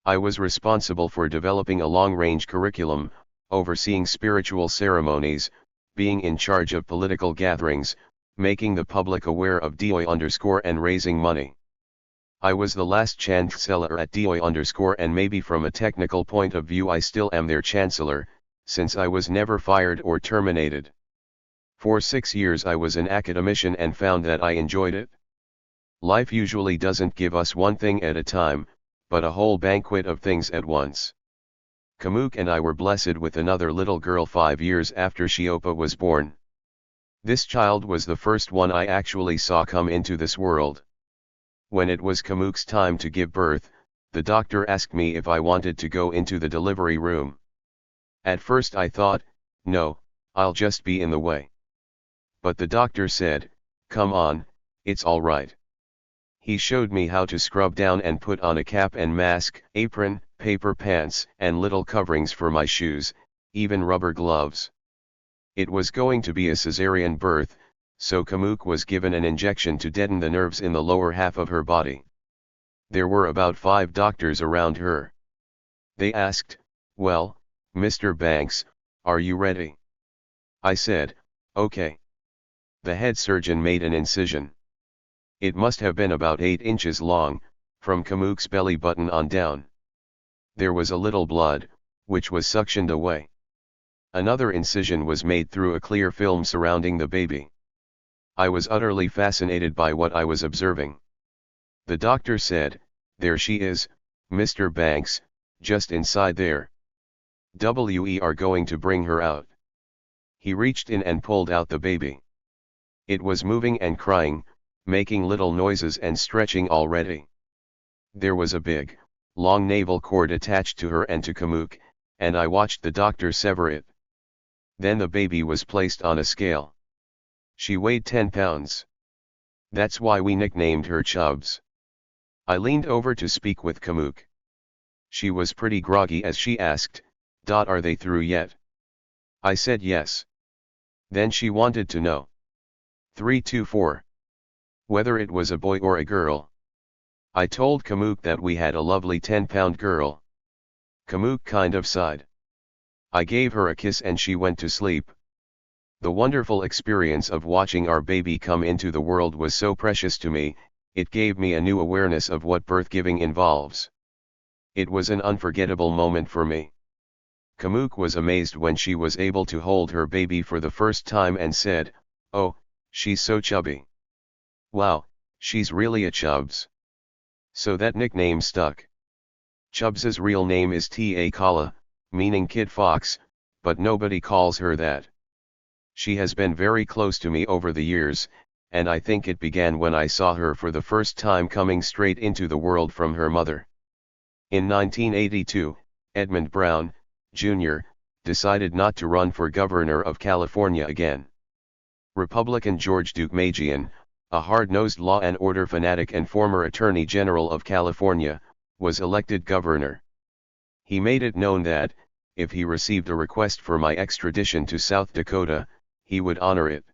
I was responsible for developing a long-range curriculum, overseeing spiritual ceremonies, being in charge of political gatherings, making the public aware of DOI_ and raising money. I was the last chancellor at DOI_ and maybe from a technical point of view I still am their chancellor, since I was never fired or terminated. For 6 years I was an academician and found that I enjoyed it. Life usually doesn't give us one thing at a time, but a whole banquet of things at once. Kamuk and I were blessed with another little girl 5 years after Shiopa was born. This child was the first one I actually saw come into this world. When it was Kamuk's time to give birth, the doctor asked me if I wanted to go into the delivery room. At first I thought, no, I'll just be in the way. But the doctor said, come on, it's all right. He showed me how to scrub down and put on a cap and mask, apron, paper pants, and little coverings for my shoes, even rubber gloves. It was going to be a cesarean birth, so Kamuk was given an injection to deaden the nerves in the lower half of her body. There were about 5 doctors around her. They asked, well, Mr. Banks, are you ready? I said, okay. The head surgeon made an incision. It must have been about 8 inches long, from Kamuk's belly button on down. There was a little blood, which was suctioned away. Another incision was made through a clear film surrounding the baby. I was utterly fascinated by what I was observing. The doctor said, there she is, Mr. Banks, just inside there. We are going to bring her out. He reached in and pulled out the baby. It was moving and crying, making little noises and stretching already. There was a big, long navel cord attached to her and to Kamuk, and I watched the doctor sever it. Then the baby was placed on a scale. She weighed 10 pounds. That's why we nicknamed her Chubs. I leaned over to speak with Kamuk. She was pretty groggy as she asked, are they through yet? I said yes. Then she wanted to know. 3 to 4. Whether it was a boy or a girl. I told Kamuk that we had a lovely 10-pound girl. Kamuk kind of sighed. I gave her a kiss and she went to sleep. The wonderful experience of watching our baby come into the world was so precious to me, it gave me a new awareness of what birth-giving involves. It was an unforgettable moment for me. Kamuk was amazed when she was able to hold her baby for the first time and said, oh, she's so chubby. Wow, she's really a Chubs. So that nickname stuck. Chubs's real name is Ta Kala, meaning Kid Fox, but nobody calls her that. She has been very close to me over the years, and I think it began when I saw her for the first time coming straight into the world from her mother. In 1982, Edmund Brown, Jr., decided not to run for governor of California again. Republican George Deukmejian, a hard-nosed law and order fanatic and former Attorney General of California, was elected governor. He made it known that, if he received a request for my extradition to South Dakota, he would honor it.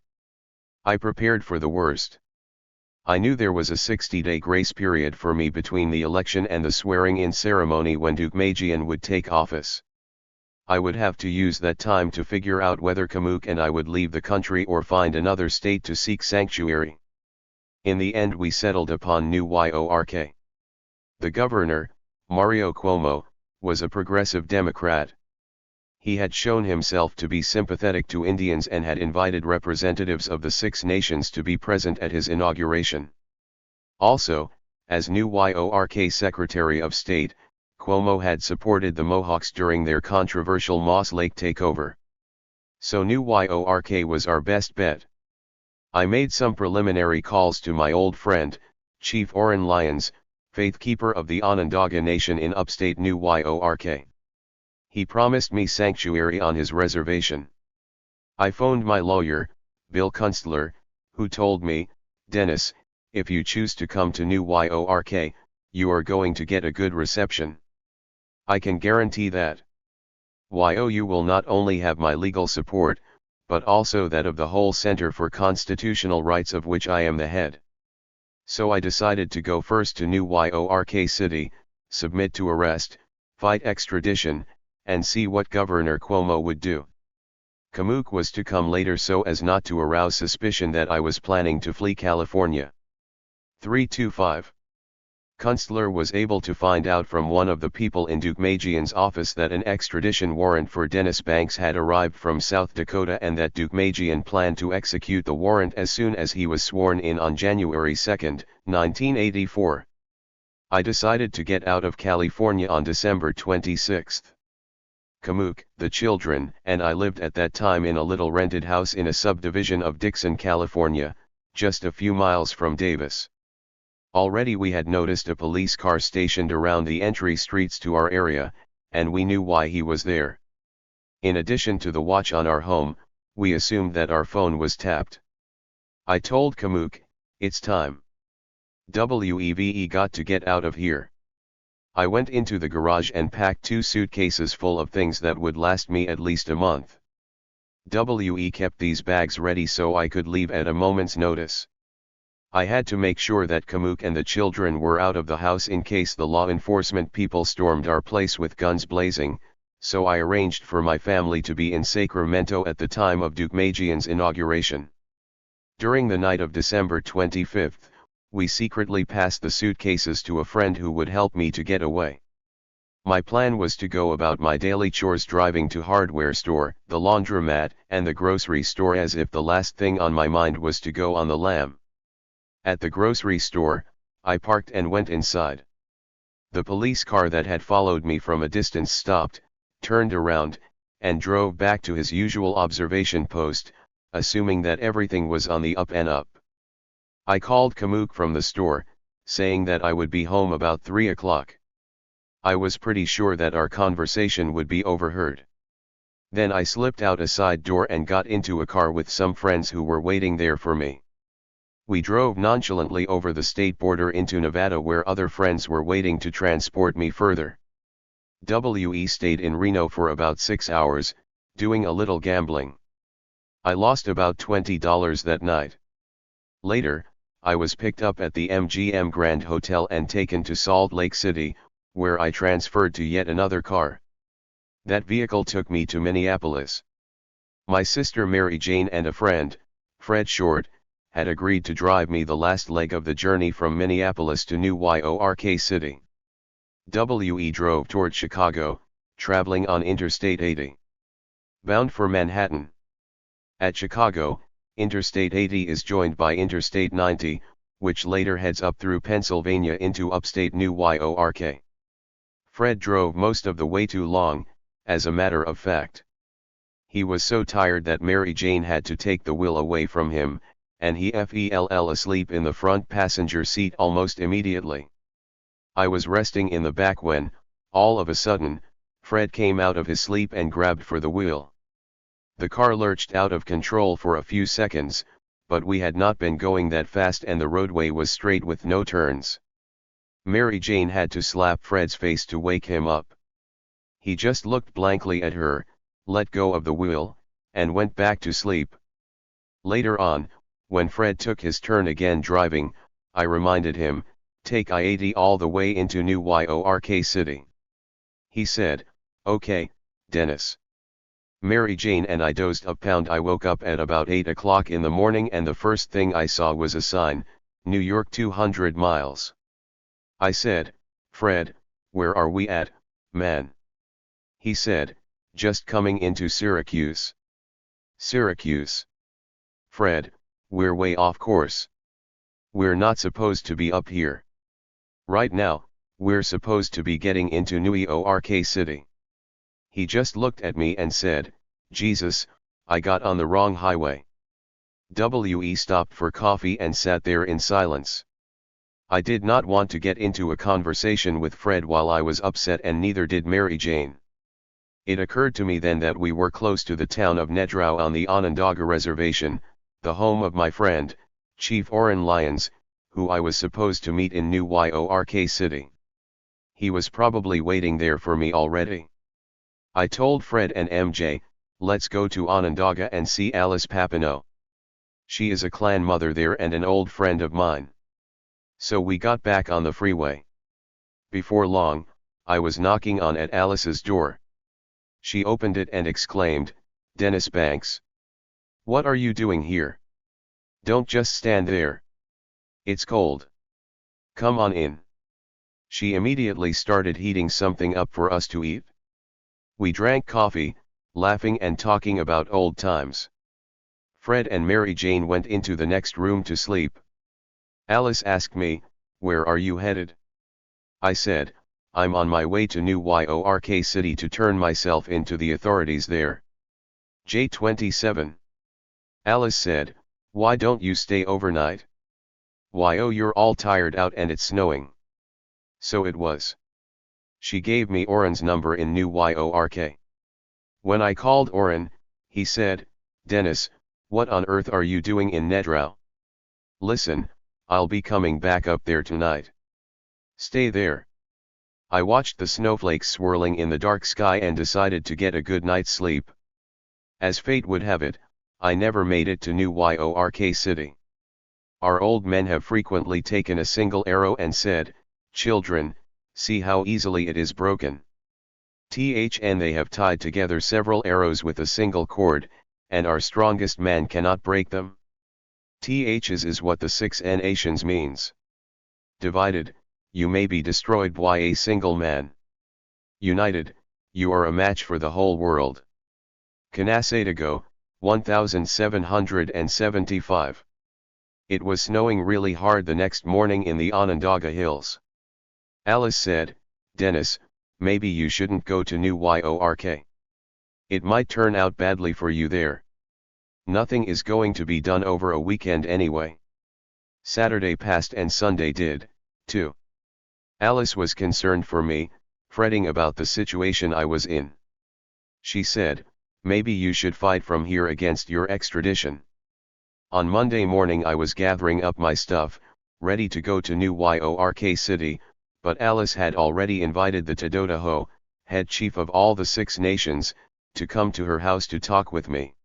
I prepared for the worst. I knew there was a 60-day grace period for me between the election and the swearing-in ceremony when Deukmejian would take office. I would have to use that time to figure out whether Kamuk and I would leave the country or find another state to seek sanctuary. In the end we settled upon New York. The governor, Mario Cuomo, was a progressive Democrat. He had shown himself to be sympathetic to Indians and had invited representatives of the 6 nations to be present at his inauguration. Also, as New York Secretary of State, Cuomo had supported the Mohawks during their controversial Moss Lake takeover. So New York was our best bet. I made some preliminary calls to my old friend, Chief Oren Lyons, faith keeper of the Onondaga Nation in upstate New York. He promised me sanctuary on his reservation. I phoned my lawyer, Bill Kunstler, who told me, Dennis, if you choose to come to New York, you are going to get a good reception. I can guarantee that. You will not only have my legal support, but also that of the whole Center for Constitutional Rights of which I am the head. So I decided to go first to New York City, submit to arrest, fight extradition, and see what Governor Cuomo would do. Kamuk was to come later so as not to arouse suspicion that I was planning to flee California. 325. Kunstler was able to find out from one of the people in Deukmejian's office that an extradition warrant for Dennis Banks had arrived from South Dakota and that Deukmejian planned to execute the warrant as soon as he was sworn in on January 2, 1984. I decided to get out of California on December 26. Kamuk, the children, and I lived at that time in a little rented house in a subdivision of Dixon, California, just a few miles from Davis. Already we had noticed a police car stationed around the entry streets to our area, and we knew why he was there. In addition to the watch on our home, we assumed that our phone was tapped. I told Kamuk, "It's time. We've got to get out of here." I went into the garage and packed 2 suitcases full of things that would last me at least a month. We kept these bags ready so I could leave at a moment's notice. I had to make sure that Kamuk and the children were out of the house in case the law enforcement people stormed our place with guns blazing, so I arranged for my family to be in Sacramento at the time of Deukmejian's inauguration. During the night of December 25, we secretly passed the suitcases to a friend who would help me to get away. My plan was to go about my daily chores, driving to hardware store, the laundromat, and the grocery store as if the last thing on my mind was to go on the lam. At the grocery store, I parked and went inside. The police car that had followed me from a distance stopped, turned around, and drove back to his usual observation post, assuming that everything was on the up and up. I called Kamuk from the store, saying that I would be home about 3 o'clock. I was pretty sure that our conversation would be overheard. Then I slipped out a side door and got into a car with some friends who were waiting there for me. We drove nonchalantly over the state border into Nevada where other friends were waiting to transport me further. We stayed in Reno for about 6 hours, doing a little gambling. I lost about $20 that night. Later, I was picked up at the MGM Grand Hotel and taken to Salt Lake City, where I transferred to yet another car. That vehicle took me to Minneapolis. My sister Mary Jane and a friend, Fred Short, had agreed to drive me the last leg of the journey from Minneapolis to New York City. We drove toward Chicago, traveling on Interstate 80. Bound for Manhattan. At Chicago, Interstate 80 is joined by Interstate 90, which later heads up through Pennsylvania into upstate New York. Fred drove most of the way too long, as a matter of fact. He was so tired that Mary Jane had to take the wheel away from him, and he fell asleep in the front passenger seat almost immediately. I was resting in the back when, all of a sudden, Fred came out of his sleep and grabbed for the wheel. The car lurched out of control for a few seconds, but we had not been going that fast and the roadway was straight with no turns. Mary Jane had to slap Fred's face to wake him up. He just looked blankly at her, let go of the wheel, and went back to sleep. Later on, when Fred took his turn again driving, I reminded him, "Take I-80 all the way into New York City." He said, "Okay, Dennis." Mary Jane and I dozed up. I woke up at about 8 o'clock in the morning and the first thing I saw was a sign, New York 200 miles. I said, "Fred, where are we at, man?" He said, "Just coming into Syracuse." Syracuse. Fred, we're way off course. We're not supposed to be up here. Right now, we're supposed to be getting into New York City. He just looked at me and said, "Jesus, I got on the wrong highway." We stopped for coffee and sat there in silence. I did not want to get into a conversation with Fred while I was upset, and neither did Mary Jane. It occurred to me then that we were close to the town of Nedrau on the Onondaga Reservation, the home of my friend, Chief Orrin Lyons, who I was supposed to meet in New York City. He was probably waiting there for me already. I told Fred and MJ, let's go to Onondaga and see Alice Papineau. She is a clan mother there and an old friend of mine. So we got back on the freeway. Before long, I was knocking on at Alice's door. She opened it and exclaimed, "Dennis Banks. What are you doing here? Don't just stand there. It's cold. Come on in." She immediately started heating something up for us to eat. We drank coffee, laughing and talking about old times. Fred and Mary Jane went into the next room to sleep. Alice asked me, "Where are you headed?" I said, "I'm on my way to New York City to turn myself into the authorities there." J27. Alice said, "Why don't you stay overnight? Why, oh, you're all tired out and it's snowing." So it was. She gave me Oren's number in New York. When I called Oren, he said, "Dennis, what on earth are you doing in Netrow? Listen, I'll be coming back up there tonight. Stay there." I watched the snowflakes swirling in the dark sky and decided to get a good night's sleep. As fate would have it, I never made it to New York City. Our old men have frequently taken a single arrow and said, "Children, see how easily it is broken." And they have tied together several arrows with a single cord, and our strongest man cannot break them. Is what the 6 nations means. Divided, you may be destroyed by a single man. United, you are a match for the whole world. Canasadago, 1775. It was snowing really hard the next morning in the Onondaga Hills. Alice said, "Dennis, maybe you shouldn't go to New York. It might turn out badly for you there. Nothing is going to be done over a weekend anyway." Saturday passed and Sunday did, too. Alice was concerned for me, fretting about the situation I was in. She said, "Maybe you should fight from here against your extradition." On Monday morning I was gathering up my stuff, ready to go to New York City, but Alice had already invited the Tododaho, head chief of all the 6 nations, to come to her house to talk with me.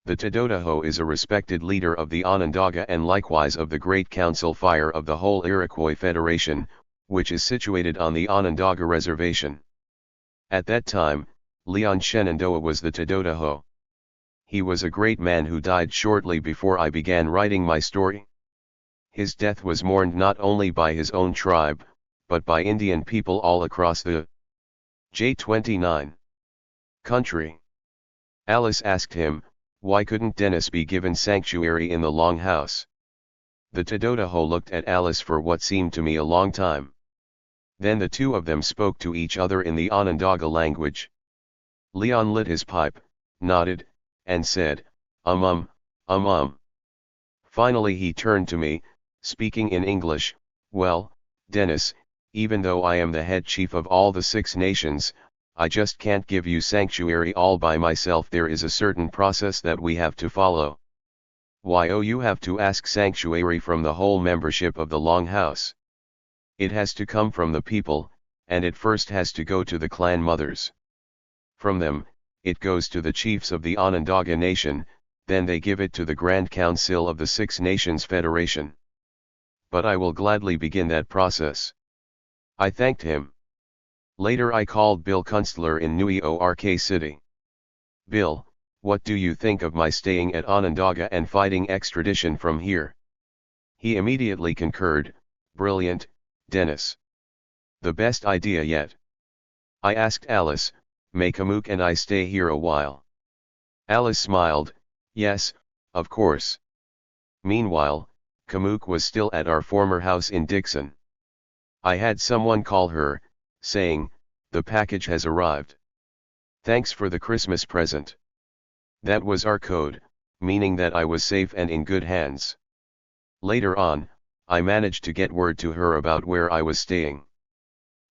The Tododaho is a respected leader of the Onondaga and likewise of the Great Council Fire of the whole Iroquois Federation, which is situated on the Onondaga Reservation. At that time, Leon Shenandoah was the Tododaho. He was a great man who died shortly before I began writing my story. His death was mourned not only by his own tribe, but by Indian people all across the J29 country. Alice asked him, why couldn't Dennis be given sanctuary in the Longhouse? The Tododaho looked at Alice for what seemed to me a long time. Then the two of them spoke to each other in the Onondaga language. Leon lit his pipe, nodded, and said, um. Finally he turned to me, speaking in English, "Well, Dennis, even though I am the head chief of all the 6 nations, I just can't give you sanctuary all by myself. There is a certain process that we have to follow. Why, oh, you have to ask sanctuary from the whole membership of the Longhouse. It has to come from the people, and it first has to go to the clan mothers. From them, it goes to the chiefs of the Onondaga Nation, then they give it to the Grand Council of the 6 Nations Federation. But I will gladly begin that process." I thanked him. Later I called Bill Kunstler in New York City. "Bill, what do you think of my staying at Onondaga and fighting extradition from here?" He immediately concurred, "Brilliant, Dennis. The best idea yet." I asked Alice, "May Kamook and I stay here a while?" Alice smiled, "Yes, of course." Meanwhile, Kamook was still at our former house in Dixon. I had someone call her, saying, "The package has arrived. Thanks for the Christmas present." That was our code, meaning that I was safe and in good hands. Later on, I managed to get word to her about where I was staying.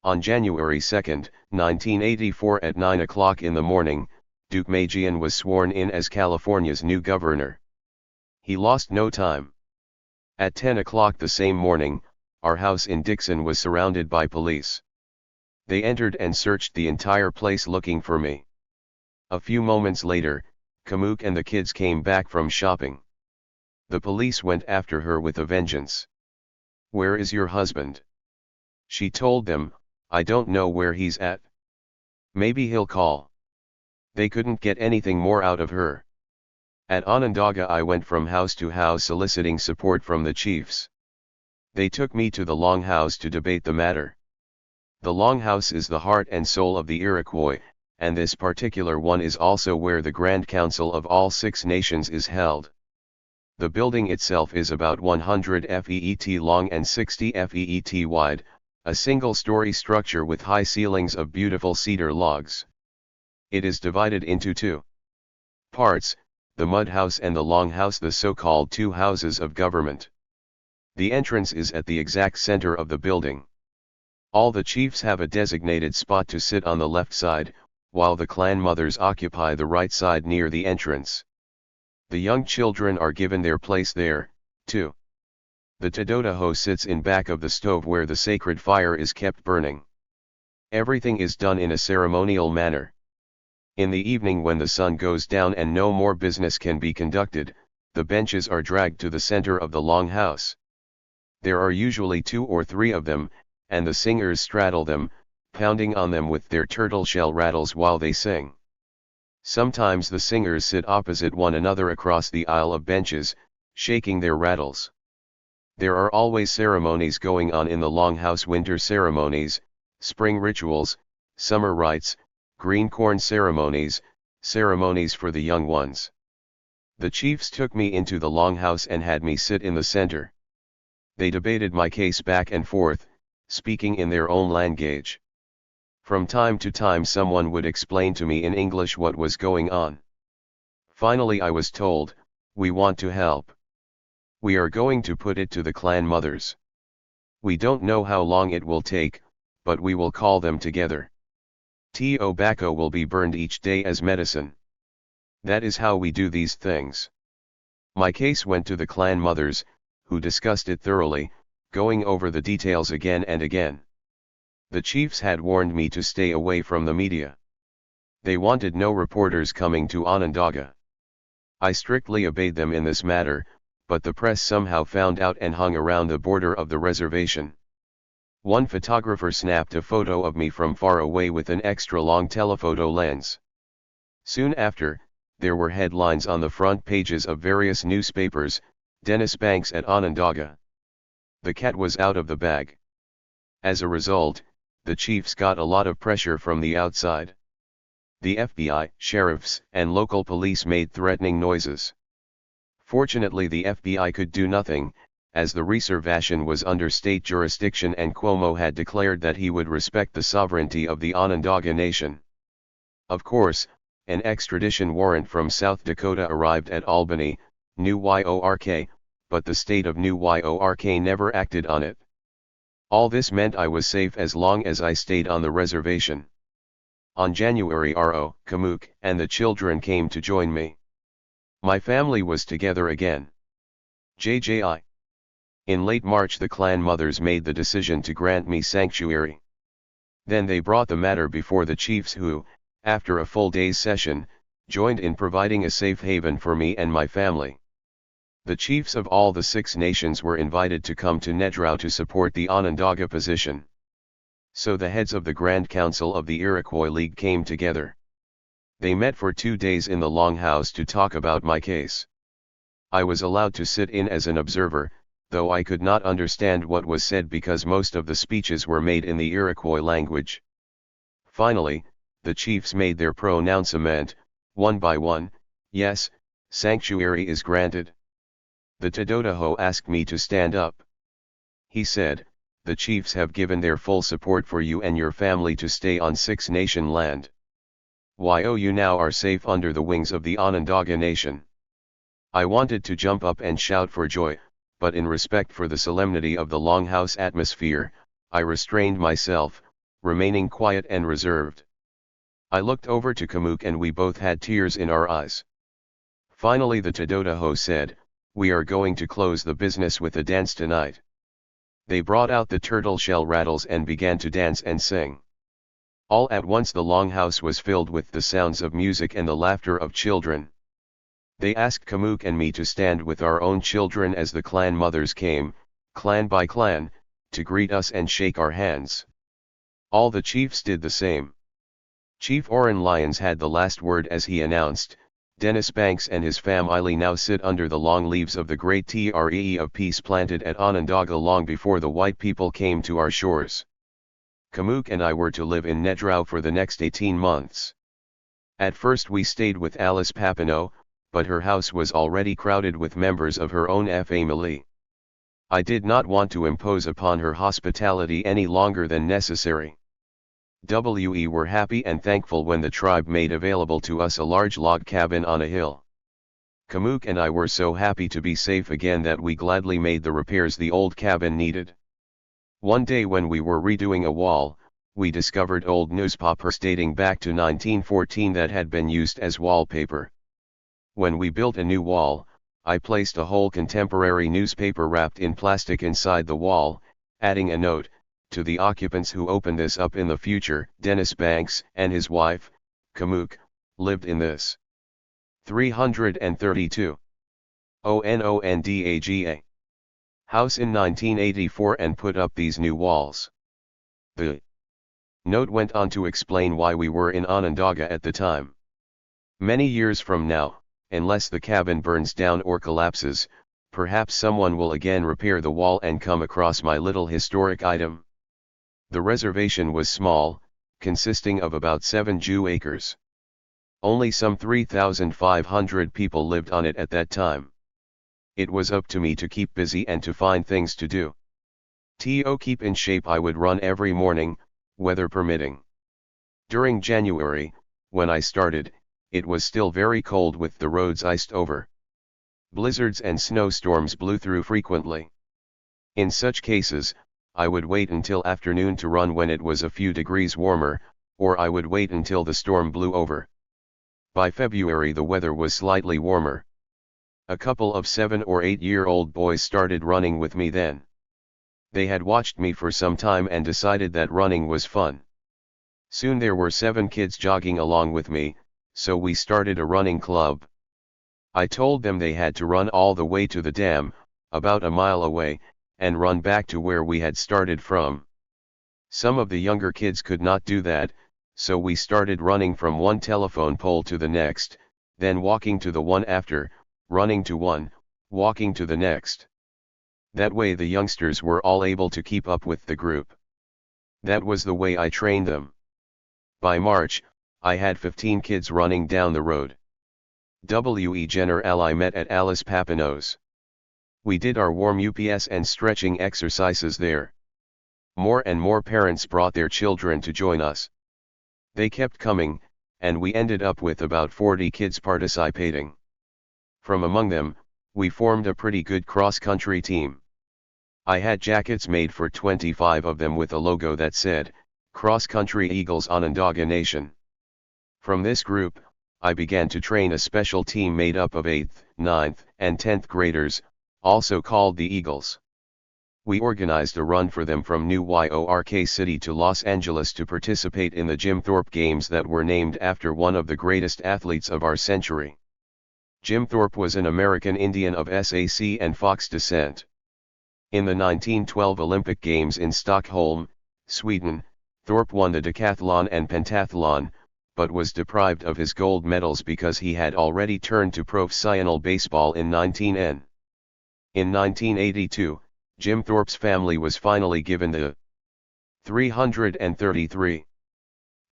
On January 2, 1984 at 9 o'clock in the morning, Duke Magian was sworn in as California's new governor. He lost no time. At 10 o'clock the same morning, our house in Dixon was surrounded by police. They entered and searched the entire place looking for me. A few moments later, Kamuk and the kids came back from shopping. The police went after her with a vengeance. "Where is your husband?" She told them, "I don't know where he's at. Maybe he'll call." They couldn't get anything more out of her. At Onondaga I went from house to house soliciting support from the chiefs. They took me to the Longhouse to debate the matter. The Longhouse is the heart and soul of the Iroquois, and this particular one is also where the Grand Council of all 6 nations is held. The building itself is about 100 feet long and 60 feet wide, a single-story structure with high ceilings of beautiful cedar logs. It is divided into 2 parts, the Mud House and the Longhouse, the so-called 2 houses of government. The entrance is at the exact center of the building. All the chiefs have a designated spot to sit on the left side, while the clan mothers occupy the right side near the entrance. The young children are given their place there, too. The Tododaho sits in back of the stove where the sacred fire is kept burning. Everything is done in a ceremonial manner. In the evening when the sun goes down and no more business can be conducted, the benches are dragged to the center of the Longhouse. There are usually 2 or 3 of them, and the singers straddle them, pounding on them with their turtle shell rattles while they sing. Sometimes the singers sit opposite one another across the aisle of benches, shaking their rattles. There are always ceremonies going on in the Longhouse: winter ceremonies, spring rituals, summer rites, green corn ceremonies, ceremonies for the young ones. The chiefs took me into the Longhouse and had me sit in the center. They debated my case back and forth, speaking in their own language. From time to time someone would explain to me in English what was going on. Finally I was told, "We want to help. We are going to put it to the clan mothers. We don't know how long it will take, but we will call them together. Tobacco will be burned each day as medicine. That is how we do these things." My case went to the clan mothers, who discussed it thoroughly, going over the details again and again. The chiefs had warned me to stay away from the media. They wanted no reporters coming to Onondaga. I strictly obeyed them in this matter, but the press somehow found out and hung around the border of the reservation. One photographer snapped a photo of me from far away with an extra-long telephoto lens. Soon after, there were headlines on the front pages of various newspapers: "Dennis Banks at Onondaga. The cat was out of the bag." As a result, the chiefs got a lot of pressure from the outside. The FBI, sheriffs, and local police made threatening noises. Fortunately the FBI could do nothing, as the reservation was under state jurisdiction and Cuomo had declared that he would respect the sovereignty of the Onondaga Nation. Of course, an extradition warrant from South Dakota arrived at Albany, New York, but the state of New York never acted on it. All this meant I was safe as long as I stayed on the reservation. On January RO, Kamuk and the children came to join me. My family was together again. JJI. In late March the clan mothers made the decision to grant me sanctuary. Then they brought the matter before the chiefs who, after a full day's session, joined in providing a safe haven for me and my family. The chiefs of all the 6 nations were invited to come to Nedrau to support the Onondaga position. So the heads of the Grand Council of the Iroquois League came together. They met for 2 days in the Longhouse to talk about my case. I was allowed to sit in as an observer, though I could not understand what was said because most of the speeches were made in the Iroquois language. Finally, the chiefs made their pronouncement, one by one: "Yes, sanctuary is granted." The Tododaho asked me to stand up. He said, "The chiefs have given their full support for you and your family to stay on 6-nation land. You now are safe under the wings of the Onondaga Nation." I wanted to jump up and shout for joy, but in respect for the solemnity of the Longhouse atmosphere, I restrained myself, remaining quiet and reserved. I looked over to Kamuk and we both had tears in our eyes. Finally the Tododaho said, "We are going to close the business with a dance tonight." They brought out the turtle shell rattles and began to dance and sing. All at once the longhouse was filled with the sounds of music and the laughter of children. They asked Kamuk and me to stand with our own children as the clan mothers came, clan by clan, to greet us and shake our hands. All the chiefs did the same. Chief Oren Lyons had the last word as he announced, "Dennis Banks and his family now sit under the long leaves of the great tree of peace planted at Onondaga long before the white people came to our shores." Kamuk and I were to live in Nedrau for the next 18 months. At first we stayed with Alice Papineau, but her house was already crowded with members of her own family. I did not want to impose upon her hospitality any longer than necessary. We were happy and thankful when the tribe made available to us a large log cabin on a hill. Kamuk and I were so happy to be safe again that we gladly made the repairs the old cabin needed. One day when we were redoing a wall, we discovered old newspapers dating back to 1914 that had been used as wallpaper. When we built a new wall, I placed a whole contemporary newspaper wrapped in plastic inside the wall, adding a note, "To the occupants who open this up in the future, Dennis Banks and his wife, Kamuk, lived in this 332 Onondaga house in 1984 and put up these new walls." The note went on to explain why we were in Onondaga at the time. Many years from now, unless the cabin burns down or collapses, perhaps someone will again repair the wall and come across my little historic item. The reservation was small, consisting of about 7 Jew acres. Only some 3,500 people lived on it at that time. It was up to me to keep busy and to find things to do. To keep in shape I would run every morning, weather permitting. During January, when I started, it was still very cold with the roads iced over. Blizzards and snowstorms blew through frequently. In such cases, I would wait until afternoon to run when it was a few degrees warmer, or I would wait until the storm blew over. By February the weather was slightly warmer. A couple of 7 or 8-year-old boys started running with me then. They had watched me for some time and decided that running was fun. Soon there were 7 kids jogging along with me, so we started a running club. I told them they had to run all the way to the dam, about a mile away, and run back to where we had started from. Some of the younger kids could not do that, so we started running from one telephone pole to the next, then walking to the one after, running to one, walking to the next. That way the youngsters were all able to keep up with the group. That was the way I trained them. By March, I had 15 kids running down the road. General I met at Alice Papineau's. We did our warm ups and stretching exercises there. More and more parents brought their children to join us. They kept coming, and we ended up with about 40 kids participating. From among them, we formed a pretty good cross-country team. I had jackets made for 25 of them with a logo that said, "Cross Country Eagles Onondaga Nation." From this group, I began to train a special team made up of 8th, 9th, and 10th graders, also called the Eagles. We organized a run for them from New York City to Los Angeles to participate in the Jim Thorpe Games that were named after one of the greatest athletes of our century. Jim Thorpe was an American Indian of Sac and Fox descent. In the 1912 Olympic Games in Stockholm, Sweden, Thorpe won the decathlon and pentathlon, but was deprived of his gold medals because he had already turned to professional baseball in 19N. In 1982, Jim Thorpe's family was finally given the 333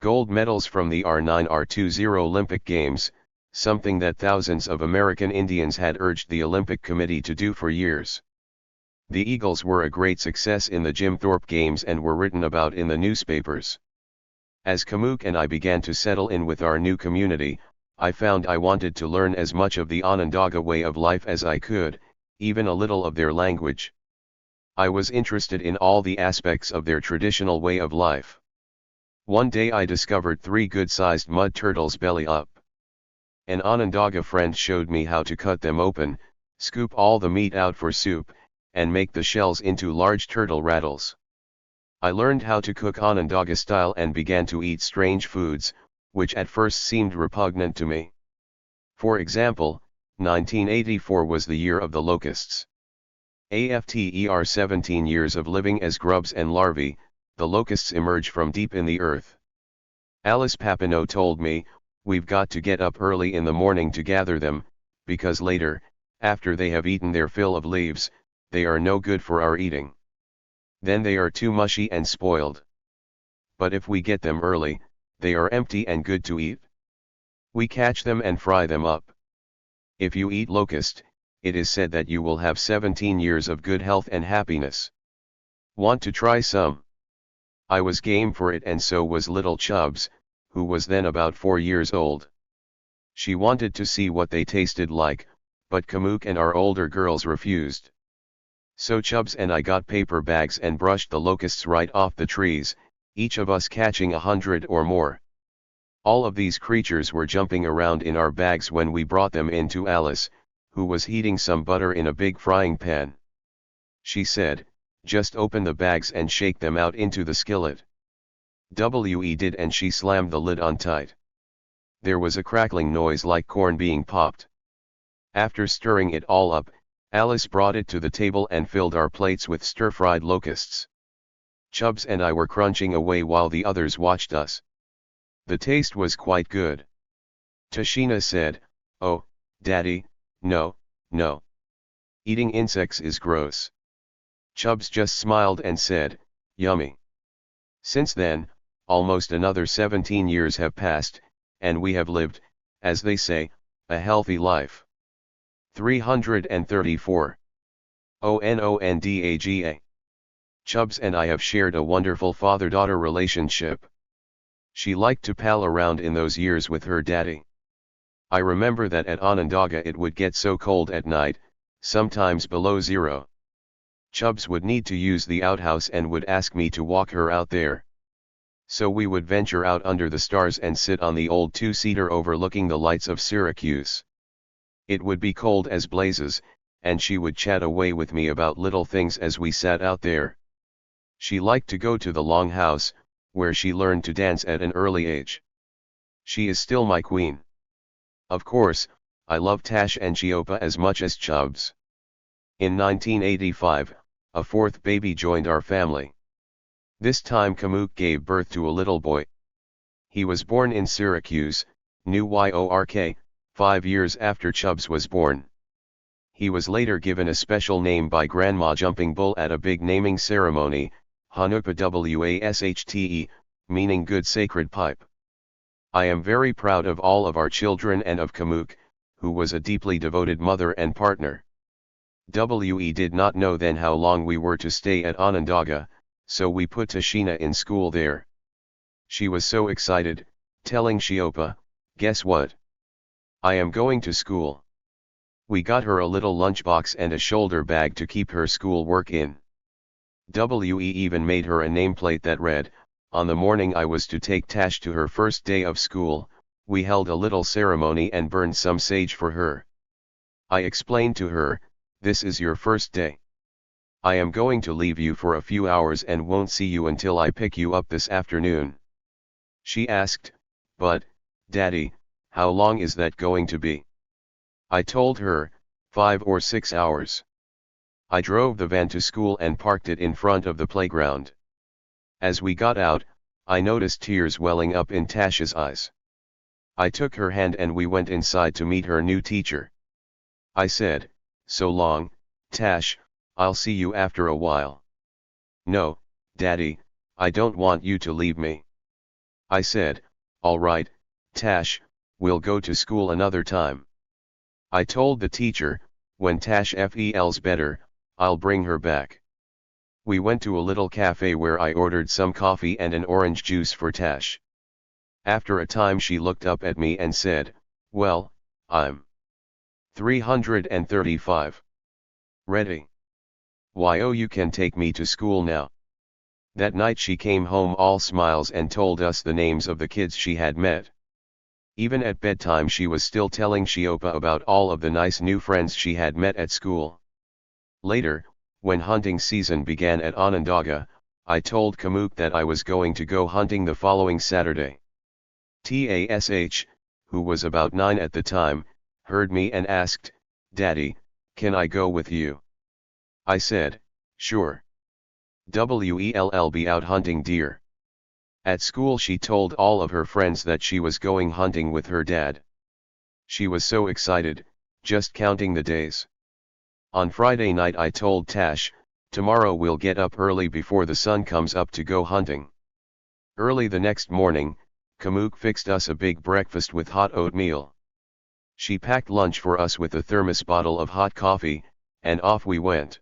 gold medals from the R9-R20 Olympic Games, something that thousands of American Indians had urged the Olympic Committee to do for years. The Eagles were a great success in the Jim Thorpe Games and were written about in the newspapers. As Kamuk and I began to settle in with our new community, I found I wanted to learn as much of the Onondaga way of life as I could, even a little of their language. I was interested in all the aspects of their traditional way of life. One day I discovered 3 good-sized mud turtles belly up. An Onondaga friend showed me how to cut them open, Scoop all the meat out for soup, and make the shells into large turtle rattles. I learned how to cook Onondaga style and began to eat strange foods, which at first seemed repugnant to me. For example, 1984 was the year of the locusts. After 17 years of living as grubs and larvae, the locusts emerge from deep in the earth. Alice Papineau told me, "We've got to get up early in the morning to gather them, because later, after they have eaten their fill of leaves, they are no good for our eating. Then they are too mushy and spoiled. But if we get them early, they are empty and good to eat. We catch them and fry them up. If you eat locust, it is said that you will have 17 years of good health and happiness. Want to try some?" I was game for it, and so was little Chubbs, who was then about 4 years old. She wanted to see what they tasted like, but Kamook and our older girls refused. So Chubbs and I got paper bags and brushed the locusts right off the trees, each of us catching 100 or more. All of these creatures were jumping around in our bags when we brought them in to Alice, who was heating some butter in a big frying pan. She said, "Just open the bags and shake them out into the skillet." We did, and she slammed the lid on tight. There was a crackling noise like corn being popped. After stirring it all up, Alice brought it to the table and filled our plates with stir-fried locusts. Chubbs and I were crunching away while the others watched us. The taste was quite good. Tashina said, "Oh, Daddy, no, no. Eating insects is gross." Chubbs just smiled and said, "Yummy." Since then, almost another 17 years have passed, and we have lived, as they say, a healthy life. 334. Onondaga. Chubbs and I have shared a wonderful father-daughter relationship. She liked to pal around in those years with her daddy. I remember that at Onondaga it would get so cold at night, sometimes below zero. Chubbs would need to use the outhouse and would ask me to walk her out there. So we would venture out under the stars and sit on the old two-seater overlooking the lights of Syracuse. It would be cold as blazes, and she would chat away with me about little things as we sat out there. She liked to go to the Longhouse, where she learned to dance at an early age. She is still my queen. Of course, I love Tash and Chiopa as much as Chubbs. In 1985, a fourth baby joined our family. This time Kamook gave birth to a little boy. He was born in Syracuse, New York, 5 years after Chubbs was born. He was later given a special name by Grandma Jumping Bull at a big naming ceremony, Hanupa Washte, meaning good sacred pipe. I am very proud of all of our children and of Kamook, who was a deeply devoted mother and partner. We did not know then how long we were to stay at Onondaga, so we put Tashina in school there. She was so excited, telling Chiopa, "Guess what? I am going to school." We got her a little lunchbox and a shoulder bag to keep her school work in. We even made her a nameplate that read, "On the morning I was to take Tash to her first day of school, we held a little ceremony and burned some sage for her. I explained to her, 'This is your first day. I am going to leave you for a few hours and won't see you until I pick you up this afternoon.' She asked, 'But, Daddy, how long is that going to be?' I told her, 5 or 6 hours. I drove the van to school and parked it in front of the playground. As we got out, I noticed tears welling up in Tash's eyes. I took her hand and we went inside to meet her new teacher. I said, 'So long, Tash, I'll see you after a while.' 'No, Daddy, I don't want you to leave me.' I said, 'All right, Tash, we'll go to school another time.' I told the teacher, 'When Tash feels better, I'll bring her back.' We went to a little cafe where I ordered some coffee and an orange juice for Tash. After a time she looked up at me and said, 'Well, I'm 335. Ready? You can take me to school now.' That night she came home all smiles and told us the names of the kids she had met. Even at bedtime she was still telling Shiopa about all of the nice new friends she had met at school. Later, when hunting season began at Onondaga, I told Kamuk that I was going to go hunting the following Saturday. Tash, who was about 9 at the time, heard me and asked, "Daddy, can I go with you?" I said, "Sure. We'll be out hunting deer." At school she told all of her friends that she was going hunting with her dad. She was so excited, just counting the days. On Friday night I told Tash, "Tomorrow we'll get up early before the sun comes up to go hunting." Early the next morning, Kamuk fixed us a big breakfast with hot oatmeal. She packed lunch for us with a thermos bottle of hot coffee, and off we went.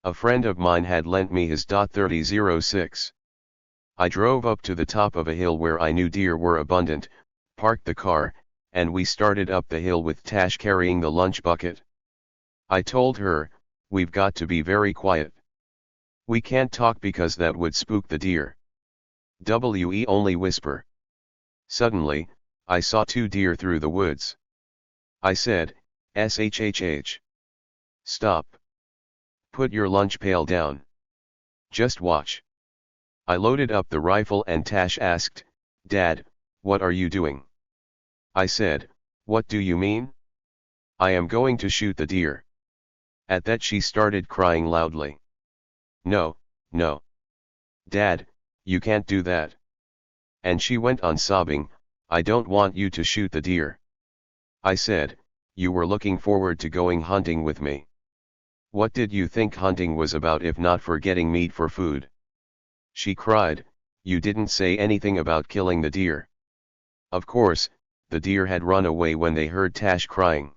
A friend of mine had lent me his .3006. I drove up to the top of a hill where I knew deer were abundant, parked the car, and we started up the hill with Tash carrying the lunch bucket. I told her, "We've got to be very quiet. We can't talk because that would spook the deer. We only whisper." Suddenly, I saw 2 deer through the woods. I said, "Shhh. Stop. Put your lunch pail down. Just watch." I loaded up the rifle and Tash asked, "Dad, what are you doing?" I said, "What do you mean?" "I am going to shoot the deer." At that she started crying loudly. "No, no. Dad, you can't do that." And she went on sobbing, "I don't want you to shoot the deer." I said, "You were looking forward to going hunting with me. What did you think hunting was about if not for getting meat for food?" She cried, "You didn't say anything about killing the deer." Of course, the deer had run away when they heard Tash crying.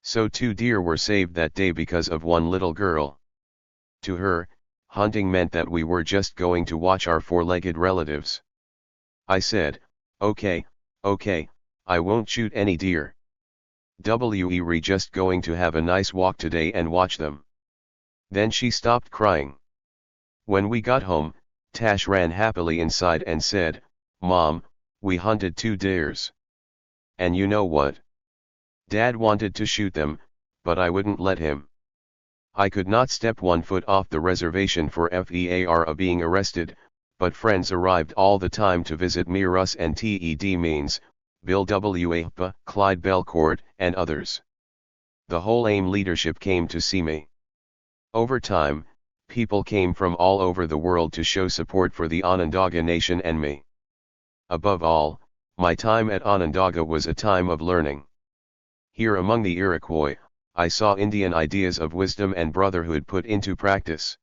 So 2 deer were saved that day because of one little girl. To her, hunting meant that we were just going to watch our 4-legged relatives. I said, okay, I won't shoot any deer. We're just going to have a nice walk today and watch them." Then she stopped crying. When we got home, Tash ran happily inside and said, "Mom, we hunted 2 deers. And you know what? Dad wanted to shoot them, but I wouldn't let him. I could not step 1 foot off the reservation for fear of being arrested, but friends arrived all the time to visit me, Russ and Ted Means, Bill Wapa, Clyde Belcourt, and others. The whole AIM leadership came to see me. Over time, people came from all over the world to show support for the Onondaga Nation and me. Above all, my time at Onondaga was a time of learning. Here among the Iroquois, I saw Indian ideas of wisdom and brotherhood put into practice.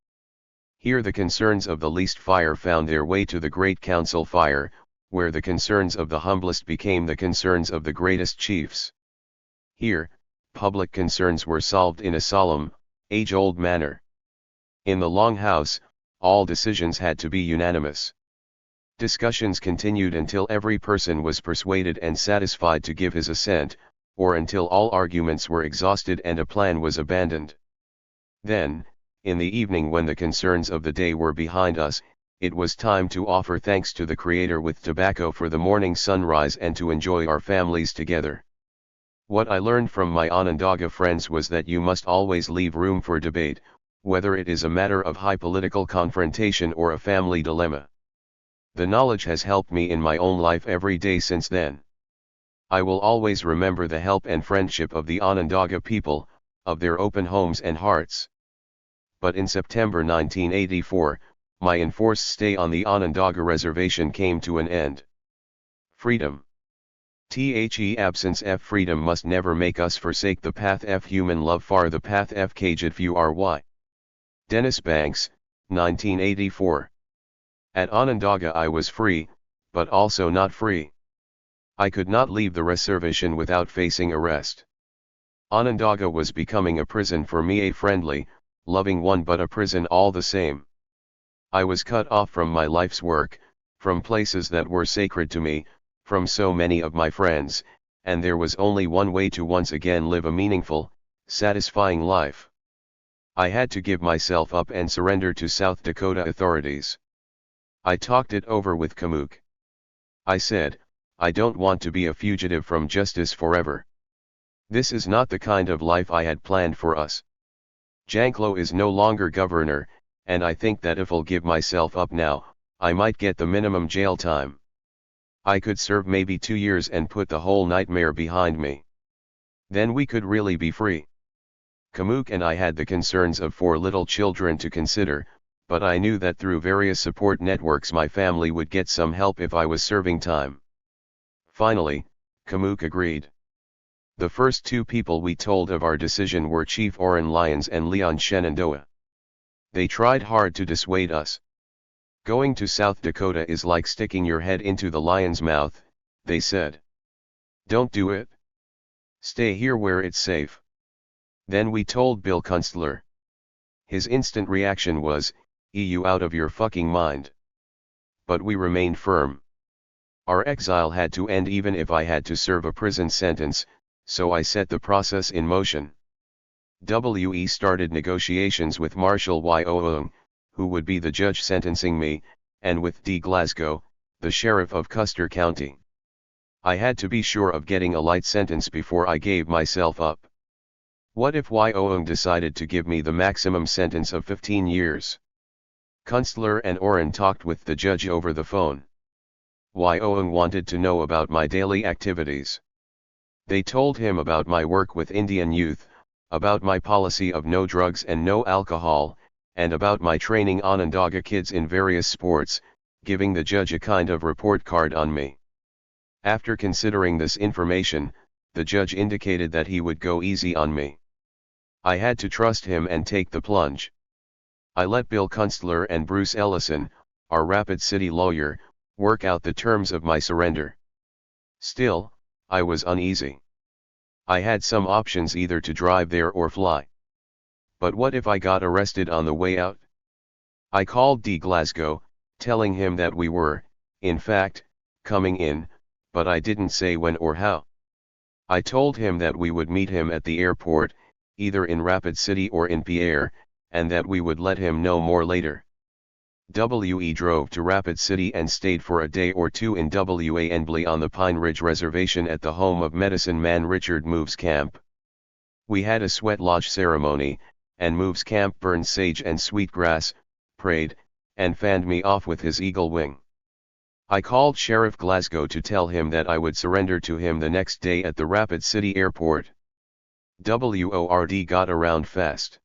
Here the concerns of the least fire found their way to the great council fire, where the concerns of the humblest became the concerns of the greatest chiefs. Here, public concerns were solved in a solemn, age-old manner. In the Long House, all decisions had to be unanimous. Discussions continued until every person was persuaded and satisfied to give his assent, or until all arguments were exhausted and a plan was abandoned. Then, in the evening when the concerns of the day were behind us, it was time to offer thanks to the Creator with tobacco for the morning sunrise and to enjoy our families together. What I learned from my Onondaga friends was that you must always leave room for debate, whether it is a matter of high political confrontation or a family dilemma. The knowledge has helped me in my own life every day since then. I will always remember the help and friendship of the Onondaga people, of their open homes and hearts. But in September 1984, my enforced stay on the Onondaga reservation came to an end. Freedom. Absence F. Freedom must never make us forsake the path F. Human love far the path F. Caged few ry. Dennis Banks, 1984. At Onondaga I was free, but also not free. I could not leave the reservation without facing arrest. Onondaga was becoming a prison for me, a friendly, loving one, but a prison all the same. I was cut off from my life's work, from places that were sacred to me, from so many of my friends, and there was only one way to once again live a meaningful, satisfying life. I had to give myself up and surrender to South Dakota authorities. I talked it over with Kamuk. I said, I don't want to be a fugitive from justice forever. This is not the kind of life I had planned for us. Janklow is no longer governor, and I think that if I'll give myself up now, I might get the minimum jail time. I could serve maybe 2 years and put the whole nightmare behind me. Then we could really be free. Kamuk and I had the concerns of 4 little children to consider, but I knew that through various support networks my family would get some help if I was serving time. Finally, Kamuk agreed. The first 2 people we told of our decision were Chief Oren Lyons and Leon Shenandoah. They tried hard to dissuade us. Going to South Dakota is like sticking your head into the lion's mouth, they said. Don't do it. Stay here where it's safe. Then we told Bill Kunstler. His instant reaction was, "You out of your fucking mind." But we remained firm. Our exile had to end even if I had to serve a prison sentence, so I set the process in motion. We started negotiations with Marshal Young, who would be the judge sentencing me, and with D. Glasgow, the sheriff of Custer County. I had to be sure of getting a light sentence before I gave myself up. What if Young decided to give me the maximum sentence of 15 years? Kunstler and Oren talked with the judge over the phone. Young wanted to know about my daily activities. They told him about my work with Indian youth, about my policy of no drugs and no alcohol, and about my training Onondaga kids in various sports, giving the judge a kind of report card on me. After considering this information, the judge indicated that he would go easy on me. I had to trust him and take the plunge. I let Bill Kunstler and Bruce Ellison, our Rapid City lawyer, work out the terms of my surrender. Still, I was uneasy. I had some options, either to drive there or fly. But what if I got arrested on the way out? I called D. Glasgow, telling him that we were, in fact, coming in, but I didn't say when or how. I told him that we would meet him at the airport, either in Rapid City or in Pierre, and that we would let him know more later. We drove to Rapid City and stayed for a day or 2 in Wanbley on the Pine Ridge Reservation at the home of medicine man Richard Moves Camp. We had a sweat lodge ceremony, and Moves Camp burned sage and sweetgrass, prayed, and fanned me off with his eagle wing. I called Sheriff Glasgow to tell him that I would surrender to him the next day at the Rapid City Airport. WORD got around fast.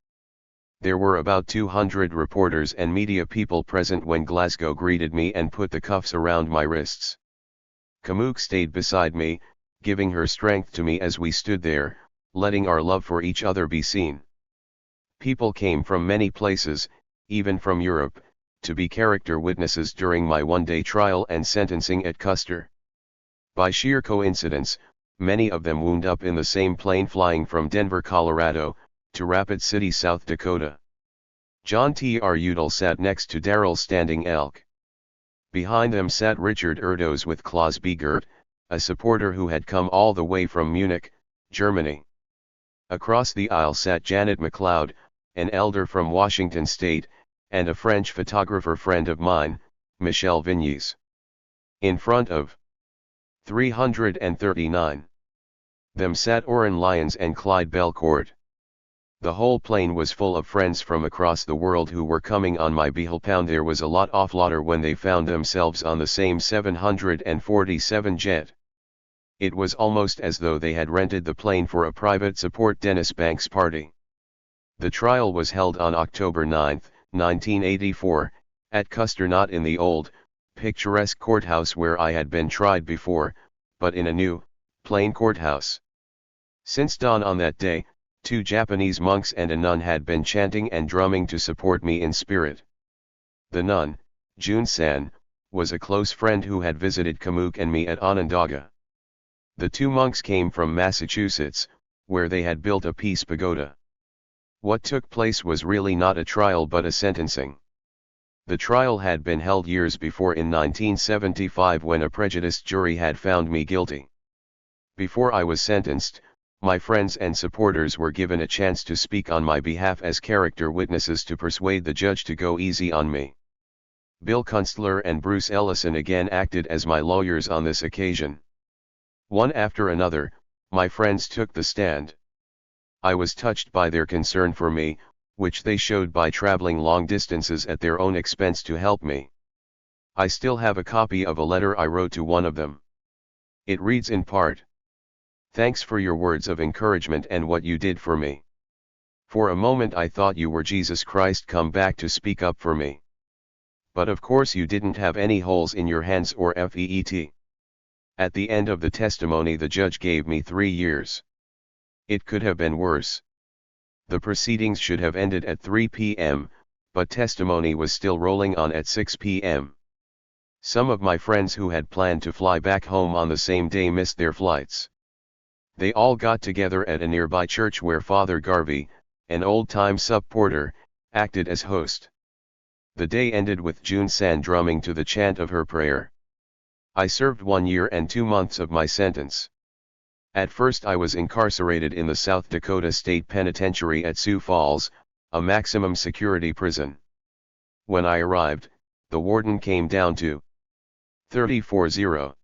There were about 200 reporters and media people present when Glasgow greeted me and put the cuffs around my wrists. Kamuk stayed beside me, giving her strength to me as we stood there, letting our love for each other be seen. People came from many places, even from Europe, to be character witnesses during my one-day trial and sentencing at Custer. By sheer coincidence, many of them wound up in the same plane flying from Denver, Colorado, to Rapid City, South Dakota. John T. R. Udall sat next to Darrell Standing Elk. Behind them sat Richard Erdos with Klaus Biegert, a supporter who had come all the way from Munich, Germany. Across the aisle sat Janet McLeod, an elder from Washington State, and a French photographer friend of mine, Michel Vignes. In front of 339 them sat Oren Lyons and Clyde Belcourt. The whole plane was full of friends from across the world who were coming on my behalf. There was a lot of laughter when they found themselves on the same 747 jet. It was almost as though they had rented the plane for a private support Dennis Banks party. The trial was held on October 9, 1984, at Custer, not in the old, picturesque courthouse where I had been tried before, but in a new, plain courthouse. Since dawn on that day, 2 Japanese monks and a nun had been chanting and drumming to support me in spirit. The nun, Jun-san, was a close friend who had visited Kamuk and me at Onondaga. The 2 monks came from Massachusetts, where they had built a peace pagoda. What took place was really not a trial but a sentencing. The trial had been held years before in 1975 when a prejudiced jury had found me guilty. Before I was sentenced, my friends and supporters were given a chance to speak on my behalf as character witnesses to persuade the judge to go easy on me. Bill Kunstler and Bruce Ellison again acted as my lawyers on this occasion. One after another, my friends took the stand. I was touched by their concern for me, which they showed by traveling long distances at their own expense to help me. I still have a copy of a letter I wrote to one of them. It reads in part, "Thanks for your words of encouragement and what you did for me. For a moment I thought you were Jesus Christ come back to speak up for me. But of course you didn't have any holes in your hands or feet. At the end of the testimony the judge gave me 3 years. It could have been worse. The proceedings should have ended at 3 p.m., but testimony was still rolling on at 6 p.m. Some of my friends who had planned to fly back home on the same day missed their flights. They all got together at a nearby church where Father Garvey, an old-time sub-porter, acted as host. The day ended with June San drumming to the chant of her prayer. I served 1 year and 2 months of my sentence. At first I was incarcerated in the South Dakota State Penitentiary at Sioux Falls, a maximum security prison. When I arrived, the warden came down to 3040.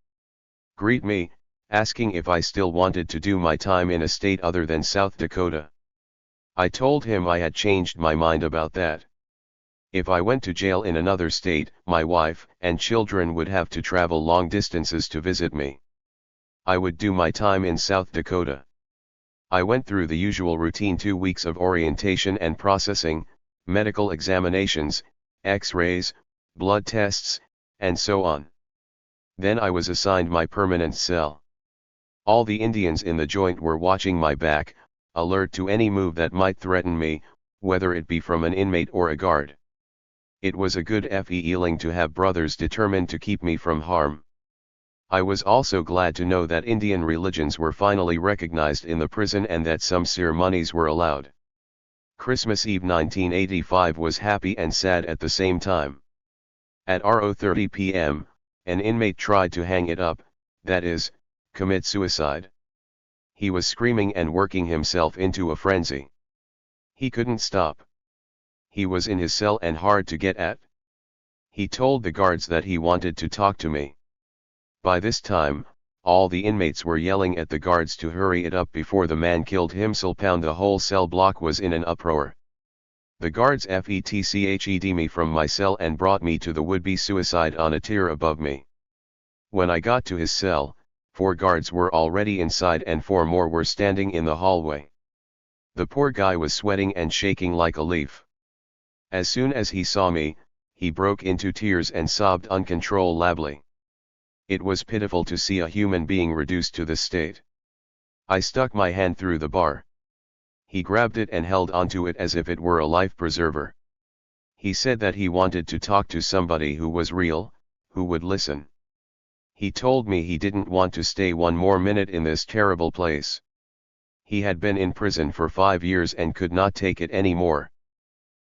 Greet me, asking if I still wanted to do my time in a state other than South Dakota. I told him I had changed my mind about that. If I went to jail in another state, my wife and children would have to travel long distances to visit me. I would do my time in South Dakota. I went through the usual routine 2 weeks of orientation and processing, medical examinations, x-rays, blood tests, and so on. Then I was assigned my permanent cell. All the Indians in the joint were watching my back, alert to any move that might threaten me, whether it be from an inmate or a guard. It was a good feeling to have brothers determined to keep me from harm. I was also glad to know that Indian religions were finally recognized in the prison and that some ceremonies were allowed. Christmas Eve 1985 was happy and sad at the same time. At 0:30 p.m., an inmate tried to hang it up, that is, commit suicide. He was screaming and working himself into a frenzy. He couldn't stop. He was in his cell and hard to get at. He told the guards that he wanted to talk to me. By this time, all the inmates were yelling at the guards to hurry it up before the man killed himself. The whole cell block was in an uproar. The guards fetched me from my cell and brought me to the would-be suicide on a tier above me. When I got to his cell, 4 guards were already inside and 4 more were standing in the hallway. The poor guy was sweating and shaking like a leaf. As soon as he saw me, he broke into tears and sobbed uncontrollably. It was pitiful to see a human being reduced to this state. I stuck my hand through the bar. He grabbed it and held onto it as if it were a life preserver. He said that he wanted to talk to somebody who was real, who would listen. He told me he didn't want to stay 1 more minute in this terrible place. He had been in prison for 5 years and could not take it anymore.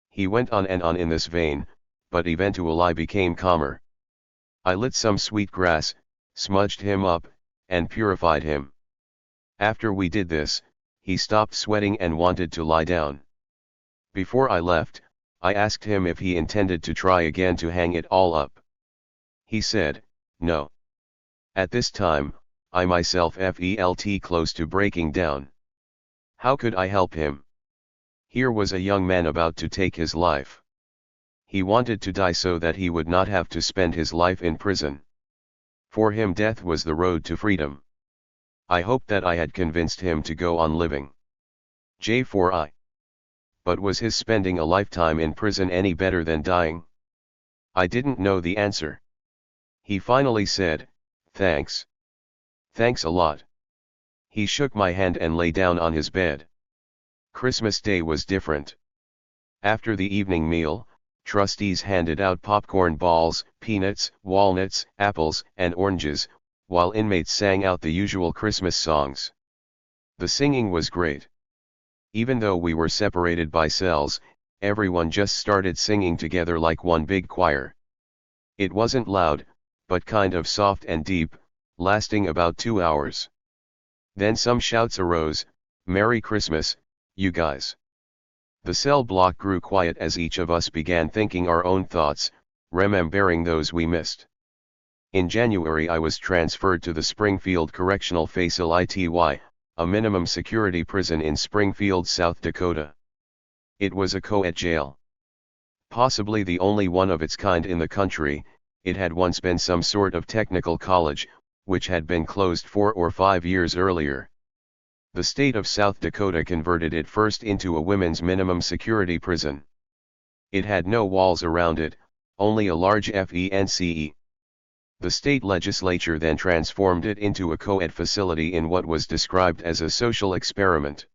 He went on and on in this vein, but eventually I became calmer. I lit some sweet grass, smudged him up, and purified him. After we did this, he stopped sweating and wanted to lie down. Before I left, I asked him if he intended to try again to hang it all up. He said, no. At this time, I myself felt close to breaking down. How could I help him? Here was a young man about to take his life. He wanted to die so that he would not have to spend his life in prison. For him death was the road to freedom. I hoped that I had convinced him to go on living. J4I. But was his spending a lifetime in prison any better than dying? I didn't know the answer. He finally said, thanks. Thanks a lot. He shook my hand and lay down on his bed. Christmas Day was different. After the evening meal, trustees handed out popcorn balls, peanuts, walnuts, apples, and oranges, while inmates sang out the usual Christmas songs. The singing was great. Even though we were separated by cells, everyone just started singing together like one big choir. It wasn't loud, but kind of soft and deep, lasting about 2 hours. Then some shouts arose, "Merry Christmas, you guys." The cell block grew quiet as each of us began thinking our own thoughts, remembering those we missed. In January I was transferred to the Springfield Correctional Facility, a minimum security prison in Springfield, South Dakota. It was a co-ed jail. Possibly the only one of its kind in the country. It had once been some sort of technical college, which had been closed 4 or 5 years earlier. The state of South Dakota converted it first into a women's minimum security prison. It had no walls around it, only a large fence. The state legislature then transformed it into a co-ed facility in what was described as a social experiment.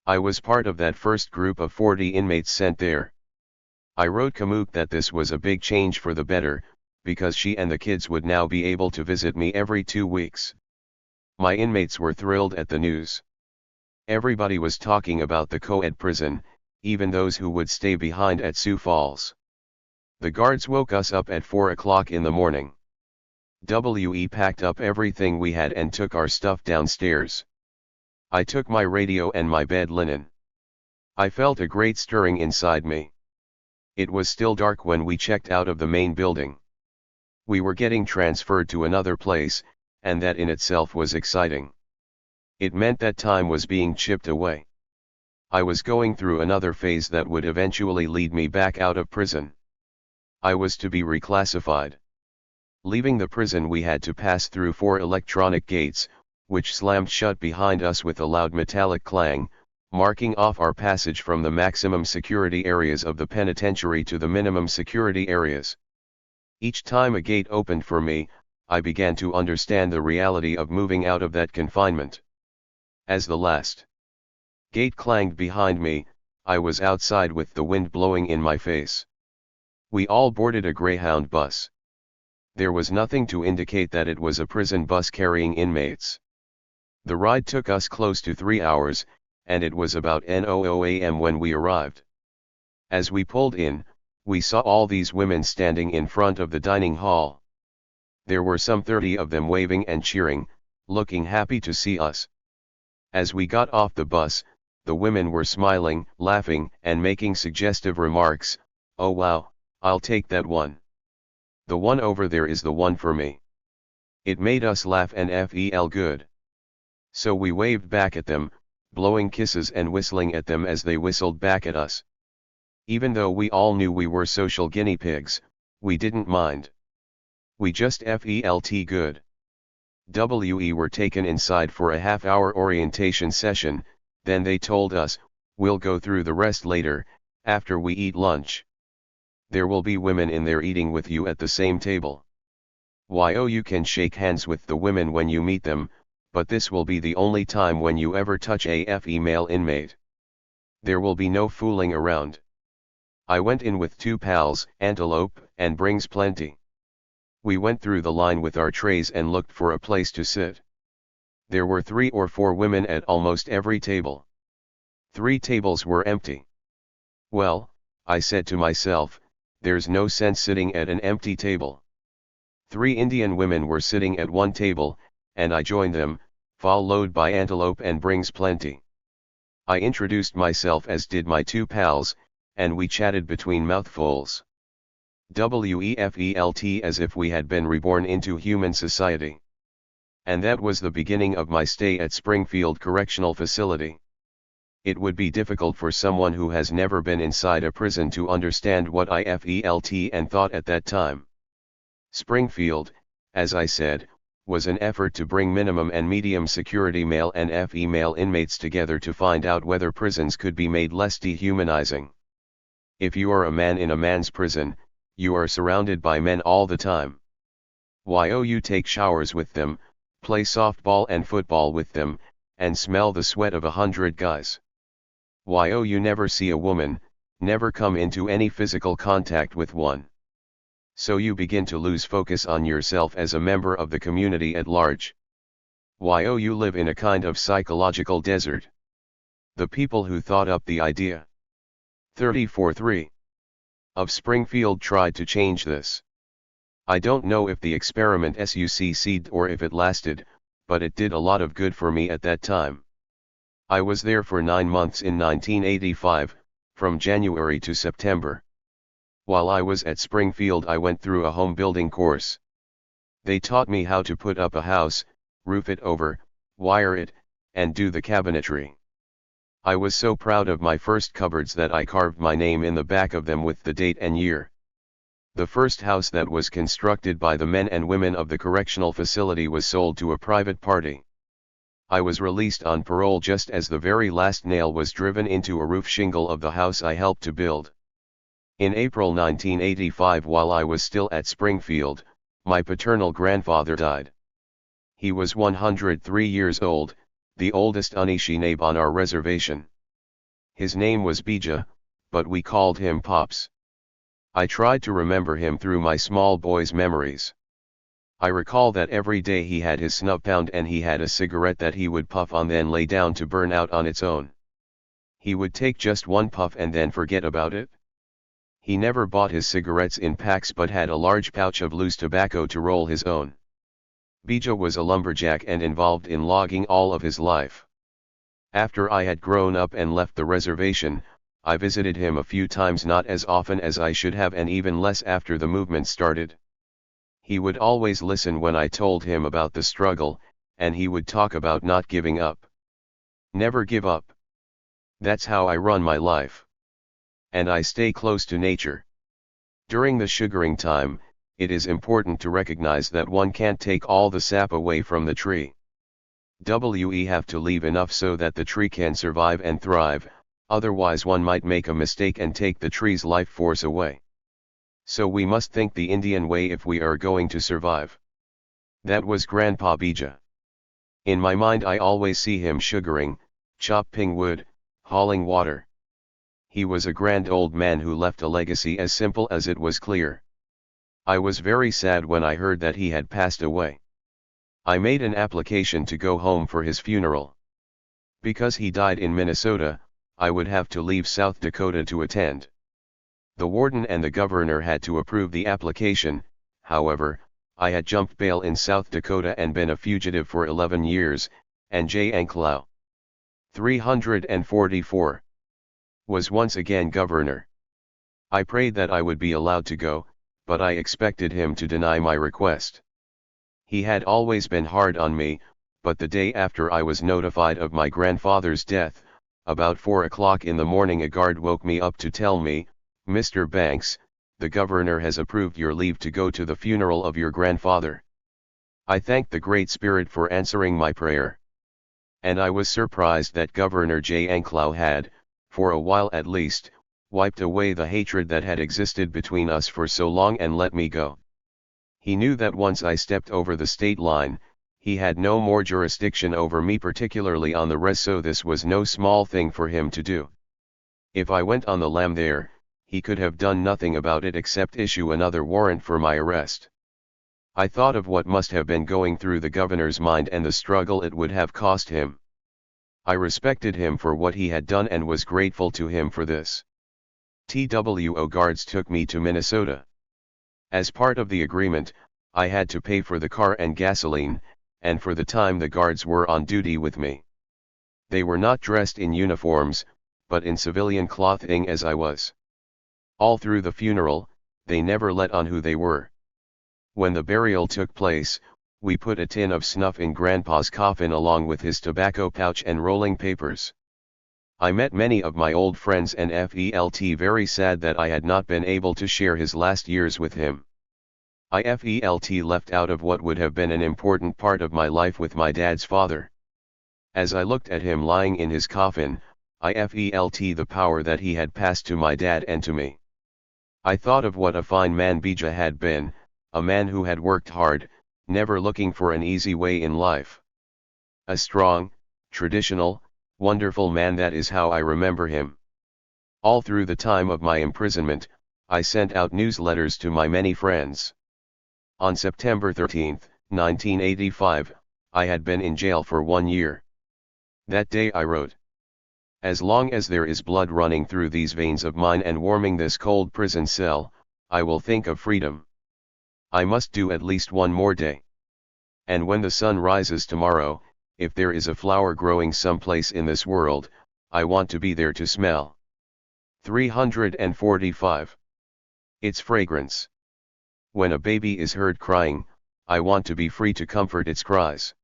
I was part of that first group of 40 inmates sent there. I wrote Kamuk that this was a big change for the better, because she and the kids would now be able to visit me every 2 weeks. My inmates were thrilled at the news. Everybody was talking about the co-ed prison, even those who would stay behind at Sioux Falls. The guards woke us up at 4 o'clock in the morning. We packed up everything we had and took our stuff downstairs. I took my radio and my bed linen. I felt a great stirring inside me. It was still dark when we checked out of the main building. We were getting transferred to another place, and that in itself was exciting. It meant that time was being chipped away. I was going through another phase that would eventually lead me back out of prison. I was to be reclassified. Leaving the prison, we had to pass through 4 electronic gates, which slammed shut behind us with a loud metallic clang, marking off our passage from the maximum security areas of the penitentiary to the minimum security areas. Each time a gate opened for me, I began to understand the reality of moving out of that confinement. As the last gate clanged behind me, I was outside with the wind blowing in my face. We all boarded a Greyhound bus. There was nothing to indicate that it was a prison bus carrying inmates. The ride took us close to 3 hours, and it was about 9:00 a.m. when we arrived. As we pulled in, we saw all these women standing in front of the dining hall. There were some 30 of them waving and cheering, looking happy to see us. As we got off the bus, the women were smiling, laughing, and making suggestive remarks. "Oh wow, I'll take that one. The one over there is the one for me." It made us laugh and feel good. So we waved back at them, blowing kisses and whistling at them as they whistled back at us. Even though we all knew we were social guinea pigs, we didn't mind. We just felt good. We were taken inside for a half-hour orientation session, then they told us, "We'll go through the rest later, after we eat lunch. There will be women in there eating with you at the same table. You can shake hands with the women when you meet them, but this will be the only time when you ever touch a female inmate. There will be no fooling around." I went in with 2 pals, Antelope and Brings Plenty. We went through the line with our trays and looked for a place to sit. There were 3 or 4 women at almost every table. 3 tables were empty. Well, I said to myself, there's no sense sitting at an empty table. 3 Indian women were sitting at one table, and I joined them, followed by Antelope and Brings Plenty. I introduced myself as did my 2 pals, and we chatted between mouthfuls. Wefelt as if we had been reborn into human society. And that was the beginning of my stay at Springfield Correctional Facility. It would be difficult for someone who has never been inside a prison to understand what I felt and thought at that time. Springfield, as I said, was an effort to bring minimum and medium security male and female inmates together to find out whether prisons could be made less dehumanizing. If you are a man in a man's prison, you are surrounded by men all the time. You take showers with them, play softball and football with them, and smell the sweat of 100 guys. You never see a woman, never come into any physical contact with one. So you begin to lose focus on yourself as a member of the community at large. You live in a kind of psychological desert. The people who thought up the idea 34-3 of Springfield tried to change this. I don't know if the experiment succeeded or if it lasted, but it did a lot of good for me at that time. I was there for 9 months in 1985, from January to September. While I was at Springfield, I went through a home building course. They taught me how to put up a house, roof it over, wire it, and do the cabinetry. I was so proud of my first cupboards that I carved my name in the back of them with the date and year. The first house that was constructed by the men and women of the correctional facility was sold to a private party. I was released on parole just as the very last nail was driven into a roof shingle of the house I helped to build. In April 1985, while I was still at Springfield, my paternal grandfather died. He was 103 years old, the oldest Anishinaabe on our reservation. His name was Bija, but we called him Pops. I tried to remember him through my small boy's memories. I recall that every day he had his snub pound and he had a cigarette that he would puff on then lay down to burn out on its own. He would take just one puff and then forget about it. He never bought his cigarettes in packs but had a large pouch of loose tobacco to roll his own. Bija was a lumberjack and involved in logging all of his life. After I had grown up and left the reservation, I visited him a few times, not as often as I should have and even less after the movement started. He would always listen when I told him about the struggle, and he would talk about not giving up. Never give up. That's how I run my life. And I stay close to nature. During the sugaring time, it is important to recognize that one can't take all the sap away from the tree. We have to leave enough so that the tree can survive and thrive, otherwise one might make a mistake and take the tree's life force away. So we must think the Indian way if we are going to survive. That was Grandpa Bija. In my mind I always see him sugaring, chopping wood, hauling water. He was a grand old man who left a legacy as simple as it was clear. I was very sad when I heard that he had passed away. I made an application to go home for his funeral. Because he died in Minnesota, I would have to leave South Dakota to attend. The warden and the governor had to approve the application. However, I had jumped bail in South Dakota and been a fugitive for 11 years, and J. Anklau, 344, was once again governor. I prayed that I would be allowed to go, but I expected him to deny my request. He had always been hard on me, but the day after I was notified of my grandfather's death, about 4 o'clock in the morning, a guard woke me up to tell me, "Mr. Banks, the governor has approved your leave to go to the funeral of your grandfather." I thanked the Great Spirit for answering my prayer. And I was surprised that Governor J. Anklau had, for a while at least, wiped away the hatred that had existed between us for so long and let me go. He knew that once I stepped over the state line, he had no more jurisdiction over me, particularly on the res, so this was no small thing for him to do. If I went on the lam there, he could have done nothing about it except issue another warrant for my arrest. I thought of what must have been going through the governor's mind and the struggle it would have cost him. I respected him for what he had done and was grateful to him for this. TWO guards took me to Minnesota. As part of the agreement, I had to pay for the car and gasoline, and for the time the guards were on duty with me. They were not dressed in uniforms, but in civilian clothing as I was. All through the funeral, they never let on who they were. When the burial took place, we put a tin of snuff in Grandpa's coffin along with his tobacco pouch and rolling papers. I met many of my old friends and felt very sad that I had not been able to share his last years with him. I felt left out of what would have been an important part of my life with my dad's father. As I looked at him lying in his coffin, I felt the power that he had passed to my dad and to me. I thought of what a fine man Bija had been, a man who had worked hard, never looking for an easy way in life. A strong, traditional, wonderful man, that is how I remember him. All through the time of my imprisonment, I sent out newsletters to my many friends. On September 13, 1985, I had been in jail for 1 year. That day I wrote, "As long as there is blood running through these veins of mine and warming this cold prison cell, I will think of freedom. I must do at least one more day. And when the sun rises tomorrow, if there is a flower growing someplace in this world, I want to be there to smell 345. Its fragrance. When a baby is heard crying, I want to be free to comfort its cries.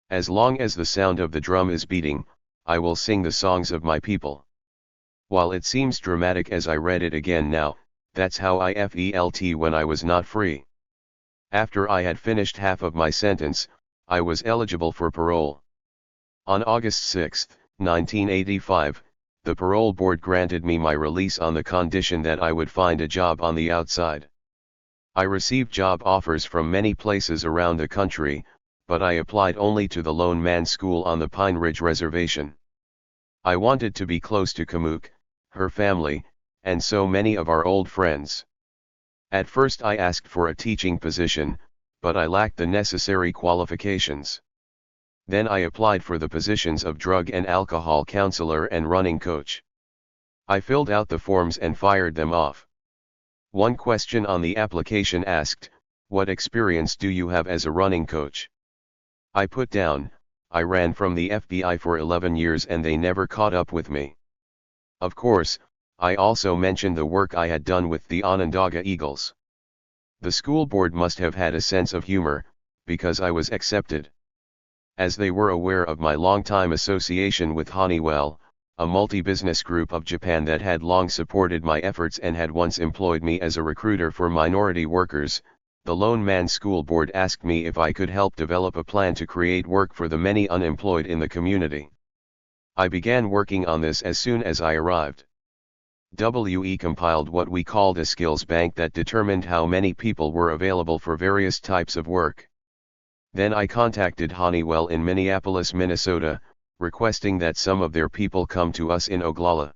As long as the sound of the drum is beating, I will sing the songs of my people. While it seems dramatic as I read it again now, that's how I felt when I was not free. After I had finished half of my sentence, I was eligible for parole. On August 6, 1985, the parole board granted me my release on the condition that I would find a job on the outside. I received job offers from many places around the country, but I applied only to the Lone Man School on the Pine Ridge Reservation. I wanted to be close to Kamuk, her family, and so many of our old friends. At first I asked for a teaching position, but I lacked the necessary qualifications. Then I applied for the positions of drug and alcohol counselor and running coach. I filled out the forms and fired them off. One question on the application asked, "What experience do you have as a running coach?" I put down, "I ran from the FBI for 11 years and they never caught up with me." Of course, I also mentioned the work I had done with the Onondaga Eagles. The school board must have had a sense of humor, because I was accepted. As they were aware of my long-time association with Honeywell, a multi-business group of Japan that had long supported my efforts and had once employed me as a recruiter for minority workers, the Lone Man School Board asked me if I could help develop a plan to create work for the many unemployed in the community. I began working on this as soon as I arrived. We compiled what we called a skills bank that determined how many people were available for various types of work. Then I contacted Honeywell in Minneapolis, Minnesota, requesting that some of their people come to us in Oglala.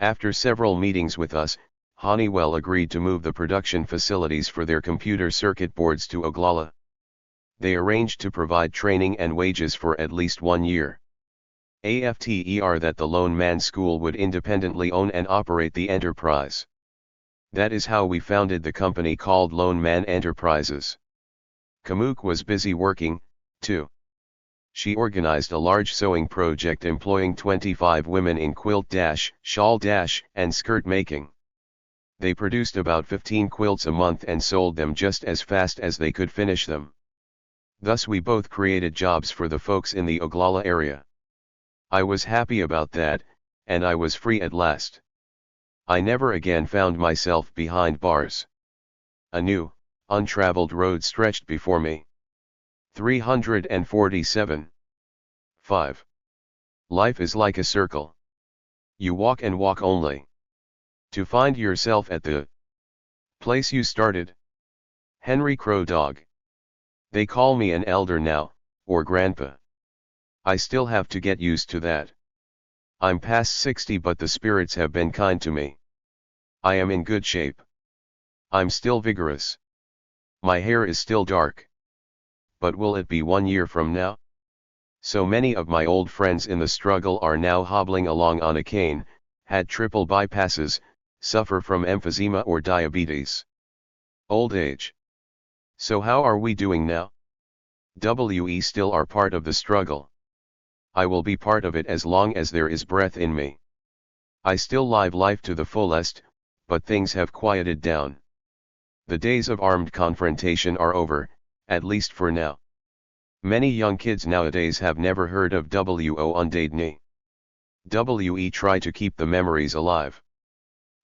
After several meetings with us, Honeywell agreed to move the production facilities for their computer circuit boards to Oglala. They arranged to provide training and wages for at least 1 year. After that the Lone Man School would independently own and operate the enterprise. That is how we founded the company called Lone Man Enterprises. Kamuk was busy working, too. She organized a large sewing project employing 25 women in quilt dash, shawl dash, and skirt making. They produced about 15 quilts a month and sold them just as fast as they could finish them. Thus we both created jobs for the folks in the Oglala area. I was happy about that, and I was free at last. I never again found myself behind bars. A new, untraveled road stretched before me. 347. 5. Life is like a circle. You walk and walk only to find yourself at the place you started. Henry Crow Dog. They call me an elder now, or grandpa. I still have to get used to that. I'm past 60 but the spirits have been kind to me. I am in good shape. I'm still vigorous. My hair is still dark. But will it be 1 year from now? So many of my old friends in the struggle are now hobbling along on a cane, had triple bypasses, suffer from emphysema or diabetes. Old age. So how are we doing now? We still are part of the struggle. I will be part of it as long as there is breath in me. I still live life to the fullest, but things have quieted down. The days of armed confrontation are over, at least for now. Many young kids nowadays have never heard of Wondadni. We try to keep the memories alive.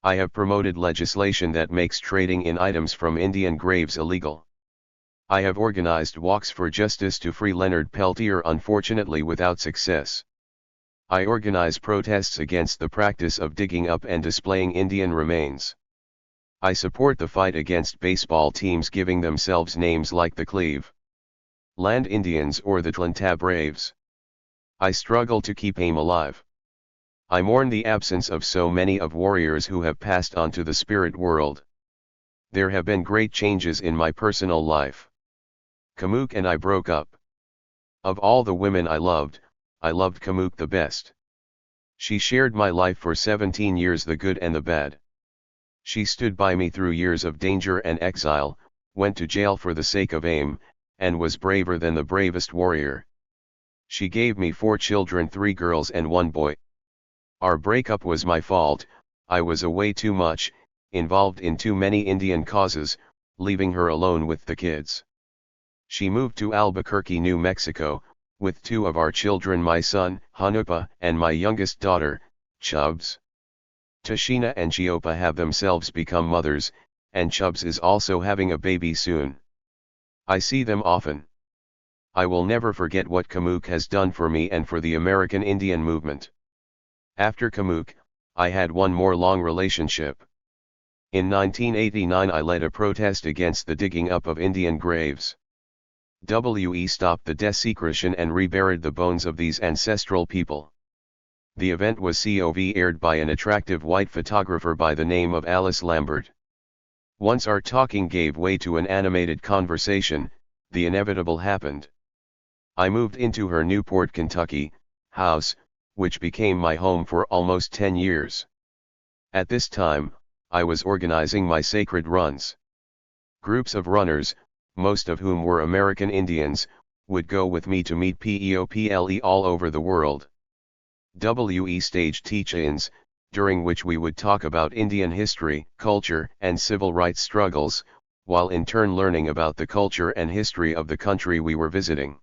I have promoted legislation that makes trading in items from Indian graves illegal. I have organized walks for justice to free Leonard Peltier, unfortunately without success. I organize protests against the practice of digging up and displaying Indian remains. I support the fight against baseball teams giving themselves names like the Cleveland Indians or the Atlanta Braves. I struggle to keep AIM alive. I mourn the absence of so many of warriors who have passed on to the spirit world. There have been great changes in my personal life. Kamuk and I broke up. Of all the women I loved Kamuk the best. She shared my life for 17 years, the good and the bad. She stood by me through years of danger and exile, went to jail for the sake of AIM, and was braver than the bravest warrior. She gave me 4 children, 3 girls and 1 boy. Our breakup was my fault. I was away too much, involved in too many Indian causes, leaving her alone with the kids. She moved to Albuquerque, New Mexico, with two of our children, my son, Hanupa, and my youngest daughter, Chubbs. Tashina and Chiopa have themselves become mothers, and Chubbs is also having a baby soon. I see them often. I will never forget what Kamuk has done for me and for the American Indian movement. After Kamuk, I had one more long relationship. In 1989 I led a protest against the digging up of Indian graves. We stopped the desecration and reburied the bones of these ancestral people. The event was aired by an attractive white photographer by the name of Alice Lambert. Once our talking gave way to an animated conversation, the inevitable happened. I moved into her Newport, Kentucky, house, which became my home for almost 10 years. At this time, I was organizing my sacred runs. Groups of runners, most of whom were American Indians, would go with me to meet people all over the world. We staged teach-ins, during which we would talk about Indian history, culture, and civil rights struggles, while in turn learning about the culture and history of the country we were visiting.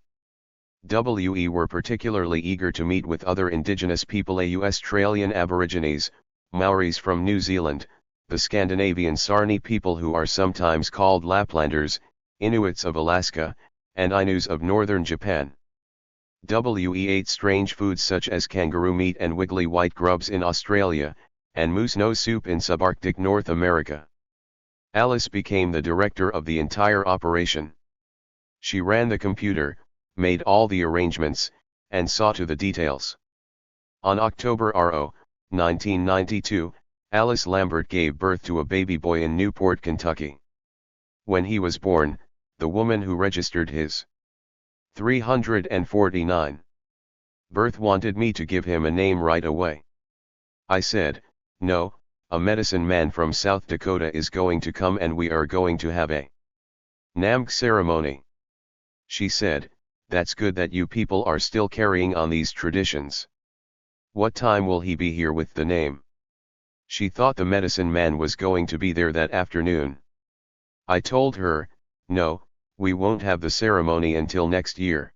We were particularly eager to meet with other indigenous people, Australian Aborigines, Maoris from New Zealand, the Scandinavian Sarni people who are sometimes called Laplanders, Inuits of Alaska, and Ainus of northern Japan. We ate strange foods such as kangaroo meat and wiggly white grubs in Australia, and moose nose soup in subarctic North America. Alice became the director of the entire operation. She ran the computer, made all the arrangements, and saw to the details. On October 1992, Alice Lambert gave birth to a baby boy in Newport, Kentucky. When he was born, the woman who registered his 349 birth wanted me to give him a name right away. I said, "No, a medicine man from South Dakota is going to come and we are going to have a naming ceremony." She said, "That's good that you people are still carrying on these traditions. What time will he be here with the name?" She thought the medicine man was going to be there that afternoon. I told her, "No, we won't have the ceremony until next year."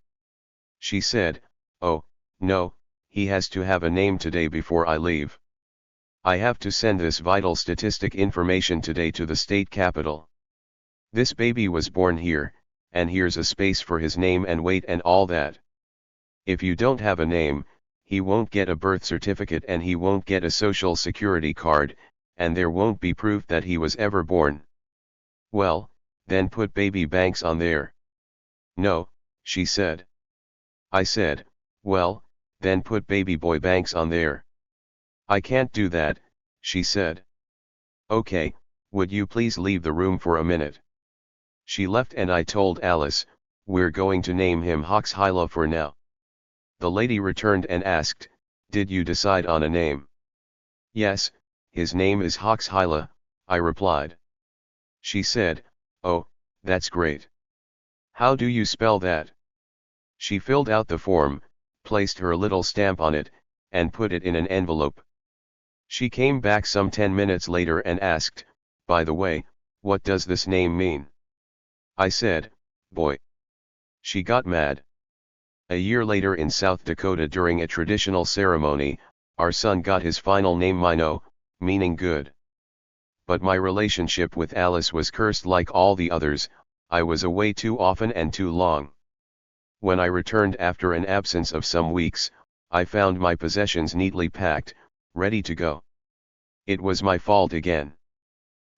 She said, "Oh, no, he has to have a name today before I leave. I have to send this vital statistic information today to the state capitol. This baby was born here, and here's a space for his name and weight and all that. If you don't have a name, he won't get a birth certificate and he won't get a social security card, and there won't be proof that he was ever born." "Well, then put baby Banks on there." "No," she said. I said, "Well, then put baby boy Banks on there." "I can't do that," she said. "Okay, would you please leave the room for a minute?" She left and I told Alice, "We're going to name him Hoxhila for now." The lady returned and asked, "Did you decide on a name?" "Yes, his name is Hoxhila," I replied. She said, "Oh, that's great. How do you spell that?" She filled out the form, placed her little stamp on it, and put it in an envelope. She came back some 10 minutes later and asked, "By the way, what does this name mean?" I said, "Boy." She got mad. A year later in South Dakota during a traditional ceremony, our son got his final name Mino, meaning good. But my relationship with Alice was cursed like all the others. I was away too often and too long. When I returned after an absence of some weeks, I found my possessions neatly packed, ready to go. It was my fault again.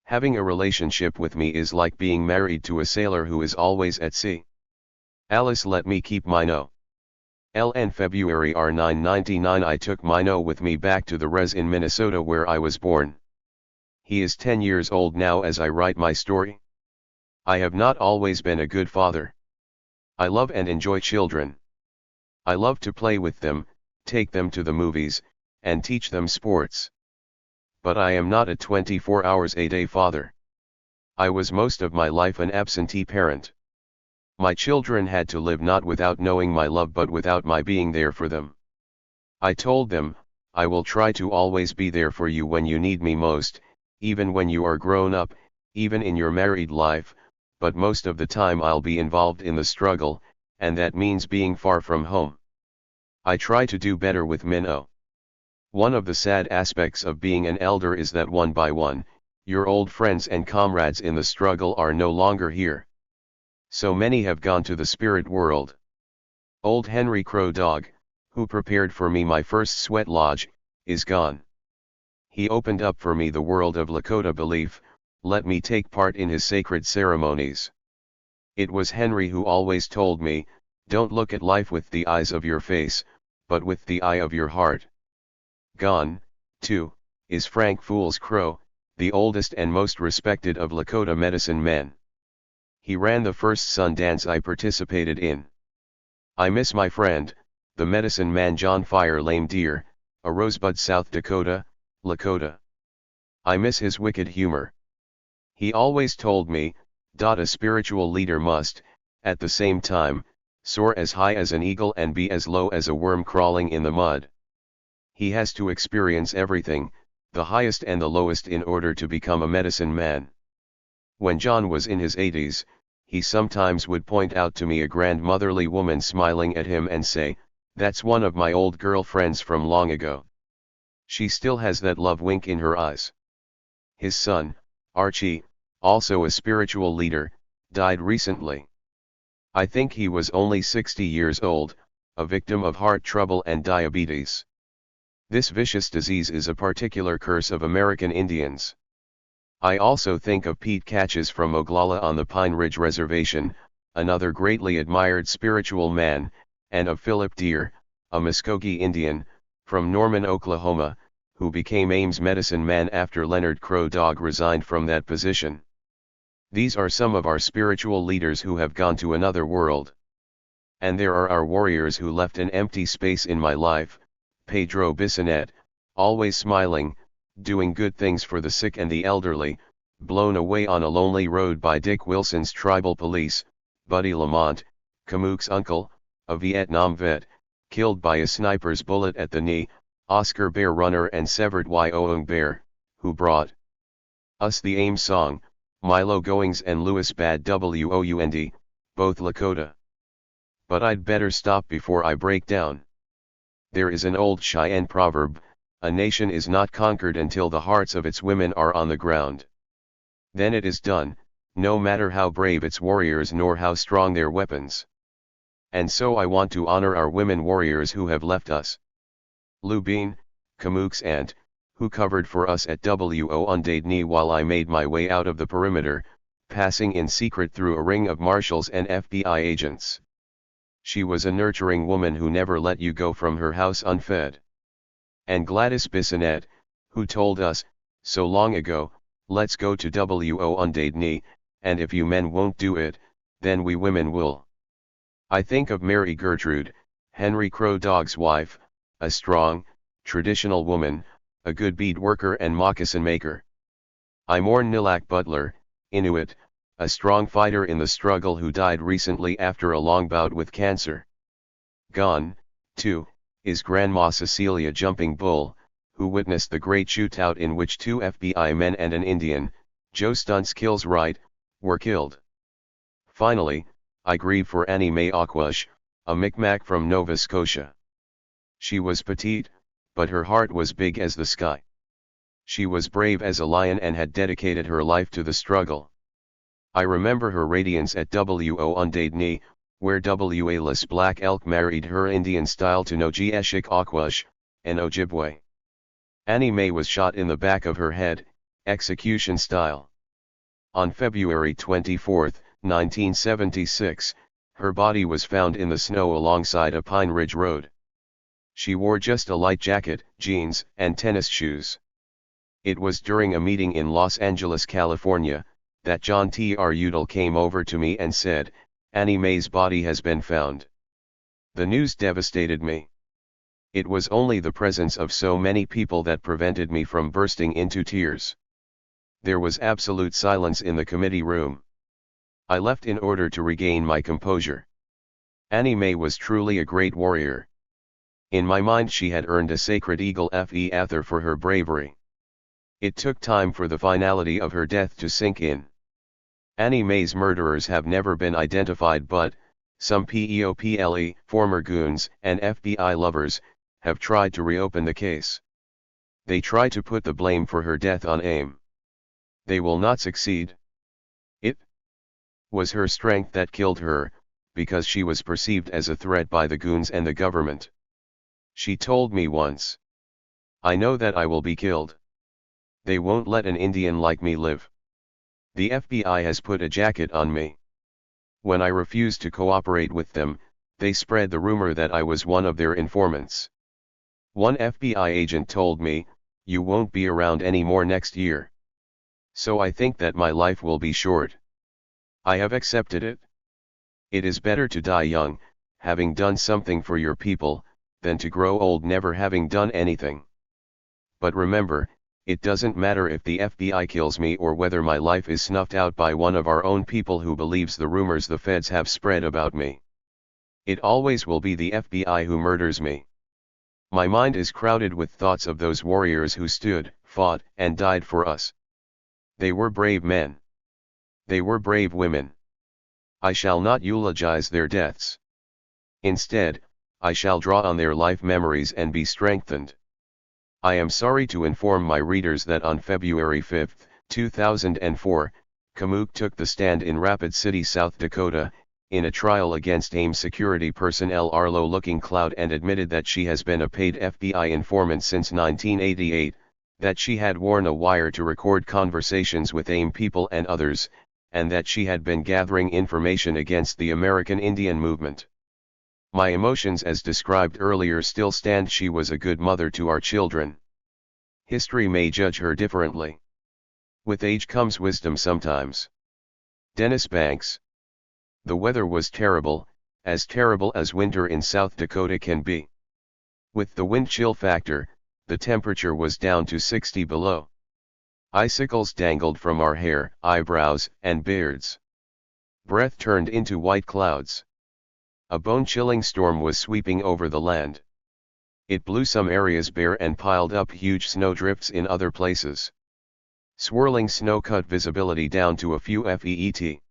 Having a relationship with me is like being married to a sailor who is always at sea. Alice let me keep Mino. In February 1999 I took Mino with me back to the res in Minnesota where I was born. He is 10 years old now as I write my story. I have not always been a good father. I love and enjoy children. I love to play with them, take them to the movies, and teach them sports. But I am not a 24 hours a day father. I was most of my life an absentee parent. My children had to live not without knowing my love but without my being there for them. I told them, "I will try to always be there for you when you need me most, even when you are grown up, even in your married life, but most of the time I'll be involved in the struggle, and that means being far from home. I try to do better with Minnow. One of the sad aspects of being an elder is that one by one, your old friends and comrades in the struggle are no longer here. So many have gone to the spirit world. Old Henry Crow Dog, who prepared for me my first sweat lodge, is gone. He opened up for me the world of Lakota belief, let me take part in his sacred ceremonies. It was Henry who always told me, don't look at life with the eyes of your face, but with the eye of your heart. Gone, too, is Frank Fools Crow, the oldest and most respected of Lakota medicine men. He ran the first sun dance I participated in. I miss my friend, the medicine man John Fire Lame Deer, a Rosebud, South Dakota, Lakota. I miss his wicked humor. He always told me, a spiritual leader must, at the same time, soar as high as an eagle and be as low as a worm crawling in the mud. He has to experience everything, the highest and the lowest, in order to become a medicine man. When John was in his 80s, he sometimes would point out to me a grandmotherly woman smiling at him and say, that's one of my old girlfriends from long ago. She still has that love wink in her eyes. His son, Archie, also a spiritual leader, died recently. I think he was only 60 years old, a victim of heart trouble and diabetes. This vicious disease is a particular curse of American Indians. I also think of Pete Catches from Oglala on the Pine Ridge Reservation, another greatly admired spiritual man, and of Philip Deere, a Muskogee Indian, from Norman, Oklahoma, who became Ames medicine man after Leonard Crow Dog resigned from that position. These are some of our spiritual leaders who have gone to another world. And there are our warriors who left an empty space in my life, Pedro Bissonette, always smiling, doing good things for the sick and the elderly, blown away on a lonely road by Dick Wilson's tribal police, Buddy Lamont, Kamook's uncle, a Vietnam vet, killed by a sniper's bullet at the knee, Oscar Bear Runner and severed Wyoming Bear, who brought us the Ames song, Milo Goings and Louis Bad Wound, both Lakota. But I'd better stop before I break down. There is an old Cheyenne proverb, a nation is not conquered until the hearts of its women are on the ground. Then it is done, no matter how brave its warriors nor how strong their weapons. And so I want to honor our women warriors who have left us. Lou Bean, Kamook's aunt, who covered for us at Wounded Knee while I made my way out of the perimeter, passing in secret through a ring of marshals and FBI agents. She was a nurturing woman who never let you go from her house unfed. And Gladys Bissonette, who told us, so long ago, let's go to Wounded Knee, and if you men won't do it, then we women will. I think of Mary Gertrude, Henry Crow Dog's wife, a strong, traditional woman, a good bead worker and moccasin maker. I mourn Nilak Butler, Inuit, a strong fighter in the struggle who died recently after a long bout with cancer. Gone, too, is Grandma Cecilia Jumping Bull, who witnessed the great shootout in which 2 FBI men and an Indian, Joe Stunts Kills Right, were killed. Finally, I grieve for Annie Mae Aquash, a Micmac from Nova Scotia. She was petite, but her heart was big as the sky. She was brave as a lion and had dedicated her life to the struggle. I remember her radiance at Wounded Knee, where Was Black Elk married her Indian style to Nojieshik Aquash, an Ojibwa. Annie Mae was shot in the back of her head, execution style. On February 24, 1976, her body was found in the snow alongside a Pine Ridge road. She wore just a light jacket, jeans, and tennis shoes. It was during a meeting in Los Angeles, California, that John T.R. Udall came over to me and said, Annie Mae's body has been found. The news devastated me. It was only the presence of so many people that prevented me from bursting into tears. There was absolute silence in the committee room. I left in order to regain my composure. Annie Mae was truly a great warrior. In my mind she had earned a Sacred Eagle Feather for her bravery. It took time for the finality of her death to sink in. Annie Mae's murderers have never been identified, but some PEOPLE, former goons, and FBI lovers, have tried to reopen the case. They try to put the blame for her death on AIM. They will not succeed. It was her strength that killed her, because she was perceived as a threat by the goons and the government. She told me once, "I know that I will be killed. They won't let an Indian like me live. The FBI has put a jacket on me." When I refused to cooperate with them, they spread the rumor that I was one of their informants. One FBI agent told me, "You won't be around anymore next year. So I think that my life will be short." I have accepted it. It is better to die young, having done something for your people, than to grow old never having done anything. But remember, it doesn't matter if the FBI kills me or whether my life is snuffed out by one of our own people who believes the rumors the feds have spread about me. It always will be the FBI who murders me. My mind is crowded with thoughts of those warriors who stood, fought, and died for us. They were brave men. They were brave women. I shall not eulogize their deaths. Instead, I shall draw on their life memories and be strengthened. I am sorry to inform my readers that on February 5, 2004, Kamuk took the stand in Rapid City, South Dakota, in a trial against AIM security personnel Arlo Looking Cloud, and admitted that she has been a paid FBI informant since 1988, that she had worn a wire to record conversations with AIM people and others, and that she had been gathering information against the American Indian movement. My emotions as described earlier still stand. She was a good mother to our children. History may judge her differently. With age comes wisdom sometimes. Dennis Banks. The weather was terrible as winter in South Dakota can be. With the wind chill factor, the temperature was down to 60 below. Icicles dangled from our hair, eyebrows, and beards. Breath turned into white clouds. A bone-chilling storm was sweeping over the land. It blew some areas bare and piled up huge snowdrifts in other places. Swirling snow cut visibility down to a few feet.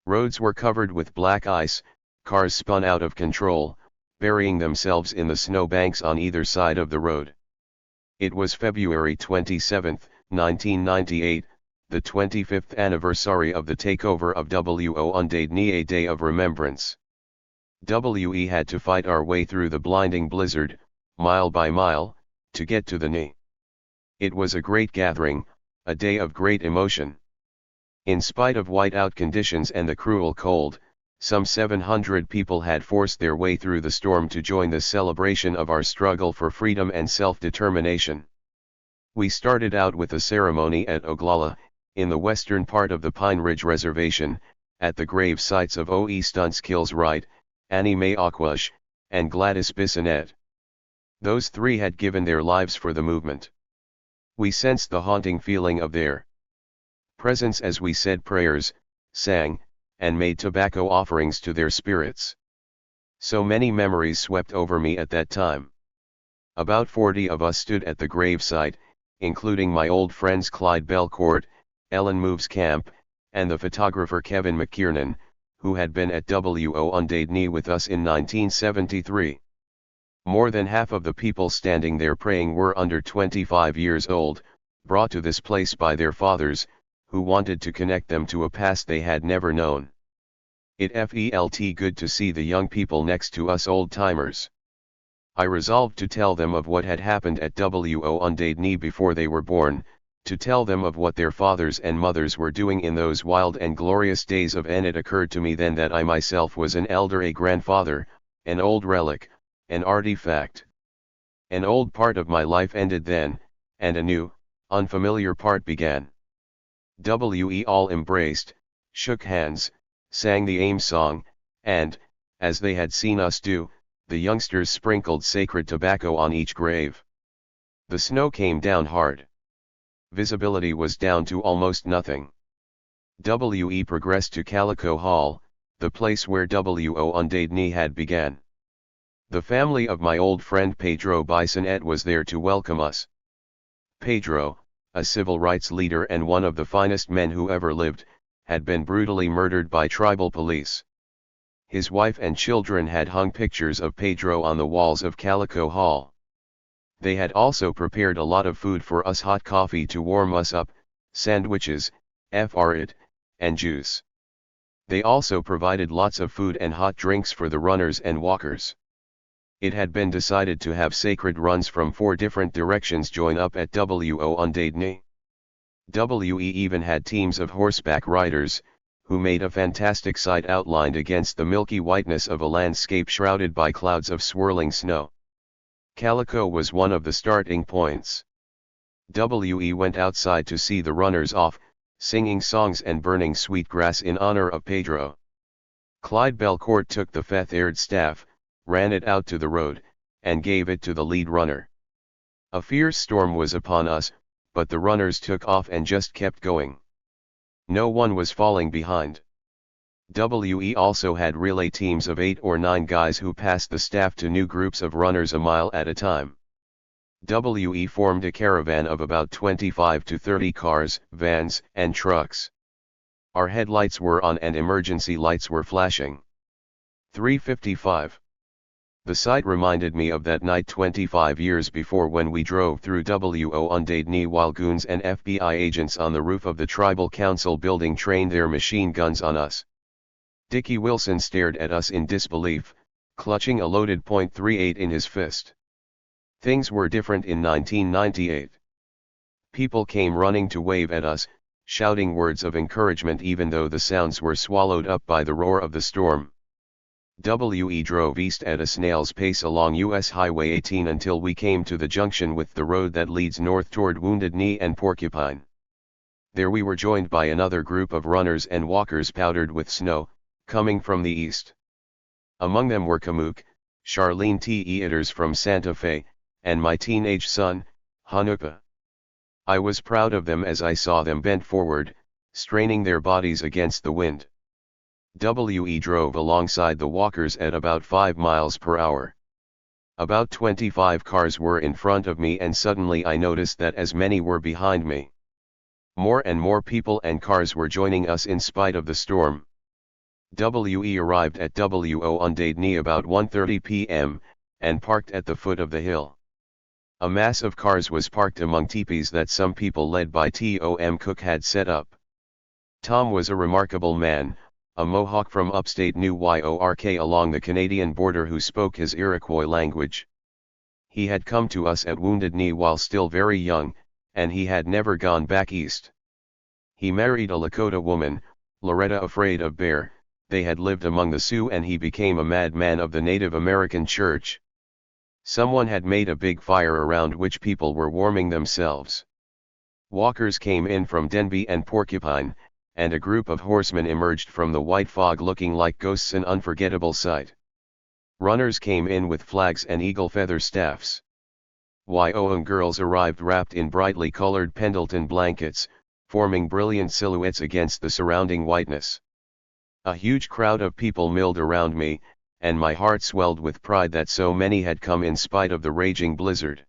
Roads were covered with black ice, cars spun out of control, burying themselves in the snowbanks on either side of the road. It was February 27, 1998, the 25th anniversary of the takeover of Wounded Knee, a day of remembrance. We had to fight our way through the blinding blizzard, mile by mile, to get to the knee. It was a great gathering, a day of great emotion. In spite of whiteout conditions and the cruel cold, some 700 people had forced their way through the storm to join the celebration of our struggle for freedom and self-determination. We started out with a ceremony at Oglala, in the western part of the Pine Ridge Reservation, at the grave sites of O.E. Stunts Kills Wright, Annie Mae Aquash, and Gladys Bissonette. Those three had given their lives for the movement. We sensed the haunting feeling of their presence as we said prayers, sang, and made tobacco offerings to their spirits. So many memories swept over me at that time. About 40 of us stood at the gravesite, including my old friends Clyde Belcourt, Ellen Moves Camp, and the photographer Kevin McKiernan, who had been at Wounded Knee with us in 1973. More than half of the people standing there praying were under 25 years old, brought to this place by their fathers, who wanted to connect them to a past they had never known. It felt good to see the young people next to us old-timers. I resolved to tell them of what had happened at Wounded Knee before they were born, to tell them of what their fathers and mothers were doing in those wild and glorious days of. And it occurred to me then that I myself was an elder, a grandfather, an old relic, an artifact. An old part of my life ended then, and a new, unfamiliar part began. We all embraced, shook hands, sang the AIM song, and, as they had seen us do, the youngsters sprinkled sacred tobacco on each grave. The snow came down hard. Visibility was down to almost nothing. We progressed to Calico Hall, the place where Wounded Knee had began. The family of my old friend Pedro Bissonette was there to welcome us. Pedro, a civil rights leader and one of the finest men who ever lived, had been brutally murdered by tribal police. His wife and children had hung pictures of Pedro on the walls of Calico Hall. They had also prepared a lot of food for us, hot coffee to warm us up, sandwiches, frit, and juice. They also provided lots of food and hot drinks for the runners and walkers. It had been decided to have sacred runs from 4 different directions join up at Wounded We even had teams of horseback riders, who made a fantastic sight outlined against the milky whiteness of a landscape shrouded by clouds of swirling snow. Calico was one of the starting points. We went outside to see the runners off, singing songs and burning sweet grass in honor of Pedro. Clyde Belcourt took the feathered staff, ran it out to the road, and gave it to the lead runner. A fierce storm was upon us, but the runners took off and just kept going. No one was falling behind. We also had relay teams of 8 or 9 guys who passed the staff to new groups of runners a mile at a time. We formed a caravan of about 25 to 30 cars, vans, and trucks. Our headlights were on and emergency lights were flashing. 3:55. The sight reminded me of that night 25 years before when we drove through Wounded while goons and FBI agents on the roof of the Tribal Council building trained their machine guns on us. Dickie Wilson stared at us in disbelief, clutching a loaded .38 in his fist. Things were different in 1998. People came running to wave at us, shouting words of encouragement even though the sounds were swallowed up by the roar of the storm. We drove east at a snail's pace along US Highway 18 until we came to the junction with the road that leads north toward Wounded Knee and Porcupine. There we were joined by another group of runners and walkers powdered with snow, coming from the east. Among them were Kamook, Charlene Teeters from Santa Fe, and my teenage son, Hanupa. I was proud of them as I saw them bent forward, straining their bodies against the wind. We drove alongside the walkers at about 5 miles per hour. About 25 cars were in front of me and suddenly I noticed that as many were behind me. More and more people and cars were joining us in spite of the storm. We arrived at Wounded about 1:30 p.m., and parked at the foot of the hill. A mass of cars was parked among teepees that some people led by Tom Cook had set up. Tom was a remarkable man, a Mohawk from upstate New York along the Canadian border who spoke his Iroquois language. He had come to us at Wounded Knee while still very young, and he had never gone back east. He married a Lakota woman, Loretta Afraid of Bear. They had lived among the Sioux and he became a madman of the Native American church. Someone had made a big fire around which people were warming themselves. Walkers came in from Denby and Porcupine, and a group of horsemen emerged from the white fog looking like ghosts, an unforgettable sight. Runners came in with flags and eagle feather staffs. Young girls arrived wrapped in brightly colored Pendleton blankets, forming brilliant silhouettes against the surrounding whiteness. A huge crowd of people milled around me, and my heart swelled with pride that so many had come in spite of the raging blizzard.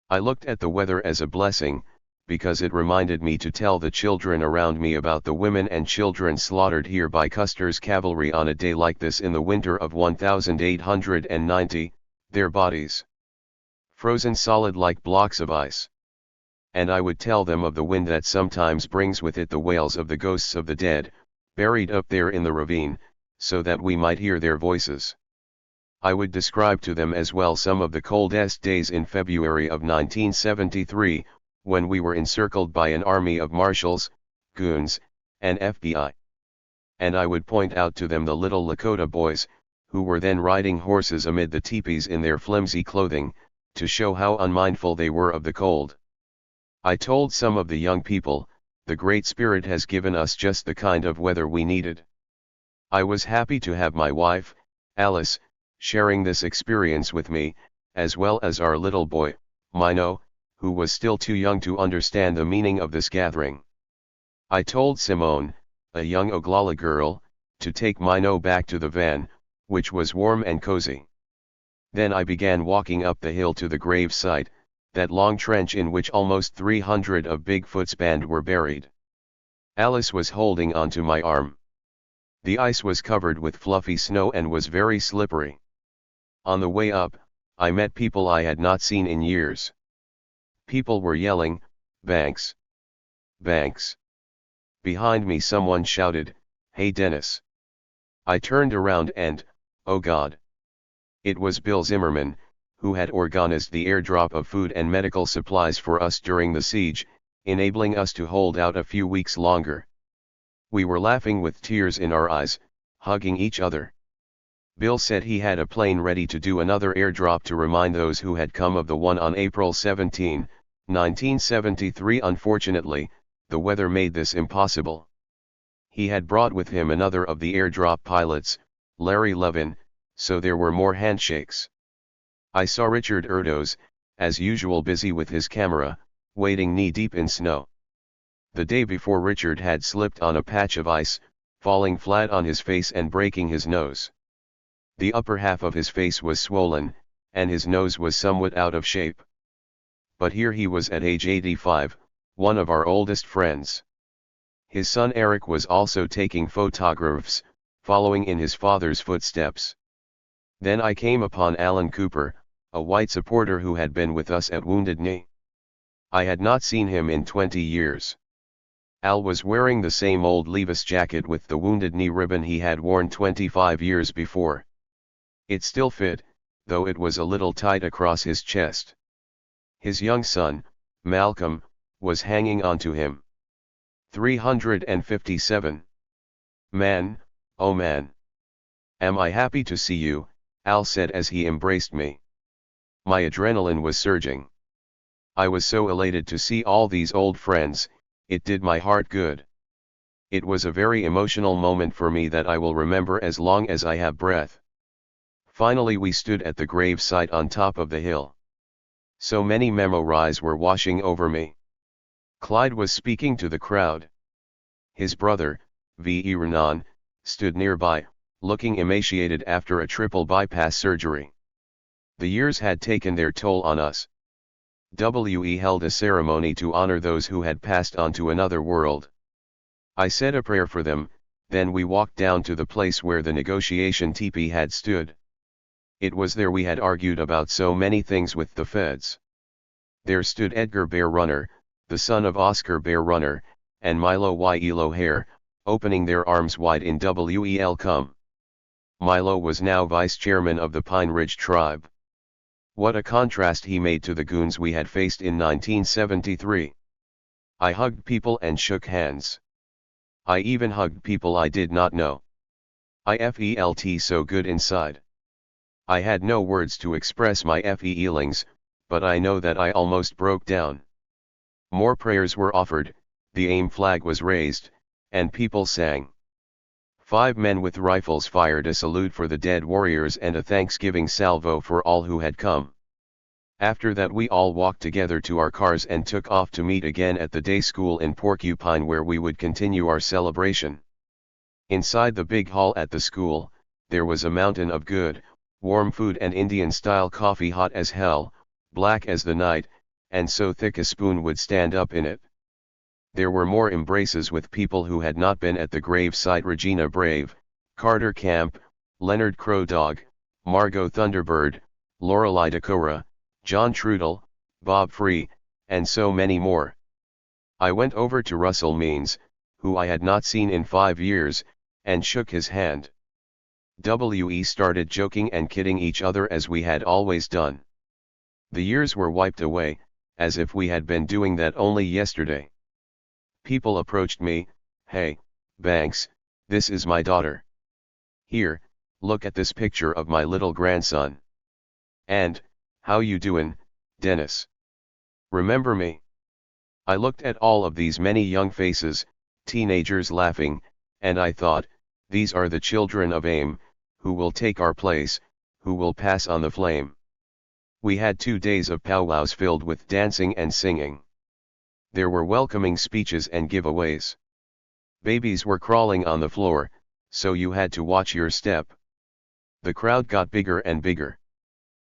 I looked at the weather as a blessing, because it reminded me to tell the children around me about the women and children slaughtered here by Custer's cavalry on a day like this in the winter of 1890, their bodies frozen solid like blocks of ice. And I would tell them of the wind that sometimes brings with it the wails of the ghosts of the dead, buried up there in the ravine, so that we might hear their voices. I would describe to them as well some of the coldest days in February of 1973, when we were encircled by an army of marshals, goons, and FBI. And I would point out to them the little Lakota boys, who were then riding horses amid the teepees in their flimsy clothing, to show how unmindful they were of the cold. I told some of the young people, the Great Spirit has given us just the kind of weather we needed. I was happy to have my wife, Alice, sharing this experience with me, as well as our little boy, Mino, who was still too young to understand the meaning of this gathering. I told Simone, a young Oglala girl, to take Mino back to the van, which was warm and cozy. Then I began walking up the hill to the grave site, that long trench in which almost 300 of Bigfoot's band were buried. Alice was holding onto my arm. The ice was covered with fluffy snow and was very slippery. On the way up, I met people I had not seen in years. People were yelling, "Banks! Banks!" Behind me someone shouted, "Hey Dennis!" I turned around and, oh God! It was Bill Zimmerman, who had organized the airdrop of food and medical supplies for us during the siege, enabling us to hold out a few weeks longer. We were laughing with tears in our eyes, hugging each other. Bill said he had a plane ready to do another airdrop to remind those who had come of the one on April 17, 1973. Unfortunately, the weather made this impossible. He had brought with him another of the airdrop pilots, Larry Levin, so there were more handshakes. I saw Richard Erdos, as usual busy with his camera, wading knee-deep in snow. The day before Richard had slipped on a patch of ice, falling flat on his face and breaking his nose. The upper half of his face was swollen, and his nose was somewhat out of shape. But here he was at age 85, one of our oldest friends. His son Eric was also taking photographs, following in his father's footsteps. Then I came upon Alan Cooper, a white supporter who had been with us at Wounded Knee. I had not seen him in 20 years. Al was wearing the same old Levis jacket with the Wounded Knee ribbon he had worn 25 years before. It still fit, though it was a little tight across his chest. His young son, Malcolm, was hanging onto him. 357. Man, oh man. Am I happy to see you, Al said as he embraced me. My adrenaline was surging. I was so elated to see all these old friends, it did my heart good. It was a very emotional moment for me that I will remember as long as I have breath. Finally we stood at the grave site on top of the hill. So many memories were washing over me. Clyde was speaking to the crowd. His brother, V.E. Renan, stood nearby, looking emaciated after a triple bypass surgery. The years had taken their toll on us. W.E. held a ceremony to honor those who had passed on to another world. I said a prayer for them, then we walked down to the place where the negotiation teepee had stood. It was there we had argued about so many things with the feds. There stood Edgar Bear Runner, the son of Oscar Bear Runner, and Milo Y. Hare, opening their arms wide in welcome. Milo was now vice chairman of the Pine Ridge tribe. What a contrast he made to the goons we had faced in 1973. I hugged people and shook hands. I even hugged people I did not know. I felt so good inside. I had no words to express my feelings, but I know that I almost broke down. More prayers were offered, the AIM flag was raised, and people sang. 5 men with rifles fired a salute for the dead warriors and a thanksgiving salvo for all who had come. After that we all walked together to our cars and took off to meet again at the day school in Porcupine where we would continue our celebration. Inside the big hall at the school, there was a mountain of good, warm food and Indian-style coffee hot as hell, black as the night, and so thick a spoon would stand up in it. There were more embraces with people who had not been at the grave site: Regina Brave, Carter Camp, Leonard Crow Dog, Margot Thunderbird, Lorelei Decorah, John Trudel, Bob Free, and so many more. I went over to Russell Means, who I had not seen in 5 years, and shook his hand. We started joking and kidding each other as we had always done. The years were wiped away, as if we had been doing that only yesterday. People approached me, "Hey, Banks, this is my daughter. Here, look at this picture of my little grandson. And, how you doin', Dennis? Remember me?" I looked at all of these many young faces, teenagers laughing, and I thought, these are the children of AIM, who will take our place, who will pass on the flame. We had 2 days of powwows filled with dancing and singing. There were welcoming speeches and giveaways. Babies were crawling on the floor, so you had to watch your step. The crowd got bigger and bigger.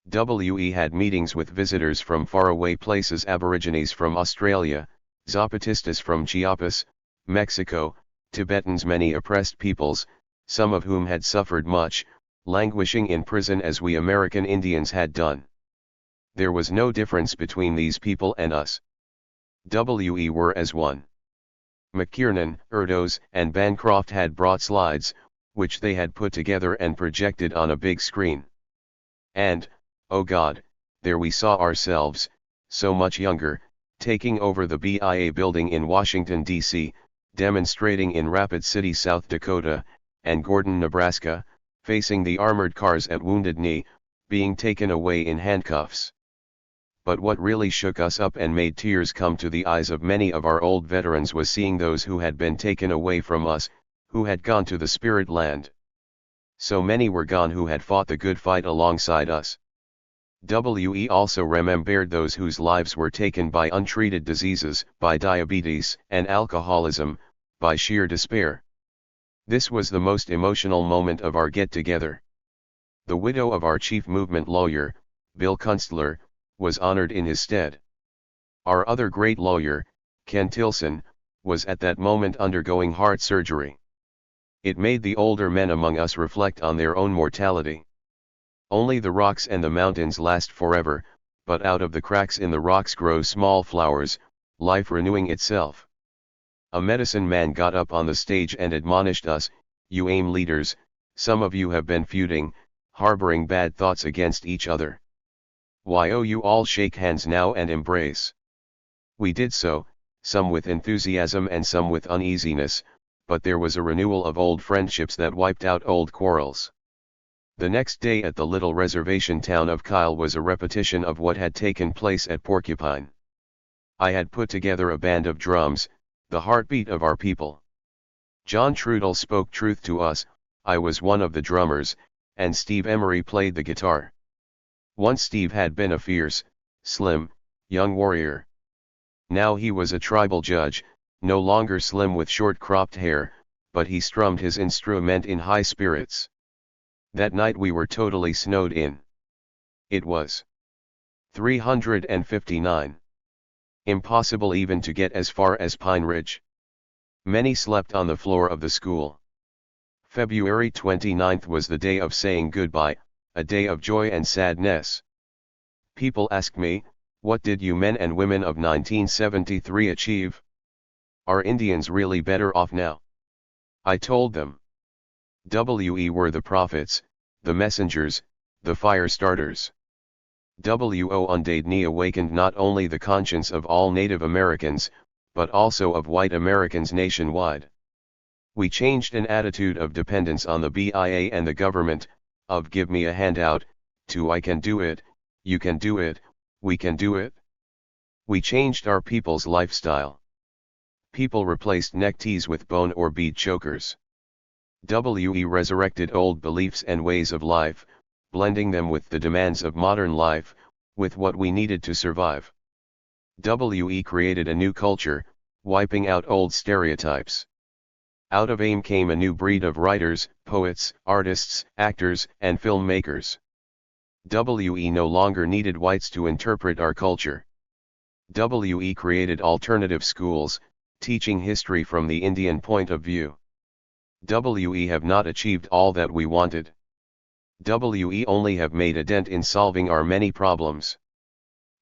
We had meetings with visitors from faraway places: Aborigines from Australia, Zapatistas from Chiapas, Mexico, Tibetans, many oppressed peoples, some of whom had suffered much, languishing in prison as we American Indians had done. There was no difference between these people and us. We were as one. McKiernan, Erdos, and Bancroft had brought slides, which they had put together and projected on a big screen. And, oh God, there we saw ourselves, so much younger, taking over the BIA building in Washington, D.C., demonstrating in Rapid City, South Dakota, and Gordon, Nebraska, facing the armored cars at Wounded Knee, being taken away in handcuffs. But what really shook us up and made tears come to the eyes of many of our old veterans was seeing those who had been taken away from us, who had gone to the Spirit Land. So many were gone who had fought the good fight alongside us. We also remembered those whose lives were taken by untreated diseases, by diabetes and alcoholism, by sheer despair. This was the most emotional moment of our get-together. The widow of our chief movement lawyer, Bill Kunstler, was honored in his stead. Our other great lawyer, Ken Tilson, was at that moment undergoing heart surgery. It made the older men among us reflect on their own mortality. Only the rocks and the mountains last forever, but out of the cracks in the rocks grow small flowers, life renewing itself. A medicine man got up on the stage and admonished us, "You AIM leaders, some of you have been feuding, harboring bad thoughts against each other. Why oh you all shake hands now and embrace." We did so, some with enthusiasm and some with uneasiness, but there was a renewal of old friendships that wiped out old quarrels. The next day at the little reservation town of Kyle was a repetition of what had taken place at Porcupine. I had put together a band of drums, the heartbeat of our people. John Trudell spoke truth to us, I was one of the drummers, and Steve Emery played the guitar. Once Steve had been a fierce, slim, young warrior. Now he was a tribal judge, no longer slim with short cropped hair, but he strummed his instrument in high spirits. That night we were totally snowed in. It was 359. Impossible even to get as far as Pine Ridge. Many slept on the floor of the school. February 29th was the day of saying goodbye, a day of joy and sadness. People ask me, what did you men and women of 1973 achieve? Are Indians really better off now? I told them. We were the prophets, the messengers, the fire starters. Wounded Knee awakened not only the conscience of all Native Americans, but also of white Americans nationwide. We changed an attitude of dependence on the BIA and the government, of give me a handout, to I can do it, you can do it, we can do it. We changed our people's lifestyle. People replaced neckties with bone or bead chokers. We resurrected old beliefs and ways of life, blending them with the demands of modern life, with what we needed to survive. We created a new culture, wiping out old stereotypes. Out of AIM came a new breed of writers, poets, artists, actors, and filmmakers. We no longer needed whites to interpret our culture. We created alternative schools, teaching history from the Indian point of view. We have not achieved all that we wanted. We only have made a dent in solving our many problems.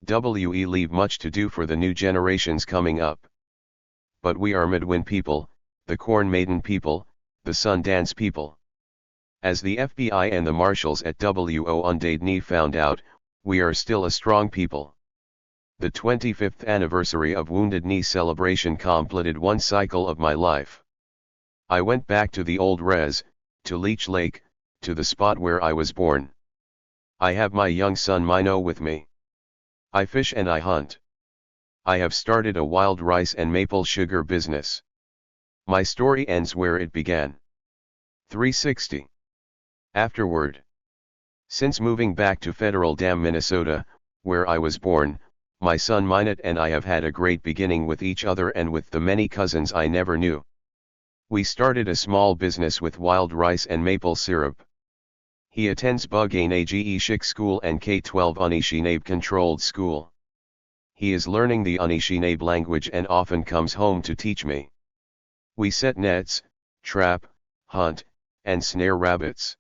We leave much to do for the new generations coming up. But we are Midwin people, the Corn Maiden people, the Sundance people. As the FBI and the marshals at Wounded Knee found out, we are still a strong people. The 25th anniversary of Wounded Knee celebration completed one cycle of my life. I went back to the old res, to Leech Lake, to the spot where I was born. I have my young son Mino with me. I fish and I hunt. I have started a wild rice and maple sugar business. My story ends where it began. 360. Afterward. Since moving back to Federal Dam, Minnesota, where I was born, my son Minot and I have had a great beginning with each other and with the many cousins I never knew. We started a small business with wild rice and maple syrup. He attends Bugain Age School and K-12 Anishinaabe controlled school. He is learning the Anishinaabe language and often comes home to teach me. We set nets, trap, hunt, and snare rabbits.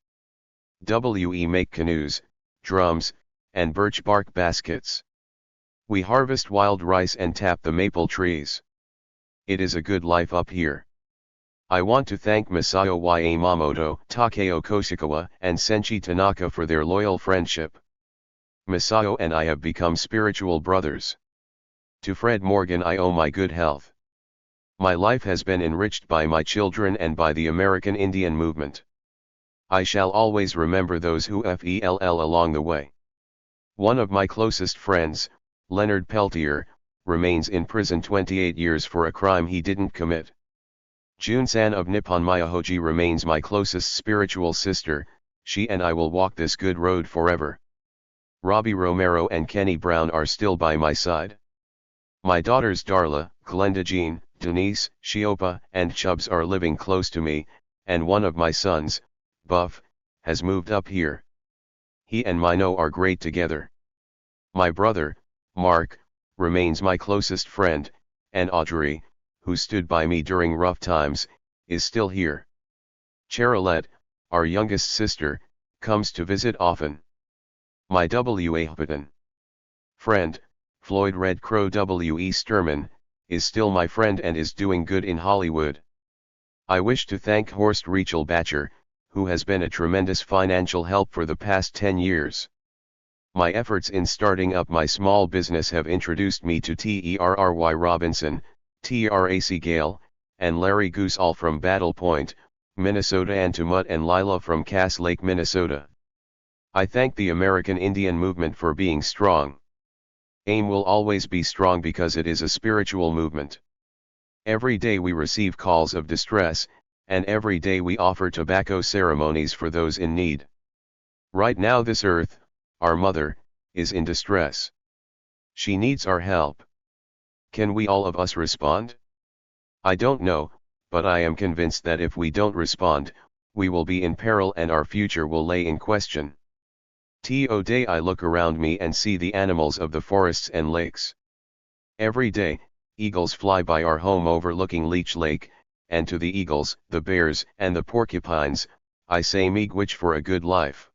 We make canoes, drums, and birch bark baskets. We harvest wild rice and tap the maple trees. It is a good life up here. I want to thank Masayo Yamamoto, Takeo Koshikawa, and Senshi Tanaka for their loyal friendship. Masayo and I have become spiritual brothers. To Fred Morgan I owe my good health. My life has been enriched by my children and by the American Indian movement. I shall always remember those who fell along the way. One of my closest friends, Leonard Peltier, remains in prison 28 years for a crime he didn't commit. Jun-san of Nippon Myohoji remains my closest spiritual sister. She and I will walk this good road forever. Robbie Romero and Kenny Brown are still by my side. My daughters Darla, Glenda Jean, Denise, Shiopa, and Chubbs are living close to me, and one of my sons, Buff, has moved up here. He and Mino are great together. My brother, Mark, remains my closest friend, and Audrey, who stood by me during rough times, is still here. Cherilette, our youngest sister, comes to visit often. My Wahpeton friend, Floyd Red Crow W.E. Sturman, is still my friend and is doing good in Hollywood. I wish to thank Horst Rachel Batcher, who has been a tremendous financial help for the past 10 years. My efforts in starting up my small business have introduced me to Terry Robinson, Tracy Gale, and Larry Goose, all from Battle Point, Minnesota, and to Mutt and Lila from Cass Lake, Minnesota. I thank the American Indian movement for being strong. AIM will always be strong because it is a spiritual movement. Every day we receive calls of distress, and every day we offer tobacco ceremonies for those in need. Right now this earth, our mother, is in distress. She needs our help. Can we all of us respond? I don't know, but I am convinced that if we don't respond, we will be in peril and our future will lay in question. Today I look around me and see the animals of the forests and lakes. Every day, eagles fly by our home overlooking Leech Lake, and to the eagles, the bears, and the porcupines, I say miigwech for a good life.